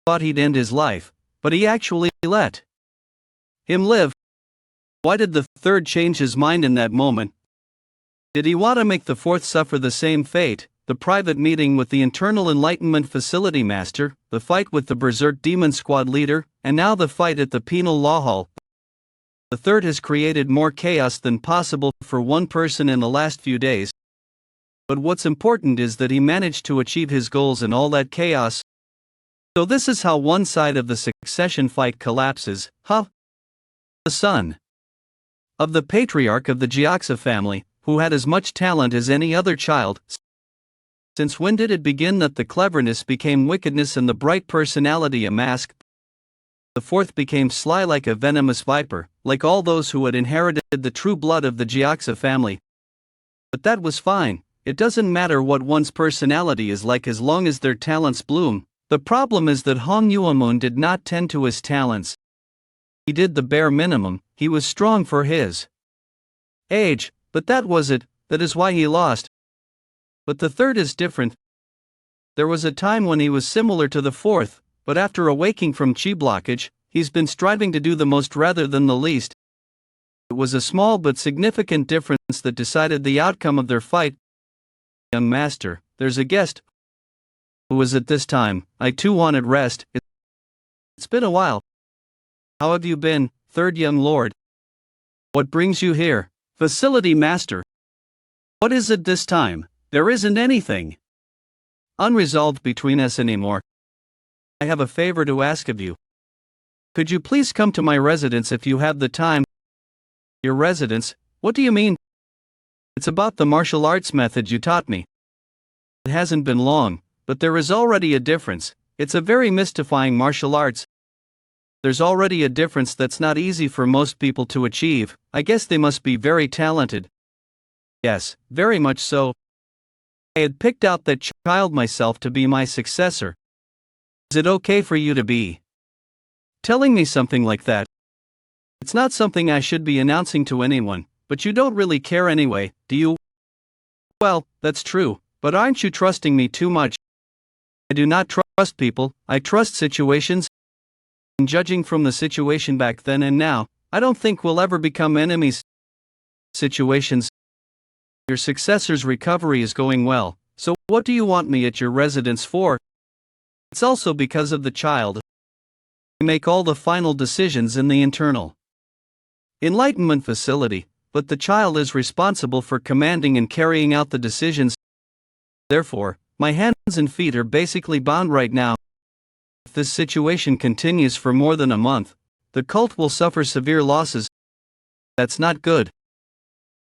Thought he'd end his life, but he actually let him live. Why did the third change his mind in that moment? Did he want to make the fourth suffer the same fate? The private meeting with the Internal Enlightenment Facility Master, the fight with the Berserk Demon Squad leader, and now the fight at the Penal Law Hall. The third has created more chaos than possible for one person in the last few days. But what's important is that he managed to achieve his goals in all that chaos. So this is how one side of the succession fight collapses, huh? The son of the patriarch of the Jiaxa family, who had as much talent as any other child. Since when did it begin that the cleverness became wickedness and the bright personality a mask? The fourth became sly like a venomous viper, like all those who had inherited the true blood of the Jiaxa family. But that was fine, it doesn't matter what one's personality is like as long as their talents bloom. The problem is that Hong Yuamun did not tend to his talents. He did the bare minimum, he was strong for his age, but that was it, that is why he lost. But the third is different. There was a time when he was similar to the fourth, but after awaking from chi blockage, he's been striving to do the most rather than the least. It was a small but significant difference that decided the outcome of their fight. Young master, there's a guest. Who is it this time? I too wanted rest. It's been a while. How have you been, third young lord? What brings you here? Facility master. What is it this time? There isn't anything unresolved between us anymore. I have a favor to ask of you. Could you please come to my residence if you have the time? Your residence? What do you mean? It's about the martial arts method you taught me. It hasn't been long, but there is already a difference. It's a very mystifying martial arts. There's already a difference that's not easy for most people to achieve. I guess they must be very talented. Yes, very much so. I had picked out that child myself to be my successor. Is it okay for you to be telling me something like that? It's not something I should be announcing to anyone, but you don't really care anyway, do you? Well, that's true, but aren't you trusting me too much? I do not trust people, I trust situations. And judging from the situation back then and now, I don't think we'll ever become enemies. Situations. Your successor's recovery is going well, so what do you want me at your residence for? It's also because of the child. I make all the final decisions in the internal enlightenment facility, but the child is responsible for commanding and carrying out the decisions. Therefore, my hands and feet are basically bound right now. If this situation continues for more than a month, the cult will suffer severe losses. That's not good.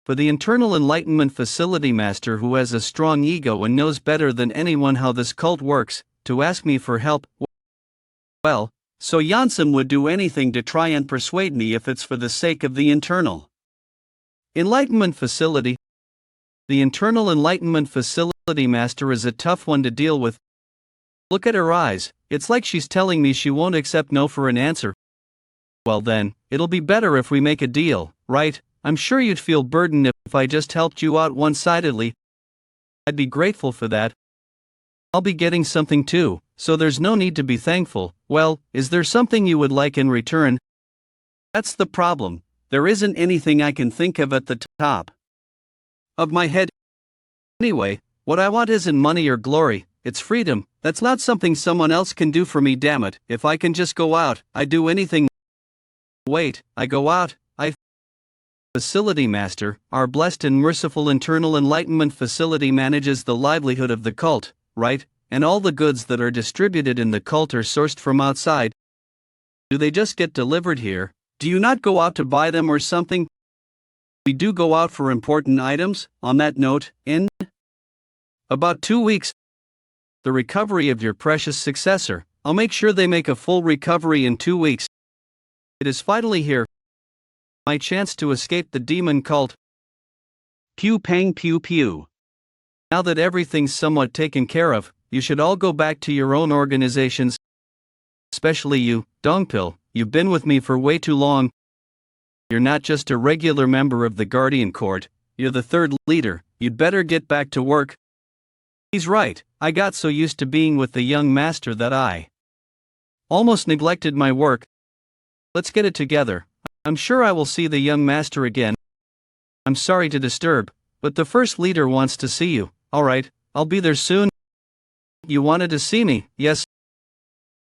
For the internal enlightenment facility master, who has a strong ego and knows better than anyone how this cult works, to ask me for help, well, so Yansum would do anything to try and persuade me if it's for the sake of the internal enlightenment facility. The internal enlightenment facility master is a tough one to deal with. Look at her eyes, it's like she's telling me she won't accept no for an answer. Well then, it'll be better if we make a deal, right? I'm sure you'd feel burdened if I just helped you out one-sidedly. I'd be grateful for that. I'll be getting something too, so there's no need to be thankful. Well, is there something you would like in return? That's the problem. There isn't anything I can think of at the top of my head. Anyway, what I want isn't money or glory, it's freedom. That's not something someone else can do for me, damn it. If I can just go out, I do anything. Wait, I go out, Facility master, our blessed and merciful internal enlightenment facility manages the livelihood of the cult, right? And all the goods that are distributed in the cult are sourced from outside. Do they just get delivered here? Do you not go out to buy them or something? We do go out for important items. On that note, in about 2 weeks, the recovery of your precious successor, I'll make sure they make a full recovery in 2 weeks. It is finally here. My chance to escape the demon cult. Pew pang pew pew. Now that everything's somewhat taken care of, you should all go back to your own organizations. Especially you, Dongpil, you've been with me for way too long. You're not just a regular member of the Guardian Court, you're the third leader, you'd better get back to work. He's right, I got so used to being with the young master that I almost neglected my work. Let's get it together. I'm sure I will see the young master again. I'm sorry to disturb, but the first leader wants to see you. Alright, I'll be there soon. You wanted to see me, yes?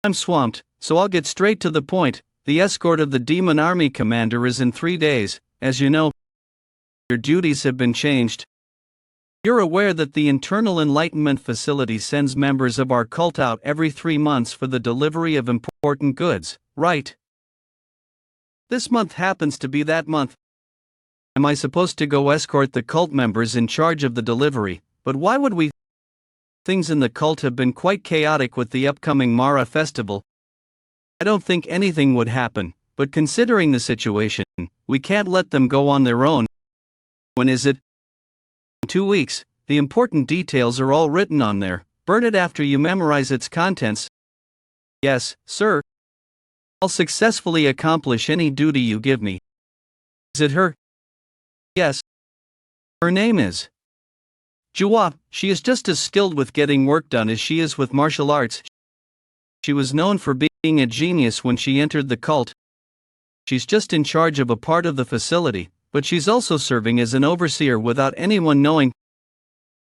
I'm swamped, so I'll get straight to the point. The escort of the demon army commander is in 3 days, as you know. Your duties have been changed. You're aware that the internal enlightenment facility sends members of our cult out every 3 months for the delivery of important goods, right? This month happens to be that month. Am I supposed to go escort the cult members in charge of the delivery? But why would we? Things in the cult have been quite chaotic with the upcoming Mara festival. I don't think anything would happen, but considering the situation, we can't let them go on their own. When is it? In 2 weeks. The important details are all written on there. Burn it after you memorize its contents. Yes, sir. I'll successfully accomplish any duty you give me. Is it her? Yes. Her name is Jua. She is just as skilled with getting work done as she is with martial arts. She was known for being a genius when she entered the cult. She's just in charge of a part of the facility, but she's also serving as an overseer without anyone knowing.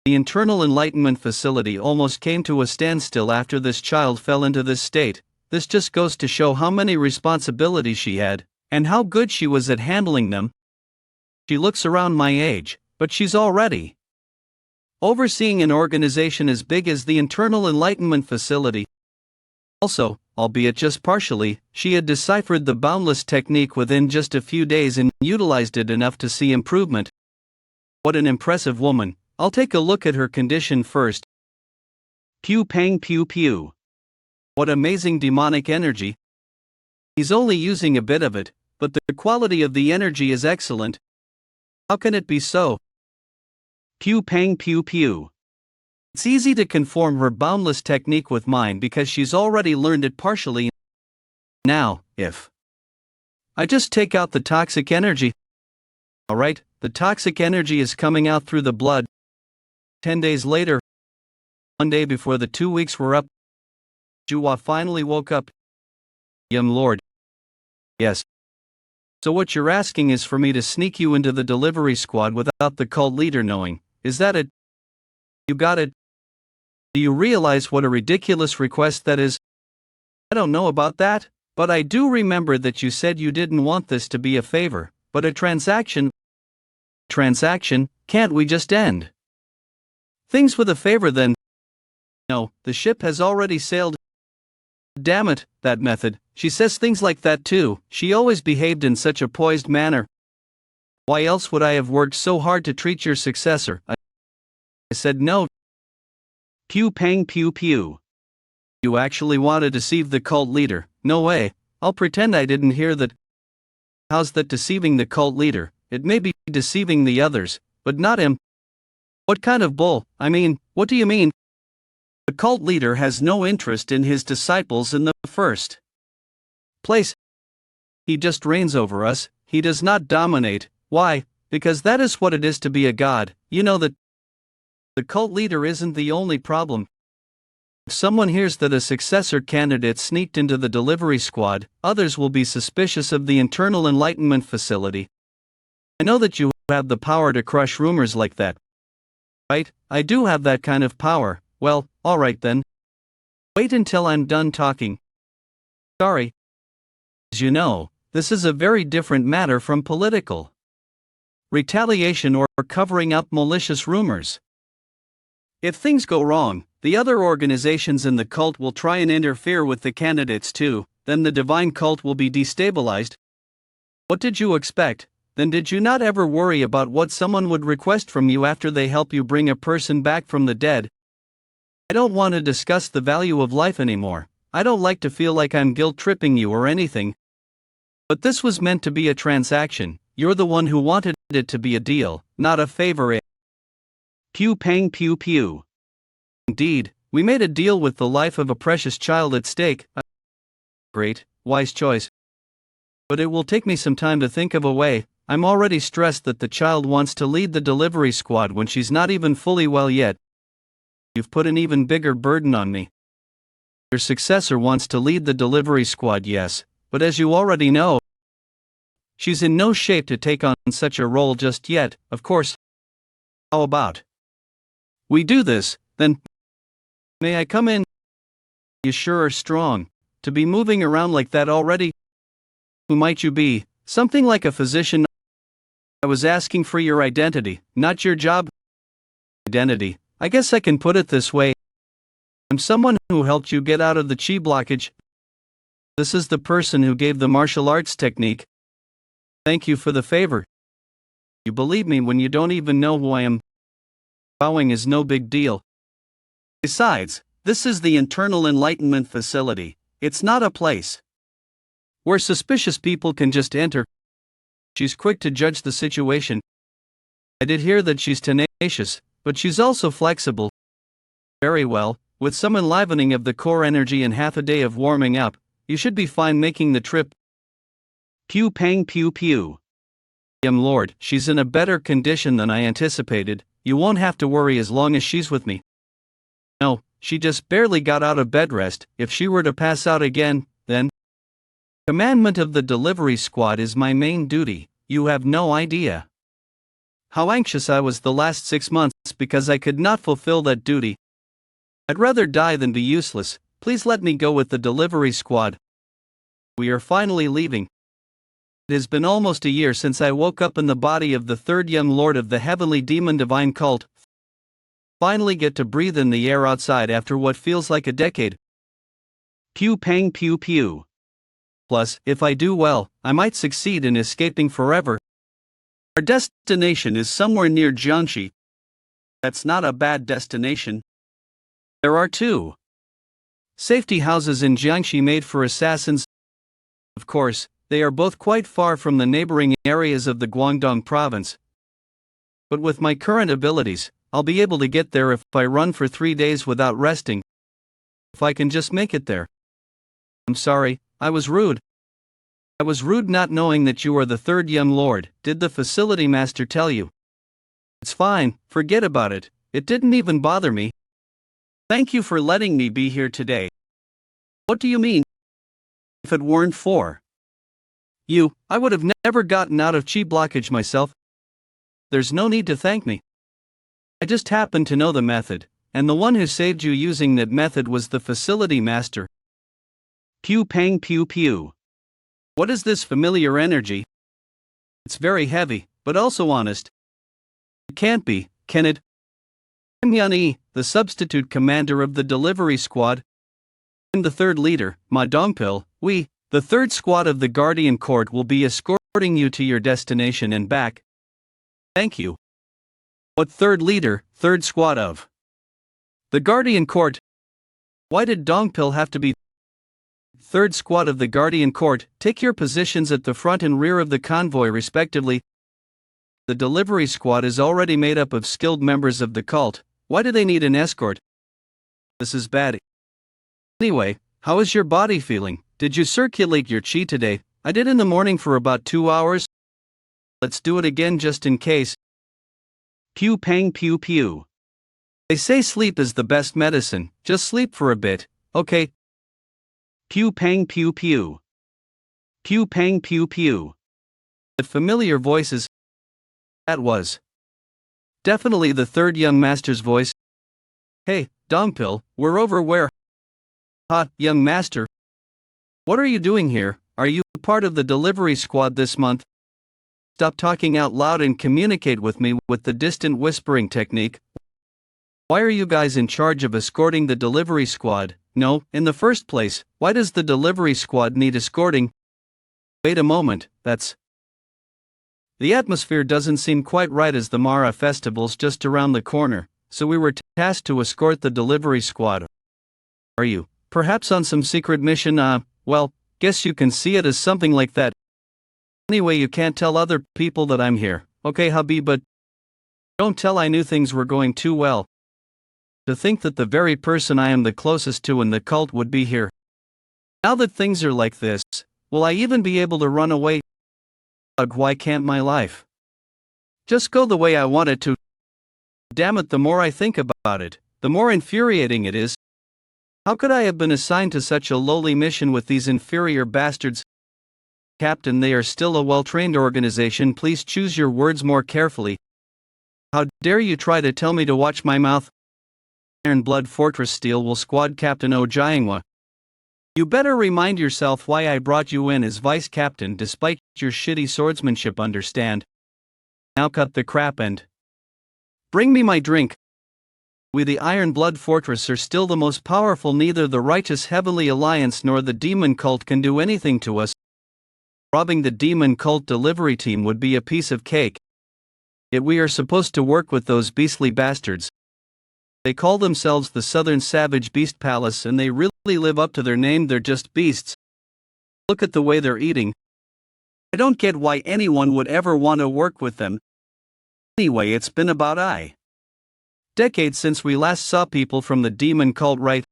The internal enlightenment facility almost came to a standstill after this child fell into this state. This just goes to show how many responsibilities she had, and how good she was at handling them. She looks around my age, but she's already overseeing an organization as big as the internal enlightenment facility. Also, albeit just partially, she had deciphered the boundless technique within just a few days and utilized it enough to see improvement. What an impressive woman. I'll take a look at her condition first. Pew pang pew pew. What amazing demonic energy. He's only using a bit of it, but the quality of the energy is excellent. How can it be so? Pew pang pew pew. It's easy to conform her boundless technique with mine because she's already learned it partially. Now, if I just take out the toxic energy. Alright, the toxic energy is coming out through the blood. 10 days later, one day before the 2 weeks were up, Juwa finally woke up. Young lord. Yes. So what you're asking is for me to sneak you into the delivery squad without the cult leader knowing, is that it? You got it? Do you realize what a ridiculous request that is? I don't know about that, but I do remember that you said you didn't want this to be a favor, but a transaction. Transaction, can't we just end things with a favor then? No, the ship has already sailed. Damn it, that method. She says things like that too. She always behaved in such a poised manner. Why else would I have worked so hard to treat your successor? I said no. Pew pang pew pew. You actually want to deceive the cult leader? No way. I'll pretend I didn't hear that. How's that deceiving the cult leader? It may be deceiving the others, but not him. What kind of bull? I mean, what do you mean? The cult leader has no interest in his disciples in the first place. He just reigns over us, he does not dominate. Why? Because that is what it is to be a god. You know that the cult leader isn't the only problem. If someone hears that a successor candidate sneaked into the delivery squad, others will be suspicious of the internal enlightenment facility. I know that you have the power to crush rumors like that. Right? I do have that kind of power. Well, alright then. Wait until I'm done talking. Sorry. As you know, this is a very different matter from political retaliation or covering up malicious rumors. If things go wrong, the other organizations in the cult will try and interfere with the candidates too, then the divine cult will be destabilized. What did you expect? Then did you not ever worry about what someone would request from you after they help you bring a person back from the dead? I don't want to discuss the value of life anymore. I don't like to feel like I'm guilt-tripping you or anything. But this was meant to be a transaction. You're the one who wanted it to be a deal, not a favor. Pew pang pew pew. Indeed, we made a deal with the life of a precious child at stake. Great, wise choice. But it will take me some time to think of a way. I'm already stressed that the child wants to lead the delivery squad when she's not even fully well yet. You've put an even bigger burden on me. Your successor wants to lead the delivery squad, yes, but as you already know, she's in no shape to take on such a role just yet, of course. How about we do this, then? May I come in? You sure are strong. To be moving around like that already? Who might you be? Something like a physician? I was asking for your identity, not your job. Identity. I guess I can put it this way. I'm someone who helped you get out of the chi blockage. This is the person who gave the martial arts technique. Thank you for the favor. You believe me when you don't even know who I am. Bowing is no big deal. Besides, this is the internal enlightenment facility. It's not a place where suspicious people can just enter. She's quick to judge the situation. I did hear that she's tenacious, but she's also flexible. Very well, with some enlivening of the core energy and half a day of warming up, you should be fine making the trip. Pew pang pew pew. Lord, she's in a better condition than I anticipated. You won't have to worry as long as she's with me. No, she just barely got out of bed rest. If she were to pass out again, then commandment of the delivery squad is my main duty. You have no idea how anxious I was the last 6 months because I could not fulfill that duty. I'd rather die than be useless. Please let me go with the delivery squad. We are finally leaving. It has been almost a year since I woke up in the body of the third young lord of the heavenly demon divine cult. Finally get to breathe in the air outside after what feels like a decade. Pew pang pew pew. Plus, if I do well, I might succeed in escaping forever. Our destination is somewhere near Jiangxi. That's not a bad destination. There are 2 safety houses in Jiangxi made for assassins. Of course, they are both quite far from the neighboring areas of the Guangdong province. But with my current abilities, I'll be able to get there if I run for 3 days without resting. If I can just make it there. I'm sorry, I was rude. I was rude not knowing that you are the third young lord. Did the facility master tell you? It's fine, forget about it. It didn't even bother me. Thank you for letting me be here today. What do you mean? If it weren't for you, I would have never gotten out of chi blockage myself. There's no need to thank me. I just happen to know the method, and the one who saved you using that method was the facility master. Pew pang pew pew. What is this familiar energy? It's very heavy, but also honest. It can't be, can it? I'm Yan-E, the substitute commander of the delivery squad. I'm the third leader, Ma Dongpil. We, the third squad of the Guardian Court, will be escorting you to your destination and back. Thank you. What third leader, third squad of? The Guardian Court. Why did Dongpil have to be third squad of the Guardian Court? Take your positions at the front and rear of the convoy respectively. The delivery squad is already made up of skilled members of the cult. Why do they need an escort? This is bad. Anyway, how is your body feeling? Did you circulate your chi today? I did in the morning for about 2 hours. Let's do it again just in case. Pew pang pew pew. They say sleep is the best medicine. Just sleep for a bit, okay? Pew pang pew pew. Pew pang pew pew. The familiar voices. That was definitely the third young master's voice. Hey, Dongpil, we're over where? Young master. What are you doing here? Are you part of the delivery squad this month? Stop talking out loud and communicate with me with the distant whispering technique. Why are you guys in charge of escorting the delivery squad? No, in the first place, why does the delivery squad need escorting? Wait a moment, that's... The atmosphere doesn't seem quite right as the Mara festival's just around the corner, so we were tasked to escort the delivery squad. Are you, perhaps on some secret mission? Well, guess you can see it as something like that. Anyway, you can't tell other people that I'm here, okay hubby, but don't tell I knew things were going too well. To think that the very person I am the closest to in the cult would be here. Now that things are like this, will I even be able to run away? Why can't my life just go the way I want it to? Damn it, the more I think about it, the more infuriating it is. How could I have been assigned to such a lowly mission with these inferior bastards? Captain, they are still a well-trained organization. Please choose your words more carefully. How dare you try to tell me to watch my mouth? Iron Blood Fortress Steel will Squad Captain O Jiangwa. You better remind yourself why I brought you in as vice captain despite your shitty swordsmanship, understand? Now cut the crap and bring me my drink. We the Iron Blood Fortress are still the most powerful. Neither the righteous Heavenly Alliance nor the demon cult can do anything to us. Robbing the demon cult delivery team would be a piece of cake. Yet we are supposed to work with those beastly bastards. They call themselves the Southern Savage Beast Palace and they really live up to their name. They're just beasts. Look at the way they're eating. I don't get why anyone would ever want to work with them. Anyway, it's been about decades since we last saw people from the demon cult, right?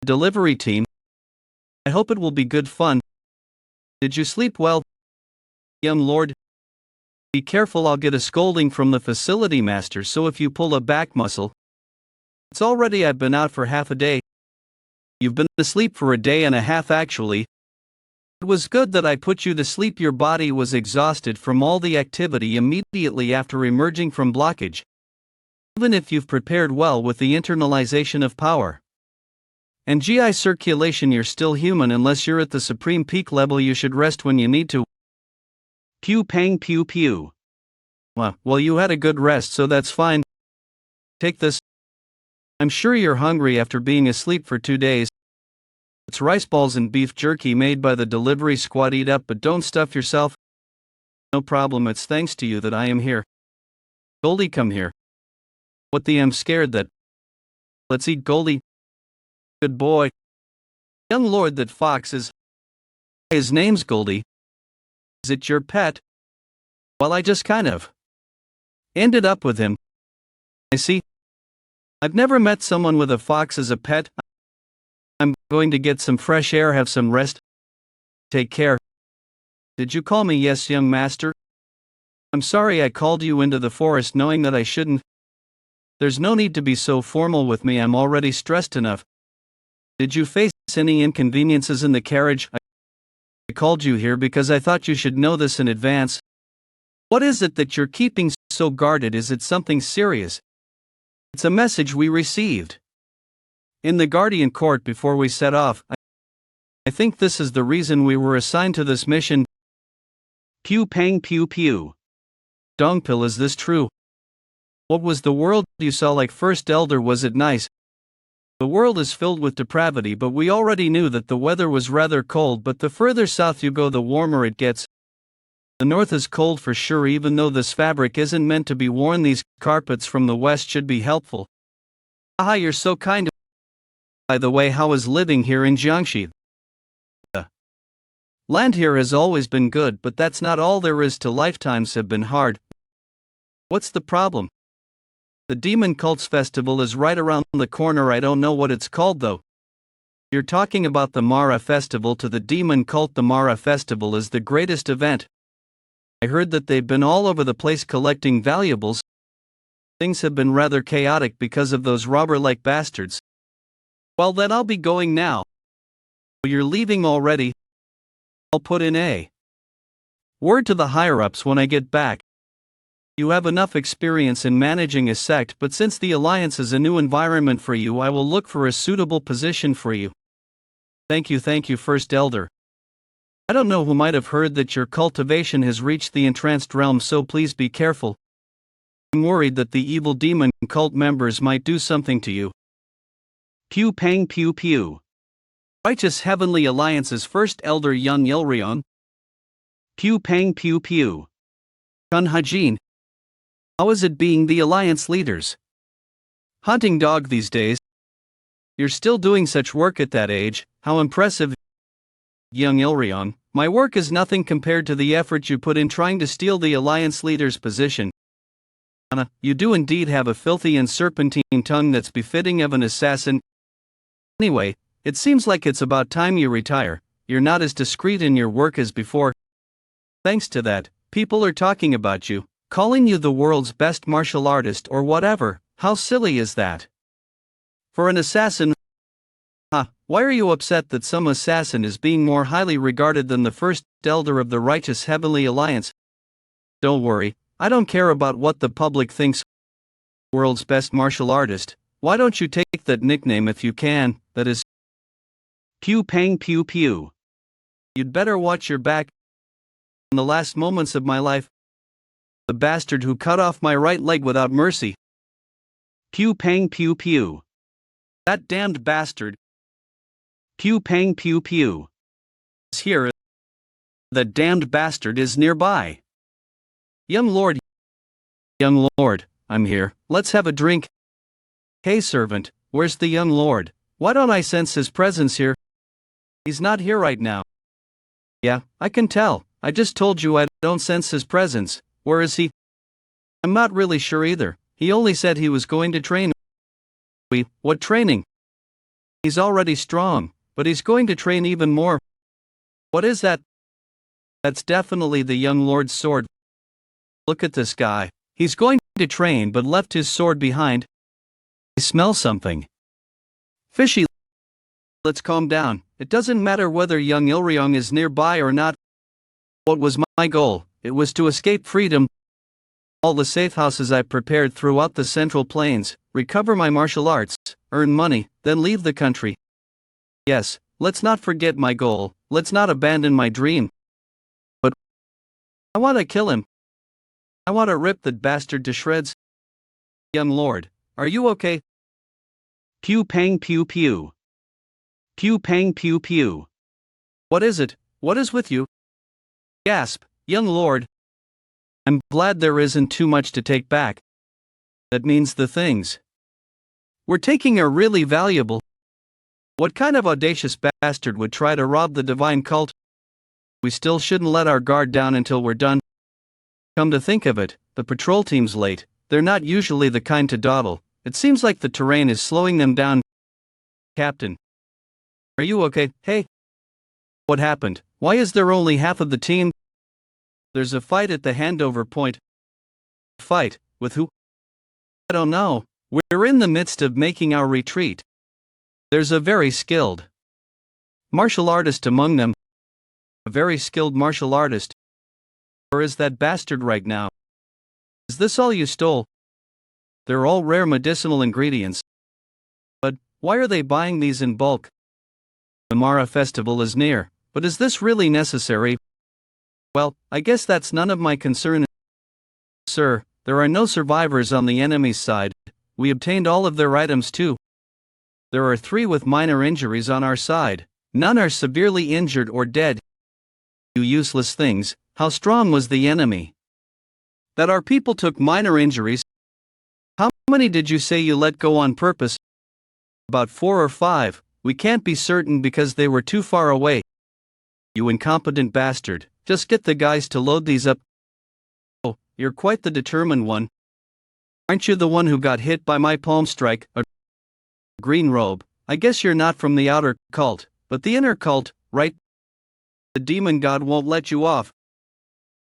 Delivery team. I hope it will be good fun. Did you sleep well, young lord? Be careful, I'll get a scolding from the facility master, so if you pull a back muscle. It's already I've been out for half a day. You've been asleep for a day and a half actually. It was good that I put you to sleep. Your body was exhausted from all the activity immediately after emerging from blockage. Even if you've prepared well with the internalization of power and GI circulation, you're still human unless you're at the supreme peak level. You should rest when you need to. Pew pang pew pew. Well, you had a good rest, so that's fine. Take this. I'm sure you're hungry after being asleep for 2 days. It's rice balls and beef jerky made by the delivery squad. Eat up, but don't stuff yourself. No problem, it's thanks to you that I am here. Goldie, come here. What the I'm scared that. Let's eat, Goldie. Good boy. Young lord, that fox is... His name's Goldie. Is it your pet? Well, I just kind of ended up with him. I see. I've never met someone with a fox as a pet. I'm going to get some fresh air, have some rest. Take care. Did you call me? Yes, young master. I'm sorry I called you into the forest knowing that I shouldn't. There's no need to be so formal with me, I'm already stressed enough. Did you face any inconveniences in the carriage? I called you here because I thought you should know this in advance. What is it that you're keeping so guarded? Is it something serious? It's a message we received in the Guardian Court before we set off. I think this is the reason we were assigned to this mission. Pew pang pew pew. Dongpil, is this true? What was the world you saw like First Elder? Was it nice? The world is filled with depravity, but we already knew that the weather was rather cold, but the further south you go the warmer it gets. The north is cold for sure, even though this fabric isn't meant to be worn. These carpets from the west should be helpful. Ah, you're so kind. By the way, how is living here in Jiangxi? The land here has always been good, but that's not all there is to. Lifetimes have been hard. What's the problem? The Demon Cults Festival is right around the corner. I don't know what it's called though. You're talking about the Mara Festival. To the Demon Cult, the Mara Festival is the greatest event. I heard that they've been all over the place collecting valuables. Things have been rather chaotic because of those robber-like bastards. Well then, I'll be going now. You're leaving already? I'll put in a word to the higher-ups when I get back. You have enough experience in managing a sect, but since the Alliance is a new environment for you, I will look for a suitable position for you. Thank you, First Elder. I don't know who might have heard that your cultivation has reached the entranced realm, so please be careful. I'm worried that the evil demon cult members might do something to you. Pew pang pew pew. Righteous Heavenly Alliance's First Elder Young Ilryang. Pew pang pew pew. Chun Hajin. How is it being the Alliance leaders? Hunting dog these days. You're still doing such work at that age, how impressive. Young Ilryang, my work is nothing compared to the effort you put in trying to steal the Alliance leader's position. Anna, you do indeed have a filthy and serpentine tongue that's befitting of an assassin. Anyway, it seems like it's about time you retire. You're not as discreet in your work as before. Thanks to that, people are talking about you, calling you the world's best martial artist or whatever. How silly is that? For an assassin? Why are you upset that some assassin is being more highly regarded than the First Elder of the Righteous Heavenly Alliance? Don't worry, I don't care about what the public thinks. World's best martial artist. Why don't you take that nickname if you can? That is pew pang pew pew. You'd better watch your back. In the last moments of my life, the bastard who cut off my right leg without mercy. Pew pang pew pew. That damned bastard. Pew pang pew pew. Is here. The damned bastard is nearby. Young Lord, I'm here. Let's have a drink. Hey servant, where's the young lord? Why don't I sense his presence here? He's not here right now. Yeah, I can tell. I just told you I don't sense his presence. Where is he? I'm not really sure either. He only said he was going to train. What training? He's already strong, but he's going to train even more. What is that? That's definitely the young lord's sword. Look at this guy. He's going to train but left his sword behind. I smell something fishy. Let's calm down. It doesn't matter whether young Ilryang is nearby or not. What was my goal? It was to escape freedom. All the safe houses I prepared throughout the Central Plains, recover my martial arts, earn money, then leave the country. Yes, let's not forget my goal, let's not abandon my dream. But I want to kill him. I want to rip that bastard to shreds. Young lord, are you okay? Pew pang pew pew. Pew pang pew pew. What is it? What is with you? Gasp, young lord. I'm glad there isn't too much to take back. That means the things we're taking are really valuable. What kind of audacious bastard would try to rob the divine cult? We still shouldn't let our guard down until we're done. Come to think of it, the patrol team's late. They're not usually the kind to dawdle. It seems like the terrain is slowing them down. Captain, are you okay? Hey, what happened? Why is there only half of the team? There's a fight at the handover point. Fight? With who? I don't know. We're in the midst of making our retreat. There's a very skilled martial artist among them. A very skilled martial artist. Or is that bastard right now? Is this all you stole? They're all rare medicinal ingredients. But why are they buying these in bulk? The Mara festival is near, but is this really necessary? Well, I guess that's none of my concern. Sir, there are no survivors on the enemy's side. We obtained all of their items too. There are 3 with minor injuries on our side. None are severely injured or dead. You useless things, how strong was the enemy? That our people took minor injuries. How many did you say you let go on purpose? About 4 or 5, we can't be certain because they were too far away. You incompetent bastard, just get the guys to load these up. Oh, you're quite the determined one. Aren't you the one who got hit by my palm strike? A green robe, I guess you're not from the outer cult, but the inner cult, right? The demon god won't let you off.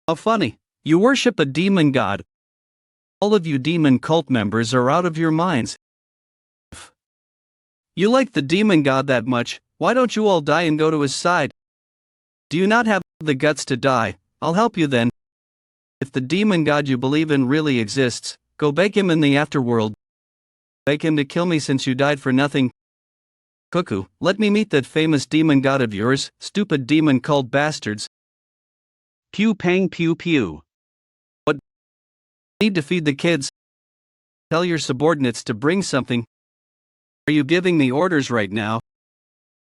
How funny, you worship a demon god. All of you demon cult members are out of your minds. If you like the demon god that much, why don't you all die and go to his side? Do you not have the guts to die? I'll help you then. If the demon god you believe in really exists, go beg him in the afterworld. Beg him to kill me since you died for nothing. Cuckoo, let me meet that famous demon god of yours, stupid demon cult bastards. Pew pang pew pew. What? Need to feed the kids? Tell your subordinates to bring something. Are you giving me orders right now?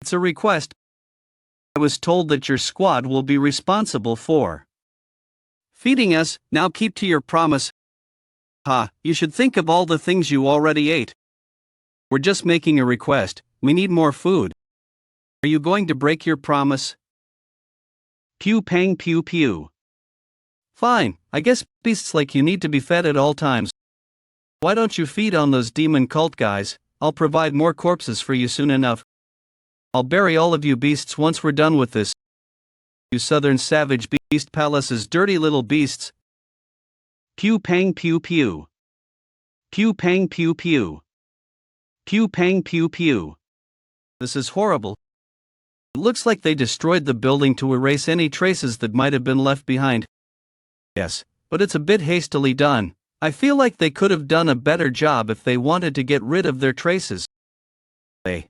It's a request. I was told that your squad will be responsible for feeding us. Now keep to your promise. Ha, you should think of all the things you already ate. We're just making a request, we need more food. Are you going to break your promise? Pew pang pew pew. Fine, I guess beasts like you need to be fed at all times. Why don't you feed on those demon cult guys? I'll provide more corpses for you soon enough. I'll bury all of you beasts once we're done with this. You southern savage beast palaces, dirty little beasts. Pew pang pew pew. Pew pang pew pew. Pew pang pew pew. This is horrible. It looks like they destroyed the building to erase any traces that might have been left behind. Yes, but it's a bit hastily done. I feel like they could have done a better job if they wanted to get rid of their traces. They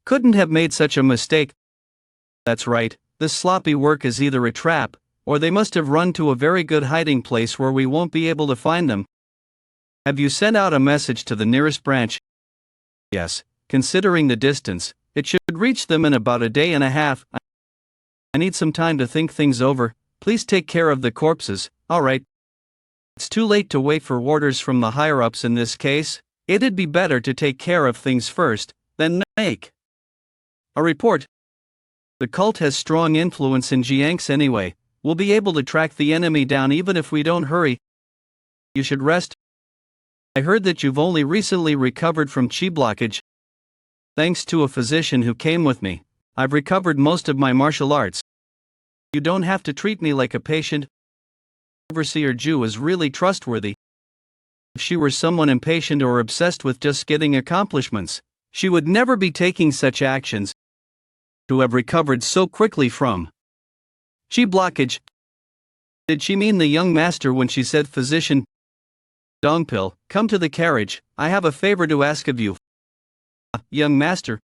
couldn't have made such a mistake. That's right, this sloppy work is either a trap, or they must have run to a very good hiding place where we won't be able to find them. Have you sent out a message to the nearest branch? Yes, considering the distance, it should reach them in about a day and a half. I need some time to think things over. Please take care of the corpses, alright. It's too late to wait for orders from the higher-ups in this case. It'd be better to take care of things first, then make a report. The cult has strong influence in Jiangx anyway. We'll be able to track the enemy down even if we don't hurry. You should rest. I heard that you've only recently recovered from chi blockage. Thanks to a physician who came with me, I've recovered most of my martial arts. You don't have to treat me like a patient. Overseer Ju is really trustworthy. If she were someone impatient or obsessed with just getting accomplishments, she would never be taking such actions. To have recovered so quickly from chi blockage. Did she mean the young master when she said physician? Dongpil, come to the carriage, I have a favor to ask of you. Young master.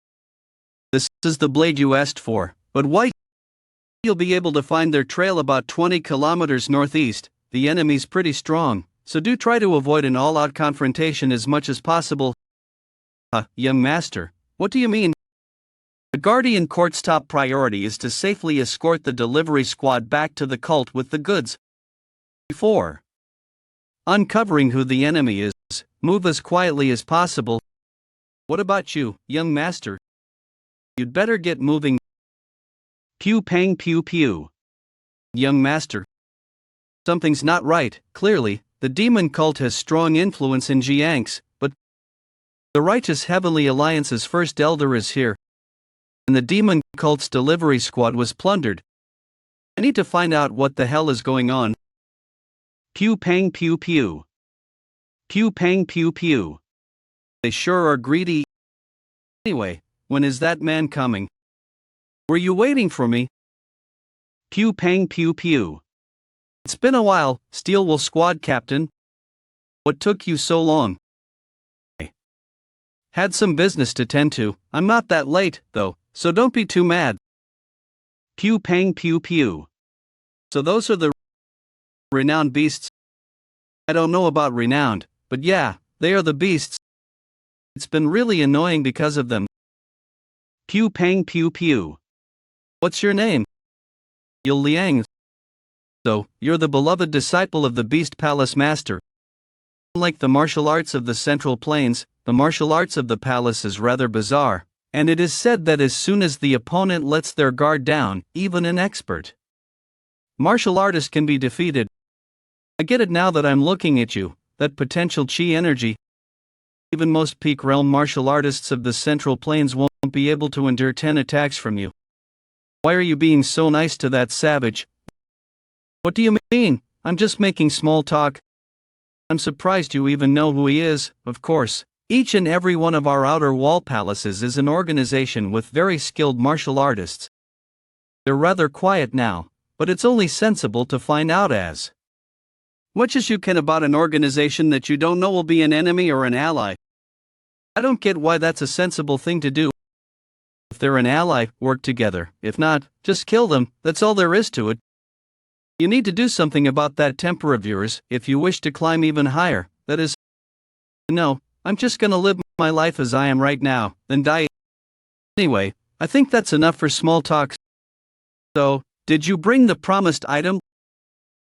This is the blade you asked for, but why? You'll be able to find their trail about 20 kilometers northeast. The enemy's pretty strong, so do try to avoid an all-out confrontation as much as possible. Young master, what do you mean? The Guardian Court's top priority is to safely escort the delivery squad back to the cult with the goods. Before uncovering who the enemy is, move as quietly as possible. What about you, young master? You'd better get moving. Pew pang pew pew. Young master. Something's not right. Clearly, the demon cult has strong influence in Jiangx, but the righteous Heavenly Alliance's first elder is here. And the demon cult's delivery squad was plundered. I need to find out what the hell is going on. Pew pang pew pew. Pew pang pew pew. They sure are greedy. Anyway, when is that man coming? Were you waiting for me? Pew pang pew pew. It's been a while, Steel Wool Squad Captain. What took you so long? Had some business to tend to. I'm not that late, though, so don't be too mad. Pew pang pew pew. So those are the renowned beasts? I don't know about renowned, but yeah, they are the beasts. It's been really annoying because of them. Pew pang pew pew. What's your name? Yul Liang. So, you're the beloved disciple of the Beast Palace Master. Unlike the martial arts of the Central Plains, the martial arts of the palace is rather bizarre, and it is said that as soon as the opponent lets their guard down, even an expert martial artist can be defeated. I get it now that I'm looking at you, that potential chi energy. Even most peak realm martial artists of the Central Plains won't be able to endure 10 attacks from you. Why are you being so nice to that savage? What do you mean? I'm just making small talk. I'm surprised you even know who he is. Of course, each and every one of our outer wall palaces is an organization with very skilled martial artists. They're rather quiet now, but it's only sensible to find out as much as you can about an organization that you don't know will be an enemy or an ally. I don't get why that's a sensible thing to do. If they're an ally, work together. If not, just kill them. That's all there is to it. You need to do something about that temper of yours if you wish to climb even higher. That is, no, I'm just gonna live my life as I am right now, then die. Anyway, I think that's enough for small talk. So, did you bring the promised item?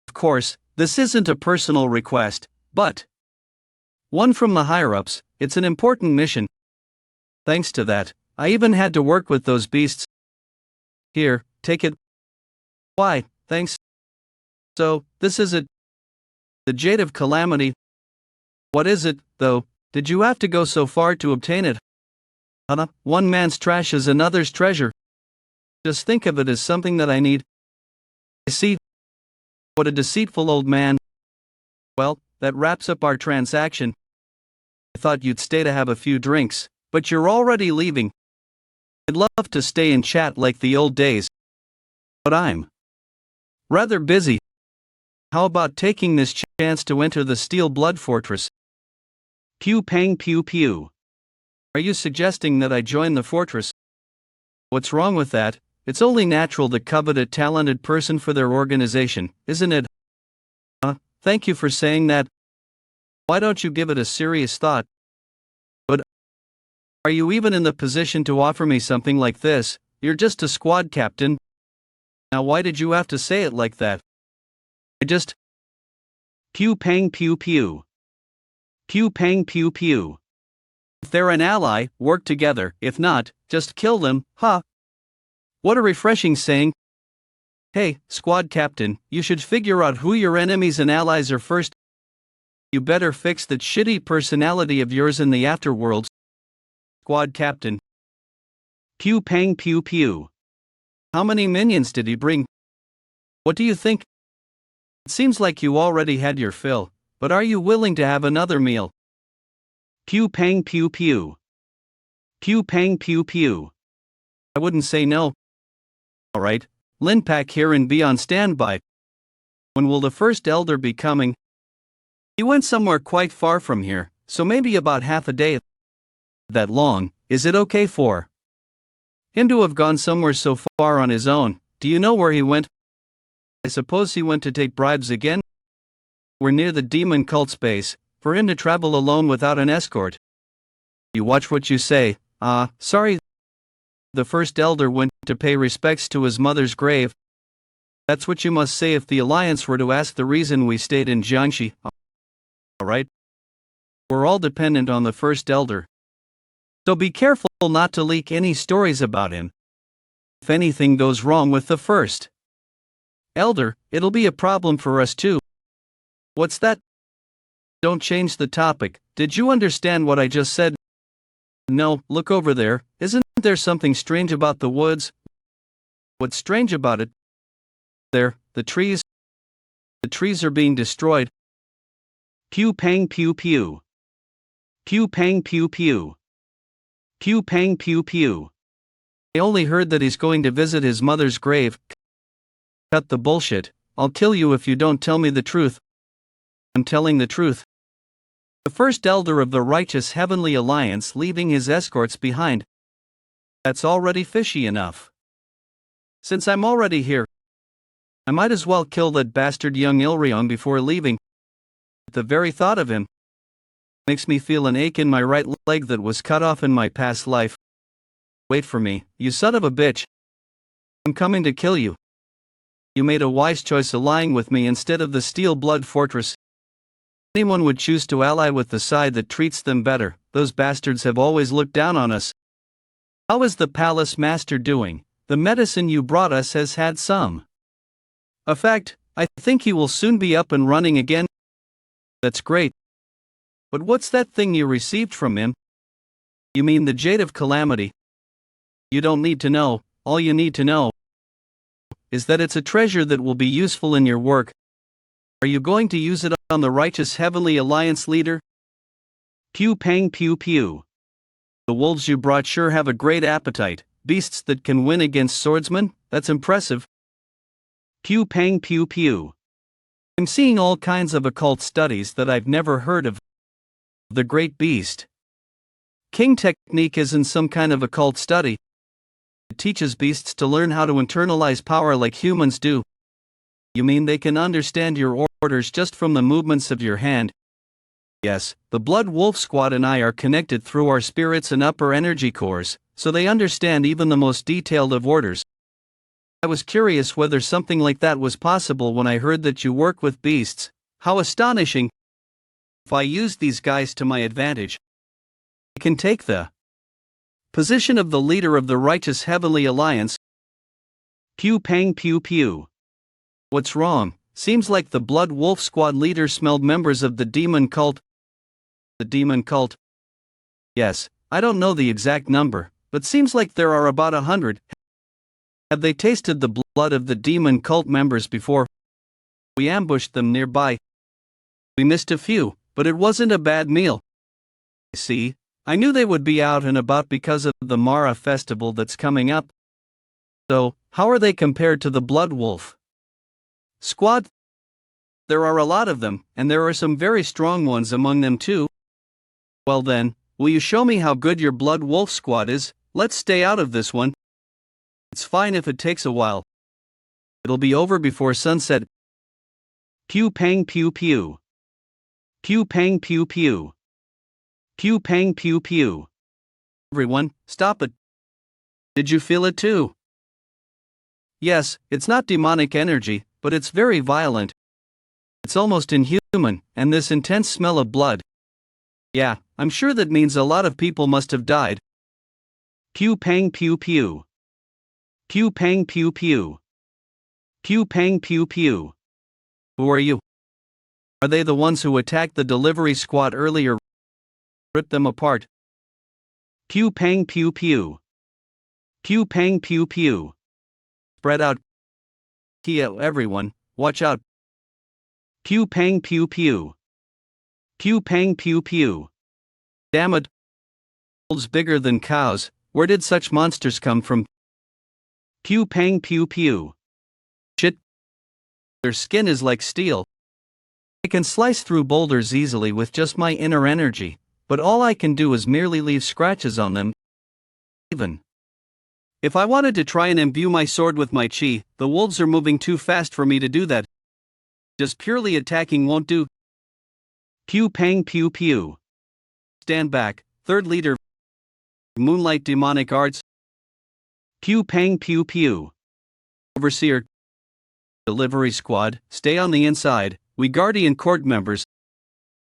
Of course, this isn't a personal request, but one from the higher-ups. It's an important mission. Thanks to that, I even had to work with those beasts. Here, take it. Why, thanks. So, this is it. The Jade of Calamity. What is it, though? Did you have to go so far to obtain it? One man's trash is another's treasure. Just think of it as something that I need. I see. What a deceitful old man. Well, that wraps up our transaction. I thought you'd stay to have a few drinks, but you're already leaving. I'd love to stay and chat like the old days, but I'm rather busy. How about taking this chance to enter the Steel Blood Fortress? Pew pang pew pew. Are you suggesting that I join the fortress? What's wrong with that? It's only natural to covet a talented person for their organization, isn't it? Thank you for saying that. Why don't you give it a serious thought? But are you even in the position to offer me something like this? You're just a squad captain. Now why did you have to say it like that? I just... Pew pang pew pew. Pew pang pew pew. If they're an ally, work together. If not, just kill them, huh? What a refreshing saying. Hey, squad captain, you should figure out who your enemies and allies are first. You better fix that shitty personality of yours in the afterworlds. Squad captain. Pew pang pew pew. How many minions did he bring? What do you think? It seems like you already had your fill, but are you willing to have another meal? Pew pang pew pew. Pew pang pew pew. I wouldn't say no. Alright, Lin pack here and be on standby. When will the first elder be coming? He went somewhere quite far from here, so maybe about half a day. That long, is it okay for him to have gone somewhere so far on his own? Do you know where he went? I suppose he went to take bribes again? We're near the demon cult's base, for him to travel alone without an escort. You watch what you say. Sorry. The first elder went to pay respects to his mother's grave. That's what you must say if the Alliance were to ask the reason we stayed in Jiangxi. Alright? We're all dependent on the first elder. So be careful not to leak any stories about him. If anything goes wrong with the first elder, it'll be a problem for us too. What's that? Don't change the topic. Did you understand what I just said? No, look over there. Isn't there something strange about the woods? What's strange about it? There, the trees. The trees are being destroyed. Pew pang pew pew. Pew pang pew pew. Pew pang pew pew. I only heard that he's going to visit his mother's grave. Cut the bullshit. I'll kill you if you don't tell me the truth. I'm telling the truth. The first elder of the righteous heavenly alliance leaving his escorts behind. That's already fishy enough. Since I'm already here, I might as well kill that bastard young Ryang before leaving. The very thought of him makes me feel an ache in my right leg that was cut off in my past life. Wait for me, you son of a bitch. I'm coming to kill you. You made a wise choice allying with me instead of the Steel Blood Fortress. Anyone would choose to ally with the side that treats them better. Those bastards have always looked down on us. How is the palace master doing? The medicine you brought us has had some effect. I think he will soon be up and running again. That's great. But what's that thing you received from him? You mean the Jade of Calamity? You don't need to know. All you need to know is that it's a treasure that will be useful in your work. Are you going to use it on the righteous heavenly alliance leader? Pew pang pew pew. The wolves you brought sure have a great appetite. Beasts that can win against swordsmen? That's impressive. Pew pang pew pew. I'm seeing all kinds of occult studies that I've never heard of. The Great Beast. King technique isn't some kind of occult study. It teaches beasts to learn how to internalize power like humans do. You mean they can understand your orders just from the movements of your hand? Yes, the Blood Wolf Squad and I are connected through our spirits and upper energy cores, so they understand even the most detailed of orders. I was curious whether something like that was possible when I heard that you work with beasts. How astonishing! If I use these guys to my advantage, I can take the position of the leader of the righteous heavenly alliance. Pew pang pew pew. What's wrong? Seems like the Blood Wolf Squad leader smelled members of the demon cult. The demon cult? Yes, I don't know the exact number, but seems like there are about 100. Have they tasted the blood of the demon cult members before? We ambushed them nearby. We missed a few, but it wasn't a bad meal. See, I knew they would be out and about because of the Mara festival that's coming up. So, how are they compared to the Blood Wolf Squad? There are a lot of them, and there are some very strong ones among them too. Well then, will you show me how good your Blood Wolf Squad is? Let's stay out of this one. It's fine if it takes a while. It'll be over before sunset. Pew pang pew pew. Pew pang pew pew. Pew pang pew pew. Everyone, stop it. Did you feel it too? Yes, it's not demonic energy, but it's very violent. It's almost inhuman, and this intense smell of blood. Yeah, I'm sure that means a lot of people must have died. Pew pang pew pew. Pew pang pew pew. Pew pang pew pew. Who are you? Are they the ones who attacked the delivery squad earlier? Ripped them apart. Pew pang pew pew. Pew pang pew pew. Spread out. Everyone, watch out. Pew pang pew pew. Pew pang pew pew. Damn it. Wolves bigger than cows, where did such monsters come from? Pew pang pew pew. Shit. Their skin is like steel. I can slice through boulders easily with just my inner energy, but all I can do is merely leave scratches on them. Even if I wanted to try and imbue my sword with my chi, the wolves are moving too fast for me to do that. Just purely attacking won't do. Pew pang pew pew. Stand back, third leader. Moonlight demonic arts. Pew pang pew pew. Overseer. Delivery squad, stay on the inside. We Guardian Court members.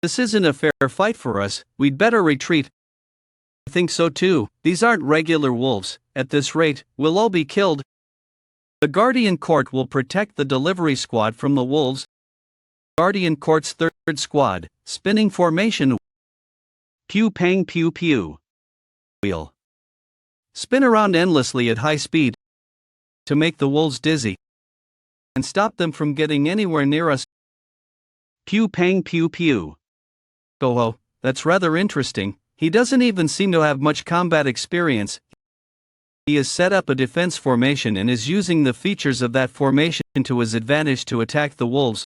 This isn't a fair fight for us, we'd better retreat. I think so too, these aren't regular wolves. At this rate, we'll all be killed. The Guardian Court will protect the delivery squad from the wolves. Guardian Court's third squad, spinning formation. Pew pang pew pew. Wheel. Spin around endlessly at high speed to make the wolves dizzy and stop them from getting anywhere near us. Pew pang pew pew. Go-ho, that's rather interesting. He doesn't even seem to have much combat experience. He has set up a defense formation and is using the features of that formation to his advantage to attack the wolves.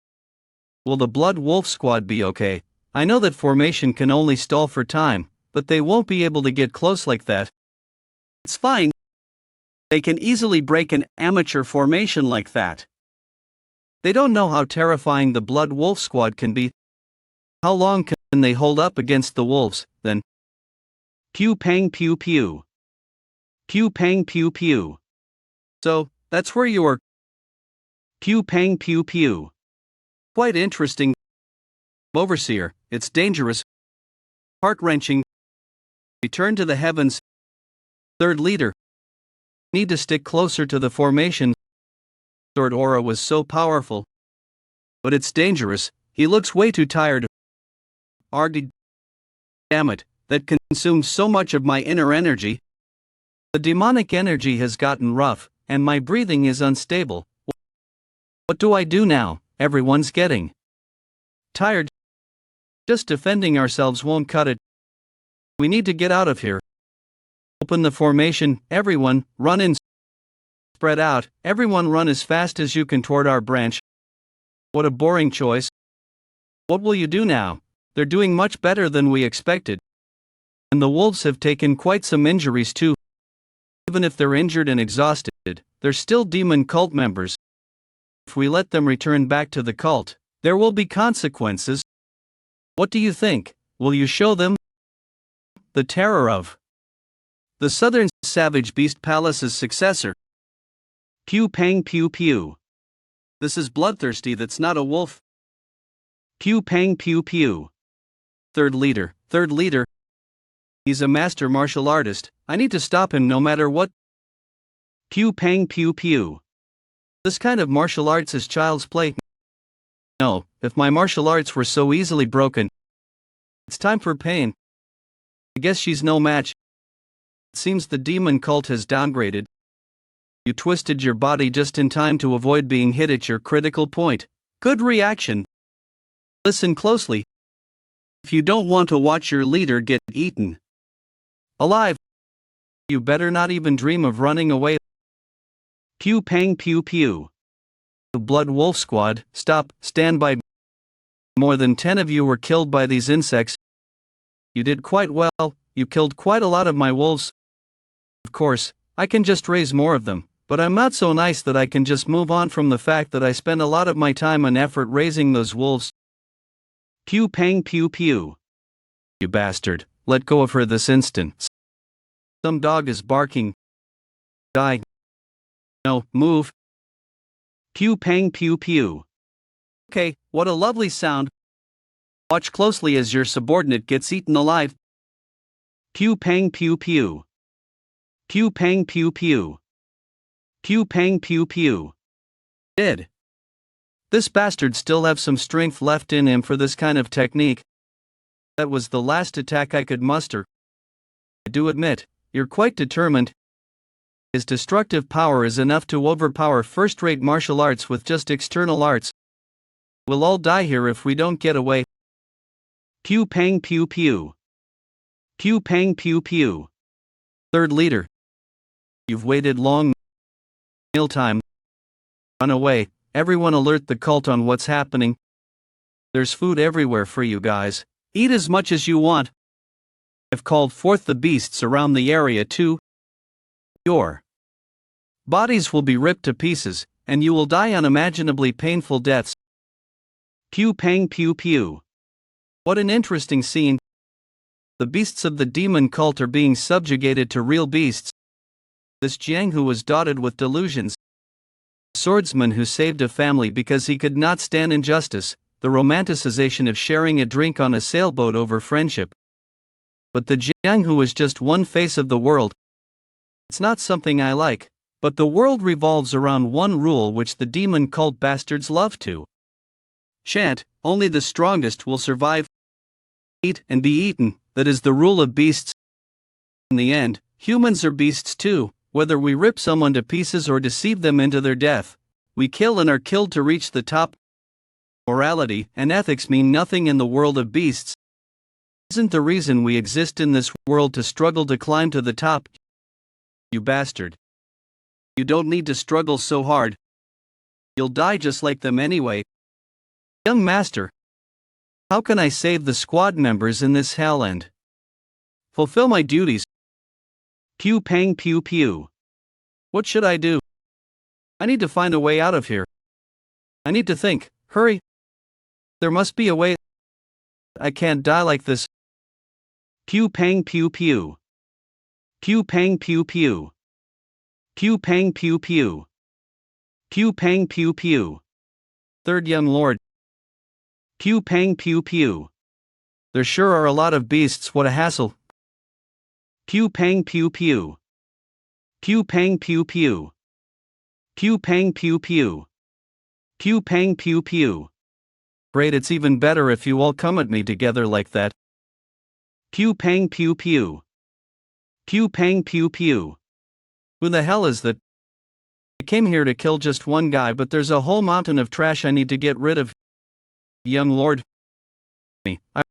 Will the Blood Wolf Squad be okay? I know that formation can only stall for time, but they won't be able to get close like that. It's fine. They can easily break an amateur formation like that. They don't know how terrifying the Blood Wolf Squad can be. How long can they hold up against the wolves, then? Pew pang pew pew. Pew pang pew pew. So, that's where you are. Pew pang pew pew. Quite interesting. Overseer, it's dangerous. Heart-wrenching. Return to the heavens. Third leader. Need to stick closer to the formation. Sword aura was so powerful. But it's dangerous, he looks way too tired. Arged. Damn it, that consumes so much of my inner energy. The demonic energy has gotten rough, and my breathing is unstable. What do I do now? Everyone's getting tired. Just defending ourselves won't cut it. We need to get out of here. Open the formation, everyone, run in. Spread out, everyone run as fast as you can toward our branch. What a boring choice. What will you do now? They're doing much better than we expected. And the wolves have taken quite some injuries too. Even if they're injured and exhausted, they're still demon cult members. If we let them return back to the cult, there will be consequences. What do you think? Will you show them the terror of the Southern Savage Beast Palace's successor? Pew pang pew pew. This is bloodthirsty, that's not a wolf. Pew pang pew pew. Third leader. He's a master martial artist, I need to stop him no matter what. Pew pang pew pew. This kind of martial arts is child's play. No, if my martial arts were so easily broken. It's time for pain. I guess she's no match. It seems the demon cult has downgraded. You twisted your body just in time to avoid being hit at your critical point. Good reaction. Listen closely. If you don't want to watch your leader get eaten alive, you better not even dream of running away. Pew pang pew pew. The Blood Wolf Squad, stop, stand by. More than 10 of you were killed by these insects. You did quite well, you killed quite a lot of my wolves. Of course, I can just raise more of them, but I'm not so nice that I can just move on from the fact that I spend a lot of my time and effort raising those wolves. Pew pang pew pew. You bastard, let go of her this instant. Some dog is barking. Die. No, move. Pew pang pew pew. Okay, what a lovely sound. Watch closely as your subordinate gets eaten alive. Pew pang pew pew. Pew pang pew pew. Pew pang pew pew. Dead. This bastard still have some strength left in him for this kind of technique. That was the last attack I could muster. I do admit, you're quite determined. His destructive power is enough to overpower first-rate martial arts with just external arts. We'll all die here if we don't get away. Pew pang pew pew. Pew pang pew pew. Third leader. You've waited long. Mealtime. Run away, everyone alert the cult on what's happening. There's food everywhere for you guys, eat as much as you want. I've called forth the beasts around the area too. Your bodies will be ripped to pieces, and you will die unimaginably painful deaths. Pew pang pew pew. What an interesting scene. The beasts of the demon cult are being subjugated to real beasts. This Jiang who was dotted with delusions. The swordsman who saved a family because he could not stand injustice, the romanticization of sharing a drink on a sailboat over friendship. But the Jiang who was just one face of the world. It's not something I like, but the world revolves around one rule which the demon cult bastards love to chant, only the strongest will survive. Eat and be eaten, that is the rule of beasts. In the end, humans are beasts too, whether we rip someone to pieces or deceive them into their death. We kill and are killed to reach the top. Morality and ethics mean nothing in the world of beasts. Isn't the reason we exist in this world to struggle to climb to the top? You bastard. You don't need to struggle so hard. You'll die just like them anyway. Young master. How can I save the squad members in this hell and fulfill my duties? Pew pang pew pew. What should I do? I need to find a way out of here. I need to think. Hurry. There must be a way. I can't die like this. Pew pang pew pew. Pew pang pew pew. Pew pang pew pew. Pew pang pew pew. Third young lord. Pew pang pew pew. There sure are a lot of beasts, what a hassle. Pew pang pew pew. Pew pang pew pew. Pew pang pew pew. Pew pang pew pew. Great, it's even better if you all come at me together like that. Pew pang pew pew. Pew pang pew pew. Who the hell is that? I came here to kill just one guy, but there's a whole mountain of trash I need to get rid of. Young lord. I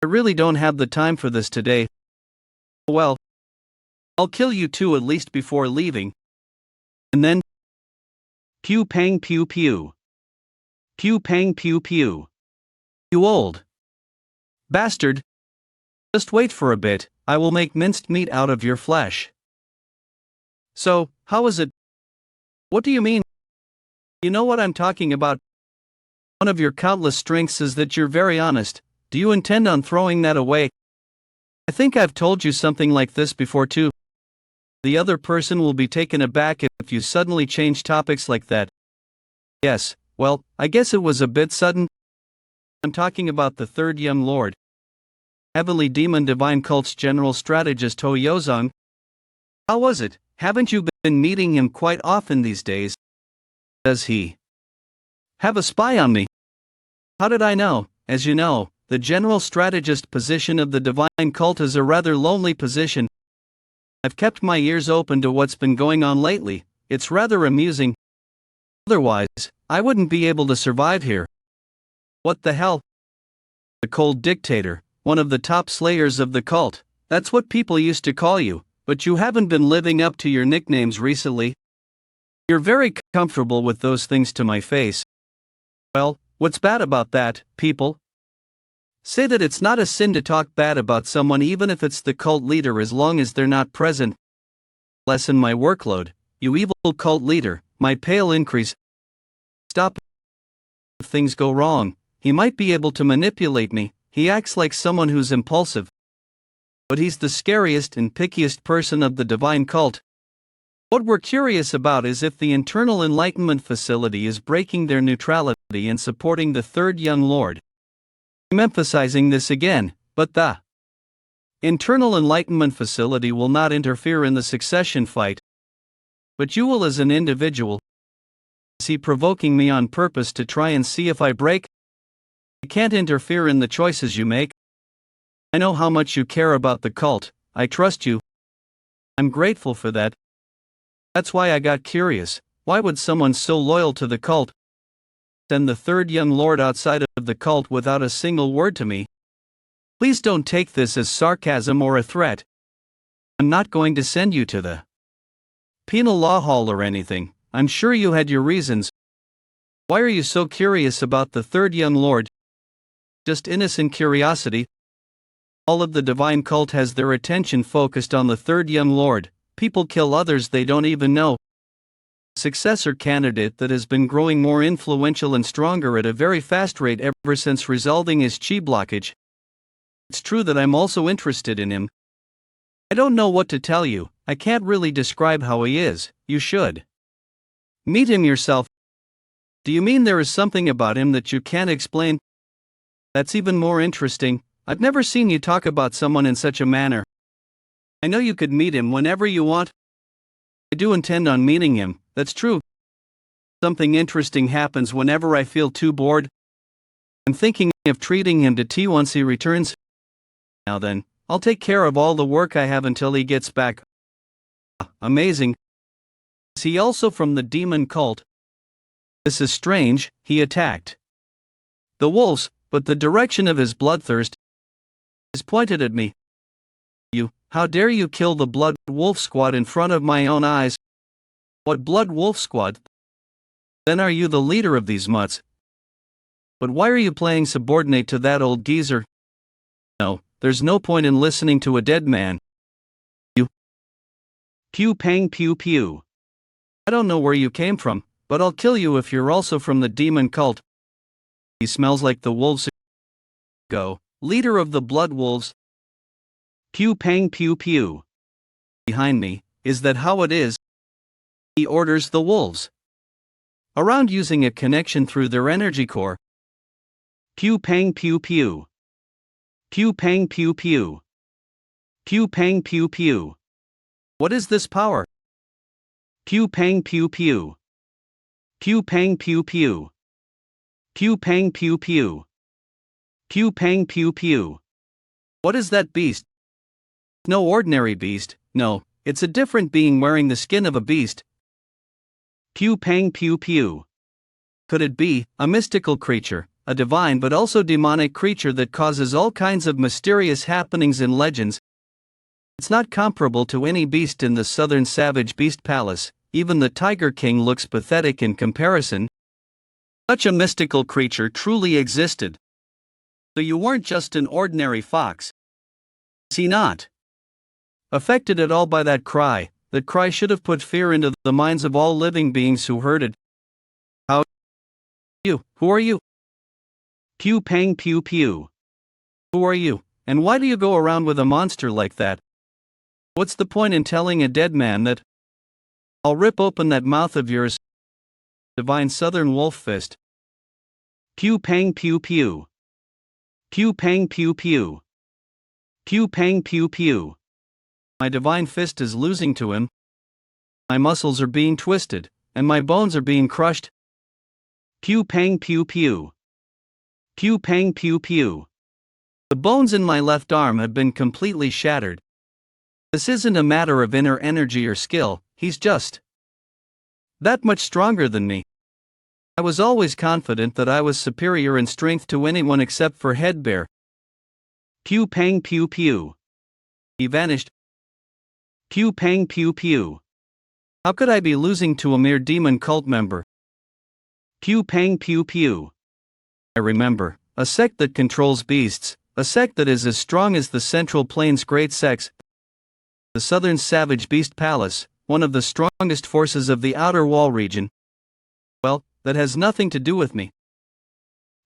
really don't have the time for this today. Well, I'll kill you two at least before leaving. And then. Pew pang pew pew. Pew pang pew pew. You old bastard. Just wait for a bit, I will make minced meat out of your flesh. So, how is it? What do you mean? You know what I'm talking about. One of your countless strengths is that you're very honest. Do you intend on throwing that away? I think I've told you something like this before too. The other person will be taken aback if you suddenly change topics like that. Yes, well, I guess it was a bit sudden. I'm talking about the third young lord. Heavenly Demon Divine Cult's general strategist Ho Yozong. How was it? Haven't you been meeting him quite often these days? Does he have a spy on me? How did I know? As you know, the general strategist position of the Divine Cult is a rather lonely position. I've kept my ears open to what's been going on lately. It's rather amusing. Otherwise, I wouldn't be able to survive here. What the hell? The cold dictator, one of the top slayers of the cult. That's what people used to call you, but you haven't been living up to your nicknames recently. You're very comfortable with those things to my face. Well, what's bad about that, people? Say that it's not a sin to talk bad about someone even if it's the cult leader as long as they're not present. Lessen my workload, you evil cult leader, my pale increase. Stop. If things go wrong, he might be able to manipulate me. He acts like someone who's impulsive. But he's the scariest and pickiest person of the divine cult. What we're curious about is if the internal enlightenment facility is breaking their neutrality and supporting the third young lord. I'm emphasizing this again, but the internal enlightenment facility will not interfere in the succession fight. But you will as an individual. Is he provoking me on purpose to try and see if I break? I can't interfere in the choices you make. I know how much you care about the cult, I trust you. I'm grateful for that. That's why I got curious, why would someone so loyal to the cult send the third young lord outside of the cult without a single word to me? Please don't take this as sarcasm or a threat. I'm not going to send you to the penal law hall or anything. I'm sure you had your reasons. Why are you so curious about the third young lord? Just innocent curiosity. All of the divine cult has their attention focused on the third young lord. People kill others they don't even know. Successor candidate that has been growing more influential and stronger at a very fast rate ever since resolving his chi blockage. It's true that I'm also interested in him. I don't know what to tell you, I can't really describe how he is, you should meet him yourself. Do you mean there is something about him that you can't explain? That's even more interesting. I've never seen you talk about someone in such a manner. I know you could meet him whenever you want. I do intend on meeting him, that's true. Something interesting happens whenever I feel too bored. I'm thinking of treating him to tea once he returns. Now then, I'll take care of all the work I have until he gets back. Amazing. Is he also from the demon cult? This is strange, he attacked the wolves, but the direction of his bloodthirst is pointed at me. how dare you kill the Blood Wolf Squad in front of my own eyes? What Blood Wolf Squad? Then are you the leader of these mutts? But why are you playing subordinate to that old geezer? No, there's no point in listening to a dead man. You. Pew pang pew pew. I don't know where you came from, but I'll kill you if you're also from the demon cult. He smells like the wolves. Go, leader of the Blood Wolves. Pew pang pew pew. Behind me, is that how it is? He orders the wolves around using a connection through their energy core. Pew pang pew pew. Pew pang pew pew. Pew pang pew pew. What is this power? Pew pang pew pew. Pew pang pew pew. Pew pang pew pew. Pew pang pew pew. What is that beast? No ordinary beast, no, it's a different being wearing the skin of a beast. Pew pang pew pew. Could it be a mystical creature, a divine but also demonic creature that causes all kinds of mysterious happenings and legends? It's not comparable to any beast in the southern savage beast palace. Even the Tiger King looks pathetic in comparison. Such a mystical creature truly existed. So you weren't just an ordinary fox. Is he not? Affected at all by that cry should have put fear into the minds of all living beings who heard it. How? You? Who are you? Pew pang pew pew. Who are you, and why do you go around with a monster like that? What's the point in telling a dead man that? I'll rip open that mouth of yours. Divine Southern Wolf Fist. Pew pang pew pew. Pew pang pew pew. Pew pang pew pew. My divine fist is losing to him. My muscles are being twisted, and my bones are being crushed. Pew pang pew pew. Pew pang pew pew. The bones in my left arm have been completely shattered. This isn't a matter of inner energy or skill, he's just that much stronger than me. I was always confident that I was superior in strength to anyone except for Headbear. Pew pang pew pew. He vanished. Pew pang pew pew. How could I be losing to a mere demon cult member? Pew pang pew pew. I remember, a sect that controls beasts, a sect that is as strong as the Central Plains Great Sects. The Southern Savage Beast Palace, one of the strongest forces of the Outer Wall region. Well, that has nothing to do with me.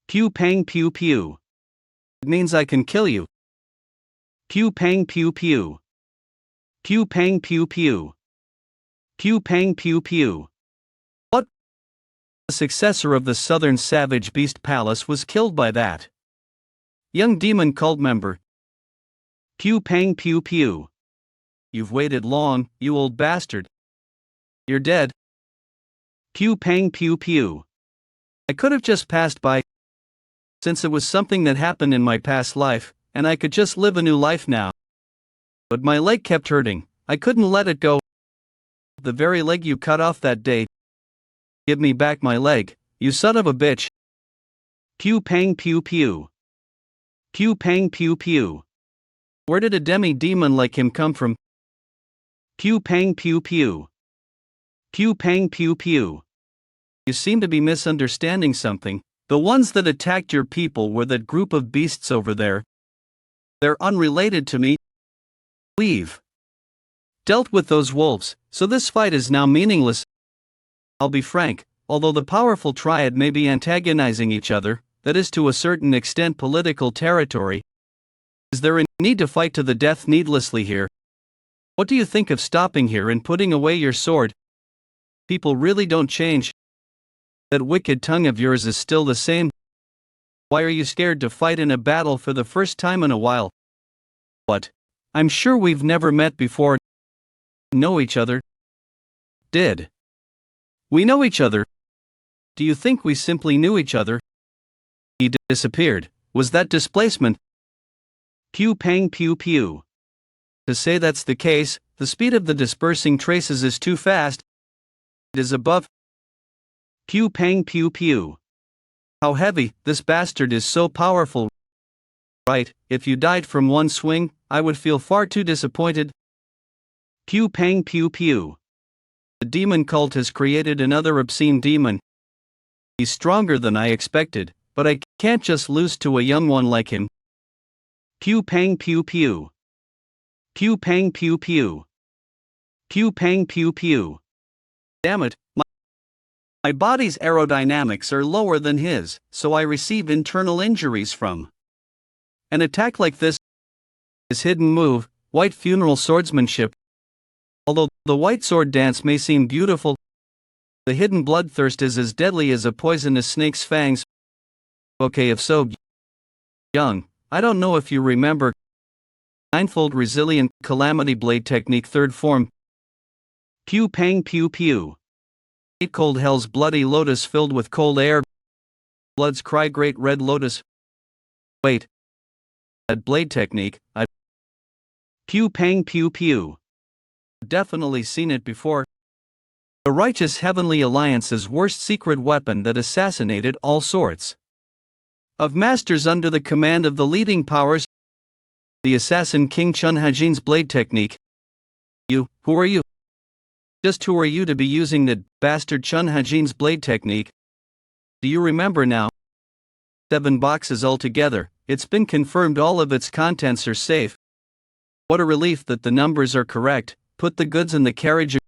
Pew pang pew pew. It means I can kill you. Pew pang pew pew. Pew pang pew pew. Pew pang pew pew. What? The successor of the Southern Savage Beast Palace was killed by that young demon cult member. Pew pang pew pew. You've waited long, you old bastard. You're dead. Pew pang pew pew. I could have just passed by, since it was something that happened in my past life, and I could just live a new life now. But my leg kept hurting, I couldn't let it go. The very leg you cut off that day. Give me back my leg, you son of a bitch. Pew pang pew pew. Pew pang pew pew. Where did a demi-demon like him come from? Pew pang pew pew. Pew pang pew pew. You seem to be misunderstanding something. The ones that attacked your people were that group of beasts over there. They're unrelated to me. We've dealt with those wolves, so this fight is now meaningless. I'll be frank, although the powerful triad may be antagonizing each other, that is to a certain extent political territory. Is there a need to fight to the death needlessly here? What do you think of stopping here and putting away your sword? People really don't change. That wicked tongue of yours is still the same. Why are you scared to fight in a battle for the first time in a while? What? I'm sure we've never met before. Know each other? Did we know each other? Do you think we simply knew each other? He disappeared. Was that displacement? Pew pang pew pew. To say that's the case, the speed of the dispersing traces is too fast. It is above. Pew pang pew pew. How heavy, this bastard is so powerful. Right, if you died from one swing, I would feel far too disappointed. Pew pang pew pew. The demon cult has created another obscene demon. He's stronger than I expected, but I can't just lose to a young one like him. Pew pang pew pew. Pew pang pew pew. Pew pang pew pew. Damn it, my body's aerodynamics are lower than his, so I receive internal injuries from an attack like this. His hidden move, white funeral swordsmanship. Although the white sword dance may seem beautiful, the hidden bloodthirst is as deadly as a poisonous snake's fangs. Okay, if so, young, I don't know if you remember Ninefold Resilient Calamity Blade Technique 3rd form. Pew pang pew pew. Eight cold hell's bloody lotus filled with cold air. Blood's cry great red lotus. Wait. That blade technique, I've Pew pang pew pew. definitely seen it before. The righteous heavenly alliance's worst secret weapon that assassinated all sorts of masters under the command of the leading powers. The assassin King Chun Hajin's blade technique. You, who are you? Just who are you to be using the bastard Chun Hajin's blade technique? Do you remember now? 7 boxes altogether, it's been confirmed all of its contents are safe. What a relief that the numbers are correct. Put the goods in the carriage.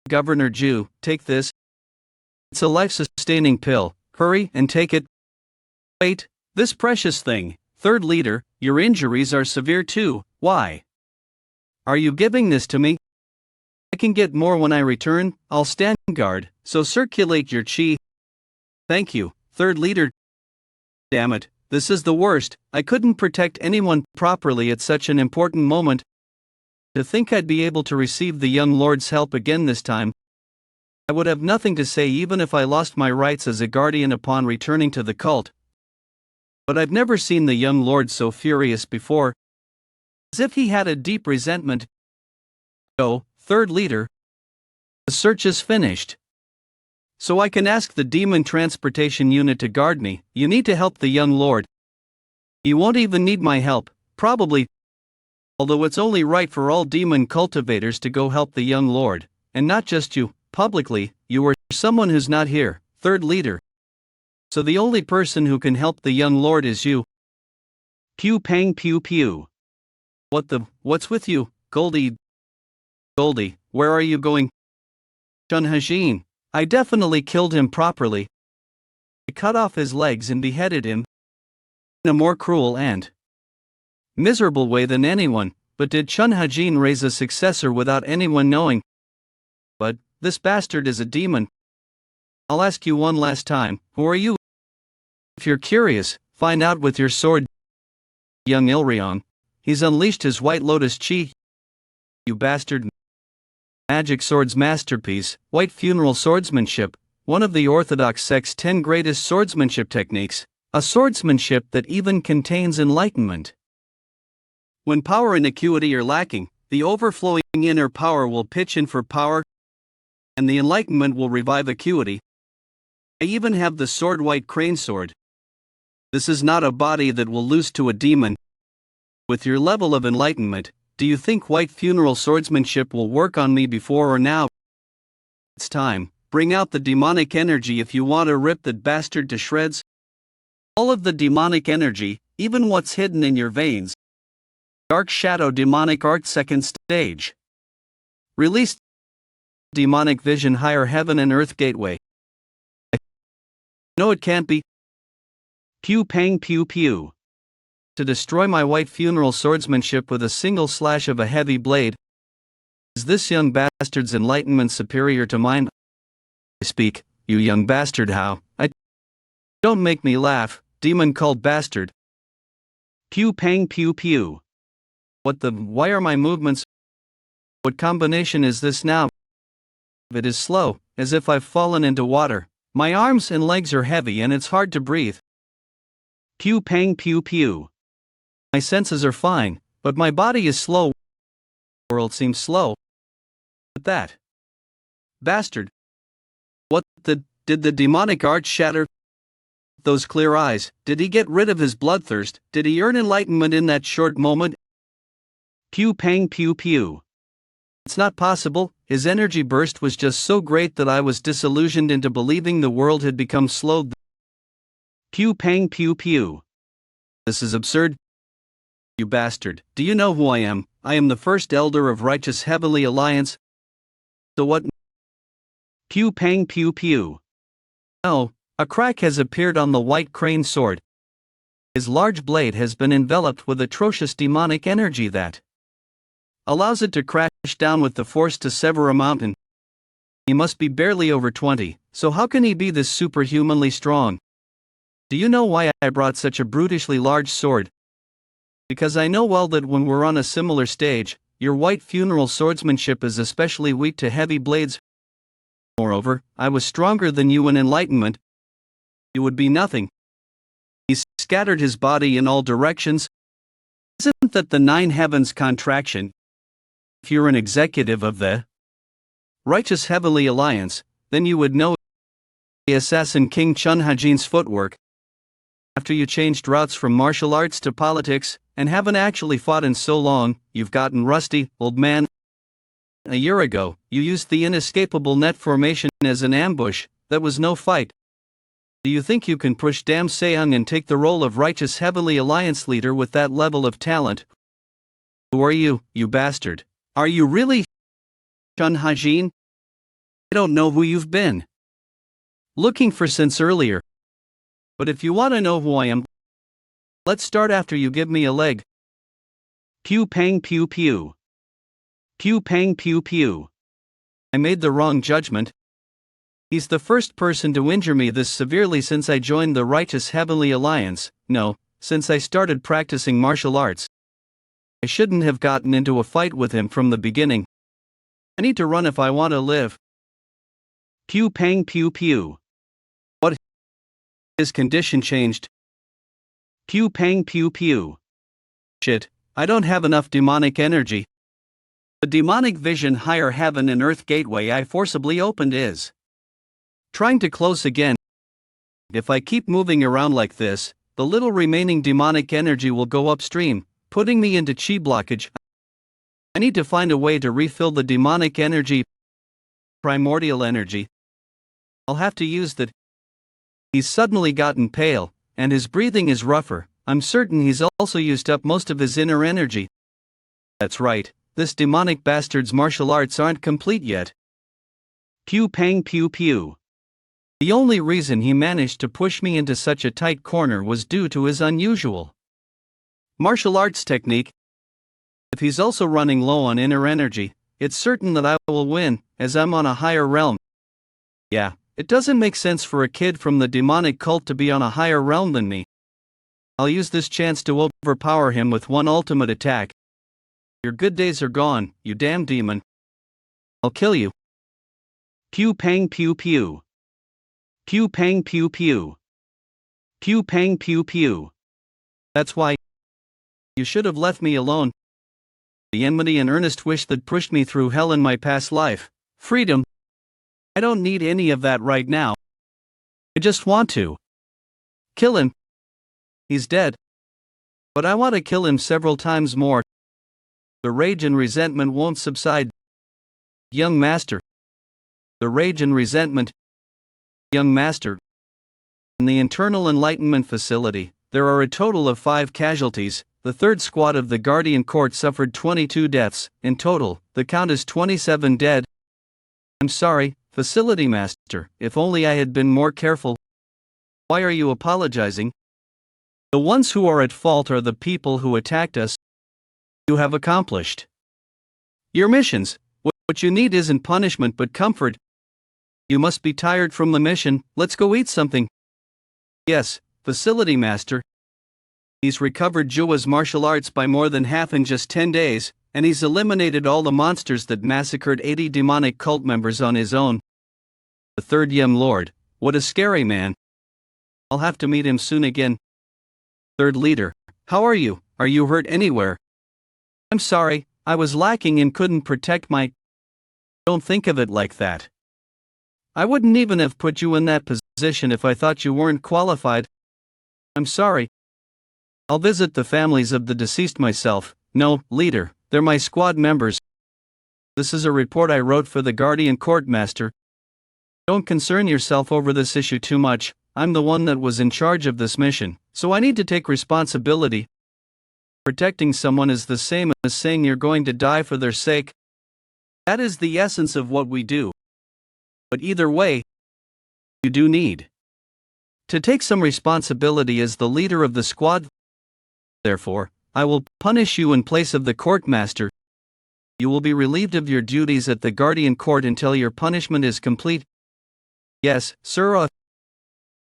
Governor Jew, take this. It's a life-sustaining pill, hurry and take it. Wait, this precious thing, 3rd leader, your injuries are severe too, why? Are you giving this to me? I can get more when I return, I'll stand guard, so circulate your chi. Thank you, 3rd leader. Damn it, this is the worst, I couldn't protect anyone properly at such an important moment. To think I'd be able to receive the young lord's help again this time. I would have nothing to say even if I lost my rights as a guardian upon returning to the cult. But I've never seen the young lord so furious before. As if he had a deep resentment. Oh, 3rd leader. The search is finished. So I can ask the demon transportation unit to guard me. You need to help the young lord. You won't even need my help, probably. Although it's only right for all demon cultivators to go help the young lord, and not just you, publicly, you or someone who's not here, 3rd leader. So the only person who can help the young lord is you. Pew pang pew pew. What's with you, Goldie? Goldie, where are you going? Chun Hajin, I definitely killed him properly. I cut off his legs and beheaded him. In a more cruel and miserable way than anyone, but did Chun Hajin raise a successor without anyone knowing? But this bastard is a demon. I'll ask you one last time, who are you? If you're curious, find out with your sword. Young Ilryang, he's unleashed his white lotus chi. You bastard. Magic sword's masterpiece, white funeral swordsmanship, one of the orthodox sect's 10 greatest swordsmanship techniques, a swordsmanship that even contains enlightenment. When power and acuity are lacking, the overflowing inner power will pitch in for power, and the enlightenment will revive acuity. I even have the sword white crane sword. This is not a body that will lose to a demon. With your level of enlightenment, do you think white funeral swordsmanship will work on me before or now? It's time, bring out the demonic energy if you want to rip that bastard to shreds. All of the demonic energy, even what's hidden in your veins. Dark Shadow Demonic Art 2nd Stage. Released. Demonic Vision Higher Heaven and Earth Gateway. No, it can't be. Pew pang pew pew. To destroy my white funeral swordsmanship with a single slash of a heavy blade. Is this young bastard's enlightenment superior to mine? I speak, you young bastard, how? Don't make me laugh, demon called bastard. Pew pang pew pew. Why are my movements? What combination is this now? It is slow, as if I've fallen into water. My arms and legs are heavy and it's hard to breathe. Pew pang pew pew. My senses are fine, but my body is slow. The world seems slow. But that bastard. Did the demonic art shatter? Those clear eyes, did he get rid of his bloodthirst? Did he earn enlightenment in that short moment? Pew pang pew pew. It's not possible. His energy burst was just so great that I was disillusioned into believing the world had become slow. Pew pang pew pew. This is absurd. You bastard. Do you know who I am? I am the first elder of righteous Heavenly Alliance. So what? Pew pang pew pew. No, a crack has appeared on the white crane sword. His large blade has been enveloped with atrocious demonic energy that allows it to crash down with the force to sever a mountain. He must be barely over 20, so how can he be this superhumanly strong? Do you know why I brought such a brutishly large sword? Because I know well that when we're on a similar stage, your white funeral swordsmanship is especially weak to heavy blades. Moreover, I was stronger than you in enlightenment. You would be nothing. He scattered his body in all directions. Isn't that the nine heavens contraction? If you're an executive of the Righteous Heavenly Alliance, then you would know the assassin King Chun Hajin's footwork. After you changed routes from martial arts to politics, and haven't actually fought in so long, you've gotten rusty, old man. A year ago, you used the inescapable net formation as an ambush. That was no fight. Do you think you can push damn Seo Ryang and take the role of Righteous Heavenly Alliance leader with that level of talent? Who are you, you bastard? Are you really Chun Hajin? I don't know who you've been looking for since earlier. But if you want to know who I am, let's start after you give me a leg. Pew pang pew pew. Pew pang pew pew. I made the wrong judgment. He's the first person to injure me this severely since I joined the Righteous Heavenly Alliance. No, since I started practicing martial arts. I shouldn't have gotten into a fight with him from the beginning. I need to run if I want to live. Pew pang pew pew. What? His condition changed. Pew pang pew pew. Shit, I don't have enough demonic energy. The demonic vision higher heaven and earth gateway I forcibly opened is trying to close again. If I keep moving around like this, the little remaining demonic energy will go upstream, putting me into chi blockage. I need to find a way to refill the demonic energy, primordial energy. I'll have to use that. He's suddenly gotten pale, and his breathing is rougher. I'm certain he's also used up most of his inner energy. That's right, this demonic bastard's martial arts aren't complete yet. Pew pang pew pew. The only reason he managed to push me into such a tight corner was due to his unusual martial arts technique. If he's also running low on inner energy, it's certain that I will win, as I'm on a higher realm. Yeah, it doesn't make sense for a kid from the demonic cult to be on a higher realm than me. I'll use this chance to overpower him with one ultimate attack. Your good days are gone, you damn demon. I'll kill you. Pew pang pew pew. Pew pang pew pew. Pew pang pew pew. That's why you should have left me alone. The enmity and earnest wish that pushed me through hell in my past life. Freedom. I don't need any of that right now. I just want to kill him. He's dead. But I want to kill him several times more. The rage and resentment won't subside. Young master. The rage and resentment. Young master. In the internal enlightenment facility, there are a total of 5 casualties. The third squad of the Guardian Court suffered 22 deaths. In total, the count is 27 dead. I'm sorry, facility master, if only I had been more careful. Why are you apologizing? The ones who are at fault are the people who attacked us. You have accomplished your missions. What you need isn't punishment but comfort. You must be tired from the mission. Let's go eat something. Yes, facility master. He's recovered Jua's martial arts by more than half in just 10 days, and he's eliminated all the monsters that massacred 80 demonic cult members on his own. The third Young Lord, what a scary man. I'll have to meet him soon again. Third leader, how are you? Are you hurt anywhere? I'm sorry, I was lacking and couldn't protect my... Don't think of it like that. I wouldn't even have put you in that position if I thought you weren't qualified. I'm sorry. I'll visit the families of the deceased myself. No, leader, They're my squad members. This is a report I wrote for the Guardian Courtmaster. Don't concern yourself over this issue too much. I'm the one that was in charge of this mission, so I need to take responsibility. Protecting someone is the same as saying you're going to die for their sake. That is the essence of what we do. But either way, you do need to take some responsibility as the leader of the squad. Therefore, I will punish you in place of the courtmaster. You will be relieved of your duties at the Guardian Court until your punishment is complete. Yes, sir.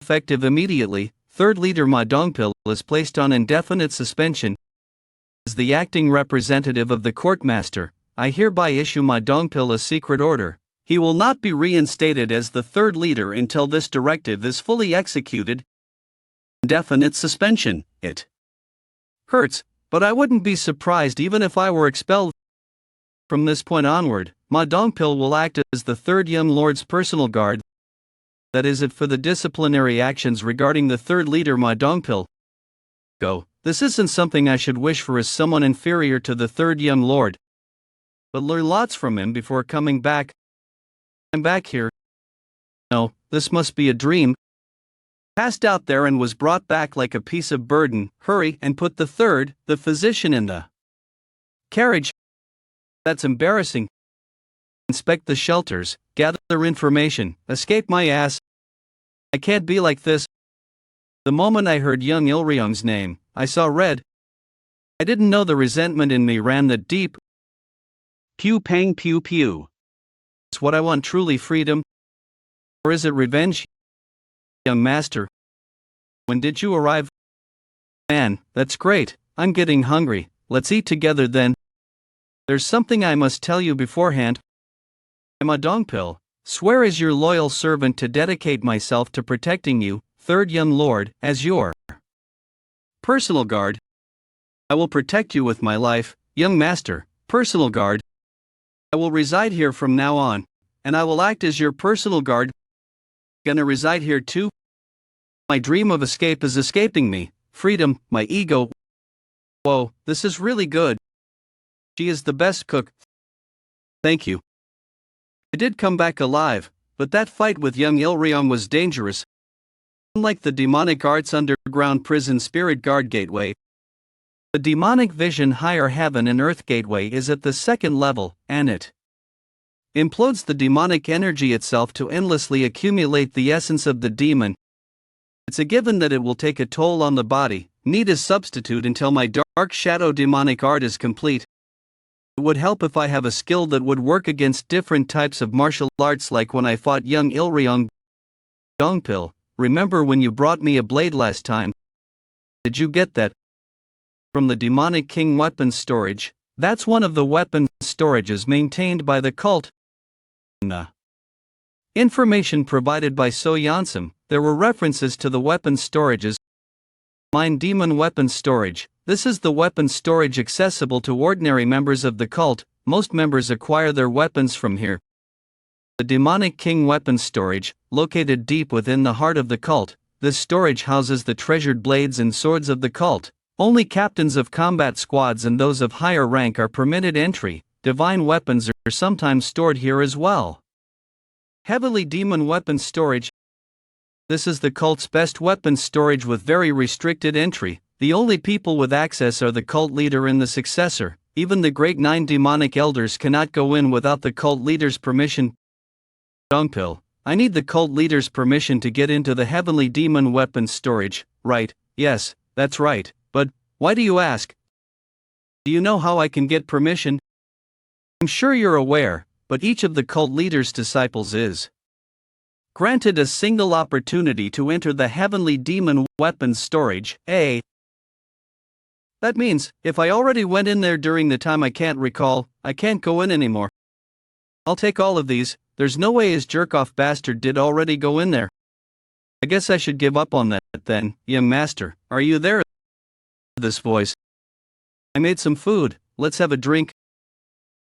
Effective immediately, third leader Ma Dongpil is placed on indefinite suspension. As the acting representative of the courtmaster, I hereby issue Ma Dongpil a secret order. He will not be reinstated as the third leader until this directive is fully executed. Indefinite suspension. It hurts, but I wouldn't be surprised even if I were expelled. From this point onward, Ma Dongpil will act as the third young lord's personal guard. That is it for the disciplinary actions regarding the third leader Ma Dongpil. Go. This isn't something I should wish for as someone inferior to the third young lord, but learn lots from him before coming back. I'm back here. No, this must be a dream. Passed out there and was brought back like a piece of burden. Hurry and put the physician in the carriage. That's embarrassing. Inspect the shelters, gather information, escape my ass. I can't be like this. The moment I heard young Ilryang's name, I saw red. I didn't know the resentment in me ran that deep. Pew pang pew pew. Is what I want truly freedom? Or is it revenge? Young master, when did you arrive? Man, that's great. I'm getting hungry. Let's eat together then. There's something I must tell you beforehand. Ma Dongpil, swear as your loyal servant to dedicate myself to protecting you, third young lord, as your personal guard. I will protect you with my life, young master, personal guard. I will reside here from now on, and I will act as your personal guard. Gonna reside here too? My dream of escape is escaping me, freedom, my ego. Whoa, this is really good. She is the best cook. Thank you. I did come back alive, but that fight with young Ilryang was dangerous. Unlike the demonic arts underground prison spirit guard gateway, the demonic vision higher heaven and earth gateway is at the second level, and it implodes the demonic energy itself to endlessly accumulate the essence of the demon. It's a given that it will take a toll on the body. Need a substitute until my dark shadow demonic art is complete. It would help if I have a skill that would work against different types of martial arts, like when I fought young Ilryang. Dongpil, remember when you brought me a blade last time? Did you get that? From the Demonic King weapons storage. That's one of the weapons storages maintained by the cult. Information provided by Seo Ryang. There were references to the weapons storages. Mine Demon Weapons Storage. This is the weapon storage accessible to ordinary members of the cult. Most members acquire their weapons from here. The Demonic King weapons storage, located deep within the heart of the cult. This storage houses the treasured blades and swords of the cult. Only captains of combat squads and those of higher rank are permitted entry. Divine weapons are sometimes stored here as well. Heavily Demon Weapons Storage. This is the cult's best weapons storage with very restricted entry. The only people with access are the cult leader and the successor. Even the great 9 demonic elders cannot go in without the cult leader's permission. Dongpil, I need the cult leader's permission to get into the heavenly demon weapons storage. Right, yes, that's right. But why do you ask? Do you know how I can get permission? I'm sure you're aware, but each of the cult leader's disciples is granted a single opportunity to enter the heavenly demon weapons storage. That means, if I already went in there during the time I can't recall, I can't go in anymore. I'll take all of these. There's no way his jerk-off bastard did already go in there. I guess I should give up on that then. Young master, are you there? This voice. I made some food, let's have a drink.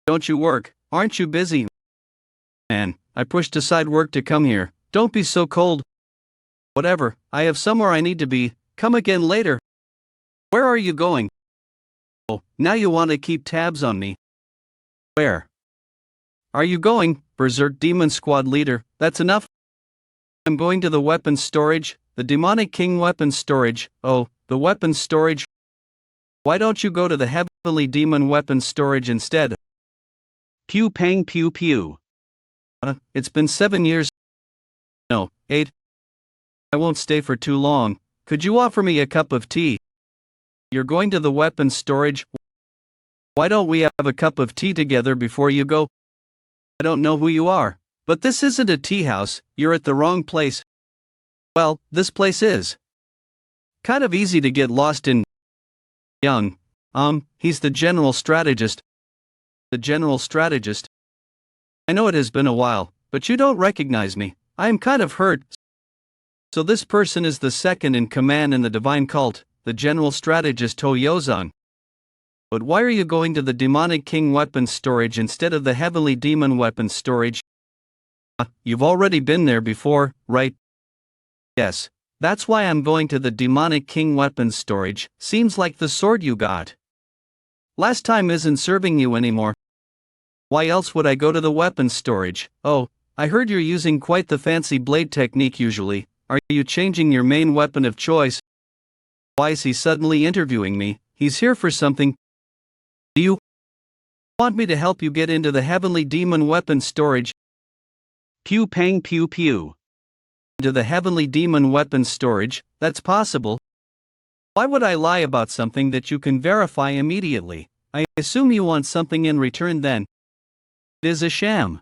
Don't you work, aren't you busy? Man, I pushed aside work to come here. Don't be so cold. Whatever, I have somewhere I need to be. Come again later. Where are you going? Oh, now you want to keep tabs on me. Where are you going, Berserk Demon Squad leader? That's enough. I'm going to the weapons storage, the Demonic King weapons storage. Oh, the weapons storage. Why don't you go to the Heavenly Demon weapons storage instead? Pew pang pew pew. It's been 7 years. No, 8. I won't stay for too long. Could you offer me a cup of tea? You're going to the weapons storage? Why don't we have a cup of tea together before you go? I don't know who you are, but this isn't a tea house. You're at the wrong place. Well, this place is kind of easy to get lost in. Young. He's the general strategist. The general strategist? I know it has been a while, but you don't recognize me. I am kind of hurt. So this person is the second in command in the divine cult, the general strategist Ho Yozong. But why are you going to the Demonic King weapons storage instead of the Heavenly Demon weapons storage? You've already been there before, right? Yes. That's why I'm going to the Demonic King weapons storage. Seems like the sword you got last time isn't serving you anymore. Why else would I go to the weapons storage? Oh, I heard you're using quite the fancy blade technique usually. Are you changing your main weapon of choice? Why is he suddenly interviewing me? He's here for something. Do you want me to help you get into the Heavenly Demon weapons storage? Pew pang pew pew. To the Heavenly Demon weapons storage, that's possible. Why would I lie about something that you can verify immediately? I assume you want something in return then. It is a sham.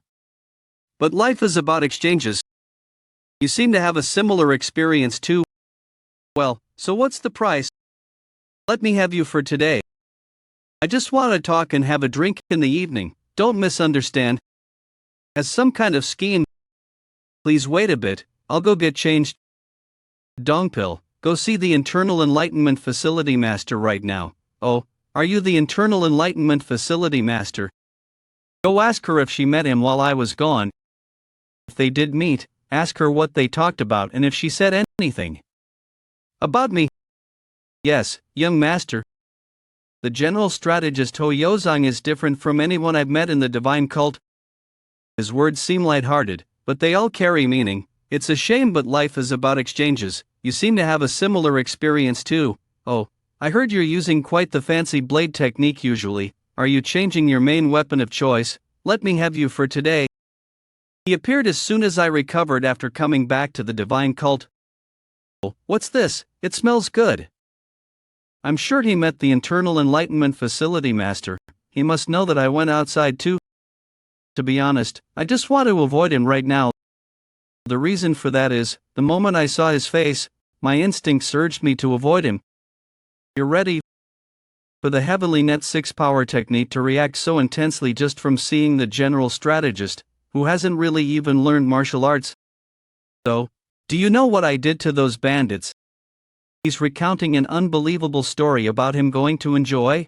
But life is about exchanges. You seem to have a similar experience too. Well, so what's the price? Let me have you for today. I just want to talk and have a drink in the evening, don't misunderstand. As some kind of scheme. Please wait a bit, I'll go get changed. Dongpil, go see the Internal Enlightenment Facility Master right now. Oh, are you the Internal Enlightenment Facility Master? Go ask her if she met him while I was gone. If they did meet, ask her what they talked about and if she said anything about me. Yes, young master. The general strategist Ho Yozong is different from anyone I've met in the divine cult. His words seem lighthearted, but they all carry meaning. It's a shame, but life is about exchanges. You seem to have a similar experience too. Oh, I heard you're using quite the fancy blade technique usually. Are you changing your main weapon of choice? Let me have you for today. He appeared as soon as I recovered after coming back to the divine cult. Oh, what's this? It smells good. I'm sure he met the Internal Enlightenment Facility Master. He must know that I went outside too. To be honest, I just want to avoid him right now. The reason for that is, the moment I saw his face, my instincts urged me to avoid him. You're ready for the Heavenly Net 6 power technique to react so intensely just from seeing the general strategist, who hasn't really even learned martial arts. So, do you know what I did to those bandits? He's recounting an unbelievable story about him going to enjoy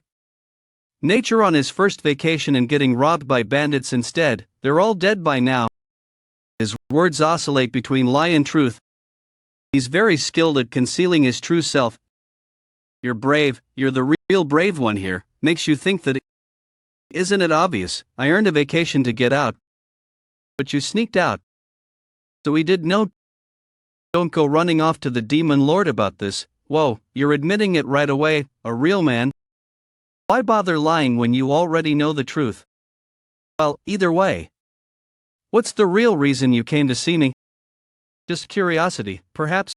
nature on his first vacation and getting robbed by bandits instead. They're all dead by now. His words oscillate between lie and truth. He's very skilled at concealing his true self. You're brave, you're the real brave one here, makes you think that. Isn't it obvious? I earned a vacation to get out. But you sneaked out. So we did no. Don't go running off to the Demon Lord about this. Whoa, you're admitting it right away, a real man. Why bother lying when you already know the truth? Well, either way. What's the real reason you came to see me? Just curiosity, perhaps?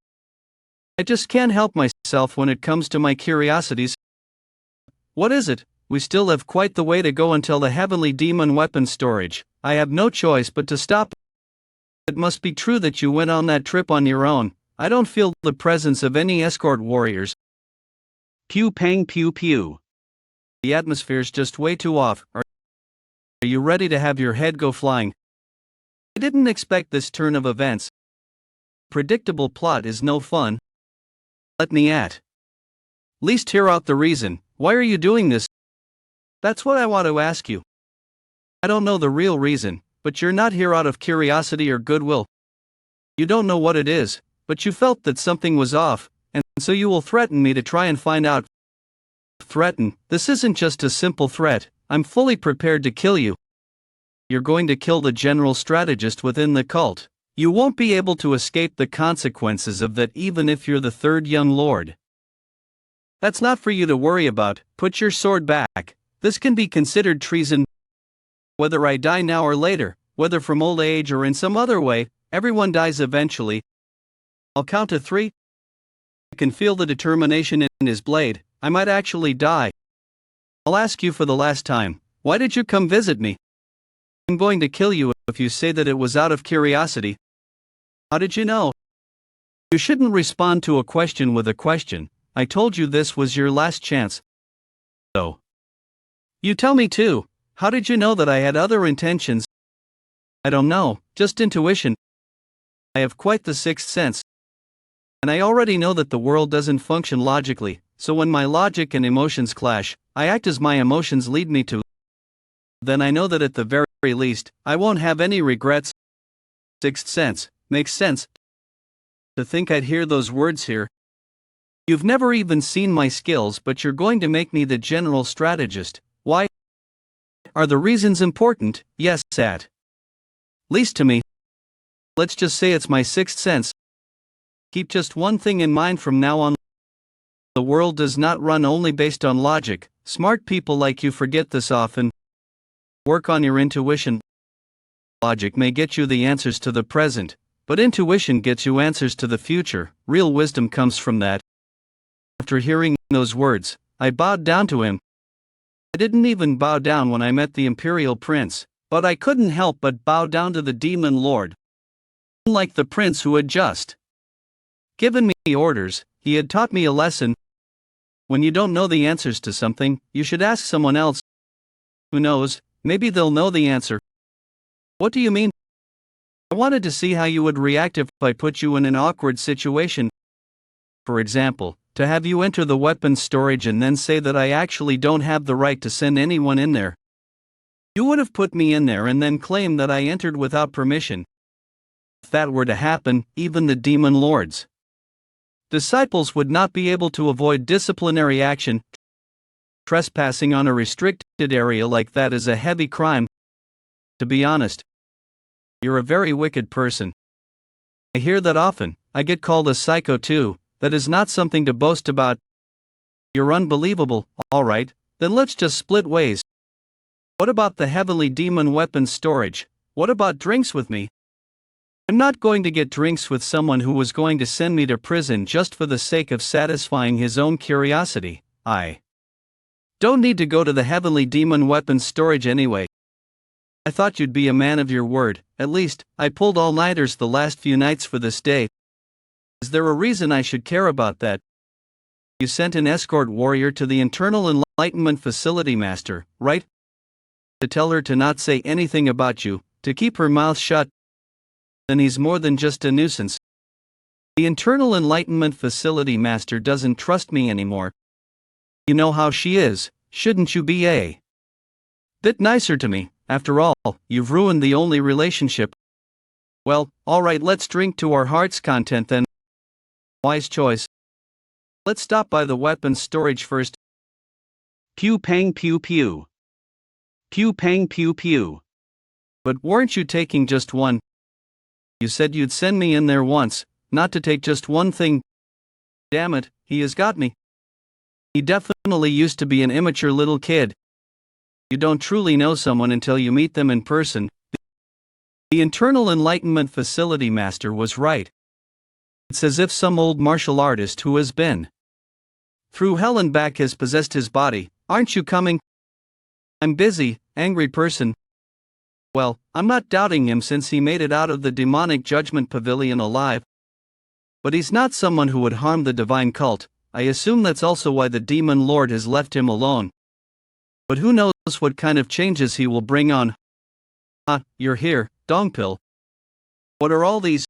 I just can't help myself when it comes to my curiosities. What is it? We still have quite the way to go until the Heavenly Demon weapon storage. I have no choice but to stop. It must be true that you went on that trip on your own. I don't feel the presence of any escort warriors. Pew pang pew pew. The atmosphere's just way too off. Are you ready to have your head go flying? I didn't expect this turn of events. Predictable plot is no fun. Let me at least hear out the reason. Why are you doing this? That's what I want to ask you. I don't know the real reason, but you're not here out of curiosity or goodwill. You don't know what it is, but you felt that something was off, and so you will threaten me to try and find out. threaten, this isn't just a simple threat, I'm fully prepared to kill you. You're going to kill the general strategist within the cult. You won't be able to escape the consequences of that even if you're the third young lord. That's not for you to worry about, put your sword back. This can be considered treason. Whether I die now or later, whether from old age or in some other way, everyone dies eventually. I'll count to 3. I can feel the determination in his blade, I might actually die. I'll ask you for the last time, why did you come visit me? I'm going to kill you if you say that it was out of curiosity. How did you know? You shouldn't respond to a question with a question. I told you this was your last chance. So. You tell me too, how did you know that I had other intentions? I don't know, just intuition. I have quite the sixth sense. And I already know that the world doesn't function logically, so when my logic and emotions clash, I act as my emotions lead me to. Then I know that at the very least, I won't have any regrets. Sixth sense, makes sense. To think I'd hear those words here. You've never even seen my skills, but you're going to make me the general strategist. Why? Are the reasons important? Yes, at least to me. Let's just say it's my sixth sense. Keep just one thing in mind from now on. The world does not run only based on logic. Smart people like you forget this often. Work on your intuition. Logic may get you the answers to the present, but intuition gets you answers to the future. Real wisdom comes from that. After hearing those words, I bowed down to him. I didn't even bow down when I met the Imperial Prince, but I couldn't help but bow down to the Demon Lord. Unlike the prince who had just given me orders, he had taught me a lesson. When you don't know the answers to something, you should ask someone else. Who knows, maybe they'll know the answer. What do you mean? I wanted to see how you would react if I put you in an awkward situation. For example, to have you enter the weapons storage and then say that I actually don't have the right to send anyone in there. You would have put me in there and then claim that I entered without permission. If that were to happen, even the demon lords' disciples would not be able to avoid disciplinary action. Trespassing on a restricted area like that is a heavy crime. To be honest, you're a very wicked person. I hear that often. I get called a psycho too. That is not something to boast about. You're unbelievable. Alright, then let's just split ways. What about the heavenly demon weapons storage? What about drinks with me? I'm not going to get drinks with someone who was going to send me to prison just for the sake of satisfying his own curiosity. I don't need to go to the heavenly demon weapons storage anyway. I thought you'd be a man of your word. At least, I pulled all-nighters the last few nights for this day. Is there a reason I should care about that? You sent an escort warrior to the Internal Enlightenment Facility Master, right? To tell her to not say anything about you, to keep her mouth shut. Then he's more than just a nuisance. The Internal Enlightenment Facility Master doesn't trust me anymore. You know how she is, shouldn't you be a bit nicer to me? After all, you've ruined the only relationship. Well, alright, let's drink to our heart's content then. Wise choice. Let's stop by the weapons storage first. Pew pang pew pew. Pew pang pew pew. But weren't you taking just one? You said you'd send me in there once, not to take just one thing. Damn it, he has got me. He definitely used to be an immature little kid. You don't truly know someone until you meet them in person. The Internal Enlightenment Facility Master was right. It's as if some old martial artist who has been through hell and back has possessed his body. Aren't you coming? I'm busy, angry person. Well, I'm not doubting him since he made it out of the demonic judgment pavilion alive. But he's not someone who would harm the divine cult. I assume that's also why the demon lord has left him alone. But who knows what kind of changes he will bring on. You're here, Dongpil. What are all these?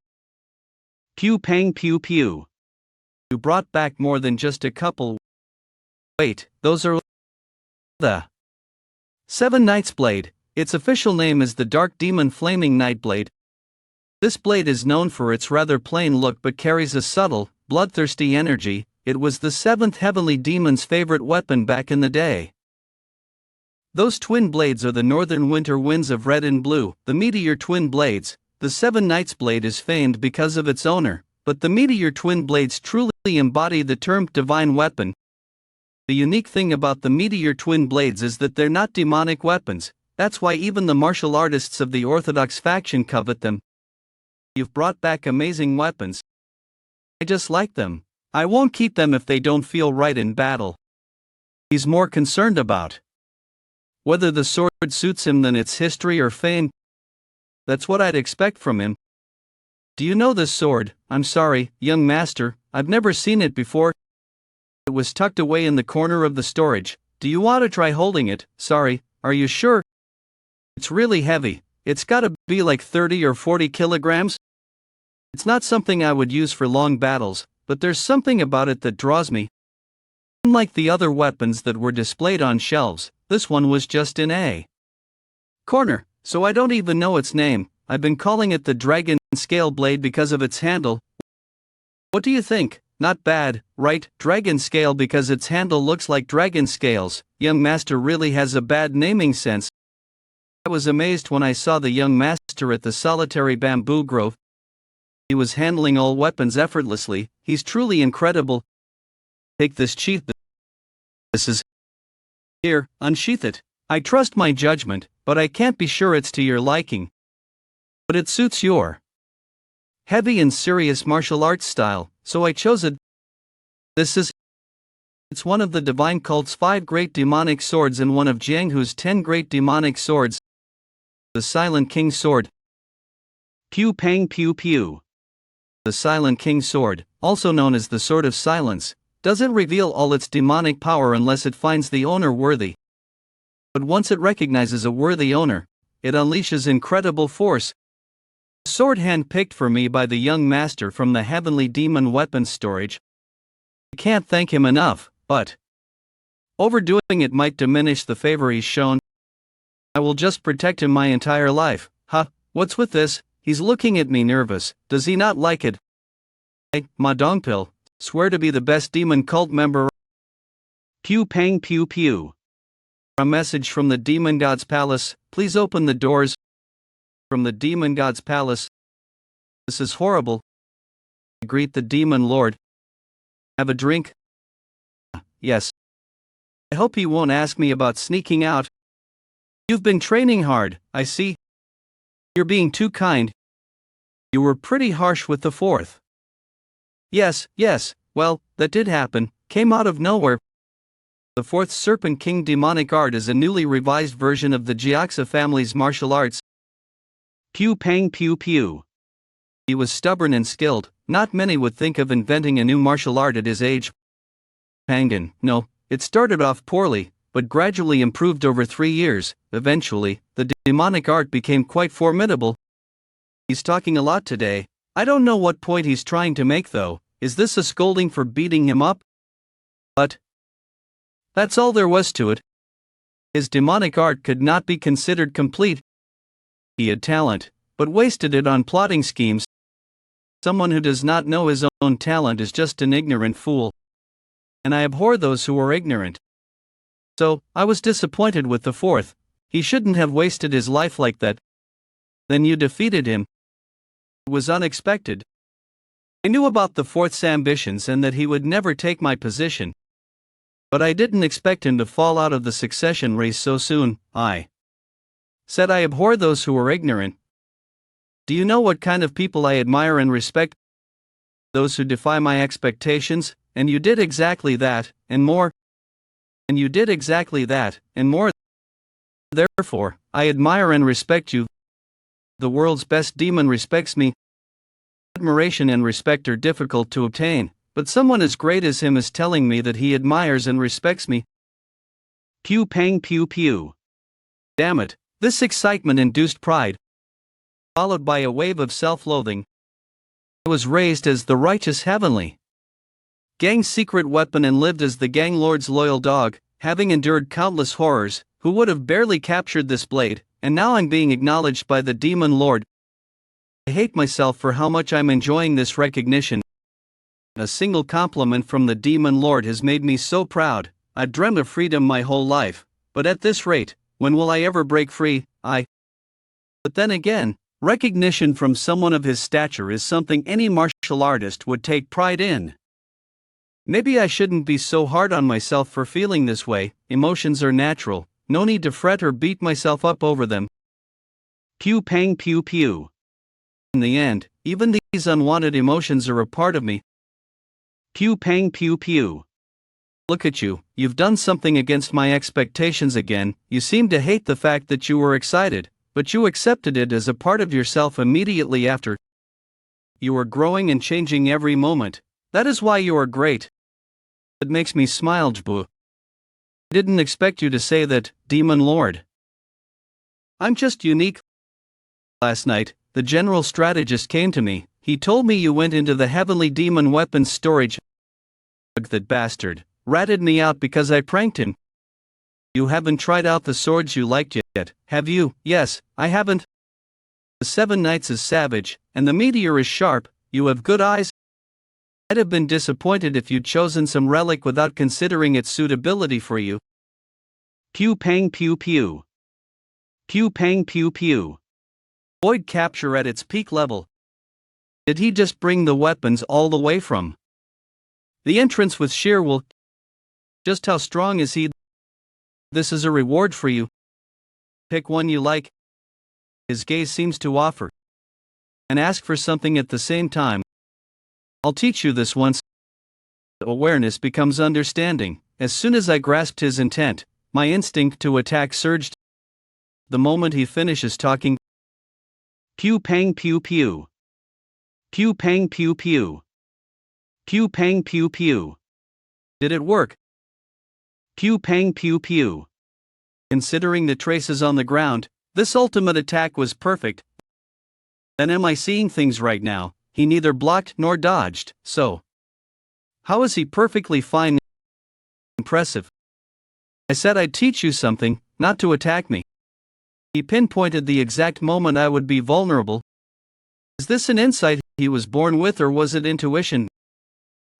Pew pang pew pew. You brought back more than just a couple. Wait, those are the Seven Knights Blade. Its official name is the Dark Demon Flaming Nightblade. This blade is known for its rather plain look but carries a subtle, bloodthirsty energy. it was the seventh heavenly demon's favorite weapon back in the day. Those twin blades are the northern winter winds of red and blue, the meteor twin blades. The Seven Knights blade is famed because of its owner, but the meteor twin blades truly embody the term divine weapon. The unique thing about the meteor twin blades is that they're not demonic weapons. That's why even the martial artists of the Orthodox faction covet them. You've brought back amazing weapons. I just like them. I won't keep them if they don't feel right in battle. He's more concerned about whether the sword suits him than its history or fame. That's what I'd expect from him. Do you know this sword? I'm sorry, young master, I've never seen it before. It was tucked away in the corner of the storage. Do you want to try holding it? Sorry, are you sure? It's really heavy. It's gotta be like 30 or 40 kilograms. It's not something I would use for long battles, but there's something about it that draws me. Unlike the other weapons that were displayed on shelves, this one was just in a corner, so I don't even know its name. I've been calling it the dragon scale blade because of its handle. What do you think? Not bad, right? Dragon scale because its handle looks like dragon scales. Young master really has a bad naming sense. I was amazed when I saw the young master at the solitary bamboo grove. He was handling all weapons effortlessly. He's truly incredible. Take this sheath. This is here, unsheath it. I trust my judgment, but I can't be sure it's to your liking. But it suits your heavy and serious martial arts style, so I chose it. It's one of the divine cult's 5 great demonic swords and one of Jianghu's 10 great demonic swords. The Silent King Sword. Pew pang pew pew. The Silent King Sword, also known as the Sword of Silence, doesn't reveal all its demonic power unless it finds the owner worthy. But once it recognizes a worthy owner, it unleashes incredible force. A sword hand-picked for me by the young master from the Heavenly Demon Weapons Storage. I can't thank him enough, but overdoing it might diminish the favor he's shown. I will just protect him my entire life. Huh, what's with this? He's looking at me nervous. Does he not like it? Ma Dongpil, swear to be the best demon cult member. Pew pang pew pew. A message from the demon god's palace. Please open the doors. From the demon god's palace. This is horrible. I greet the demon lord. Have a drink? Yes. I hope he won't ask me about sneaking out. You've been training hard, I see. You're being too kind. You were pretty harsh with the fourth. Yes, well, that did happen, came out of nowhere. The fourth Serpent King demonic art is a newly revised version of the Jiaxa family's martial arts. Pew pang pew pew. He was stubborn and skilled. Not many would think of inventing a new martial art at his age. Pangan, no, it started off poorly, but gradually improved over 3 years. Eventually, the demonic art became quite formidable. He's talking a lot today. I don't know what point he's trying to make though. Is this a scolding for beating him up? But that's all there was to it. His demonic art could not be considered complete. He had talent, but wasted it on plotting schemes. Someone who does not know his own talent is just an ignorant fool. And I abhor those who are ignorant. So, I was disappointed with the fourth. He shouldn't have wasted his life like that. Then you defeated him. It was unexpected. I knew about the fourth's ambitions and that he would never take my position. But I didn't expect him to fall out of the succession race so soon. I said I abhor those who are ignorant. Do you know what kind of people I admire and respect? Those who defy my expectations, and you did exactly that, and more. And you did exactly that, and more. Therefore, I admire and respect you. The world's best demon respects me. Admiration and respect are difficult to obtain, but someone as great as him is telling me that he admires and respects me. Pew pang pew pew. Damn it, this excitement induced pride, followed by a wave of self-loathing. I was raised as the righteous heavenly gang's secret weapon and lived as the gang lord's loyal dog, having endured countless horrors, who would have barely captured this blade, and now I'm being acknowledged by the demon lord. I hate myself for how much I'm enjoying this recognition. A single compliment from the Demon Lord has made me so proud. I dreamt of freedom my whole life, but at this rate, when will I ever break free? But then again, recognition from someone of his stature is something any martial artist would take pride in. Maybe I shouldn't be so hard on myself for feeling this way. Emotions are natural, no need to fret or beat myself up over them. Pew pang pew pew. In the end, even these unwanted emotions are a part of me. Pew pang pew pew. Look at you, you've done something against my expectations again. You seem to hate the fact that you were excited, but you accepted it as a part of yourself immediately after. You are growing and changing every moment. That is why you are great. It makes me smile, Jbu. I didn't expect you to say that, Demon Lord. I'm just unique. Last night, the general strategist came to me. He told me you went into the heavenly demon weapons storage. That bastard ratted me out because I pranked him. You haven't tried out the swords you liked yet, have you? Yes, I haven't. The 7 Knights is savage, and the meteor is sharp. You have good eyes. I'd have been disappointed if you'd chosen some relic without considering its suitability for you. Pew pang pew pew. Pew pang pew pew. Void capture at its peak level. Did he just bring the weapons all the way from the entrance with sheer will? Just how strong is he? This is a reward for you. Pick one you like. His gaze seems to offer and ask for something at the same time. I'll teach you this once. Awareness becomes understanding. As soon as I grasped his intent, my instinct to attack surged. The moment he finishes talking, pew pang pew pew. Pew pang pew pew. Pew pang pew pew. Did it work? Pew pang pew pew. Considering the traces on the ground, this ultimate attack was perfect. Then am I seeing things right now? He neither blocked nor dodged, so how is he perfectly fine? Impressive. I said I'd teach you something, not to attack me. He pinpointed the exact moment I would be vulnerable. Is this an insight he was born with, or was it intuition?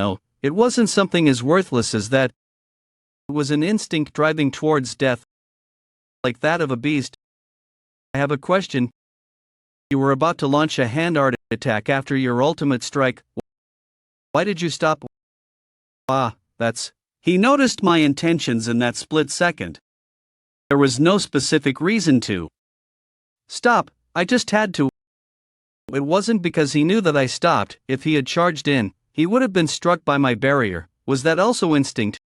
No, it wasn't something as worthless as that. It was an instinct driving towards death, like that of a beast. I have a question. You were about to launch a hand art attack after your ultimate strike. Why did you stop? That's. He noticed my intentions in that split second. There was no specific reason to stop, I just had to. It wasn't because he knew that I stopped. If he had charged in, he would have been struck by my barrier. Was that also instinct?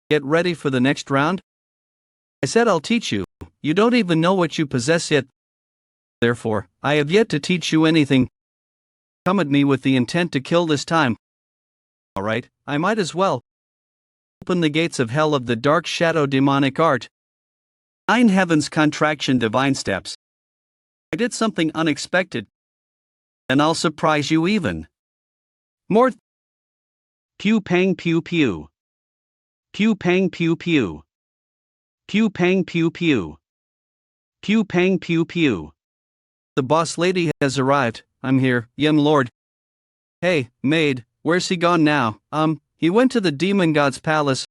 Get ready for the next round? I said I'll teach you. You don't even know what you possess yet. Therefore, I have yet to teach you anything. Come at me with the intent to kill this time. Alright, I might as well. Open the gates of hell of the dark shadow demonic art. 9 heavens contraction divine steps. I did something unexpected. And I'll surprise you even more. Pew pang pew pew. Pew pang pew pew. Pew pang pew pew. Pew pang pew pew. The boss lady has arrived. I'm here, young lord. Hey, maid, where's he gone now? He went to the demon god's palace.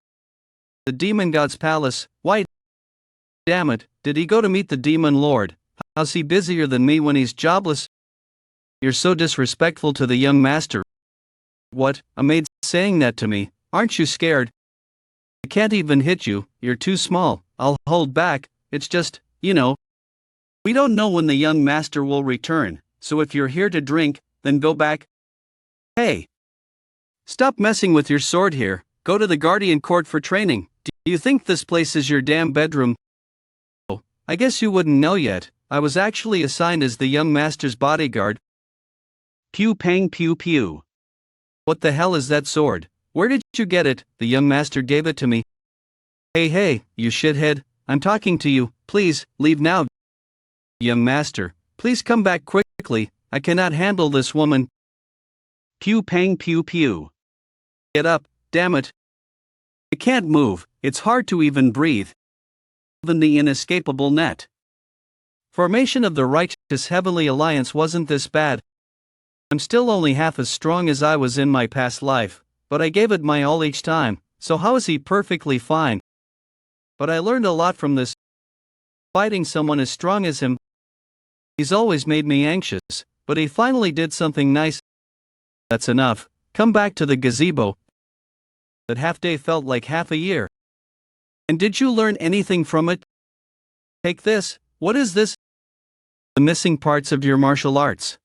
The demon god's palace? Why? Damn it, did he go to meet the demon lord? How's he busier than me when he's jobless? You're so disrespectful to the young master. What, a maid saying that to me? Aren't you scared? I can't even hit you, you're too small. I'll hold back, it's just, we don't know when the young master will return, so if you're here to drink, then go back. Hey! Stop messing with your sword here, go to the guardian court for training. Do you think this place is your damn bedroom? Oh, I guess you wouldn't know yet, I was actually assigned as the young master's bodyguard. Pew pang pew pew. What the hell is that sword? Where did you get it? The young master gave it to me. Hey, you shithead, I'm talking to you, please, leave now. Young master, please come back quickly, I cannot handle this woman. Pew pang pew pew. Get up, damn it. I can't move, it's hard to even breathe. Even the inescapable net. Formation of the righteous heavenly alliance wasn't this bad. I'm still only half as strong as I was in my past life, but I gave it my all each time, so how is he perfectly fine? But I learned a lot from this. Fighting someone as strong as him. He's always made me anxious, but he finally did something nice. That's enough. Come back to the gazebo. That half day felt like half a year. And did you learn anything from it? Take this. What is this? The missing parts of your martial arts.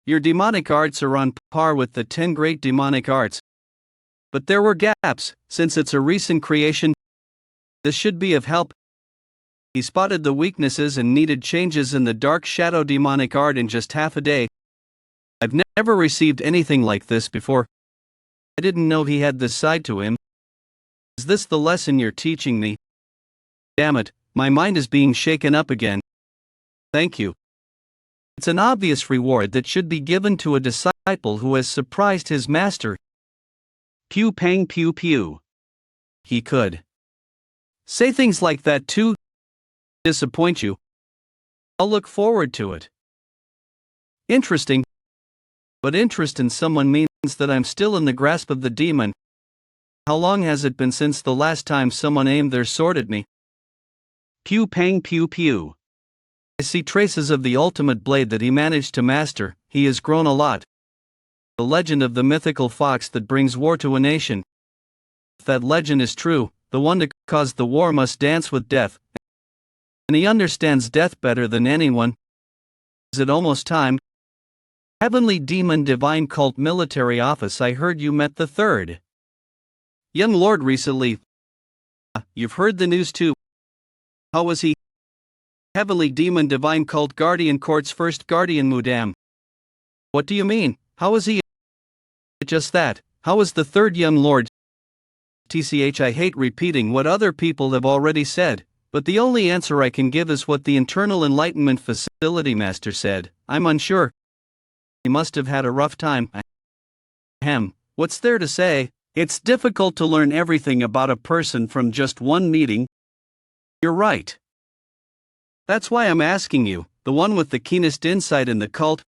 Your demonic arts are on par with the 10 great demonic arts. But there were gaps, since it's a recent creation. This should be of help. He spotted the weaknesses and needed changes in the dark shadow demonic art in just half a day. I've never received anything like this before. I didn't know he had this side to him. Is this the lesson you're teaching me? Damn it, my mind is being shaken up again. Thank you. It's an obvious reward that should be given to a disciple who has surprised his master. Pew pang pew pew. He could say things like that too. Disappoint you. I'll look forward to it. Interesting. But interest in someone means that I'm still in the grasp of the demon. How long has it been since the last time someone aimed their sword at me? Pew pang pew pew. I see traces of the ultimate blade that he managed to master. He has grown a lot. The legend of the mythical fox that brings war to a nation. If that legend is true, the one to cause the war must dance with death. And he understands death better than anyone. Is it almost time? Heavenly Demon Divine Cult Military Office. I heard you met the third young lord recently. You've heard the news too. How was he? Heavenly Demon Divine Cult Guardian Court's first guardian Mudam. What do you mean? How was he? Just that. How was the third young lord? TCH, I hate repeating what other people have already said, but the only answer I can give is what the Internal Enlightenment Facility Master said. I'm unsure. He must have had a rough time. What's there to say? It's difficult to learn everything about a person from just one meeting. You're right. That's why I'm asking you, the one with the keenest insight in the cult.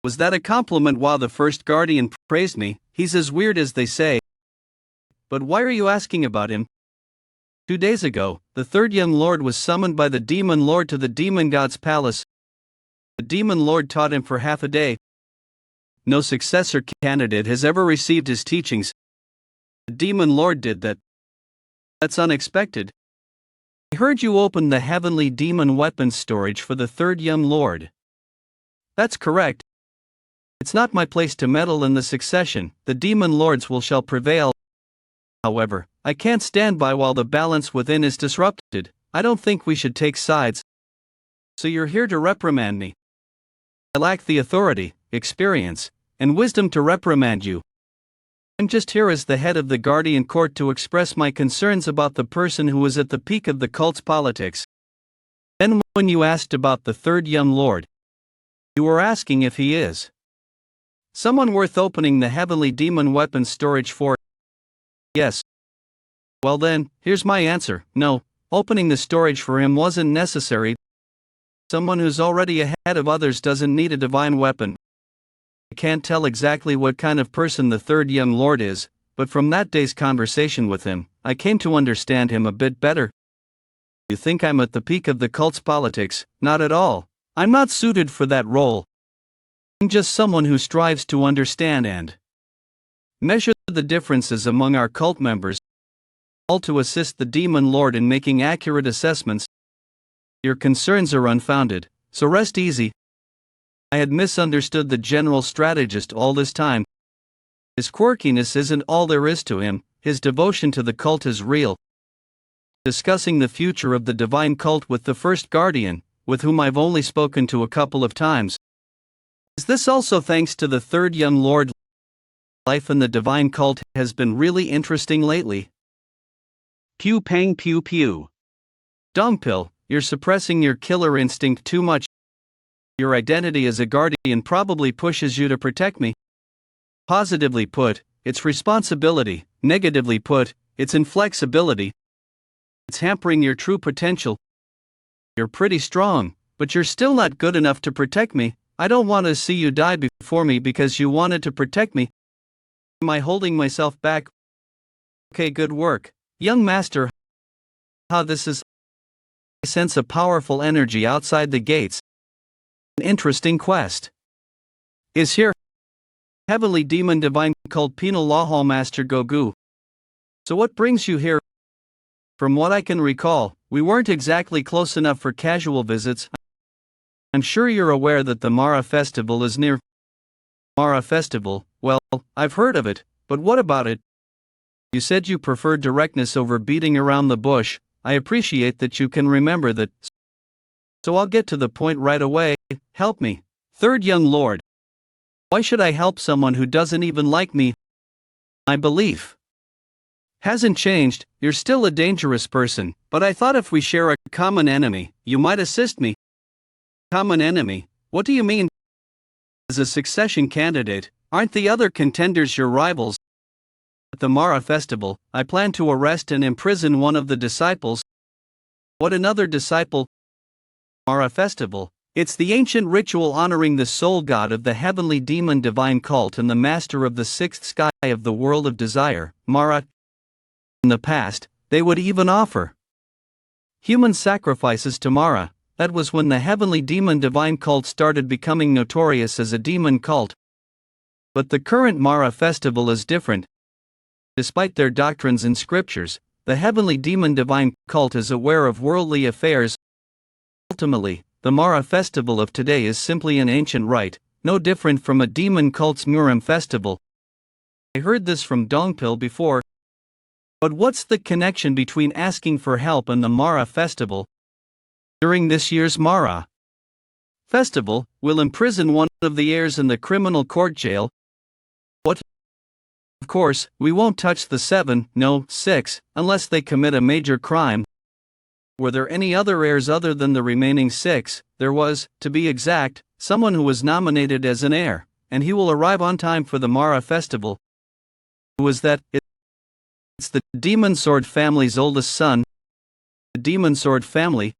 Was that a compliment? While the first guardian praised me, he's as weird as they say. But why are you asking about him? 2 days ago, the third young lord was summoned by the demon lord to the demon god's palace. The demon lord taught him for half a day. No successor candidate has ever received his teachings. The demon lord did that. That's unexpected. I heard you opened the heavenly demon weapons storage for the third young lord. That's correct. It's not my place to meddle in the succession. The demon lords shall prevail. However, I can't stand by while the balance within is disrupted. I don't think we should take sides. So you're here to reprimand me. I lack the authority, experience, and wisdom to reprimand you. I'm just here as the head of the Guardian Court to express my concerns about the person who is at the peak of the cult's politics. Then when you asked about the third young lord, you were asking if he is someone worth opening the heavenly demon weapons storage for. Yes. Well then, here's my answer. No, opening the storage for him wasn't necessary. Someone who's already ahead of others doesn't need a divine weapon. I can't tell exactly what kind of person the third young lord is, but from that day's conversation with him, I came to understand him a bit better. You think I'm at the peak of the cult's politics? Not at all. I'm not suited for that role. I'm just someone who strives to understand and measure the differences among our cult members, all to assist the demon lord in making accurate assessments. Your concerns are unfounded, so rest easy. I had misunderstood the general strategist all this time. His quirkiness isn't all there is to him, his devotion to the cult is real. Discussing the future of the divine cult with the first guardian, with whom I've only spoken to a couple of times. Is this also thanks to the third young lord? Life in the divine cult has been really interesting lately. Pew pang pew pew. Dongpill, you're suppressing your killer instinct too much. Your identity as a guardian probably pushes you to protect me. Positively put, it's responsibility. Negatively put, it's inflexibility. It's hampering your true potential. You're pretty strong, but you're still not good enough to protect me. I don't want to see you die before me because you wanted to protect me. Am I holding myself back? Okay, good work, young master. How this is. I sense a powerful energy outside the gates. An interesting quest is here. Heavenly Demon Divine Cult Penal Law Hall Master Gogu. So what brings you here? From what I can recall, we weren't exactly close enough for casual visits. I'm sure you're aware that the Mara Festival is near. Mara Festival, well, I've heard of it, but what about it? You said you prefer directness over beating around the bush. I appreciate that you can remember that. So I'll get to the point right away. Help me, third young lord. Why should I help someone who doesn't even like me? My belief hasn't changed. You're still a dangerous person, but I thought if we share a common enemy, you might assist me. Common enemy? What do you mean? As a succession candidate, aren't the other contenders your rivals? At the Mara Festival, I plan to arrest and imprison one of the disciples. What, another disciple? Mara Festival. It's the ancient ritual honoring the soul god of the heavenly demon divine cult and the master of the sixth sky of the world of desire, Mara. In the past, they would even offer human sacrifices to Mara. That was when the heavenly demon divine cult started becoming notorious as a demon cult. But the current Mara Festival is different. Despite their doctrines and scriptures, the heavenly demon divine cult is aware of worldly affairs. Ultimately, the Mara Festival of today is simply an ancient rite, no different from a demon cult's Muram festival. I heard this from Dongpil before. But what's the connection between asking for help and the Mara Festival? During this year's Mara Festival, we'll imprison one of the heirs in the criminal court jail. What? Of course, we won't touch the 6, unless they commit a major crime. Were there any other heirs other than the remaining 6? There was, to be exact, someone who was nominated as an heir, and he will arrive on time for the Mara Festival. Who was that? It's the Demon Sword family's oldest son. The Demon Sword family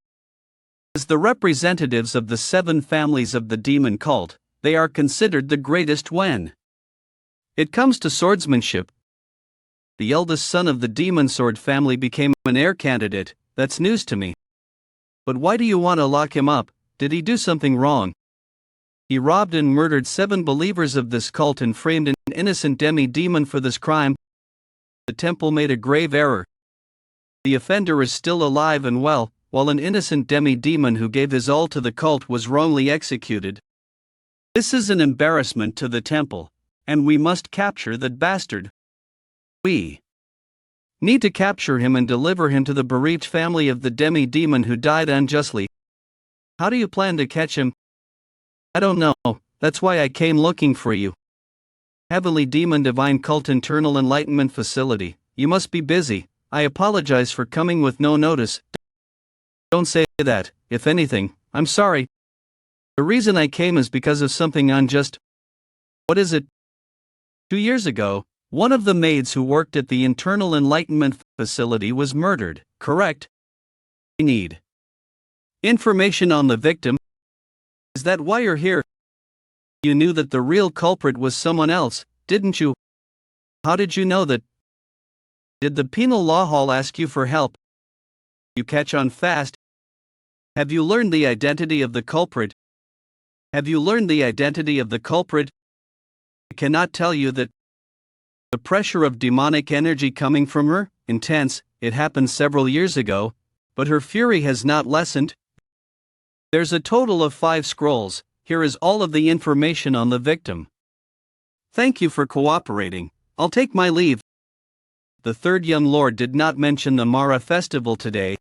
is the representatives of the 7 families of the demon cult. They are considered the greatest when it comes to swordsmanship. The eldest son of the Demon Sword family became an heir candidate. That's news to me. But why do you want to lock him up? Did he do something wrong? He robbed and murdered 7 believers of this cult and framed an innocent demi-demon for this crime. The temple made a grave error. The offender is still alive and well, while an innocent demi-demon who gave his all to the cult was wrongly executed. This is an embarrassment to the temple, and we must capture that bastard. We need to capture him and deliver him to the bereaved family of the demi-demon who died unjustly. How do you plan to catch him? I don't know, that's why I came looking for you. Heavenly Demon Divine Cult Internal Enlightenment Facility, you must be busy. I apologize for coming with no notice. Don't say that. If anything, I'm sorry. The reason I came is because of something unjust. What is it? 2 years ago, one of the maids who worked at the Internal Enlightenment Facility was murdered, correct? I need information on the victim. Is that why you're here? You knew that the real culprit was someone else, didn't you? How did you know that? Did the Penal Law Hall ask you for help? You catch on fast. Have you learned the identity of the culprit? Have you learned the identity of the culprit? I cannot tell you that. The pressure of demonic energy coming from her, intense. It happened several years ago, but her fury has not lessened. There's a total of 5 scrolls. Here is all of the information on the victim. Thank you for cooperating. I'll take my leave. The third young lord did not mention the Mara Festival today.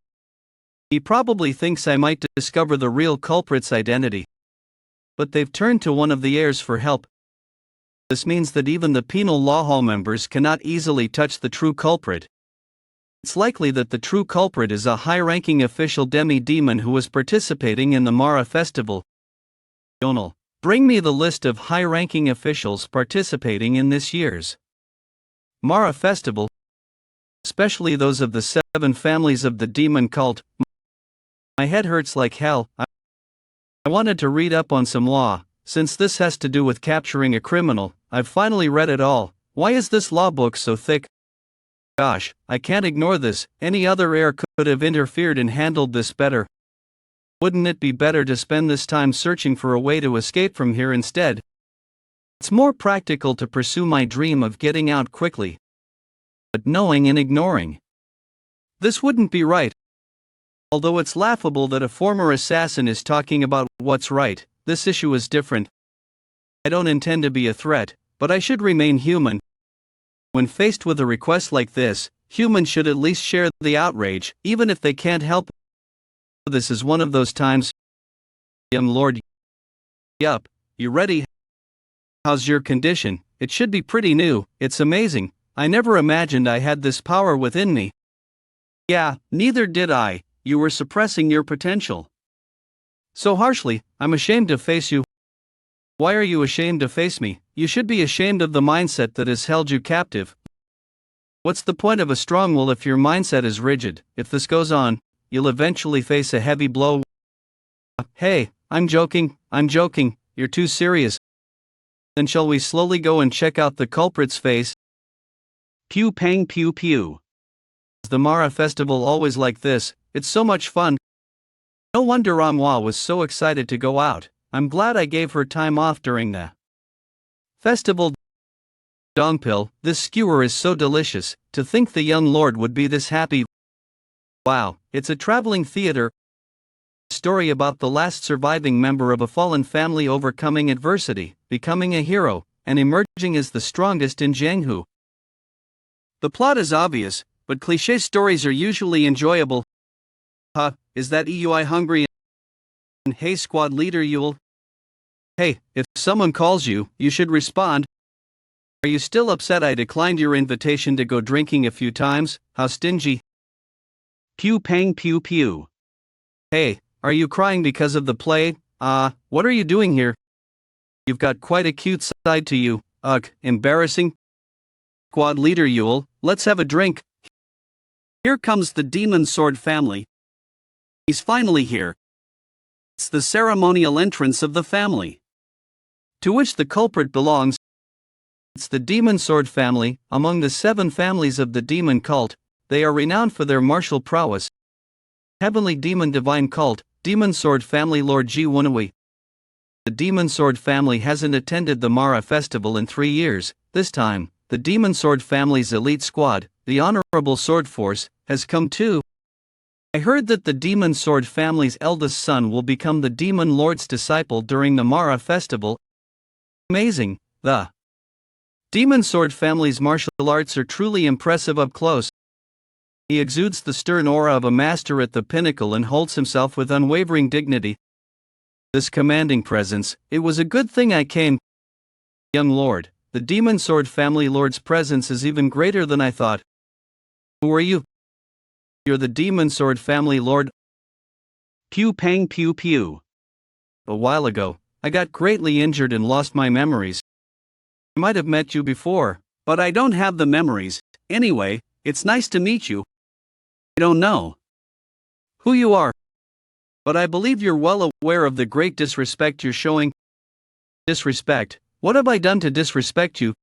He probably thinks I might discover the real culprit's identity. But they've turned to one of the heirs for help. This means that even the Penal Law Hall members cannot easily touch the true culprit. It's likely that the true culprit is a high-ranking official demi-demon who was participating in the Mara Festival. Donal, bring me the list of high-ranking officials participating in this year's Mara Festival, especially those of the 7 families of the demon cult. My head hurts like hell. I wanted to read up on some law, since this has to do with capturing a criminal, I've finally read it all. Why is this law book so thick? Gosh, I can't ignore this. Any other heir could have interfered and handled this better. Wouldn't it be better to spend this time searching for a way to escape from here instead? It's more practical to pursue my dream of getting out quickly. But knowing and ignoring. This wouldn't be right. Although it's laughable that a former assassin is talking about what's right, this issue is different. I don't intend to be a threat, but I should remain human. When faced with a request like this, humans should at least share the outrage, even if they can't help it. This is one of those times. Young lord. Yup, you ready? How's your condition? It should be pretty new. It's amazing. I never imagined I had this power within me. Yeah, neither did I. You were suppressing your potential so harshly. I'm ashamed to face you. Why are you ashamed to face me? You should be ashamed of the mindset that has held you captive. What's the point of a strong will if your mindset is rigid? If this goes on, you'll eventually face a heavy blow. Hey, I'm joking. You're too serious. Then shall we slowly go and check out the culprit's face? Pew pang pew pew. Is the Mara festival always like this? It's so much fun. No wonder Manhwa was so excited to go out. I'm glad I gave her time off during the festival. Dongpil, this skewer is so delicious. To think the young lord would be this happy. Wow, it's a traveling theater. Story about the last surviving member of a fallen family overcoming adversity, becoming a hero, and emerging as the strongest in Jianghu. The plot is obvious, but cliché stories are usually enjoyable. Is that EUI hungry? And hey squad leader Yule. Hey, if someone calls you, you should respond. Are you still upset I declined your invitation to go drinking a few times? How stingy. Pew pang pew pew. Hey, are you crying because of the play? What are you doing here? You've got quite a cute side to you. Ugh, embarrassing. Squad leader Yule, let's have a drink. Here comes the Demon Sword family. He's finally here. It's the ceremonial entrance of the family to which the culprit belongs. It's the Demon Sword family. Among the 7 families of the demon cult, they are renowned for their martial prowess. Heavenly Demon Divine Cult, Demon Sword family Lord Ji Wunui. The Demon Sword family hasn't attended the Mara festival in 3 years. This time, the Demon Sword family's elite squad, the Honorable Sword Force, has come too. I heard that the Demon Sword family's eldest son will become the Demon Lord's disciple during the Mara festival. Amazing. The Demon Sword family's martial arts are truly impressive up close. He exudes the stern aura of a master at the pinnacle and holds himself with unwavering dignity. This commanding presence, it was a good thing I came. Young lord, the Demon Sword family lord's presence is even greater than I thought. Who are you? You're the Demon Sword family lord. Pew pang pew pew. A while ago, I got greatly injured and lost my memories. I might have met you before, but I don't have the memories. Anyway, it's nice to meet you. I don't know who you are, but I believe you're well aware of the great disrespect you're showing. Disrespect? What have I done to disrespect you?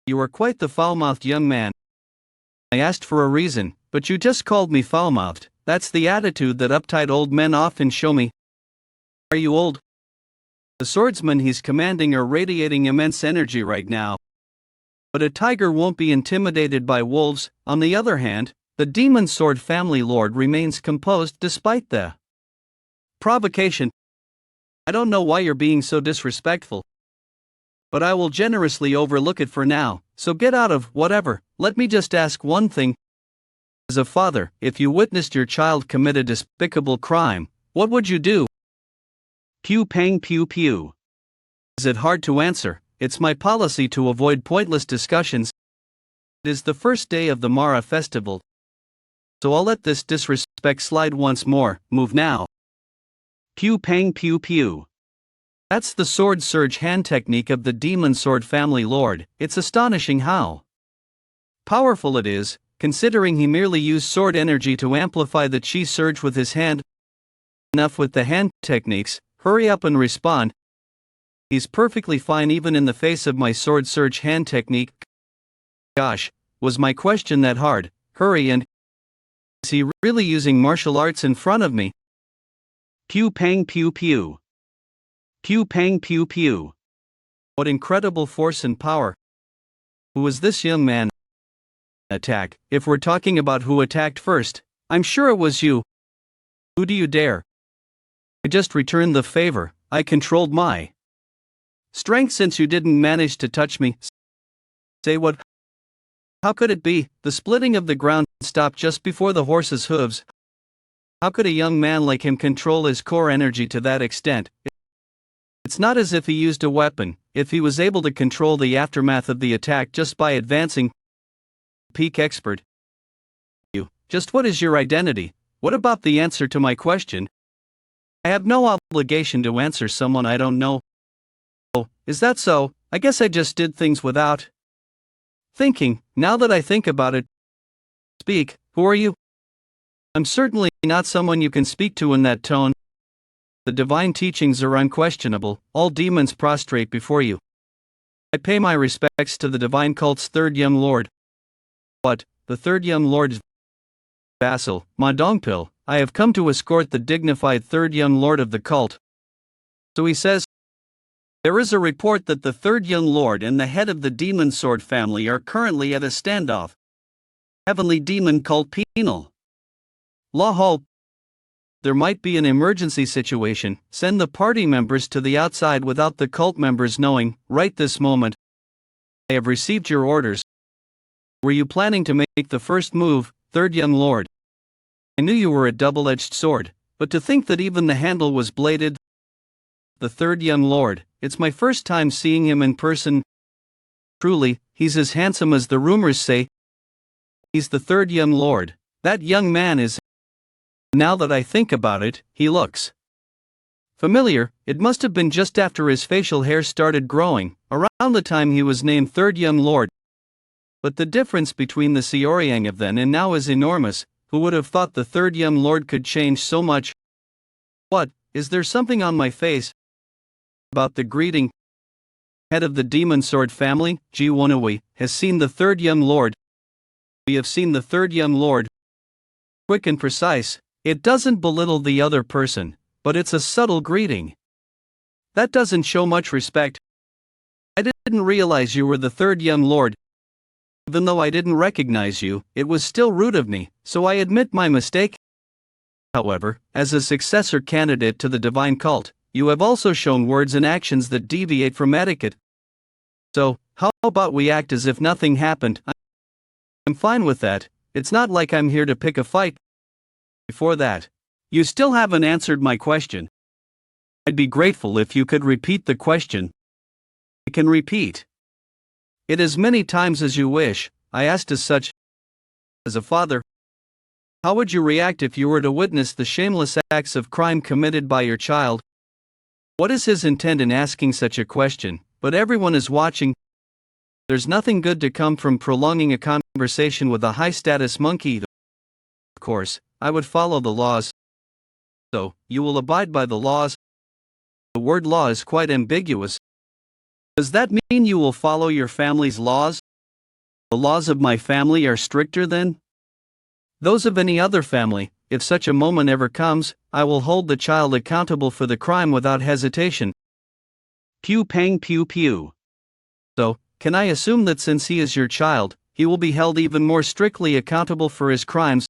You are quite the foul-mouthed young man. I asked for a reason, but you just called me foul-mouthed. That's the attitude that uptight old men often show me. Are you old? The swordsmen he's commanding are radiating immense energy right now. But a tiger won't be intimidated by wolves. On the other hand, the Demon Sword family lord remains composed despite the provocation. I don't know why you're being so disrespectful, but I will generously overlook it for now, so get out of whatever. Let me just ask one thing. As a father, if you witnessed your child commit a despicable crime, what would you do? Pew pang pew pew. Is it hard to answer? It's my policy to avoid pointless discussions. It is the first day of the Mara festival, so I'll let this disrespect slide once more. Move now. Pew pang pew pew. That's the sword surge hand technique of the Demon Sword family lord. It's astonishing how powerful it is, considering he merely used sword energy to amplify the chi surge with his hand. Enough with the hand techniques, hurry up and respond. He's perfectly fine even in the face of my sword surge hand technique. Gosh, was my question that hard? Hurry, and is he really using martial arts in front of me? Pew pang pew pew. Pew pang pew pew. What incredible force and power. Who was this young man? Attack. If we're talking about who attacked first, I'm sure it was you. Who do you dare? I just returned the favor. I controlled my strength since you didn't manage to touch me. Say what? How could it be? The splitting of the ground stopped just before the horse's hooves. How could a young man like him control his core energy to that extent? It's not as if he used a weapon. If he was able to control the aftermath of the attack just by advancing. Peak expert. You. Just what is your identity? What about the answer to my question? I have no obligation to answer someone I don't know. Oh, is that so? I guess I just did things without thinking. Now that I think about it. Speak. Who are you? I'm certainly not someone you can speak to in that tone. The divine teachings are unquestionable. All demons prostrate before you. I pay my respects to the divine cult's third young lord. What? The third young lord's vassal, Ma Dongpil. I have come to escort the dignified third young lord of the cult. So he says, there is a report that the third young lord and the head of the demon sword family are currently at a standoff. Heavenly demon cult penal. Law. There might be an emergency situation. Send the party members to the outside without the cult members knowing. Right this moment. I have received your orders. Were you planning to make the first move, third young lord? I knew you were a double-edged sword, but to think that even the handle was bladed. The third young lord, it's my first time seeing him in person. Truly, he's as handsome as the rumors say. He's the third young lord. That young man is. Now that I think about it, he looks familiar. It must have been just after his facial hair started growing, around the time he was named third young lord. But the difference between the Seo Ryang of then and now is enormous. Who would have thought the third young lord could change so much? What, is there something on my face? About the greeting. Head of the demon sword family, Ji Wonui, has seen the third young lord. We have seen the third young lord. Quick and precise, it doesn't belittle the other person, but it's a subtle greeting. That doesn't show much respect. I didn't realize you were the third young lord. Even though I didn't recognize you, it was still rude of me, so I admit my mistake. However, as a successor candidate to the divine cult, you have also shown words and actions that deviate from etiquette. So, how about we act as if nothing happened? I'm fine with that. It's not like I'm here to pick a fight. Before that, you still haven't answered my question. I'd be grateful if you could repeat the question. I can repeat it as many times as you wish. I asked as such. As a father, how would you react if you were to witness the shameless acts of crime committed by your child? What is his intent in asking such a question? But everyone is watching. There's nothing good to come from prolonging a conversation with a high-status monkey. Of course, I would follow the laws. So, you will abide by the laws? The word law is quite ambiguous. Does that mean you will follow your family's laws? The laws of my family are stricter than those of any other family. If such a moment ever comes, I will hold the child accountable for the crime without hesitation. Pew pang pew pew. So, can I assume that since he is your child, he will be held even more strictly accountable for his crimes?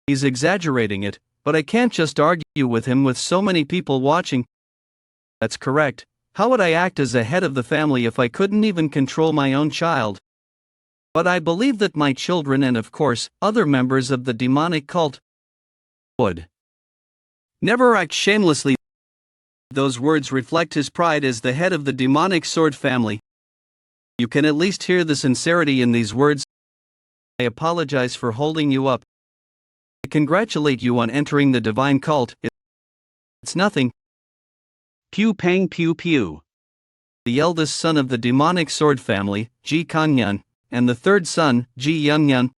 He's exaggerating it, but I can't just argue with him with so many people watching. That's correct. How would I act as a head of the family if I couldn't even control my own child? But I believe that my children and of course, other members of the demonic cult would never act shamelessly. Those words reflect his pride as the head of the demonic sword family. You can at least hear the sincerity in these words. I apologize for holding you up. I congratulate you on entering the divine cult. It's nothing. Pew pang pew pew. The eldest son of the demonic sword family, Ji Kangyun, and the third son, Ji Youngyun.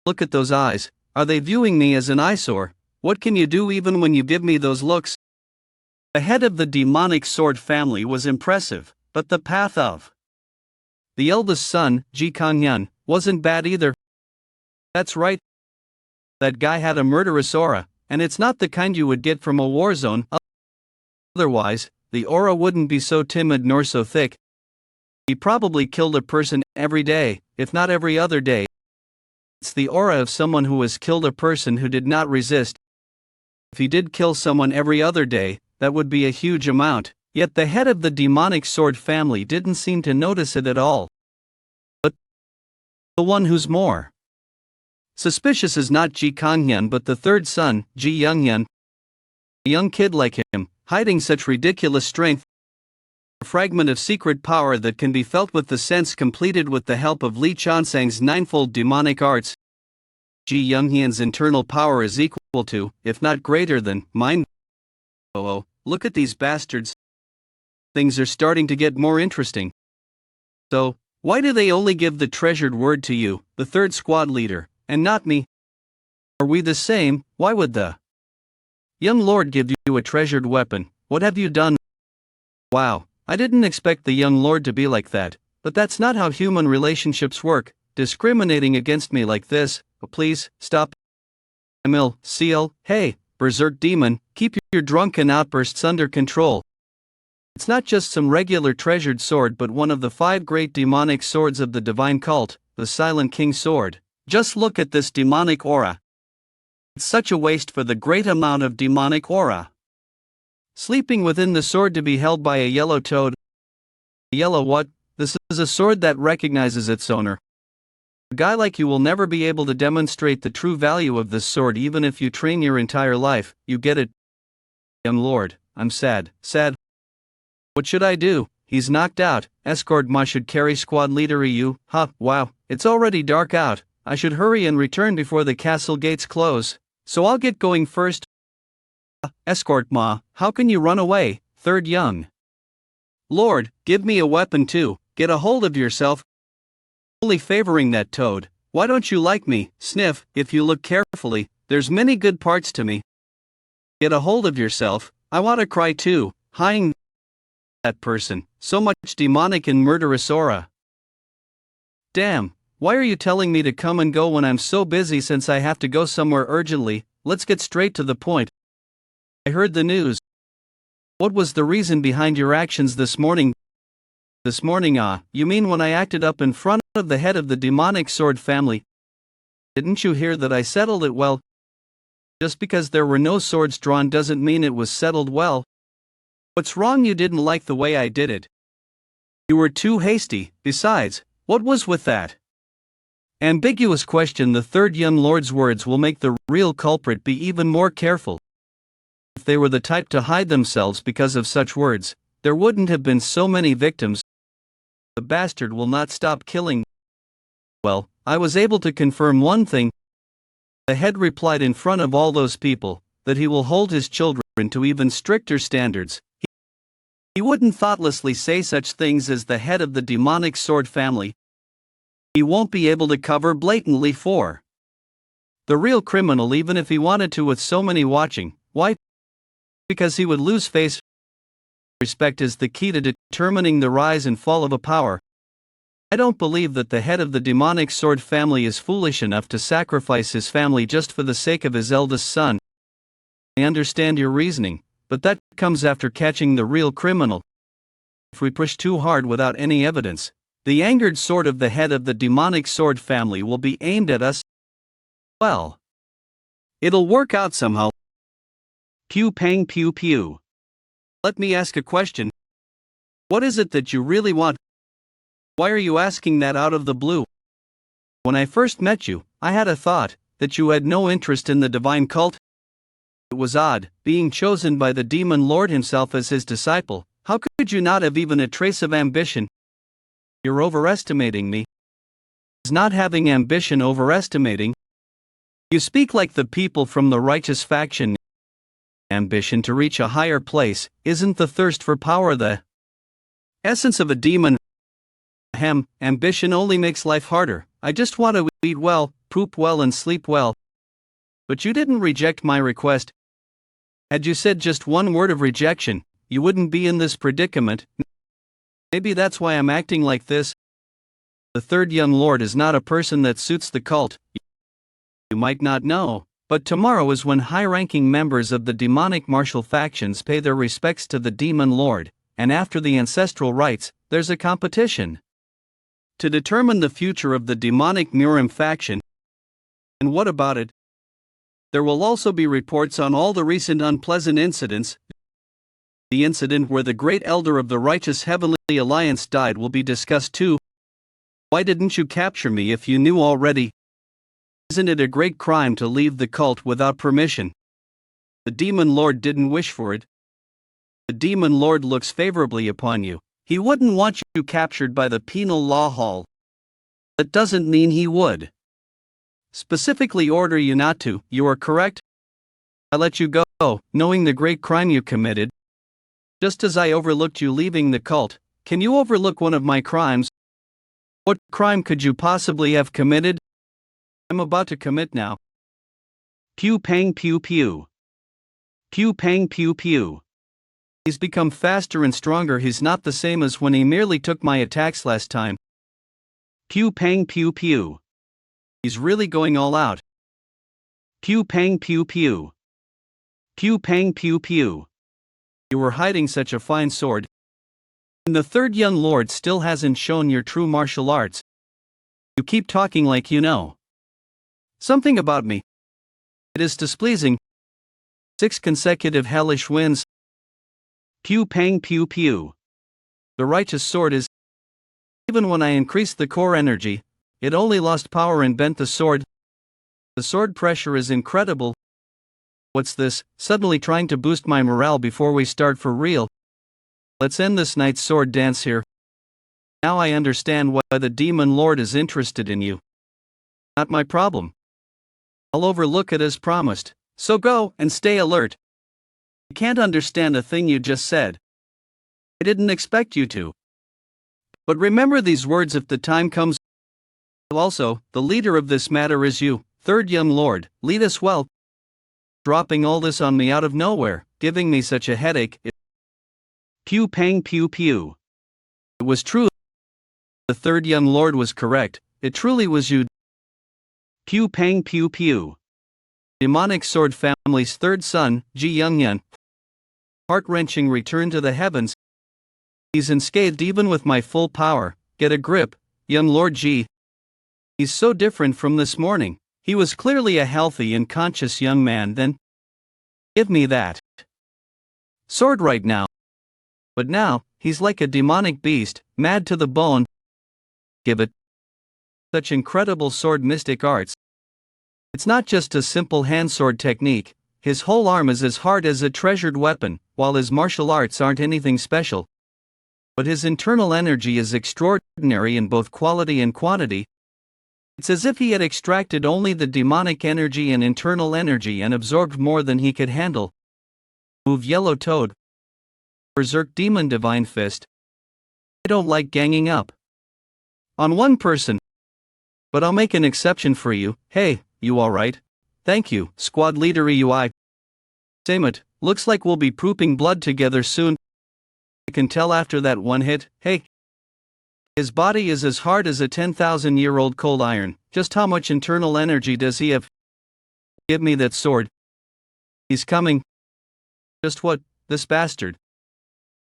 Look at those eyes. Are they viewing me as an eyesore? What can you do even when you give me those looks? The head of the demonic sword family was impressive, but the path of the eldest son, Ji Kanghyun, wasn't bad either. That's right. That guy had a murderous aura, and it's not the kind you would get from a war zone. Otherwise, the aura wouldn't be so timid nor so thick. He probably killed a person every day, if not every other day. It's the aura of someone who has killed a person who did not resist. If he did kill someone every other day, that would be a huge amount, yet the head of the demonic sword family didn't seem to notice it at all. But the one who's more suspicious is not Ji Kanghyun but the third son, Ji Younghyun. A young kid like him, hiding such ridiculous strength, a fragment of secret power that can be felt with the sense completed with the help of Lee Chansang's ninefold demonic arts. Ji Younghyun's internal power is equal to, if not greater than, mine. Oh, look at these bastards. Things are starting to get more interesting. So, why do they only give the treasured word to you, the third squad leader, and not me? Are we the same? Why would the young lord give you a treasured weapon? What have you done? Wow, I didn't expect the young lord to be like that, but that's not how human relationships work, discriminating against me like this. Oh, please, stop. Emil, Seal, hey, berserk demon, keep your drunken outbursts under control. It's not just some regular treasured sword but one of the 5 great demonic swords of the divine cult, the Silent King sword. Just look at this demonic aura. It's such a waste for the great amount of demonic aura sleeping within the sword to be held by a yellow toad. A yellow what? This is a sword that recognizes its owner. A guy like you will never be able to demonstrate the true value of this sword even if you train your entire life, you get it? Young lord, I'm sad. What should I do? He's knocked out. Escort Ma should carry squad leader Ryu. Wow, it's already dark out. I should hurry and return before the castle gates close. So I'll get going first. Escort Ma, how can you run away? Third young lord, give me a weapon too. Get a hold of yourself. Only favoring that toad. Why don't you like me? Sniff, if you look carefully, there's many good parts to me. Get a hold of yourself. I want to cry too. Hying that person, so much demonic and murderous aura. Damn, why are you telling me to come and go when I'm so busy since I have to go somewhere urgently? Let's get straight to the point. I heard the news. What was the reason behind your actions this morning? This morning, you mean when I acted up in front of the head of the demonic sword family? Didn't you hear that I settled it well? Just because there were no swords drawn doesn't mean it was settled well. What's wrong? You didn't like the way I did it. You were too hasty. Besides, what was with that ambiguous question? The third young lord's words will make the real culprit be even more careful. If they were the type to hide themselves because of such words, there wouldn't have been so many victims. The bastard will not stop killing. Well, I was able to confirm one thing. The head replied in front of all those people that he will hold his children to even stricter standards. He wouldn't thoughtlessly say such things as the head of the demonic sword family. He won't be able to cover blatantly for the real criminal even if he wanted to with so many watching. Why? Because he would lose face. Respect is the key to determining the rise and fall of a power. I don't believe that the head of the demonic sword family is foolish enough to sacrifice his family just for the sake of his eldest son. I understand your reasoning, but that comes after catching the real criminal. If we push too hard without any evidence, the angered sword of the head of the demonic sword family will be aimed at us. Well, it'll work out somehow. Pew pang pew pew. Let me ask a question. What is it that you really want? Why are you asking that out of the blue? When I first met you, I had a thought that you had no interest in the divine cult. It was odd, being chosen by the demon lord himself as his disciple. How could you not have even a trace of ambition? You're overestimating me. Is not having ambition overestimating? You speak like the people from the righteous faction. Ambition to reach a higher place, isn't the thirst for power the essence of a demon? Ambition only makes life harder. I just want to eat well, poop well and sleep well. But you didn't reject my request. Had you said just one word of rejection, you wouldn't be in this predicament. Maybe that's why I'm acting like this. The third young lord is not a person that suits the cult. You might not know, but tomorrow is when high-ranking members of the demonic martial factions pay their respects to the demon lord, and after the ancestral rites, there's a competition to determine the future of the demonic Murim faction. And what about it? There will also be reports on all the recent unpleasant incidents. The incident where the great elder of the righteous Heavenly Alliance died will be discussed too. Why didn't you capture me if you knew already? Isn't it a great crime to leave the cult without permission? The demon lord didn't wish for it. The demon lord looks favorably upon you. He wouldn't want you captured by the penal law hall. That doesn't mean he would specifically order you not to. You are correct. I let you go, knowing the great crime you committed. Just as I overlooked you leaving the cult, can you overlook one of my crimes? What crime could you possibly have committed? I'm about to commit now. Pew pang pew pew. Pew pang pew pew. He's become faster and stronger. He's not the same as when he merely took my attacks last time. Pew pang pew pew. He's really going all out. Pew pang pew pew. Pew pang pew pew. You were hiding such a fine sword. And the third young lord still hasn't shown your true martial arts. You keep talking like you know something about me. It is displeasing. 6 consecutive hellish wins. Pew pang pew pew. The righteous sword is. Even when I increased the core energy, it only lost power and bent the sword. The sword pressure is incredible. What's this, suddenly trying to boost my morale before we start for real? Let's end this night's sword dance here. Now I understand why the demon lord is interested in you. Not my problem. I'll overlook it as promised, so go and stay alert. I can't understand a thing you just said. I didn't expect you to. But remember these words if the time comes. Also, the leader of this matter is you, third young lord. Lead us well. Dropping all this on me out of nowhere, giving me such a headache. Pew pang pew pew. It was true. The third young lord was correct. It truly was you. Pew pang pew pew. Demonic sword family's third son, Ji Youngyan. Heart-wrenching return to the heavens. He's unscathed even with my full power. Get a grip, young Lord Ji. He's so different from this morning. He was clearly a healthy and conscious young man then. Give me that sword right now. But now, he's like a demonic beast, mad to the bone. Give it. Such incredible sword mystic arts. It's not just a simple hand sword technique. His whole arm is as hard as a treasured weapon, while his martial arts aren't anything special. But his internal energy is extraordinary in both quality and quantity. It's as if he had extracted only the demonic energy and internal energy and absorbed more than he could handle. Move Yellow Toad. Berserk Demon Divine Fist. I don't like ganging up on one person. But I'll make an exception for you. Hey, you alright? Thank you, Squad Leader EUI. Same it, looks like we'll be pooping blood together soon. I can tell after that one hit. Hey. His body is as hard as a 10,000-year-old cold iron. Just how much internal energy does he have? Give me that sword. He's coming. Just what? This bastard.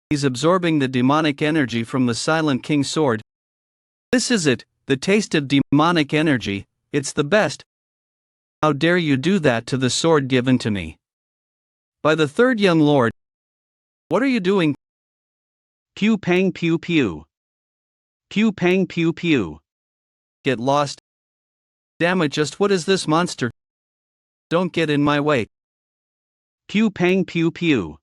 He's absorbing the demonic energy from the Silent King sword. This is it, the taste of demonic energy. It's the best. How dare you do that to the sword given to me by the third young lord? What are you doing? Pew pang pew pew. Pew pang pew pew. Get lost. Damn it, just what is this monster? Don't get in my way. Pew pang pew pew.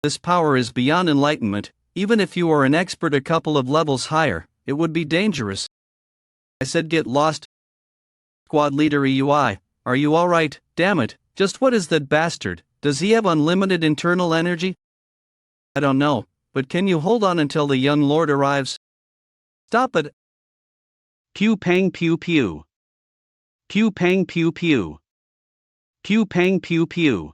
This power is beyond enlightenment. Even if you were an expert a couple of levels higher, it would be dangerous. I said get lost. Squad Leader EUI, are you alright? Damn it, just what is that bastard? Does he have unlimited internal energy? I don't know, but can you hold on until the young lord arrives? Stop it. Pew pang pew pew. Pew pang pew pew. Pew pang pew pew.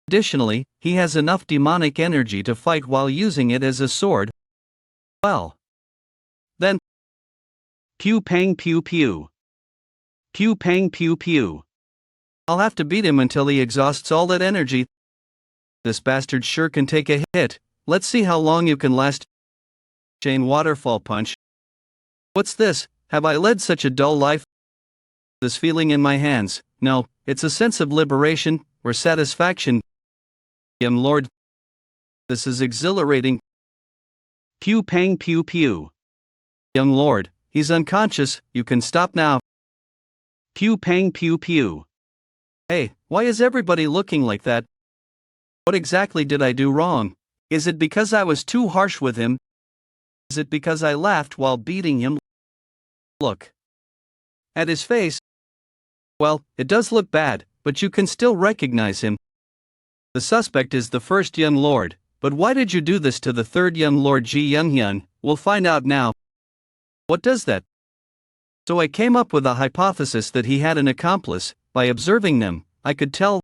Additionally, he has enough demonic energy to fight while using it as a sword. Well, then, Pew pang pew pew. Pew pang pew pew. I'll have to beat him until he exhausts all that energy. This bastard sure can take a hit. Let's see how long you can last. Chain waterfall punch. What's this? Have I led such a dull life? This feeling in my hands. No, it's a sense of liberation, or satisfaction. Lord. This is exhilarating. Pew pang pew pew. Young Lord, he's unconscious, you can stop now. Pew pang pew pew. Hey, why is everybody looking like that? What exactly did I do wrong? Is it because I was too harsh with him? Is it because I laughed while beating him? Look at his face. Well, it does look bad, but you can still recognize him. The suspect is the first young lord, but why did you do this to the third young lord Ji Younghyun? We'll find out now. What does that? So I came up with a hypothesis that he had an accomplice. By observing them, I could tell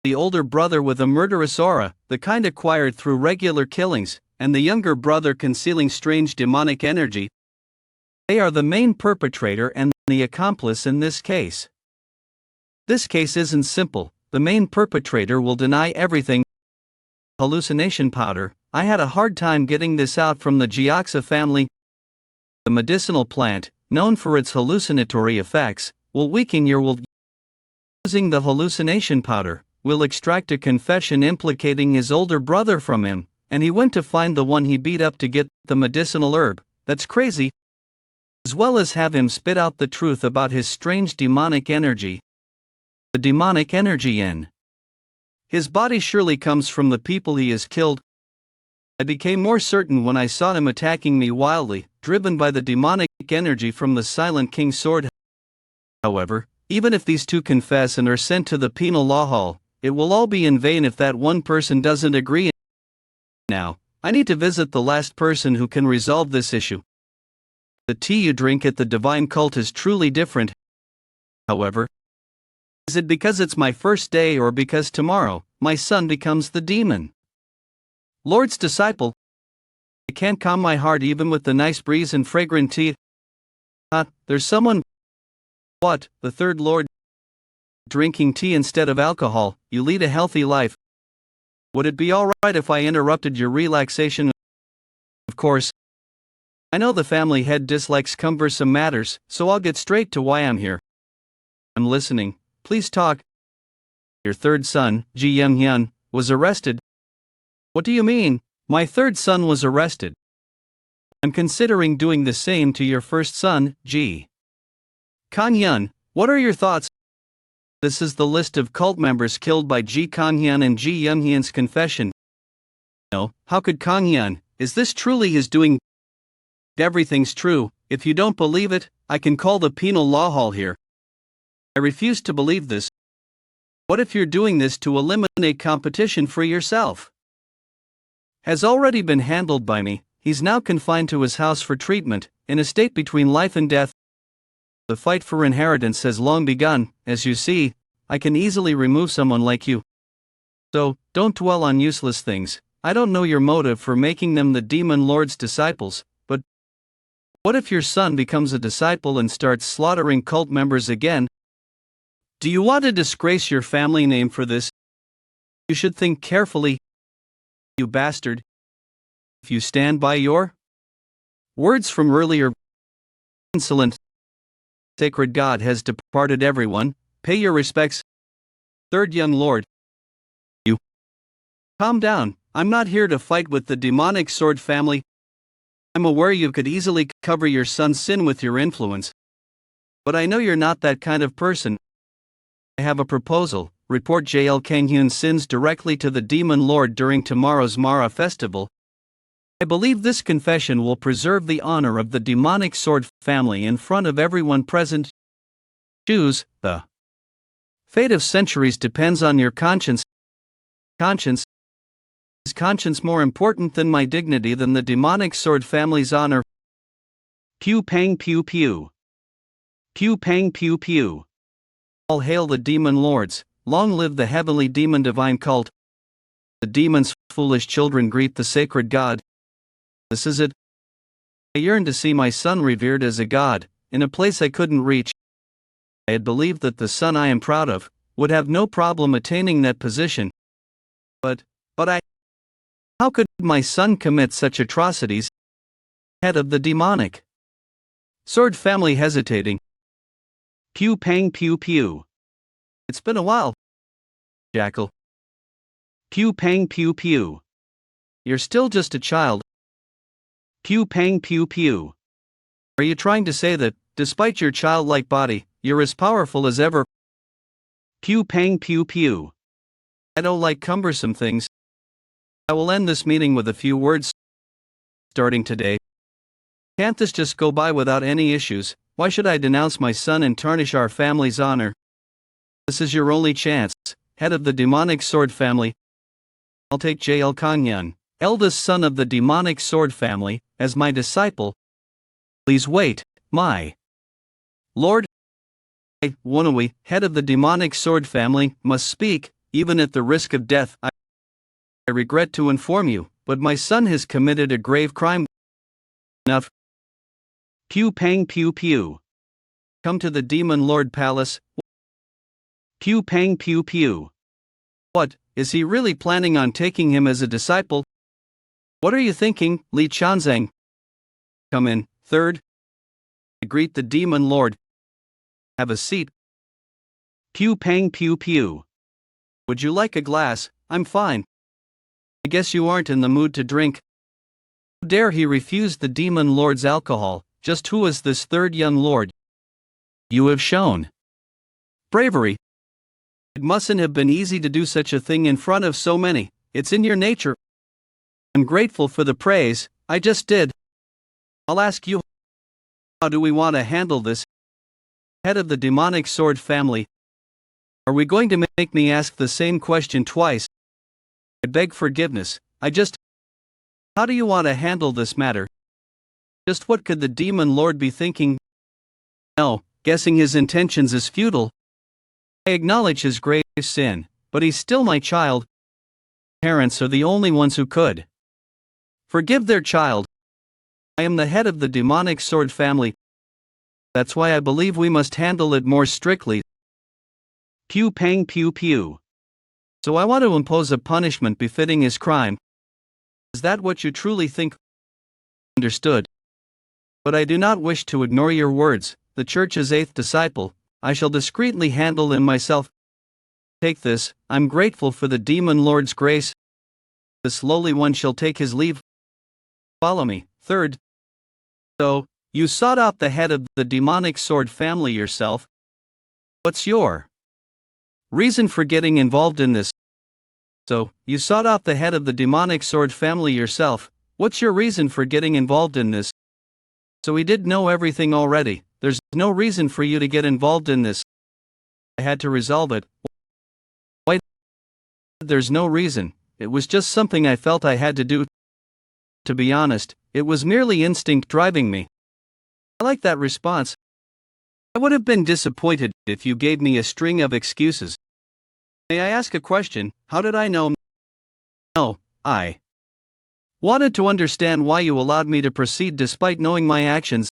the older brother with a murderous aura, the kind acquired through regular killings, and the younger brother concealing strange demonic energy. They are the main perpetrator and the accomplice in this case. This case isn't simple. The main perpetrator will deny everything. Hallucination powder. I had a hard time getting this out from the Gyoxa family. The medicinal plant, known for its hallucinatory effects, will weaken your will. Using the hallucination powder, will extract a confession implicating his older brother from him, and he went to find the one he beat up to get the medicinal herb. That's crazy. As well as have him spit out the truth about his strange demonic energy. The demonic energy in his body surely comes from the people he has killed. I became more certain when I saw him attacking me wildly, driven by the demonic energy from the Silent King's sword. However, even if these two confess and are sent to the penal law hall, it will all be in vain if that one person doesn't agree. Now, I need to visit the last person who can resolve this issue. The tea you drink at the divine cult is truly different. However, is it because it's my first day or because tomorrow, my son becomes the demon Lord's disciple? I can't calm my heart even with the nice breeze and fragrant tea. There's someone. What, the third Lord? Drinking tea instead of alcohol, you lead a healthy life. Would it be alright if I interrupted your relaxation? Of course. I know the family head dislikes cumbersome matters, so I'll get straight to why I'm here. I'm listening. Please talk. Your third son, Ji Younghyun, was arrested. What do you mean? My third son was arrested. I'm considering doing the same to your first son, Ji Kanghyun. What are your thoughts? This is the list of cult members killed by Ji Kanghyun and Ji Younghyun's confession. No, how could Kanghyun? Is this truly his doing? Everything's true. If you don't believe it, I can call the penal law hall here. I refuse to believe this. What if you're doing this to eliminate competition for yourself? Has already been handled by me. He's now confined to his house for treatment, in a state between life and death. The fight for inheritance has long begun. As you see, I can easily remove someone like you. So, don't dwell on useless things. I don't know your motive for making them the demon lord's disciples, but what if your son becomes a disciple and starts slaughtering cult members again? Do you want to disgrace your family name for this? You should think carefully, you bastard. If you stand by your words from earlier, insolent, sacred God has departed. Everyone, pay your respects. Third young lord. You. Calm down, I'm not here to fight with the demonic sword family. I'm aware you could easily cover your son's sin with your influence. But I know you're not that kind of person. I have a proposal. Report JL Kanghyun's sins directly to the Demon Lord during tomorrow's Mara festival. I believe this confession will preserve the honor of the demonic sword family in front of everyone present. Choose. The fate of centuries depends on your conscience. Conscience. Is conscience more important than my dignity, than the demonic sword family's honor? Pew pang pew pew. Pew pang pew pew. All hail the demon lords. long live the heavenly demon divine cult. The demon's foolish children greet the sacred god. This is it. I yearned to see my son revered as a god, in a place I couldn't reach. I had believed that the son I am proud of would have no problem attaining that position. But how could my son commit such atrocities? Head of the demonic sword family hesitating. Pew pang pew pew. It's been a while, Jackal. Pew pang pew pew. You're still just a child. Pew pang pew pew. Are you trying to say that, despite your childlike body, you're as powerful as ever? Pew pang pew pew. I don't like cumbersome things. I will end this meeting with a few words. Starting today. Can't this just go by without any issues? Why should I denounce my son and tarnish our family's honor? This is your only chance, head of the demonic sword family. I'll take J.L. Kanyan, eldest son of the demonic sword family, as my disciple. Please wait, my lord. I, Wonowi, head of the demonic sword family, must speak, even at the risk of death. I regret to inform you, but my son has committed a grave crime. Enough. Pew pang pew pew. Come to the Demon Lord Palace. Pew pang pew pew. What, is he really planning on taking him as a disciple? What are you thinking, Li Chanzang? Come in, third. I greet the Demon Lord. Have a seat. Pew pang pew pew. Would you like a glass? I'm fine. I guess you aren't in the mood to drink. How dare he refuse the Demon Lord's alcohol? Just who is this third young lord? You have shown bravery. It mustn't have been easy to do such a thing in front of so many. It's in your nature. I'm grateful for the praise, I just did. I'll ask you, how do we want to handle this? Head of the demonic sword family. Are we going to make me ask the same question twice? I beg forgiveness, how do you want to handle this matter? Just what could the Demon Lord be thinking? No, guessing his intentions is futile. I acknowledge his grave sin, but he's still my child. Parents are the only ones who could forgive their child. I am the head of the demonic sword family. That's why I believe we must handle it more strictly. Pew pang pew pew. So I want to impose a punishment befitting his crime. Is that what you truly think? Understood. But I do not wish to ignore your words. The Church's eighth disciple, I shall discreetly handle him myself. Take this, I'm grateful for the Demon Lord's grace. This lowly one shall take his leave. Follow me, third. So, you sought out the head of the demonic sword family yourself. What's your reason for getting involved in this? So, you sought out the head of the demonic sword family yourself. What's your reason for getting involved in this? So he did know everything already. There's no reason for you to get involved in this. I had to resolve it. Why? There's no reason. It was just something I felt I had to do. To be honest, it was merely instinct driving me. I like that response. I would have been disappointed if you gave me a string of excuses. May I ask a question? How did I know? No, I wanted to understand why you allowed me to proceed despite knowing my actions.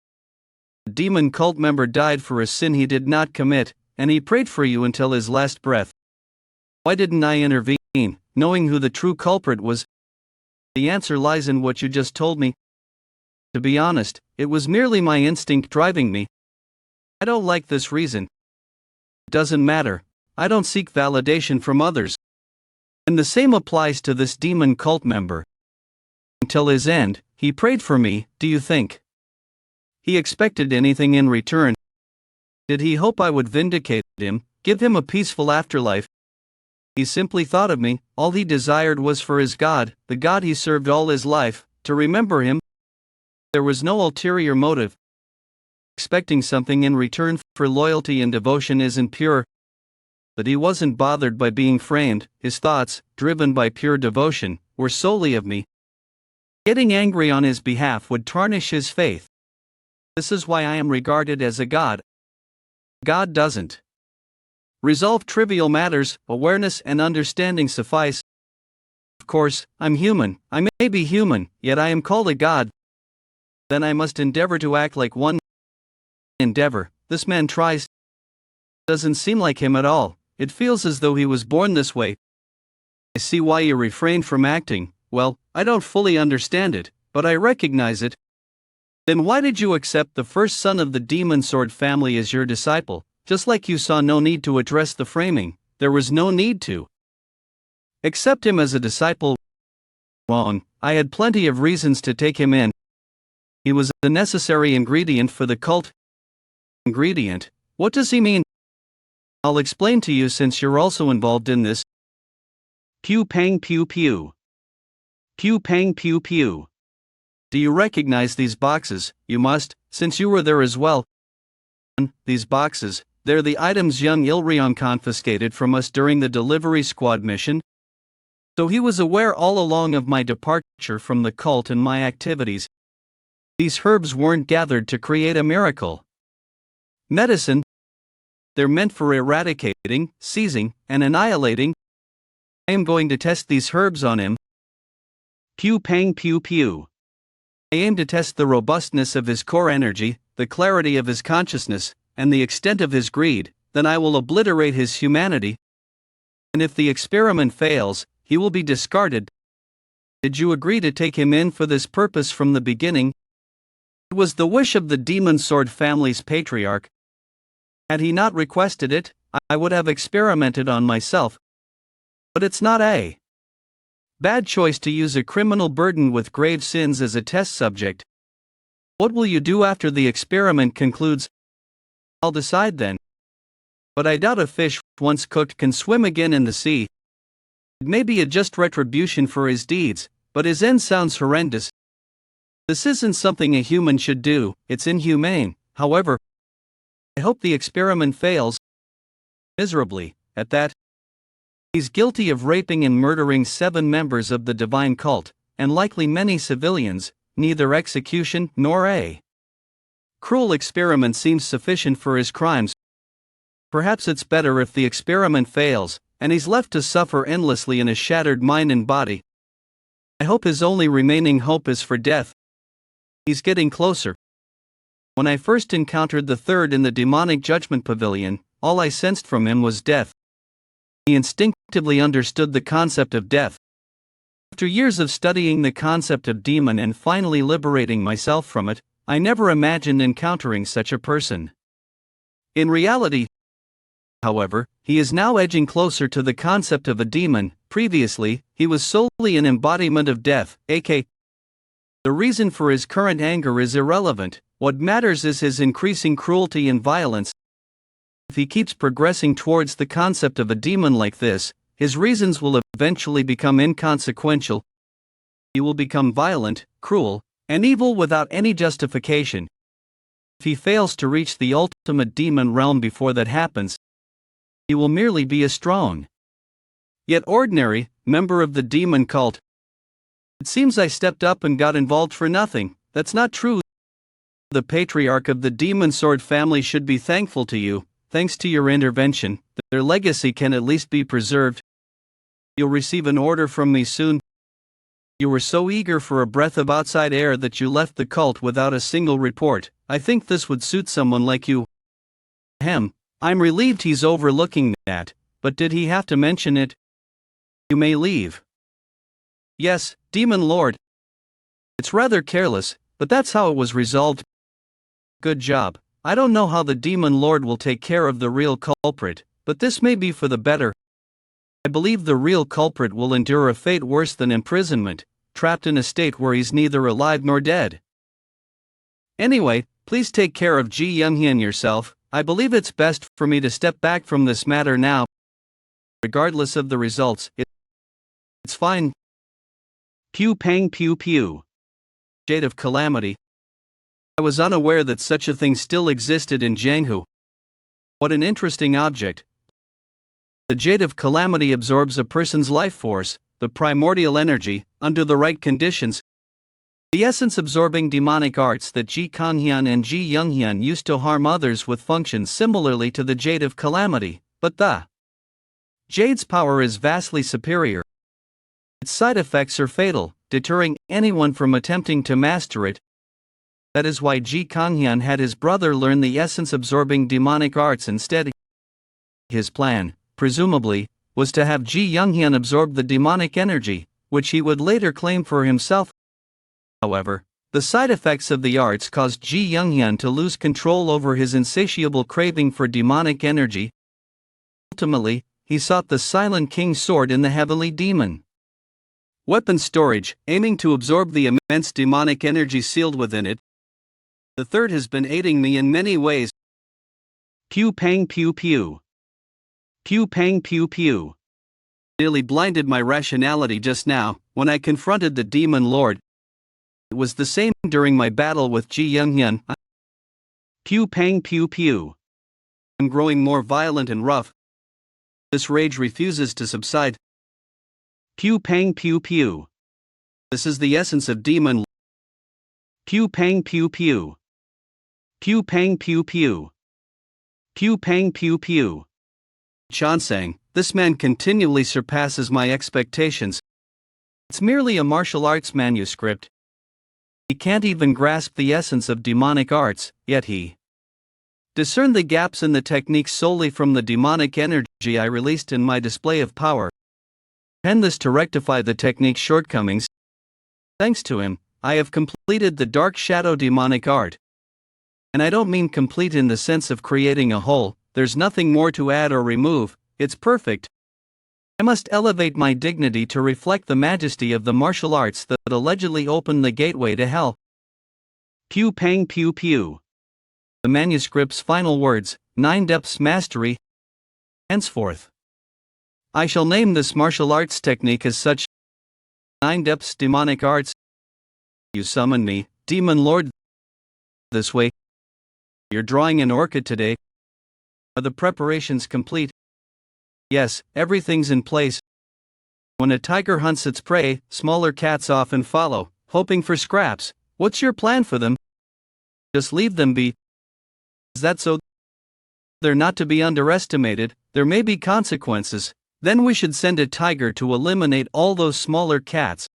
A demon cult member died for a sin he did not commit, and he prayed for you until his last breath. Why didn't I intervene, knowing who the true culprit was? The answer lies in what you just told me. To be honest, it was merely my instinct driving me. I don't like this reason. It doesn't matter. I don't seek validation from others. And the same applies to this demon cult member. Until his end, he prayed for me. Do you think he expected anything in return? Did he hope I would vindicate him, give him a peaceful afterlife? He simply thought of me. All he desired was for his God, the God he served all his life, to remember him. There was no ulterior motive. Expecting something in return for loyalty and devotion isn't pure. But he wasn't bothered by being framed. His thoughts, driven by pure devotion, were solely of me. Getting angry on his behalf would tarnish his faith. This is why I am regarded as a god. God doesn't resolve trivial matters, awareness and understanding suffice. Of course, I'm human, I may be human, yet I am called a god. Then I must endeavor to act like one. Endeavor, this man tries. Doesn't seem like him at all, it feels as though he was born this way. I see why you refrained from acting. Well, I don't fully understand it, but I recognize it. Then why did you accept the first son of the demon sword family as your disciple? Just like you saw no need to address the framing, there was no need to accept him as a disciple. Wrong, I had plenty of reasons to take him in. He was the necessary ingredient for the cult. Ingredient? What does he mean? I'll explain to you since you're also involved in this. Pew pang pew pew. Pew pang pew pew. Do you recognize these boxes? You must, since you were there as well. These boxes, they're the items young Ilryang confiscated from us during the delivery squad mission. So he was aware all along of my departure from the cult and my activities. These herbs weren't gathered to create a miracle. Medicine. They're meant for eradicating, seizing, and annihilating. I am going to test these herbs on him. Pew pang pew pew. I aim to test the robustness of his core energy, the clarity of his consciousness, and the extent of his greed. Then I will obliterate his humanity. And if the experiment fails, he will be discarded. Did you agree to take him in for this purpose from the beginning? It was the wish of the Demon Sword family's patriarch. Had he not requested it, I would have experimented on myself. But it's not a bad choice to use a criminal burden with grave sins as a test subject. What will you do after the experiment concludes? I'll decide then. But I doubt a fish, once cooked, can swim again in the sea. It may be a just retribution for his deeds, but his end sounds horrendous. This isn't something a human should do, it's inhumane. However, I hope the experiment fails miserably, at that. He's guilty of raping and murdering 7 members of the divine cult, and likely many civilians. Neither execution nor a cruel experiment seems sufficient for his crimes. Perhaps it's better if the experiment fails, and he's left to suffer endlessly in a shattered mind and body. I hope his only remaining hope is for death. He's getting closer. When I first encountered the third in the demonic judgment pavilion, all I sensed from him was death. He instinctively understood the concept of death. After years of studying the concept of demon and finally liberating myself from it, I never imagined encountering such a person. In reality, however, he is now edging closer to the concept of a demon. Previously, he was solely an embodiment of death, aka. The reason for his current anger is irrelevant. What matters is his increasing cruelty and violence. If he keeps progressing towards the concept of a demon like this, his reasons will eventually become inconsequential. He will become violent, cruel, and evil without any justification. If he fails to reach the ultimate demon realm before that happens, he will merely be a strong, yet ordinary, member of the demon cult. It seems I stepped up and got involved for nothing. That's not true. The patriarch of the Demon Sword family should be thankful to you. Thanks to your intervention, their legacy can at least be preserved. You'll receive an order from me soon. You were so eager for a breath of outside air that you left the cult without a single report. I think this would suit someone like you. I'm relieved he's overlooking that, but did he have to mention it? You may leave. Yes, Demon Lord. It's rather careless, but that's how it was resolved. Good job. I don't know how the Demon Lord will take care of the real culprit, but this may be for the better. I believe the real culprit will endure a fate worse than imprisonment, trapped in a state where he's neither alive nor dead. Anyway, please take care of Ji Younghee yourself. I believe it's best for me to step back from this matter now. Regardless of the results, it's fine. Pew pang pew pew. Jade of Calamity. I was unaware that such a thing still existed in Jianghu. What an interesting object. The Jade of Calamity absorbs a person's life force, the primordial energy, under the right conditions. The essence-absorbing demonic arts that Ji Kanghyun and Ji Younghee used to harm others with functions similarly to the Jade of Calamity. but the Jade's power is vastly superior. Its side effects are fatal, deterring anyone from attempting to master it. That is why Ji Kanghyun had his brother learn the essence-absorbing demonic arts instead. His plan, presumably, was to have Ji Younghyun absorb the demonic energy, which he would later claim for himself. However, the side effects of the arts caused Ji Younghyun to lose control over his insatiable craving for demonic energy. Ultimately, he sought the Silent King's sword in the Heavenly Demon weapon storage, aiming to absorb the immense demonic energy sealed within it. The third has been aiding me in many ways. Pew pang pew pew. Pew pang pew pew. Nearly blinded my rationality just now, when I confronted the Demon Lord. It was the same during my battle with Ji Younghyun. Pew pang pew pew. I'm growing more violent and rough. This rage refuses to subside. Pew pang pew pew. This is the essence of demon. Pew pang pew pew. Pew pang pew pew. Pew pang pew pew. Chansang, this man continually surpasses my expectations. It's merely a martial arts manuscript. He can't even grasp the essence of demonic arts, yet he discerned the gaps in the technique solely from the demonic energy I released in my display of power. Pen this to rectify the technique's shortcomings. Thanks to him, I have completed the dark shadow demonic art. And I don't mean complete in the sense of creating a whole, there's nothing more to add or remove, it's perfect. I must elevate my dignity to reflect the majesty of the martial arts that allegedly opened the gateway to hell. Pew pang pew pew. The manuscript's final words, 9 depths mastery. Henceforth, I shall name this martial arts technique as such. 9 depths demonic arts. You summon me, Demon Lord. This way. You're drawing an orchid today. Are the preparations complete? Yes, everything's in place. When a tiger hunts its prey, smaller cats often follow, hoping for scraps. What's your plan for them? Just leave them be. Is that so? They're not to be underestimated, there may be consequences. Then we should send a tiger to eliminate all those smaller cats.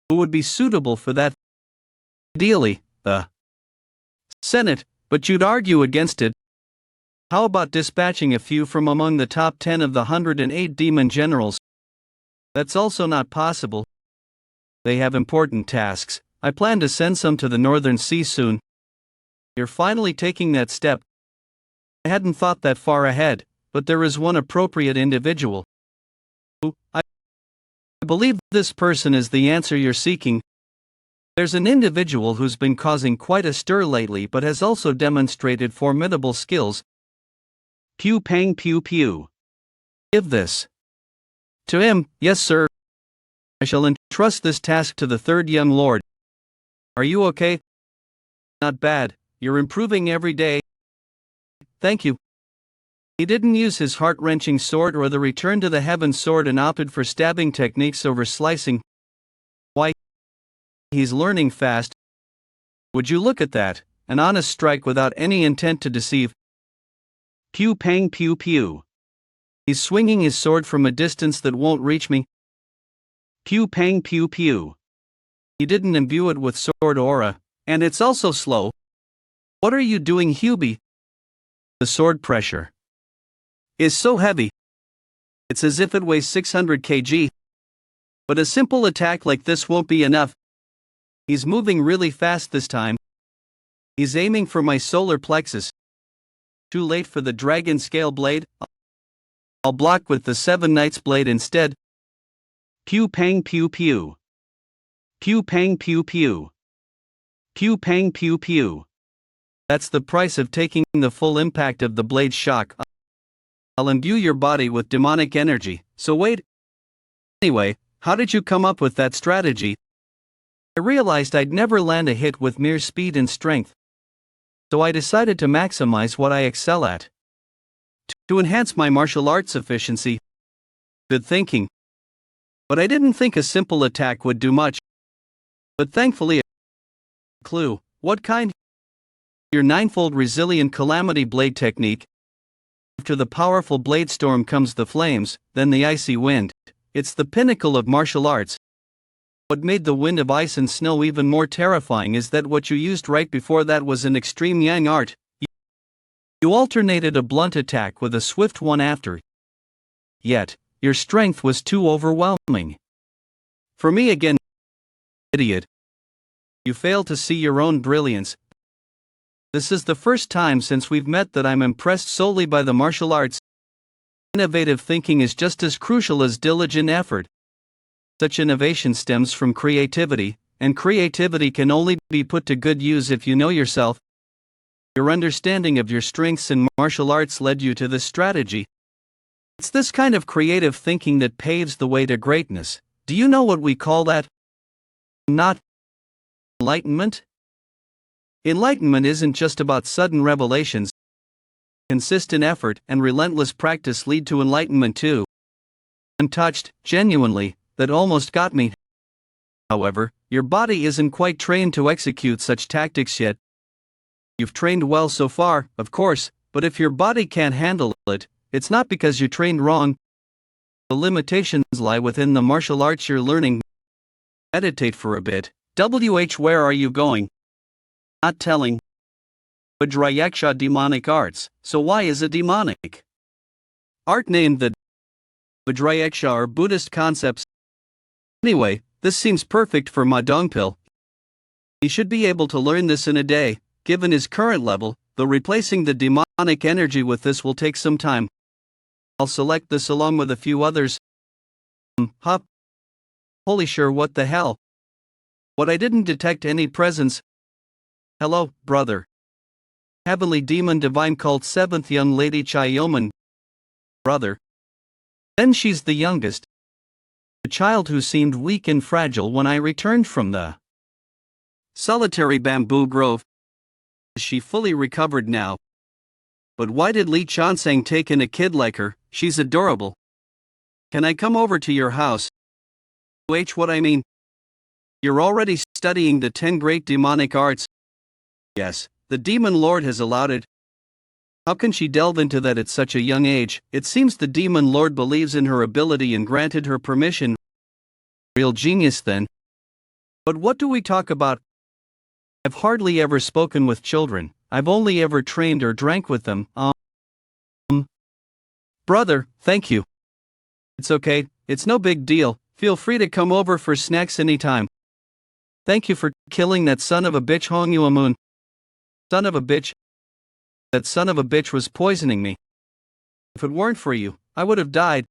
Who would be suitable for that? Ideally, the Senate, but you'd argue against it. How about dispatching a few from among the top 10 of the 108 demon generals? That's also not possible. They have important tasks. I plan to send some to the Northern Sea soon. You're finally taking that step. I hadn't thought that far ahead, but there is one appropriate individual. I believe this person is the answer you're seeking. There's an individual who's been causing quite a stir lately but has also demonstrated formidable skills. Pew pang pew pew. Give this to him, yes sir. I shall entrust this task to the third young lord. Are you okay? Not bad, you're improving every day. Thank you. He didn't use his heart-wrenching sword or the return to the heaven sword and opted for stabbing techniques over slicing. Why? He's learning fast. Would you look at that, an honest strike without any intent to deceive. Pew pang pew pew. He's swinging his sword from a distance that won't reach me. Pew pang pew pew. He didn't imbue it with sword aura, and it's also slow. What are you doing, Hubie? The sword pressure is so heavy. It's as if it weighs 600 kg. But a simple attack like this won't be enough. He's moving really fast this time. He's aiming for my solar plexus. Too late for the dragon scale blade. I'll block with the 7 Knights blade instead. Pew pang pew pew. Pew pang pew pew. Pew pang pew pew. That's the price of taking the full impact of the blade's shock. I'll imbue your body with demonic energy, so wait. Anyway, how did you come up with that strategy? I realized I'd never land a hit with mere speed and strength. So I decided to maximize what I excel at. To enhance my martial arts efficiency. Good thinking. But I didn't think a simple attack would do much. But thankfully, a clue. What kind? Your ninefold resilient calamity blade technique. After the powerful blade storm comes the flames, then the icy wind. It's the pinnacle of martial arts. What made the wind of ice and snow even more terrifying is that what you used right before that was an extreme yang art. You alternated a blunt attack with a swift one after. Yet, your strength was too overwhelming. For me again, idiot. You fail to see your own brilliance. This is the first time since we've met that I'm impressed solely by the martial arts. Innovative thinking is just as crucial as diligent effort. Such innovation stems from creativity, and creativity can only be put to good use if you know yourself. Your understanding of your strengths in martial arts led you to this strategy. It's this kind of creative thinking that paves the way to greatness. Do you know what we call that? Not enlightenment? Enlightenment isn't just about sudden revelations. Consistent effort and relentless practice lead to enlightenment too. Untouched, genuinely, that almost got me. However, your body isn't quite trained to execute such tactics yet. You've trained well so far, of course, but if your body can't handle it, it's not because you trained wrong. The limitations lie within the martial arts you're learning. Meditate for a bit. Where are you going? Not telling. Vajrayaksha demonic arts, so why is it demonic? Art named the Vajrayaksha are Buddhist concepts. Anyway, this seems perfect for Ma Dongpil. He should be able to learn this in a day, given his current level, though replacing the demonic energy with this will take some time. I'll select this along with a few others. Holy sure, what the hell? What, I didn't detect any presence. Hello, brother. Heavenly Demon Divine Cult 7th Young Lady Chayoman. Brother. Then she's the youngest. The child who seemed weak and fragile when I returned from the solitary bamboo grove. Is she fully recovered now? But why did Li Chansang take in a kid like her? She's adorable. Can I come over to your house? What I mean? You're already studying the 10 great demonic arts. Yes, the Demon Lord has allowed it. How can she delve into that at such a young age? It seems the Demon Lord believes in her ability and granted her permission. Real genius then. But what do we talk about? I've hardly ever spoken with children. I've only ever trained or drank with them. Brother, thank you. It's okay, it's no big deal. Feel free to come over for snacks anytime. Thank you for killing that son of a bitch Hong Yuamun. Son of a bitch. That son of a bitch was poisoning me. If it weren't for you, I would have died.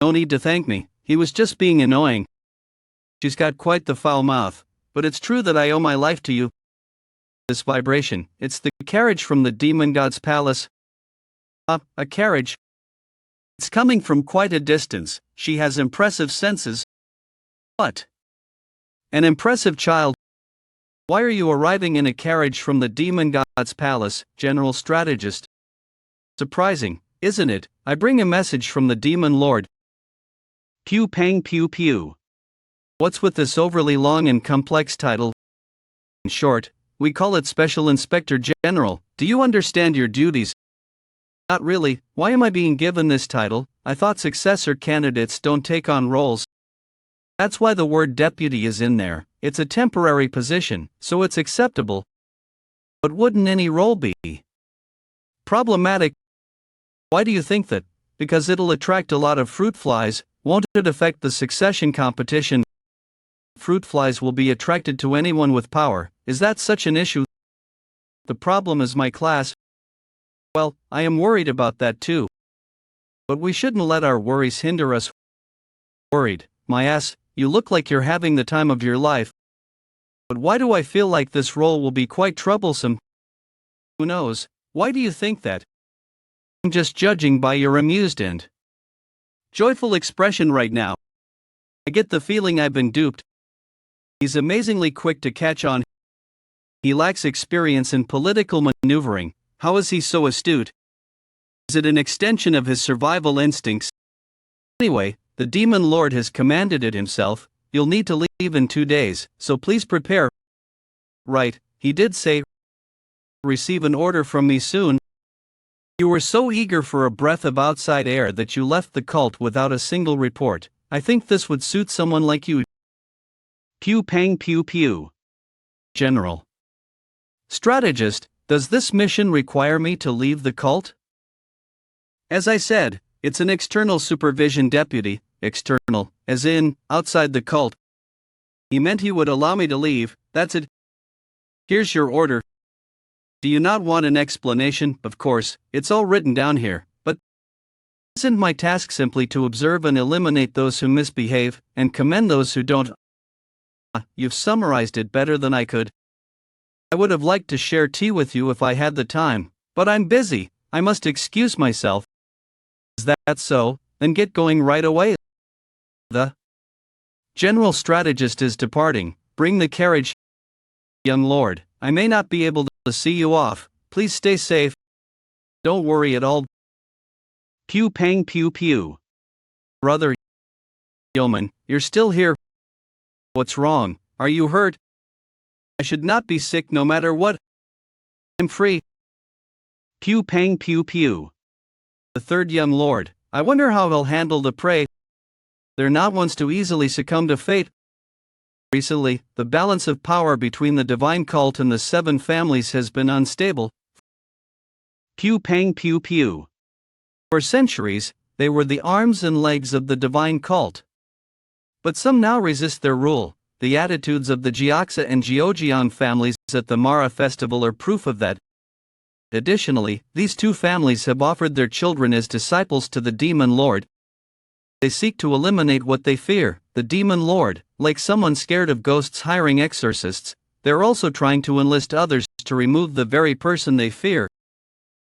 No need to thank me, he was just being annoying. She's got quite the foul mouth, but it's true that I owe my life to you. This vibration, it's the carriage from the demon god's palace. A carriage. It's coming from quite a distance. She has impressive senses. What? An impressive child. Why are you arriving in a carriage from the demon god's palace, general strategist? Surprising, isn't it? I bring a message from the demon lord. Pew pang pew pew. What's with this overly long and complex title? In short, we call it Special Inspector General. Do you understand your duties? Not really. Why am I being given this title? I thought successor candidates don't take on roles. That's why the word deputy is in there. It's a temporary position, so it's acceptable. But wouldn't any role be problematic? Why do you think that? Because it'll attract a lot of fruit flies. Won't it affect the succession competition? Fruit flies will be attracted to anyone with power. Is that such an issue? The problem is my class. Well, I am worried about that too. But we shouldn't let our worries hinder us. Worried, my ass, you look like you're having the time of your life. But why do I feel like this role will be quite troublesome? Who knows? Why do you think that? I'm just judging by your amused and joyful expression right now. I get the feeling I've been duped. He's amazingly quick to catch on. He lacks experience in political maneuvering. How is he so astute? Is it an extension of his survival instincts? Anyway, the Demon Lord has commanded it himself. You'll need to leave in 2 days, so please prepare. Right, he did say, receive an order from me soon. You were so eager for a breath of outside air that you left the cult without a single report. I think this would suit someone like you. Pew pang pew pew. General. Strategist, does this mission require me to leave the cult? As I said, it's an external supervision deputy, external, as in, outside the cult. He meant he would allow me to leave, that's it. Here's your order. Do you not want an explanation? Of course, it's all written down here, but isn't my task simply to observe and eliminate those who misbehave, and commend those who don't? You've summarized it better than I could. I would have liked to share tea with you if I had the time, but I'm busy, I must excuse myself. Is that so? Then get going right away. The general strategist is departing, bring the carriage. Young lord, I may not be able to see you off, please stay safe. Don't worry at all. Pew pang pew pew. Brother yeoman, you're still here. What's wrong? Are you hurt? I should not be sick no matter what. I'm free. Pew pang pew pew. The third young lord, I wonder how he'll handle the prey. They're not ones to easily succumb to fate. Recently, the balance of power between the divine cult and the 7 families has been unstable. Pew pang pew pew. For centuries, they were the arms and legs of the divine cult. But some now resist their rule. The attitudes of the Gyeoksa and Jeojeon families at the Mara festival are proof of that. Additionally, these 2 families have offered their children as disciples to the demon lord. They seek to eliminate what they fear, the demon lord. Like someone scared of ghosts hiring exorcists, they're also trying to enlist others to remove the very person they fear.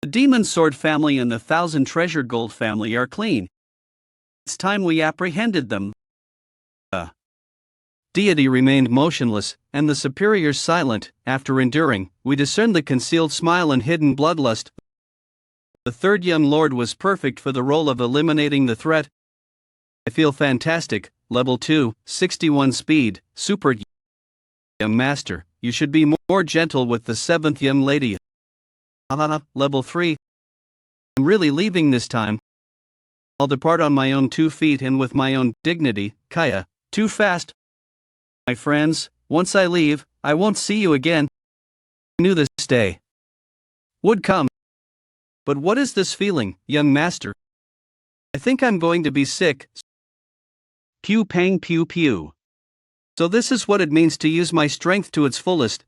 The demon sword family and the 1,000 treasure gold family are clean. It's time we apprehended them. The deity remained motionless, and the superiors silent. After enduring, we discerned the concealed smile and hidden bloodlust. The third young lord was perfect for the role of eliminating the threat. I feel fantastic. Level 2, 61 speed, super. Young master, you should be more gentle with the 7th young lady. Level 3. I'm really leaving this time. I'll depart on my own 2 feet and with my own dignity. Kaya, too fast. My friends, once I leave, I won't see you again. I knew this day would come. But what is this feeling, young master? I think I'm going to be sick. Pew pang pew pew. So this is what it means to use my strength to its fullest.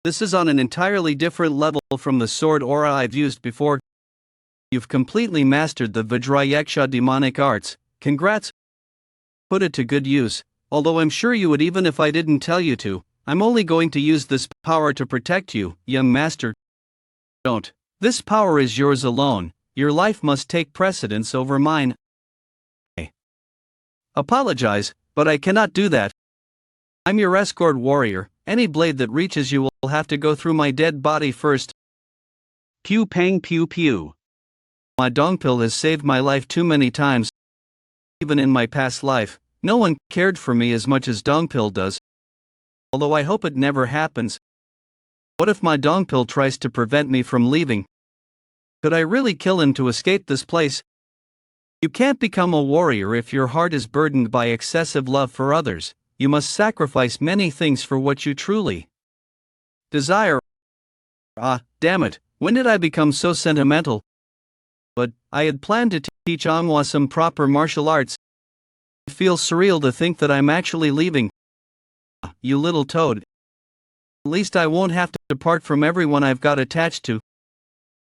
This is on an entirely different level from the sword aura I've used before. You've completely mastered the Vajrayaksha demonic arts. Congrats. Put it to good use, although I'm sure you would even if I didn't tell you to. I'm only going to use this power to protect you, young master. Don't. This power is yours alone. Your life must take precedence over mine. Apologize, but I cannot do that. I'm your escort warrior. Any blade that reaches you will have to go through my dead body first. Pew pang pew pew. My dongpil has saved my life too many times. Even in my past life, no one cared for me as much as dongpil does. Although I hope it never happens. What if my dongpil tries to prevent me from leaving? Could I really kill him to escape this place? You can't become a warrior if your heart is burdened by excessive love for others. You must sacrifice many things for what you truly desire. Damn it, when did I become so sentimental? But I had planned to teach Manhwa some proper martial arts. It feels surreal to think that I'm actually leaving. You little toad. At least I won't have to depart from everyone I've got attached to.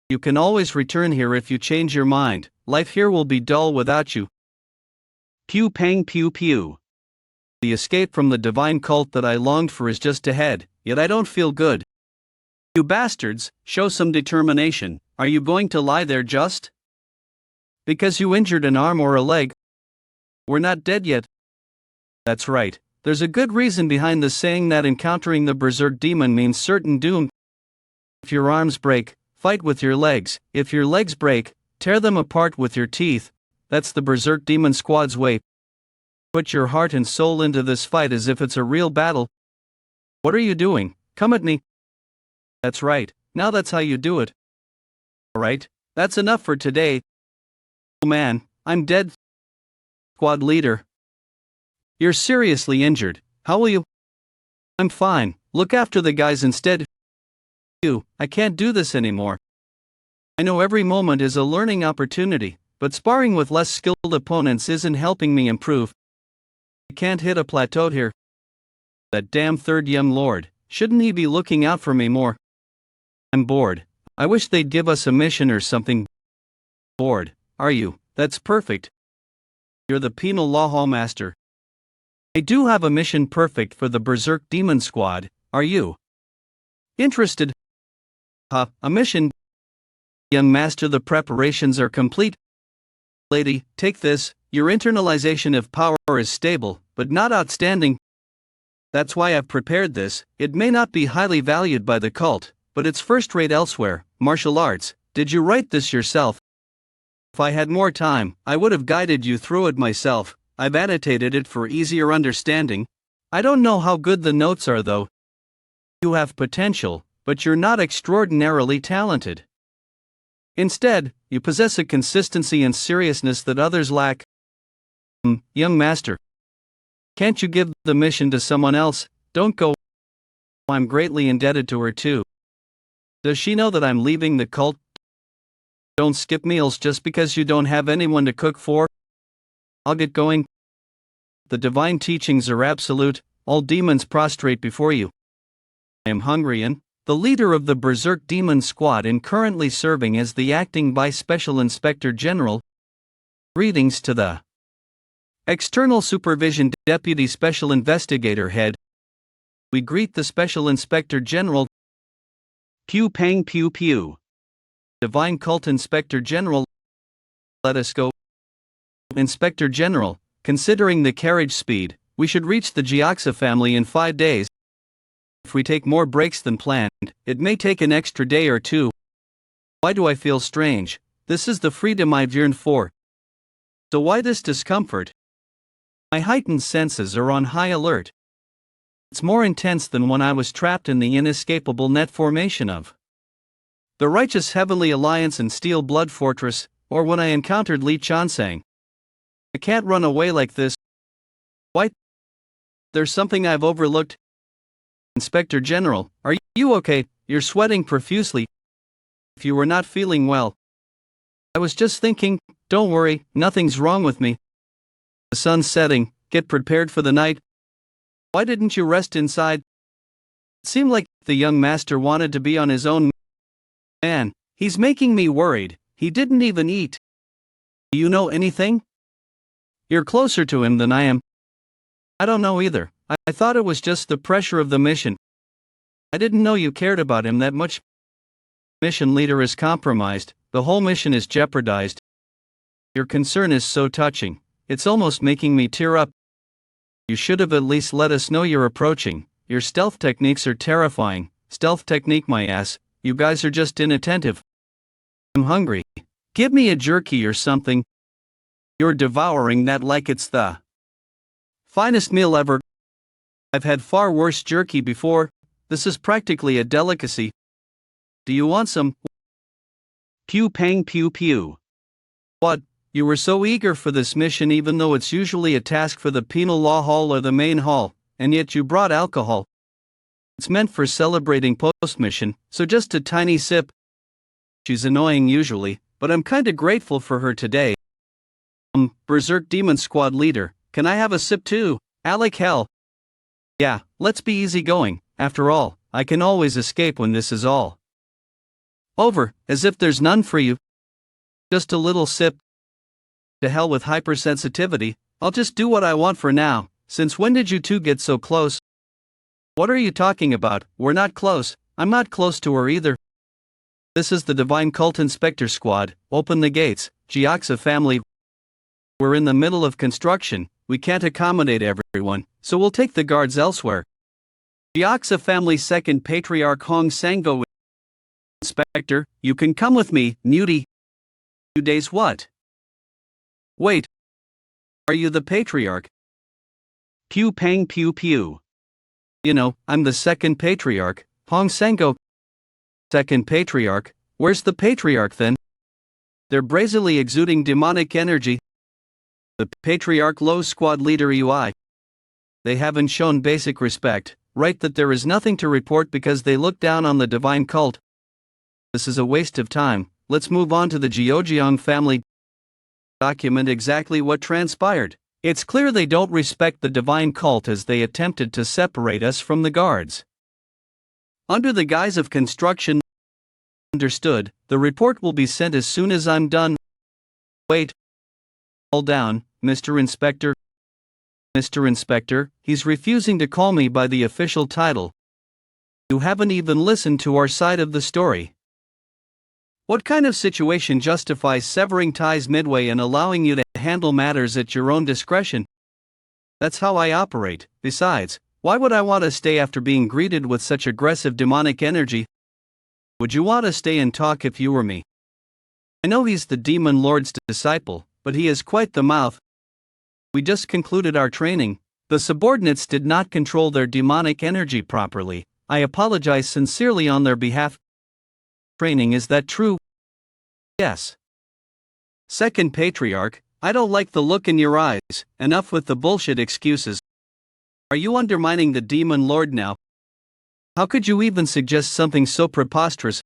You can always return here if you change your mind. Life here will be dull without you. Pew pang pew pew. The escape from the divine cult that I longed for is just ahead, yet I don't feel good. You bastards, show some determination. Are you going to lie there just because you injured an arm or a leg? We're not dead yet. That's right. There's a good reason behind the saying that encountering the berserk demon means certain doom. If your arms break, fight with your legs. If your legs break, tear them apart with your teeth. That's the berserk demon squad's way. Put your heart and soul into this fight as if it's a real battle. What are you doing? Come at me. That's right, now that's how you do it. Alright, That's enough for today. Oh man, I'm dead. Squad leader. You're seriously injured. How will you? I'm fine. Look after the guys instead. I can't do this anymore. I know every moment is a learning opportunity, but sparring with less skilled opponents isn't helping me improve. I can't hit a plateau here. That damn third young lord, shouldn't he be looking out for me more? I'm bored. I wish they'd give us a mission or something. Bored, are you? That's perfect. You're the penal law hall master. I do have a mission perfect for the Berserk Demon Squad, are you? Interested? A mission? Young master, the preparations are complete. Lady, take this. Your internalization of power is stable, but not outstanding. That's why I've prepared this. It may not be highly valued by the cult, but it's first-rate elsewhere. Martial arts. Did you write this yourself? If I had more time, I would have guided you through it myself. I've annotated it for easier understanding. I don't know how good the notes are though. You have potential, but you're not extraordinarily talented. Instead, you possess a consistency and seriousness that others lack. Young master. Can't you give the mission to someone else? Don't go. I'm greatly indebted to her too. Does she know that I'm leaving the cult? Don't skip meals just because you don't have anyone to cook for. I'll get going. The divine teachings are absolute. All demons prostrate before you. I am Hungrian, the leader of the Berserk Demon Squad and currently serving as the acting Vice Special Inspector General. Greetings to the External Supervision Deputy Special Investigator Head. We greet the Special Inspector General. Pew pang pew pew. Divine Cult Inspector General. Let us go. Inspector General, considering the carriage speed, we should reach the Jiaxa family in 5 days. If we take more breaks than planned, it may take an extra day or two. Why do I feel strange? This is the freedom I've yearned for. So why this discomfort? My heightened senses are on high alert. It's more intense than when I was trapped in the inescapable net formation of the Righteous Heavenly Alliance and Steel Blood Fortress, or when I encountered Li Chansang. I can't run away like this. Why? There's something I've overlooked. Inspector General, are you okay? You're sweating profusely. If you were not feeling well. I was just thinking, don't worry, nothing's wrong with me. The sun's setting, get prepared for the night. Why didn't you rest inside? It seemed like the young master wanted to be on his own. Man, he's making me worried. He didn't even eat. Do you know anything? You're closer to him than I am. I don't know either. I thought it was just the pressure of the mission. I didn't know you cared about him that much. Mission leader is compromised. The whole mission is jeopardized. Your concern is so touching. It's almost making me tear up. You should have at least let us know you're approaching. Your stealth techniques are terrifying. Stealth technique, my ass. You guys are just inattentive. I'm hungry. Give me a jerky or something. You're devouring that like it's the finest meal ever. I've had far worse jerky before. This is practically a delicacy. Do you want some? Pew pang pew pew. What? You were so eager for this mission even though it's usually a task for the penal law hall or the main hall, and yet you brought alcohol. It's meant for celebrating post-mission, so just a tiny sip. She's annoying usually, but I'm kinda grateful for her today. Berserk Demon Squad leader, can I have a sip too? Alec hell. Yeah, let's be easygoing. After all, I can always escape when this is all over, as if there's none for you. Just a little sip. To hell with hypersensitivity, I'll just do what I want for now. Since when did you two get so close? What are you talking about? We're not close. I'm not close to her either. This is the Divine Cult Inspector Squad. Open the gates. Jiaxa family. We're in the middle of construction. We can't accommodate everyone, so we'll take the guards elsewhere. Jiaxa family second patriarch Hong Sango. Inspector, you can come with me, Nudie. 2 days what? Wait. Are you the patriarch? Pew pang pew pew. You know, I'm the second patriarch, Hong Sango. Second patriarch? Where's the patriarch then? They're brazenly exuding demonic energy. The patriarch low squad leader UI. They haven't shown basic respect, right? That there is nothing to report because they look down on the divine cult. This is a waste of time. Let's move on to the Jeojeong family. Document exactly what transpired. It's clear they don't respect the divine cult as they attempted to separate us from the guards. Under the guise of construction. Understood, the report will be sent as soon as I'm done. Wait. Hold down, Mr. Inspector. Mr. Inspector, he's refusing to call me by the official title. You haven't even listened to our side of the story. What kind of situation justifies severing ties midway and allowing you to handle matters at your own discretion? That's how I operate. Besides, why would I want to stay after being greeted with such aggressive demonic energy? Would you want to stay and talk if you were me? I know he's the demon lord's disciple, but he has quite the mouth. We just concluded our training. The subordinates did not control their demonic energy properly. I apologize sincerely on their behalf. Training, is that true? Yes. Second patriarch, I don't like the look in your eyes. Enough with the bullshit excuses. Are you undermining the demon lord now? How could you even suggest something so preposterous?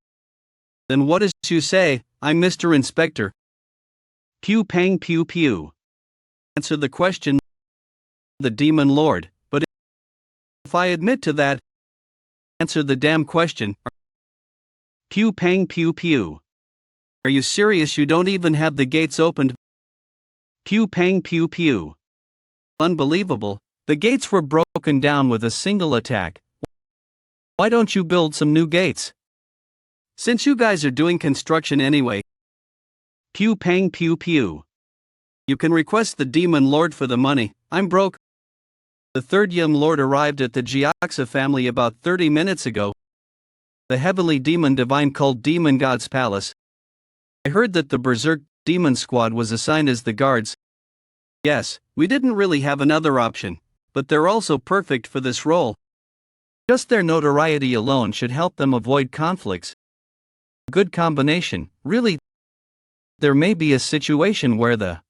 Then what is you say? I'm Mr. Inspector. Pew pang pew pew. Answer the question. The demon lord, but if I admit to that, answer the damn question. Pew pang pew pew. Are you serious? You don't even have the gates opened. Pew pang pew pew. Unbelievable. The gates were broken down with a single attack. Why don't you build some new gates? Since you guys are doing construction anyway. Pew pang pew pew. You can request the demon lord for the money. I'm broke. The third young lord arrived at the Jiaxa family about 30 minutes ago. The heavenly demon divine cult demon god's palace. I heard that the berserk demon squad was assigned as the guards. Yes, we didn't really have another option, but they're also perfect for this role. Just their notoriety alone should help them avoid conflicts. Good combination, really. There may be a situation where the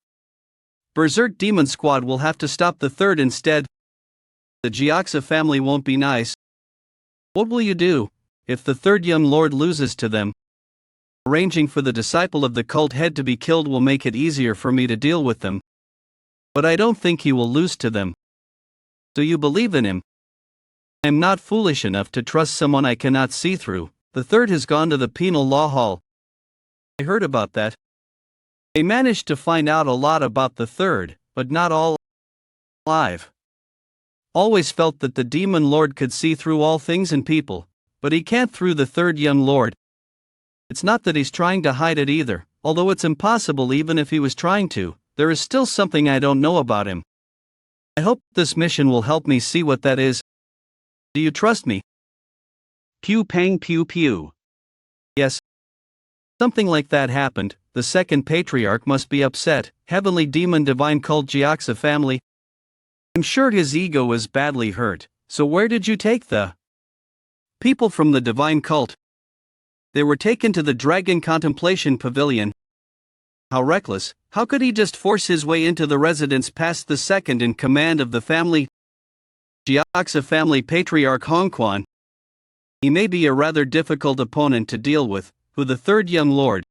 berserk demon squad will have to stop the third instead. The Jiaxa family won't be nice. What will you do if the third young lord loses to them? Arranging for the disciple of the cult head to be killed will make it easier for me to deal with them. But I don't think he will lose to them. Do you believe in him? I am not foolish enough to trust someone I cannot see through. The third has gone to the penal law hall. I heard about that. They managed to find out a lot about the third, but not all alive. Always felt that the demon lord could see through all things and people, but he can't through the third young lord. It's not that he's trying to hide it either, although it's impossible even if he was trying to. There is still something I don't know about him. I hope this mission will help me see what that is. Do you trust me? Pew pang pew pew. Yes. Something like that happened. The second patriarch must be upset. Heavenly demon divine cult Jiaxa family. I'm sure his ego was badly hurt. So where did you take the people from the divine cult? They were taken to the Dragon Contemplation Pavilion. How reckless. How could he just force his way into the residence past the second in command of the family? Jiaxa family patriarch Hongquan. He may be a rather difficult opponent to deal with, who the third young lord.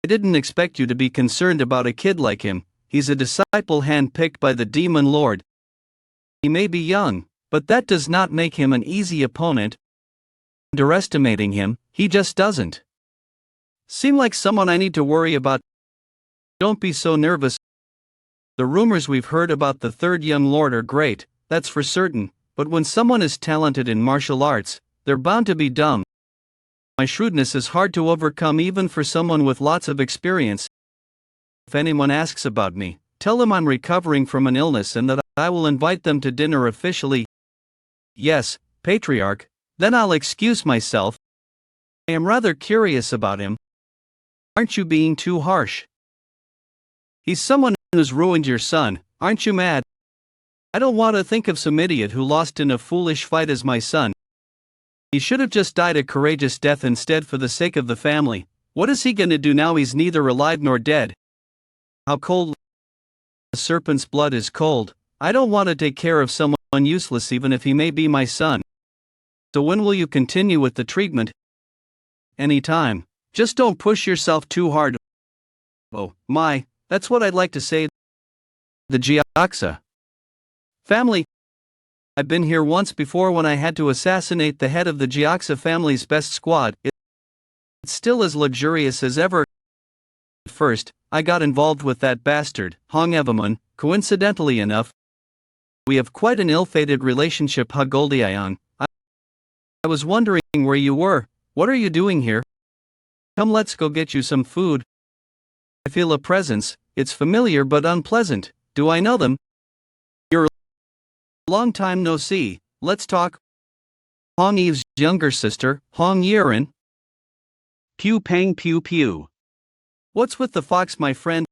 I didn't expect you to be concerned about a kid like him. He's a disciple handpicked by the demon lord. He may be young, but that does not make him an easy opponent. Underestimating him, he just doesn't seem like someone I need to worry about. Don't be so nervous. The rumors we've heard about the third young lord are great, that's for certain, but when someone is talented in martial arts, they're bound to be dumb. My shrewdness is hard to overcome even for someone with lots of experience. If anyone asks about me, tell them I'm recovering from an illness and that I will invite them to dinner officially. Yes, patriarch, then I'll excuse myself. I am rather curious about him. Aren't you being too harsh? He's someone who's ruined your son, aren't you mad? I don't want to think of some idiot who lost in a foolish fight as my son. He should have just died a courageous death instead for the sake of the family. What is he gonna do now? He's neither alive nor dead. How cold? A serpent's blood is cold. I don't want to take care of someone useless even if he may be my son. So when will you continue with the treatment? Anytime. Just don't push yourself too hard. Oh, my, that's what I'd like to say. The Jiaksa family. I've been here once before when I had to assassinate the head of the Jiaksa family's best squad. It's still as luxurious as ever. First, I got involved with that bastard, Hong Evamun. Coincidentally enough, we have quite an ill-fated relationship. Hagoldiayang. I was wondering where you were. What are you doing here? Come, let's go get you some food. I feel a presence. It's familiar but unpleasant. Do I know them? You're long time no see. Let's talk. Hong Eve's younger sister, Hong Yiren. Pew pang pew pew. What's with the fox, my friend?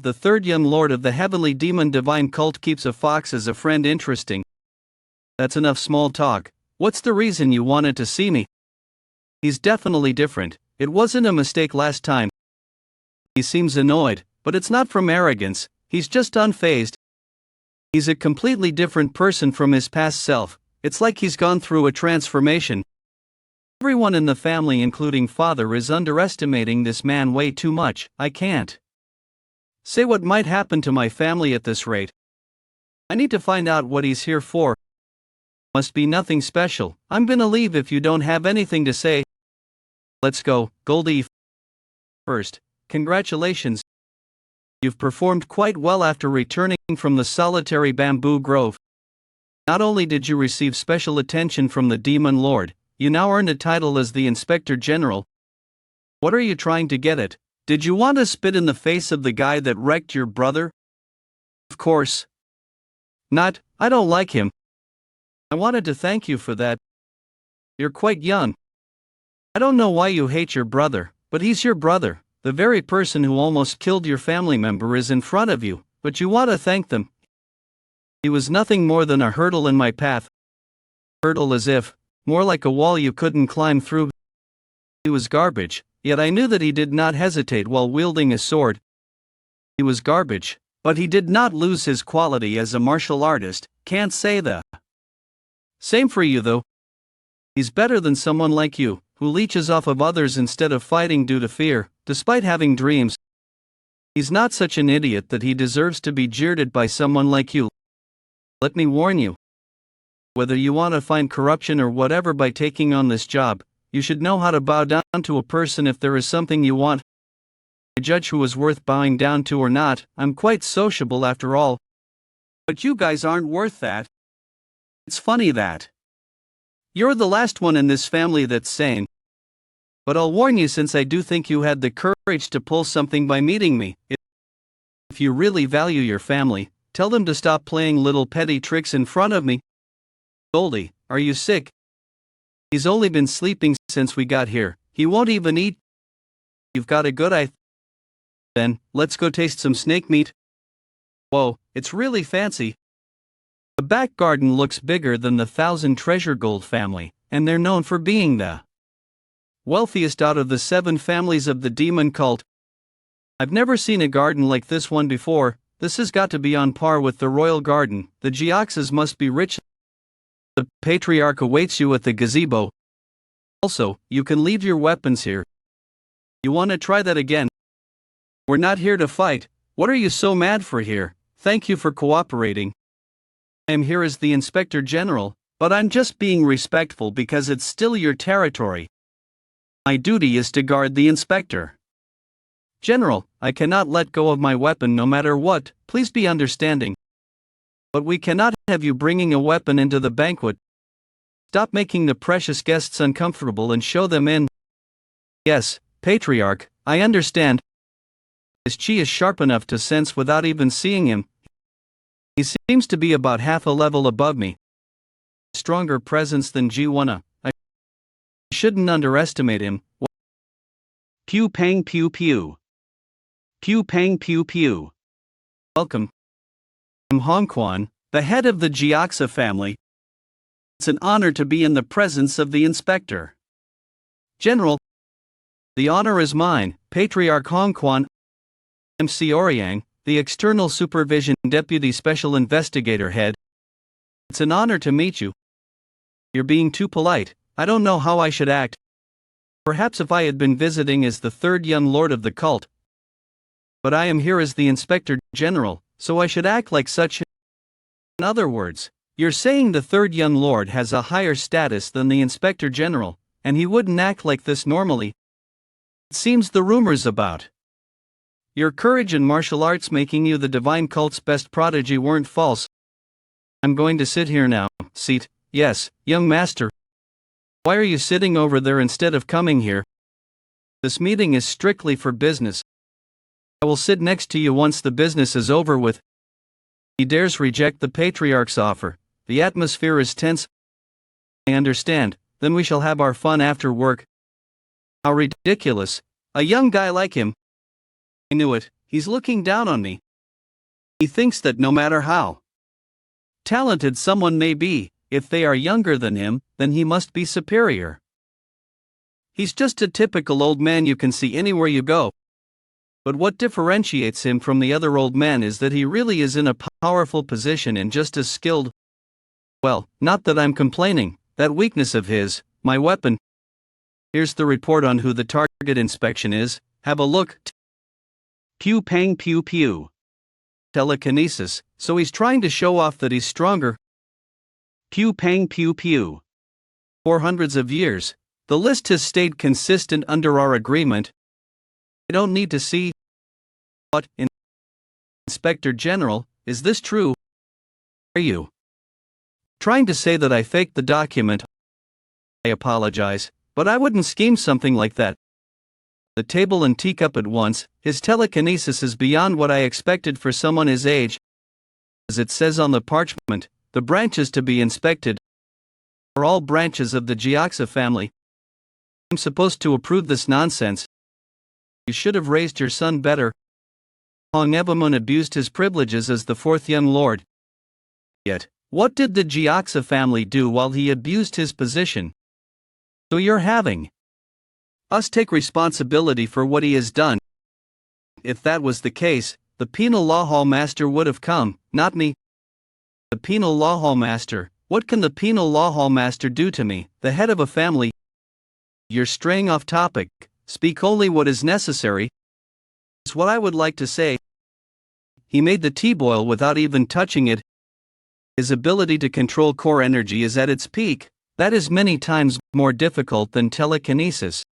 The third young lord of the heavenly demon divine cult keeps a fox as a friend. Interesting. That's enough small talk. What's the reason you wanted to see me? He's definitely different. It wasn't a mistake last time. He seems annoyed, but it's not from arrogance. He's just unfazed. He's a completely different person from his past self. It's like he's gone through a transformation. Everyone in the family, including father, is underestimating this man way too much. I can't say what might happen to my family at this rate. I need to find out what he's here for. Must be nothing special. I'm gonna leave if you don't have anything to say. Let's go, Goldie. First, congratulations. You've performed quite well after returning from the solitary bamboo grove. Not only did you receive special attention from the Demon Lord, you now earned a title as the Inspector General. What are you trying to get at? Did you want to spit in the face of the guy that wrecked your brother? Of course not. I don't like him. I wanted to thank you for that. You're quite young. I don't know why you hate your brother, but he's your brother. The very person who almost killed your family member is in front of you, but you want to thank them. He was nothing more than a hurdle in my path. Hurdle as if, more like a wall you couldn't climb through. He was garbage, yet I knew that he did not hesitate while wielding a sword. He was garbage, but he did not lose his quality as a martial artist. Can't say the same for you though. He's better than someone like you, who leeches off of others instead of fighting due to fear, despite having dreams. He's not such an idiot that he deserves to be jeered at by someone like you. Let me warn you. Whether you want to find corruption or whatever by taking on this job, you should know how to bow down to a person if there is something you want. I judge who is worth bowing down to or not. I'm quite sociable after all. But you guys aren't worth that. It's funny that you're the last one in this family that's sane. But I'll warn you, since I do think you had the courage to pull something by meeting me. If you really value your family, tell them to stop playing little petty tricks in front of me. Goldie, are you sick? He's only been sleeping since we got here. He won't even eat. You've got a good eye. Then, let's go taste some snake meat. Whoa, it's really fancy. The back garden looks bigger than the 1,000 Treasure Gold family, and they're known for being the wealthiest out of the 7 families of the demon cult. I've never seen a garden like this one before. This has got to be on par with the royal garden. The Jiaxas must be rich. The patriarch awaits you at the gazebo. Also, you can leave your weapons here. You want to try that again? We're not here to fight. What are you so mad for here? Thank you for cooperating. I am here as the Inspector General, but I'm just being respectful because it's still your territory. My duty is to guard the Inspector General. I cannot let go of my weapon no matter what. Please be understanding. But we cannot have you bringing a weapon into the banquet. Stop making the precious guests uncomfortable and show them in. Yes, Patriarch, I understand. His chi is sharp enough to sense without even seeing him. He seems to be about half a level above me. Stronger presence than Jiwana. I shouldn't underestimate him. Pew pang pew pew. Pew pang pew pew. Welcome. I'm Hong Quan, the head of the Jiaxa family. It's an honor to be in the presence of the Inspector General. The honor is mine, Patriarch Hongquan. I'm Seo Ryang, the External Supervision Deputy Special Investigator Head. It's an honor to meet you. You're being too polite. I don't know how I should act. Perhaps if I had been visiting as the third young lord of the cult. But I am here as the Inspector General, so I should act like such. In other words, you're saying the third young lord has a higher status than the Inspector General, and he wouldn't act like this normally. It seems the rumors about your courage and martial arts making you the divine cult's best prodigy weren't false. I'm going to sit here now. Seat, yes, young master. Why are you sitting over there instead of coming here? This meeting is strictly for business. I will sit next to you once the business is over with. He dares reject the Patriarch's offer. The atmosphere is tense. I understand, then we shall have our fun after work. How ridiculous. A young guy like him. I knew it, he's looking down on me. He thinks that no matter how talented someone may be, if they are younger than him, then he must be superior. He's just a typical old man you can see anywhere you go. But what differentiates him from the other old men is that he really is in a powerful position and just as skilled. Well, not that I'm complaining, that weakness of his, my weapon. Here's the report on who the target inspection is, have a look. Pew pang pew pew. Telekinesis, so he's trying to show off that he's stronger. Pew pang pew pew. For hundreds of years, the list has stayed consistent under our agreement. I don't need to see. What, Inspector General, is this true? Are you trying to say that I faked the document? I apologize, but I wouldn't scheme something like that. The table and teacup at once, his telekinesis is beyond what I expected for someone his age. As it says on the parchment, the branches to be inspected are all branches of the Jiaxa family. I'm supposed to approve this nonsense. You should have raised your son better. Hong Evamun abused his privileges as the fourth young lord. Yet, what did the Jiaxa family do while he abused his position? So you're having us take responsibility for what he has done. If that was the case, the penal law hall master would have come, not me. The penal law hall master, what can the penal law hall master do to me, the head of a family? You're straying off topic. Speak only what is necessary. It's what I would like to say. He made the tea boil without even touching it. His ability to control core energy is at its peak. That is many times more difficult than telekinesis.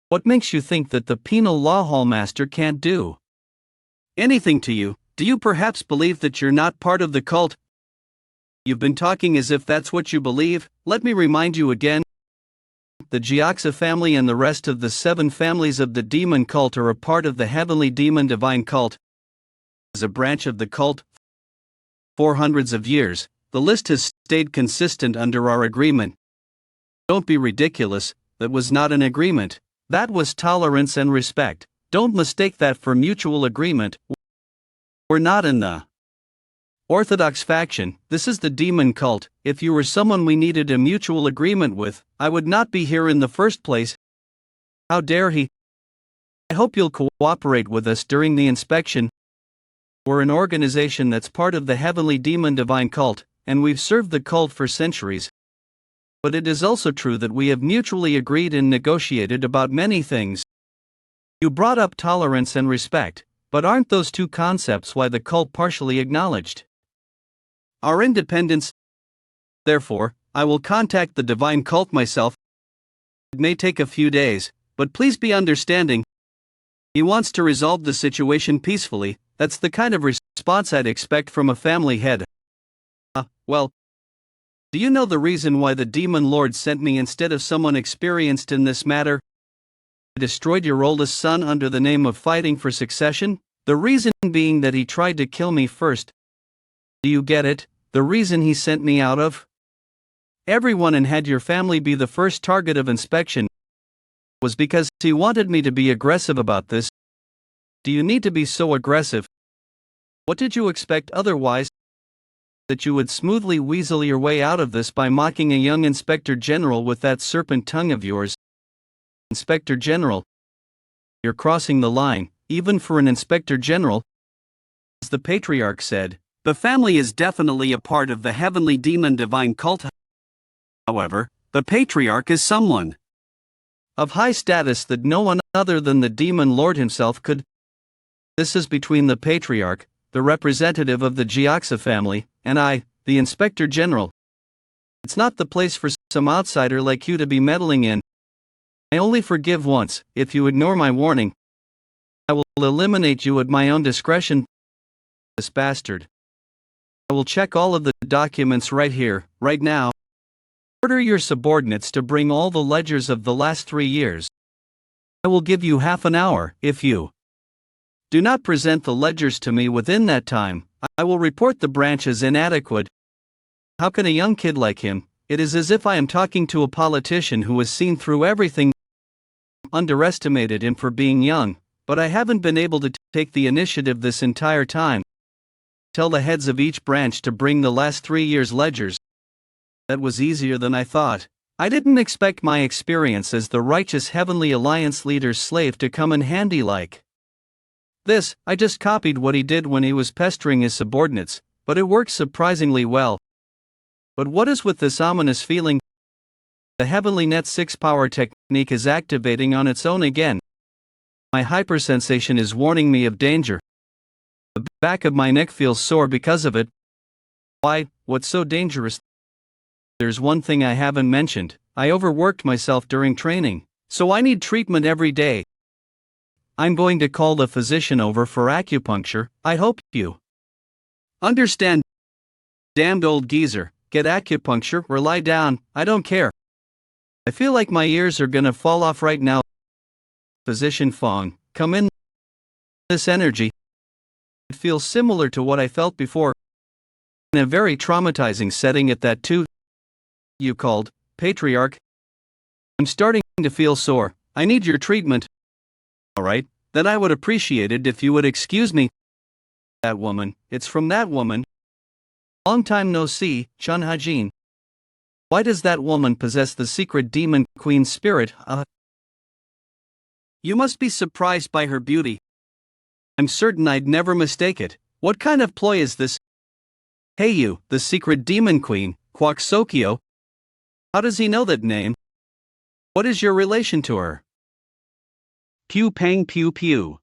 What makes you think that the penal law hall master can't do anything to you? Do you perhaps believe that you're not part of the cult? You've been talking as if that's what you believe. Let me remind you again. The Jiaxa family and the rest of the 7 families of the demon cult are a part of the heavenly demon divine cult. As a branch of the cult, for hundreds of years, the list has stayed consistent under our agreement. Don't be ridiculous, that was not an agreement. That was tolerance and respect. Don't mistake that for mutual agreement. We're not in the Orthodox faction, this is the demon cult. If you were someone we needed a mutual agreement with, I would not be here in the first place. How dare he? I hope you'll cooperate with us during the inspection. We're an organization that's part of the heavenly demon divine cult, and we've served the cult for centuries. But it is also true that we have mutually agreed and negotiated about many things. You brought up tolerance and respect, but aren't those two concepts why the cult partially acknowledged our independence? Therefore, I will contact the divine cult myself. It may take a few days, but please be understanding. He wants to resolve the situation peacefully. That's the kind of response I'd expect from a family head. Well, do you know the reason why the demon lord sent me instead of someone experienced in this matter? He destroyed your oldest son under the name of fighting for succession, the reason being that he tried to kill me first. Do you get it? The reason he sent me out of everyone and had your family be the first target of inspection was because he wanted me to be aggressive about this. Do you need to be so aggressive? What did you expect otherwise? That you would smoothly weasel your way out of this by mocking a young Inspector General with that serpent tongue of yours? Inspector General, You're crossing the line, even for an inspector general. As the patriarch said, the family is definitely a part of the heavenly demon divine cult. However, the patriarch is someone of high status that no one other than the demon lord himself could. This is between the patriarch, the representative of the Jiaxa family, and I, the inspector general. It's not the place for some outsider like you to be meddling in. I only forgive once. If you ignore my warning, I will eliminate you at my own discretion. This bastard. I will check all of the documents right here, right now. Order your subordinates to bring all the ledgers of the last 3 years. I will give you half an hour. If you do not present the ledgers to me within that time, I will report the branch as inadequate. How can a young kid like him? It is as if I am talking to a politician who has seen through everything. Underestimated him for being young, but I haven't been able to take the initiative this entire time. Tell the heads of each branch to bring the last 3 years' ledgers. That was easier than I thought. I didn't expect my experience as the righteous Heavenly Alliance leader's slave to come in handy like this. I just copied what he did when he was pestering his subordinates, but it worked surprisingly well. But what is with this ominous feeling? The Heavenly Net 6 power technique is activating on its own again. My hypersensation is warning me of danger. The back of my neck feels sore because of it. Why, what's so dangerous? There's one thing I haven't mentioned. I overworked myself during training, so I need treatment every day. I'm going to call the physician over for acupuncture. I hope you understand. Damned old geezer, get acupuncture or lie down, I don't care. I feel like my ears are gonna fall off right now. Physician Fong, come in. This energy. It feels similar to what I felt before. In a very traumatizing setting at that too. You called, patriarch. I'm starting to feel sore. I need your treatment. Alright, then I would appreciate it if you would excuse me. That woman, it's from that woman. Long time no see, Chun Hajin. Why does that woman possess the secret demon queen spirit? You must be surprised by her beauty. I'm certain I'd never mistake it. What kind of ploy is this? Hey you, the secret demon queen, Kwak Sokyo. How does he know that name? What is your relation to her? Pew pang pew pew.